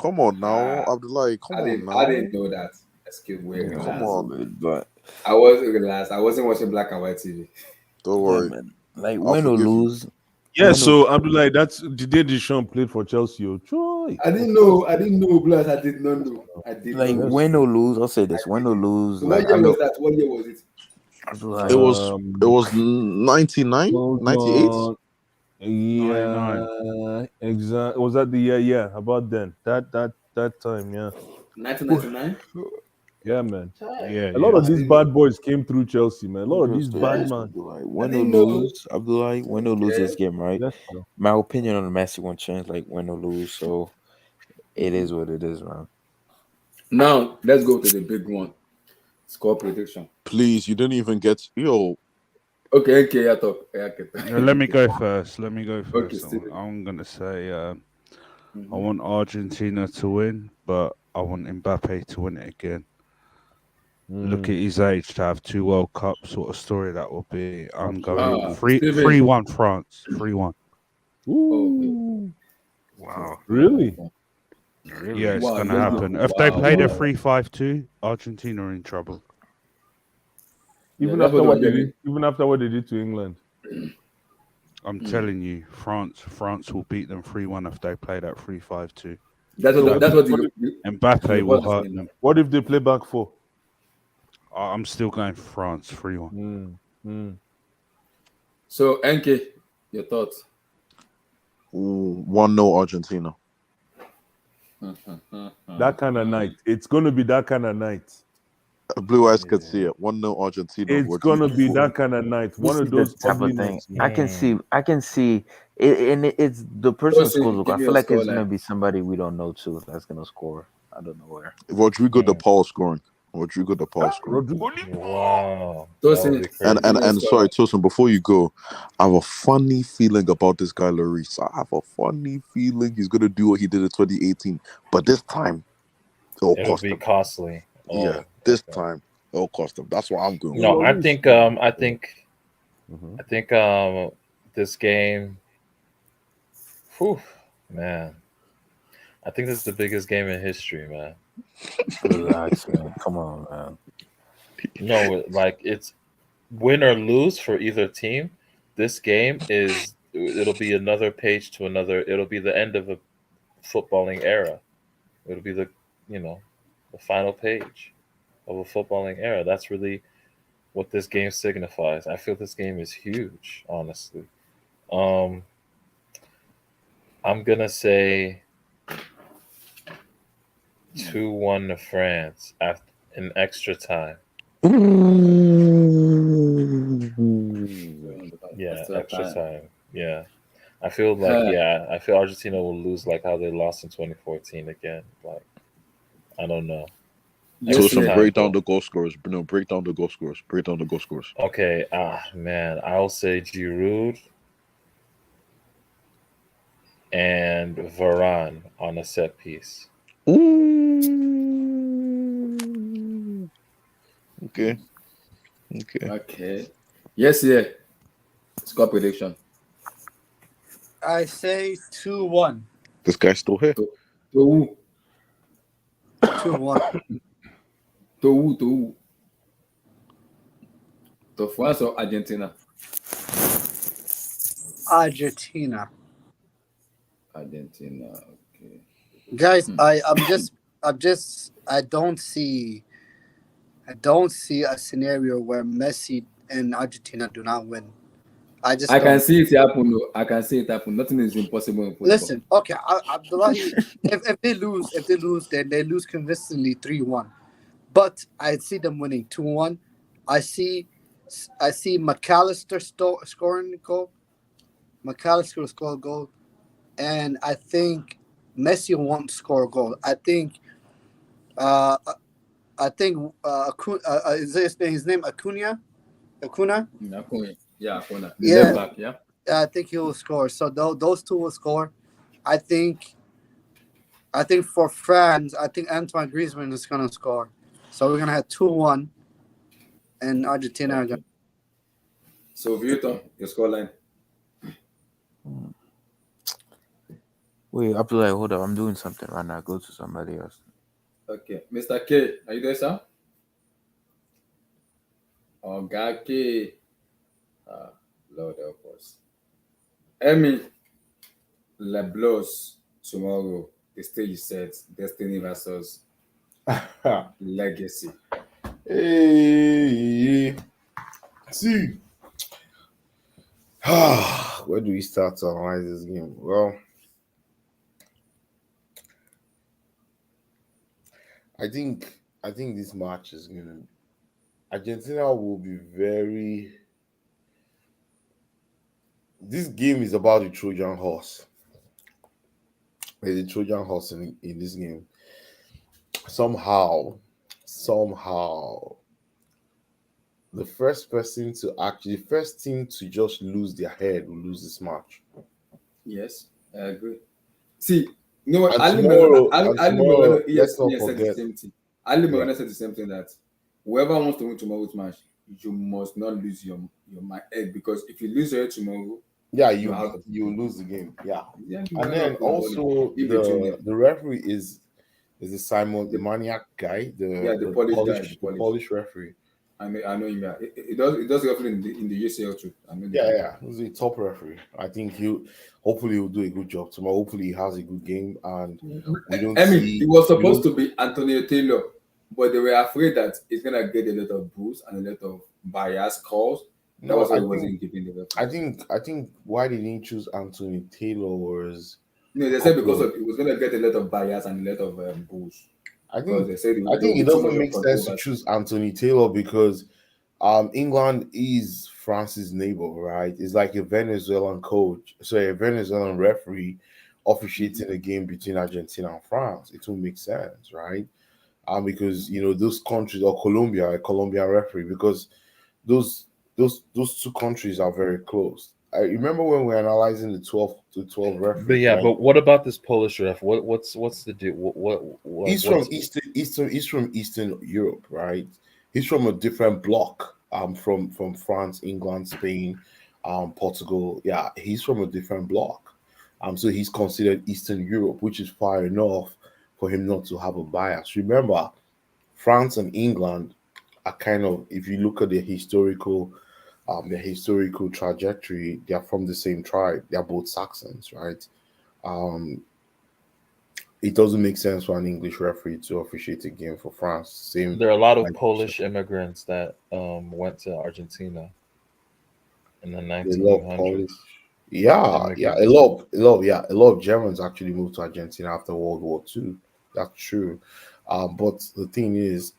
Come on now, ah, Abdullah. Come on I now. didn't know that. Excuse me, yeah. Come relax. on. But I was relaxed. I wasn't watching black and white TV. Don't yeah, worry. man. Like I'll win or forgive you. lose, Yeah, win or so Abdullah, that's Didier Deschamps played for Chelsea. Oh, Troy. I Of didn't course. know. I didn't know. Plus, I did not know. I did like not know. Yes. win or lose. I'll say I this: win or didn't. lose. So what Like I year was know that? What year was it? It Abdullah. was it Um, was 99, hold 98. on. 99. Yeah, exactly. Was that the year? Yeah, about then. That time. Yeah, 1999. yeah, man. Yeah, A lot yeah. of I these didn't know. bad boys came through Chelsea, man. A I'm lot of just these saying bad Eh? this, man. Abdullah. I Win or didn't know. lose, Abdullah. Win or lose this Okay. game, right? Yes, bro. My opinion on the Messi won't change. Like win or lose, so it Mhm. is what it is, man. Now let's go to the big one. Score prediction. Please, you didn't even get yo. Okay, okay, I talk. Yeah, okay. Let me go first. Let me go Okay, first. Steven. I'm gonna say I Mm-hmm. want Argentina to win, but I want Mbappe to win it again. Look at Mm. his age to have two World Cups. What a story that will be. I'm going Absolutely. three Steven. one France. 3-1. Okay. Ooh, Wow. Okay. really? Really? Yeah, it's Wow, gonna just look. happen. If they Wow, play the wow. 3-5-2, Argentina are in trouble. Yeah, Even that's after what we're what they getting. did, even after what they did to England. I'm Hmm. telling you, France will beat them 3-1 if they play that 3-5-2. That's So what. what That's if what what if, Mbappe the will report is hurt saying. them. what if they play back four? I'm still going France 3-1. Mm, mm. So, NK, your thoughts? Ooh, 1-0 Argentina. That kind of night. It's gonna be that kind of night. Blue eyes could see Yeah. it. 1-0 Argentina. It's Rodrigo. gonna be that kind of night. This One is of the those type ugly of thing nights, man. I can see it, and it's the person who scores. Tosin, I give me feel your like it's gonna scoreline. be somebody we don't know too that's gonna score out of nowhere. Rodrigo de Mm. Paul scoring. Rodrigo de Paul scoring. Rodrigo. Wow, that would Tosin, be And give crazy. and me your and sorry, scoreline. Tosin, before you go, I have a funny feeling about this guy Lloris. I have a funny feeling he's gonna do what he did in 2018, but this time it'll It'll cost be him. costly. Yeah, Oh, this okay. time it'll cost him. That's what I'm going with. No, I Lloris. think I think Mhm. I think this game, whew, man. I think this is the biggest game in history, man. Relax, man. Come on, man. No, like it's win or lose for either team. This game is it'll be another page to another. It'll be the end of a footballing era. It'll be you know, the final page of a footballing era. That's really what this game signifies. I feel this game is huge, honestly. Um, I'm gonna say 2-1 to France after in extra time. Yeah, Extra extra time. time. Yeah. I feel like I feel Argentina will lose like how they lost in 2014 again. Like I don't know. Yes, Extra Tosin, yeah. time break down goal. the goal scorers. No, break down the goal scorers. Break down the goal scorers. Okay, man, I'll say Giroud and Varane on a set piece. Ooh. Okay. Okay. Okay. Yes, yeah. Score prediction. I say 2-1. This guy's still here. To who? 2-1. To who? To who? To France or Argentina? Argentina. Argentina. Okay. Guys, Hmm. I don't see a scenario where Messi and Argentina do not win. I just I can don't. see it happen. Though. I can see it happen. Nothing is impossible in football. Listen, okay, Abdullahi, if they lose, then they lose convincingly 3-1. But I see them winning 2-1. I see McAllister scoring goal. McAllister will score a goal, and I think Messi won't score a goal. Uh, is his name Acuna? Acuna? Yeah, Akuna. The left Yeah, back. Yeah. I think he will score. So those two will score. I think for France, I think Antoine Griezmann is gonna score. So we're gonna have 2-1, and Argentina are gonna. Okay. So Viewton, your scoreline. Wait, Abdullah, hold up. I'm doing something right now. Go to somebody else. Okay. Mr. K, are you there, sir? Oga K. Ah, Lord help us. Emmy Leblos tomorrow. The stage is set. Destiny versus Legacy. Hey, see, where do we start to analyze this game? Well, I think this match is gonna. Argentina will be very. This game is about the Trojan horse. There's a Trojan horse in this game. Somehow, the first team to just lose their head will lose this match. Yes, I agree. See, you know what? And tomorrow, Ali Moreno, let's not ESPN said the forget. same thing. Ali Yeah, Moreno said the same thing that whoever wants to win tomorrow's match, you must not lose your head because if you lose your head tomorrow, Yeah, you're out of the you game. lose the game. Yeah, Yeah, you and might not then play ball also if they train him. the referee is the Simon The, Maniac guy, yeah, the Polish guy, the The Polish. Polish referee. I know him. Yeah, it does roughly in the UCL too. I know the Yeah, guy. yeah, he's a top referee. I think hopefully he'll do a good job tomorrow. Hopefully he has a good game, and I mean, it was we supposed don't. to be Antonio Taylor, but they were afraid that he's gonna get a lot of boost and a lot of bias calls. That No, was why he wasn't giving the referees. I think why they didn't choose Anthony Taylor was They said because couple of. of it was gonna get a lot of bias and a lot of boost because they said I there will think it be too much doesn't of make sense to controversy. choose Anthony Taylor because England is France's neighbor, right? It's like a Venezuelan coach, so a Venezuelan referee officiating a game between Argentina and France. It will make sense, right? Because those countries, or Colombia, a Colombian referee, because those those two countries are very close. I remember when we were analyzing the 12 But referees, yeah, right? but what about this Polish ref? What's the deal? Like He's from what's Eastern Europe, right? He's from a different block. From France, England, Spain, Portugal. Yeah, he's from a different block. So he's considered Eastern Europe, which is far enough for him not to have a bias. Remember, France and England are kind of, if you look at their historical trajectory, they are from the same tribe. They are both Saxons, right? Um, it doesn't make sense for an English referee to officiate a game for France. Same, there are a lot of like, Polish immigrants that went to Argentina in the a lot of 1900s. Polish. Yeah, yeah, Immigrants. a lot of Germans actually moved to Argentina after World War II. That's true. But the thing is,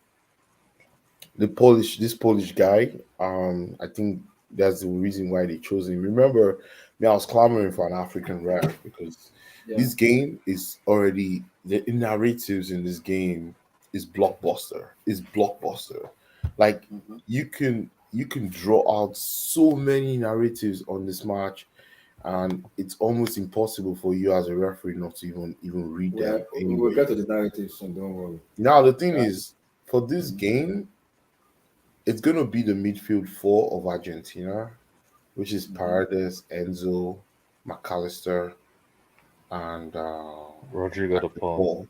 this Polish guy, I think that's the reason why they chose him. Remember, I was clamoring for an African ref because Yeah. this game is already the narratives in this game is blockbuster. Is blockbuster. Like you can draw out so many narratives on this match, and it's almost impossible for you as a referee not to even read Well, them we will anyway. get to the narrative soon. Don't worry. Now the thing Yeah. is, for this game, it's going to be the midfield four of Argentina, which is Paredes, Enzo, McAllister, and Rodrigo de Paul. Paul.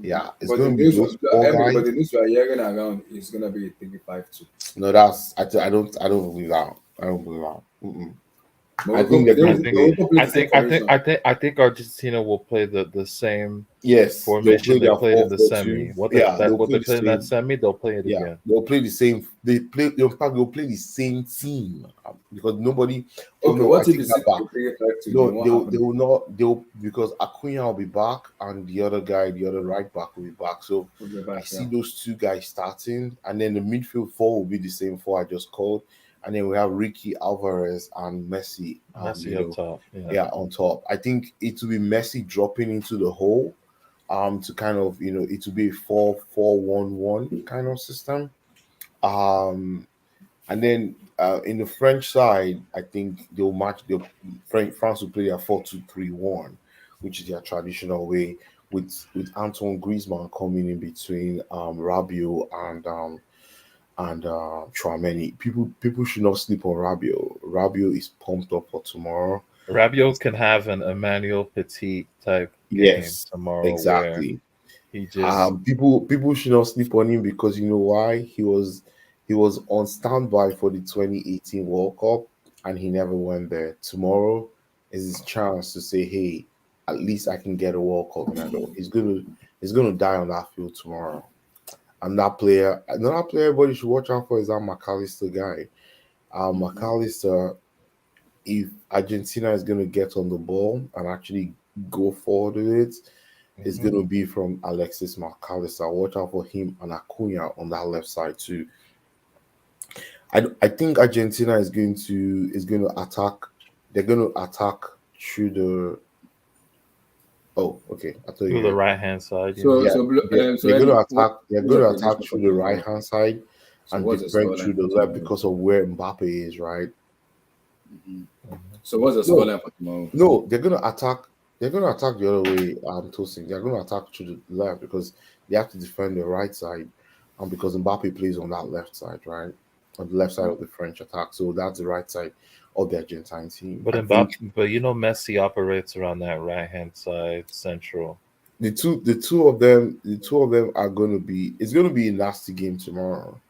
Yeah, it's But the going to be news, those four but guys. the news we are hearing around is gonna be a 35-2. No, I don't believe that. I don't believe that. Mm-mm. But I think they're I going to think play. I think Argentina will play the same Yes, they'll formation play they their played in four the four two. semi. Yeah, they'll What play they the played in that same. semi, they'll play it Yeah, again. they'll play the same. In fact, they'll play the same team because nobody. Oh Okay, no, I what if take it's that back. 35-2? No, Then what they happened? will not. They'll because Acuna will be back, and the other guy, the other right back, will be back. So We'll be I back. see Yeah. those two guys starting, and then the midfield four will be the same four I just called, and then we have Ricky Alvarez and Messi. Messi up top. Yeah. Yeah, on top. I think it will be Messi dropping into the hole, to kind of it will be a 4-4-1-1 kind of system. Um, and then in the French side, I think they'll match. France will play their 4-2-3-1, which is their traditional way. With Antoine Griezmann coming in between Rabiot and Chouameni. People should not sleep on Rabiot. Rabiot is pumped up for tomorrow. Rabiot can have an Emmanuel Petit type game Yes, tomorrow where exactly. he just People should not sleep on him because you know why he was on standby for the 2018 World Cup and he never went there. Tomorrow is his chance to say, "Hey, at least I can get a World Cup medal." He's gonna die on that field tomorrow. And another player everybody should watch out for is that McAllister guy. McAllister, if Argentina is gonna get on the ball and actually go forward with it, is going to be from Alexis McAllister. Watch out for him and Acuna on that left side too. I think Argentina is going to attack. They're going to attack through the. Oh, okay. I thought through you the were. right hand side, you So mean. Yeah, so so they're going to Eddie, attack. They're what's going your to attack prediction for through the right tomorrow? hand side So and what's the defend through scoreline the for left tomorrow? because of where Mbappe is. Right. So what's the No, scoreline for tomorrow? no, they're going to attack. They're going to attack the other way. Toasting. They're going to attack through the left because they have to defend the right side, and because Mbappe plays on that left side, right? on the left side of the French attack. So that's the right side of the Argentine team. But I think but Messi operates around that right hand side central. the two of them are going to be. It's going to be a nasty game tomorrow.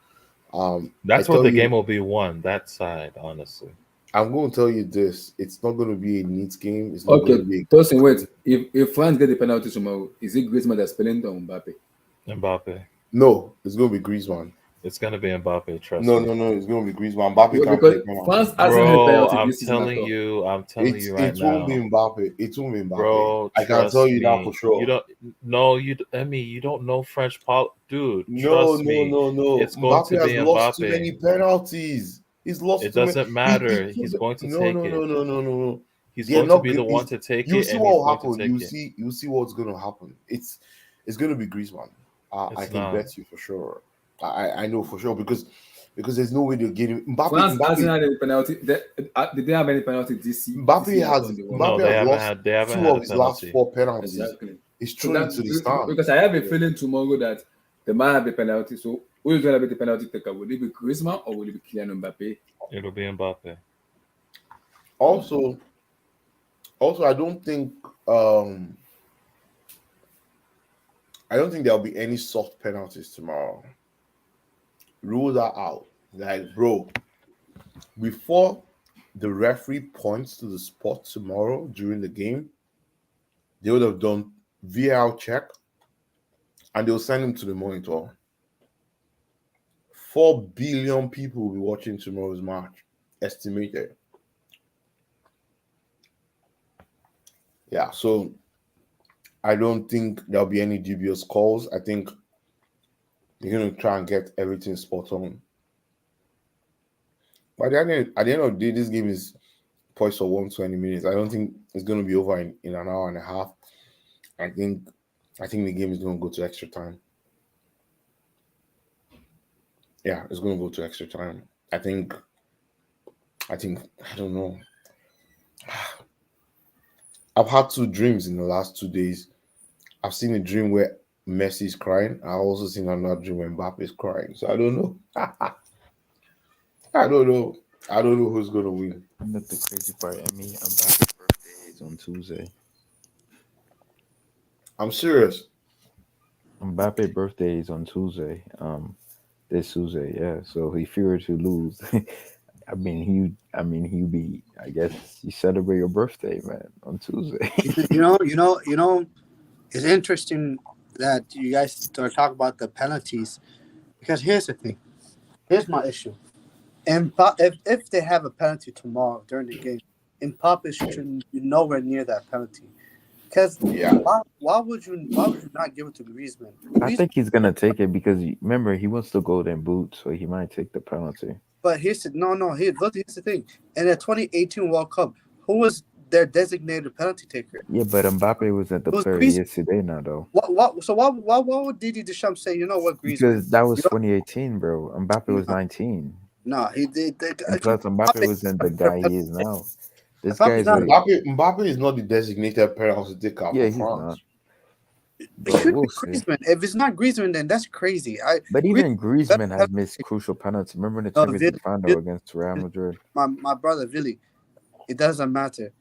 I That's what tell the you, game will be won. That side, honestly. I'm going to tell you this: it's not going to be a neat game. It's not going Okay, to be a Tosin, wait. clean. If France get the penalty tomorrow, is it Griezmann that's playing or Mbappe? Mbappe. No, it's going to be Griezmann. It's gonna be Mbappe. Trust No, me. no, no. It's going to be Griezmann. Mbappe can't Because play penalty. France hasn't had Bro, penalty I'm this season at telling all. you, I'm telling It you right it won't be now, Mbappe. It won't be Mbappe. bro. I can tell Trust you that for me. You sure. don't. No, you. I mean, you don't know French dude. No, Trust no, me. no, no. It's going to Mbappe be has lost too Mbappe. many penalties. He's lost It too many. doesn't He matter. put He's going to no, take no, it. no, no, no, no, no. He's They're going to not be the good. one to take You it, see and what he's will going to happen. take it. You see what's going to happen. It's going to be Griezmann. I It's can not. bet you for sure. I know for sure because there's no way they're getting Mbappe. France hasn't had any penalty. Did they have any penalty this year at all in the World No, Mbappe Cup? they has haven't lost had. They haven't two had of a his last penalty. four penalties. Exactly. He's So thrown it to the stand. because I have a feeling tomorrow that they might have a penalty. So who is going to be the penalty taker? Will it be Griezmann or will it be Kylian Mbappe? It'll be Mbappe. Also, also um I don't think there'll be any soft penalties tomorrow. Rule that out. Like, bro, before the referee points to the spot tomorrow during the game, they would have done VAR check and they'll send him to the monitor. 4 billion people will be watching tomorrow's match, estimated. Yeah, so I don't think there'll be any dubious calls. I think they're gonna try and get everything spot on. But at the end of the day, this game is poised for 120 minutes. I don't think it's gonna be over in an hour and a half. I think I think the game is gonna go to extra time. Yeah, it's gonna go to extra time. I think I don't know. I've had two dreams in the last 2 days. I've seen a dream where Messi is crying. I've also seen another dream where Mbappe is crying. So I don't know. I don't know. I don't know who's gonna win. And the crazy part, Emmy, Mbappe's birthday is on Tuesday. I'm serious. Mbappe birthday is on Tuesday. This Tuesday, yeah. So if you were to lose, he'll be. I guess you celebrate your birthday, man, on Tuesday. It's interesting that you guys are talking about the penalties because here's the thing. Here's my issue. And if they have a penalty tomorrow during the game, Mbappe shouldn't be nowhere near that penalty. Because Yeah. why would you not give it to Griezmann? I think he's gonna take it because remember he wants the golden boot, so he might take the penalty. But here's the thing. In the 2018 World Cup, who was their designated penalty taker? Yeah, but Mbappe wasn't the It was player Griezmann. yesterday now though. Why would Didier Deschamps say, you know what, Griezmann? Because that was 2018, bro. Mbappe was 19. No, he did. And plus, Mbappe wasn't the guy he is now. This guy is Mbappe is not the designated penalty taker yeah, for he's France. not. It But should we'll be see. Griezmann. If it's not Griezmann, then that's crazy. But even Griezmann has Griezmann- missed crucial penalties. Remember the No, Champions Vili- League final against Real Madrid? my brother Vili, it doesn't matter.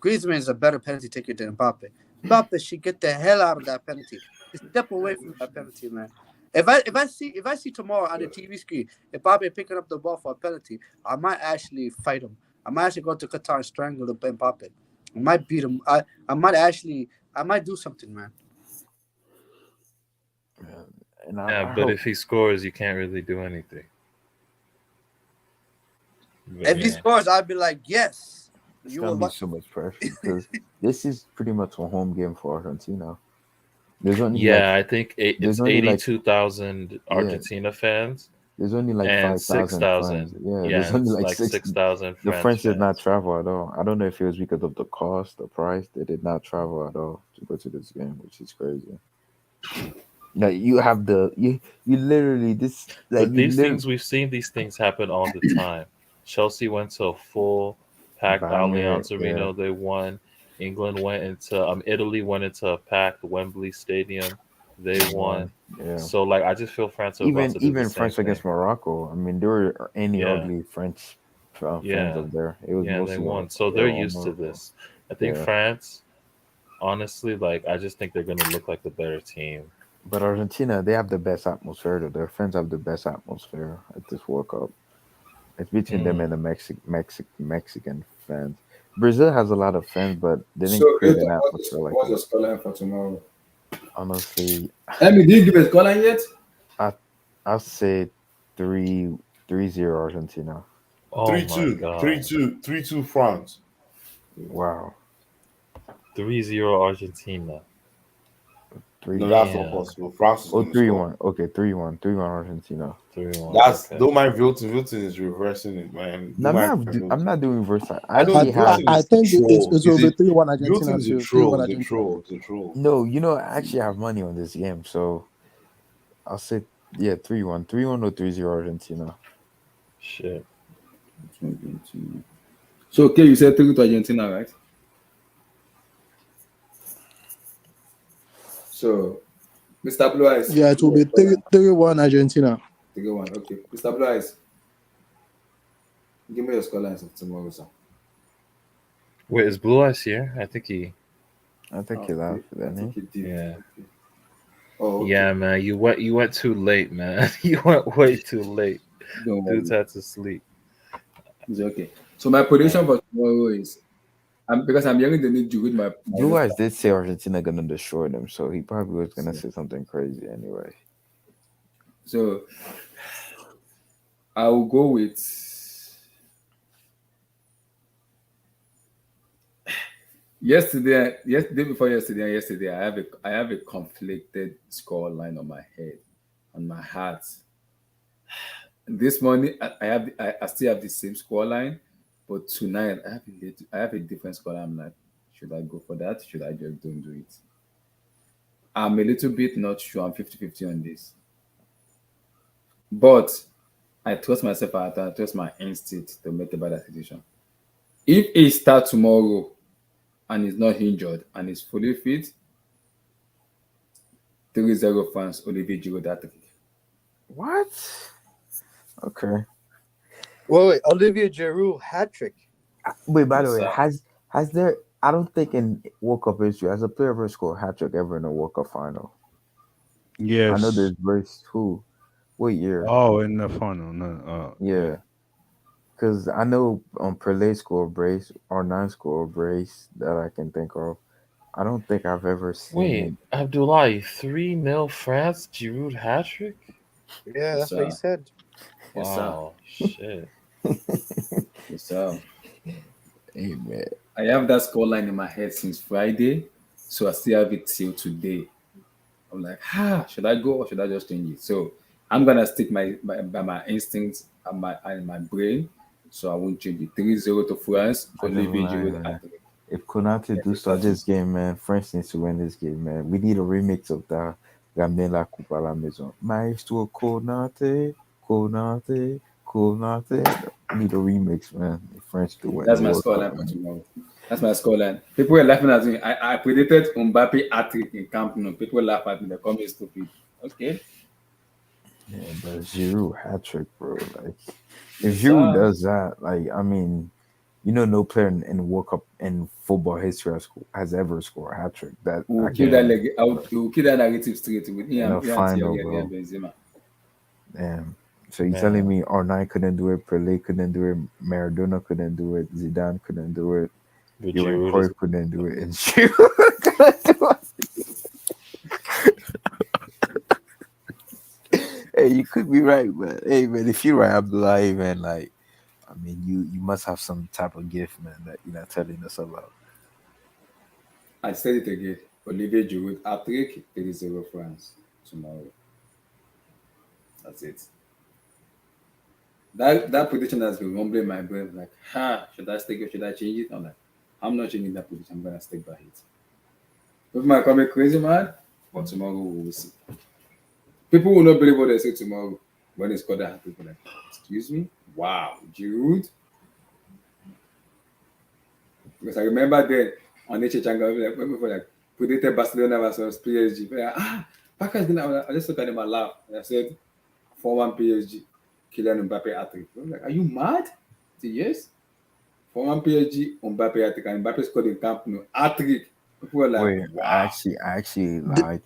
Griezmann is a better penalty taker than Mbappe. Mbappe should get the hell out of that penalty. Step away from that penalty, man. If I see tomorrow on the TV screen Mbappe picking up the ball for a penalty, I might actually fight him. I might actually go to Qatar and strangle the Mbappe. I might beat him. I might do something, man. And Yeah, I but hope if he scores, you can't really do anything. But If he yeah. scores, I'd be like, yes. it's You gonna will be watch. so much pressure because this is pretty much a home game for Argentina. There's only Yeah, I think there's it's only like 82,000 Argentina fans there's only like and 5,000 France. 6,000. Yeah, Yeah, there's only it's like like 6. 6,000 The French French did not fans. travel at all. I don't know if it was because of the cost, the price. They did not travel at all to go to this game, which is crazy. Like you have you literally this like But you these literally things, we've seen these things happen all the time. Chelsea went to a full packed Banger, Allianz yeah. Arena. They won. Italy went into a packed Wembley Stadium. They They won. won. Yeah. So like I just feel France are about Even to do the even same France thing. against Morocco. I mean, there were any Yeah, ugly French fans yeah, up there. It was yeah. They mostly won. all So they they're were all used to Morocco. this. I think Yeah. France, honestly, like I just think they're gonna look like the better team. But Argentina, they have the best atmosphere. Though. Their fans have the best atmosphere at this World Cup. It's between them Mm. and the Mexican fans. Brazil has a lot of fans, but they So, didn't create Hilton, an atmosphere like what's the that. scoreline for tomorrow? Honestly, I mean, did you give a scoreline yet? I I'll say three 3-0 Argentina. Oh Three my two, three god. two, 3-2 France. Wow. 3-0 Argentina. No, Three. that's not Damn. possible. France is Oh, going to three score. one. Okay, 3-1. 3-1 Argentina. 3-1. That's Okay. don't mind voting. Voting is reversing it, man. No, Don't mind I'm voting. not doing Versailles. I I know actually have voting I is a think troll. it will be 3-1 Voting Argentina is a too. troll. 3-1 Is a Argentina. troll. Is a troll. no. I actually have money on this game, so I'll say yeah, 3-1, 3-1 or 3-0 Argentina. Shit. So, okay, you said 3 to Argentina, right? So, Mr. Blue Eyes, Yeah, it give will me be a scoreline. 3-1 Argentina. 3-1. Okay. Mr. Blue Eyes, give me your scorelines of tomorrow, sir. Wait, is Blue Eyes here? I think he. I think he Okay. left, I didn't think he? you did. Yeah. Okay. Oh, okay. Yeah, man. You went too late, man. You went way too late. Don't Dudes worry. had to sleep. It's okay. So, my prediction for tomorrow is because I'm hearing the need to read my Blue roster. Eyes did say Argentina gonna destroy them, so he probably was gonna So, say something crazy anyway. so I will go with yesterday. Yesterday before yesterday and yesterday, I have a conflicted score line on my head, on my heart. This morning, I still have the same score line, but tonight I have a different score line. I'm like, should I go for that? Should I just don't do it? I'm a little bit not sure. I'm 50-50 on this, but I trust myself. I trust my instinct to make the better decision. If he starts tomorrow and is not injured and is fully fit, 3-0 France, Olivier Giroud hat trick. What? Okay. Wait, Olivier Giroud hat trick. Wait, by the Yes, way, sir. has there? I don't think in World Cup history has a player ever scored a hat trick ever in a World Cup final. I know Yes. there's verse who. What year? Oh, in the final. No. Yeah. Yeah, because I know Perle scored a brace or nine scored a brace that I can think of. I don't think I've ever Wait, seen. Abdullahi, 3-0 France, Giroud hat trick? Yeah, Yes, that's what he sir. said. Yes, sir. Wow, shit. Yes, sir. Hey man, I have that score line in my head since Friday, so I still have it till today. I'm like, should I go or should I just change it? So I'm gonna stick by my instincts and my brain, so I won't change it. 3-0 to France, I never Olivier lie, Giroud man. hat trick. If Konate do Every start this practice. game, man, France needs to win this game, man. We need a remix of the Ramener la Coupe à la Maison. Maestro Konate, Konate, Konate. We need a remix, man. If France to win That's the my World score Cup, line for man. tomorrow. That's my score line. People were laughing at me. I predicted Mbappe hat trick in Camp Nou. People laugh at me. They call me stupid. Okay. Yeah, but Giroud hat trick, bro. Like, if Yes, Giroud sir. does that, like, I mean, no player in World Cup in football history has ever scored a hat trick. That We'll I kill can't that Yeah. even leg. We'll kill that narrative straight with in a Ian final, Thierry and bro. Benzema. Damn. So you telling Man. me R9 couldn't do it, Pelé couldn't do it, Maradona couldn't do it, Zidane couldn't do it, But Johan Giroud is Cruyff couldn't do it, and Giroud couldn't do it. Hey, you could be right, but hey, man, if you're right, Abdullahi, man, like, I mean, you must have some type of gift, man, that you're not telling us about. I said it again. Olivier Giroud hat trick. 3-0 France tomorrow. That's it. That prediction has been rumbling in my brain. Like, should I stick it? Should I change it? I'm like, I'm not changing that prediction. I'm gonna stick by it. People might call me crazy man, but tomorrow we will see. People will not believe what they say tomorrow when it's called that. People like, excuse me, wow, Giroud. Because I remember then on Nature Changa, like when people like predicted Barcelona versus PSG. Like, Packers gonna. I just look at him and laugh. And I said, 4-1 PSG, Kylian Mbappe hat trick. I'm like, are you mad? I said, yes. 4-1 PSG, Mbappe hat trick, and Mbappe scored in Camp Nou hat trick. People were like, Wait, wow. I actually D- lied.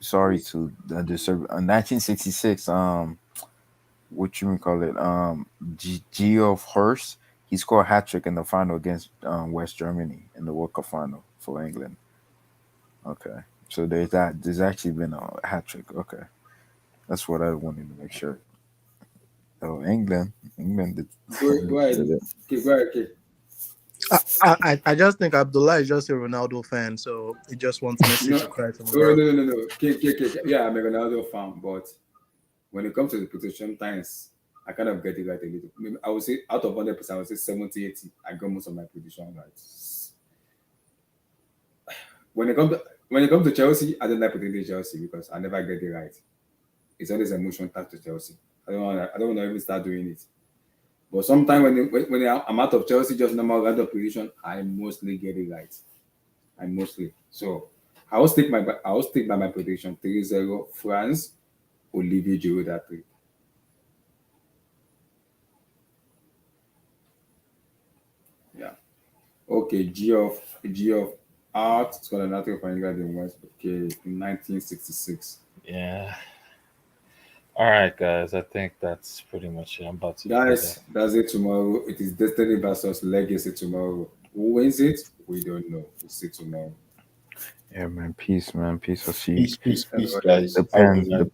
Sorry to disturb. 1966. What you call it? Geoff Hurst. He scored a hat trick in the final against West Germany in the World Cup final for England. Okay, so there's that. There's actually been a hat trick. Okay, that's what I wanted to make sure. Oh, England did, Go ahead. did it. Okay, go ahead, okay. I just think Abdullah is just a Ronaldo fan, so he just wants Messi No, to cry oh, tomorrow. no. Yeah, I'm a Ronaldo fan, but when it comes to the position times, I kind of get it right a little. Maybe I would say out of 100%, I would say 70, 80. I got most of my position right. When it comes to Chelsea, I don't like putting in Chelsea because I never get it right. It's always emotion attached to Chelsea. I don't want to even start doing it. But sometimes when I'm out of Chelsea, just normal out of position, I mostly get it right. I mostly. So I will stick by my prediction 3-0 France, Olivier Giroud that three. Yeah. Okay, G of Art scored another for England in West. Okay, in 1966. Yeah. All right, guys. I think that's pretty much it. I'm about to head Guys, up. that's it tomorrow. It is Destiny versus Legacy tomorrow. Who wins it? We don't know. We'll see tomorrow. Yeah, man. Peace, man. Peace. I'll see. Peace, peace, peace, Everybody, guys. Have a good Depends. night.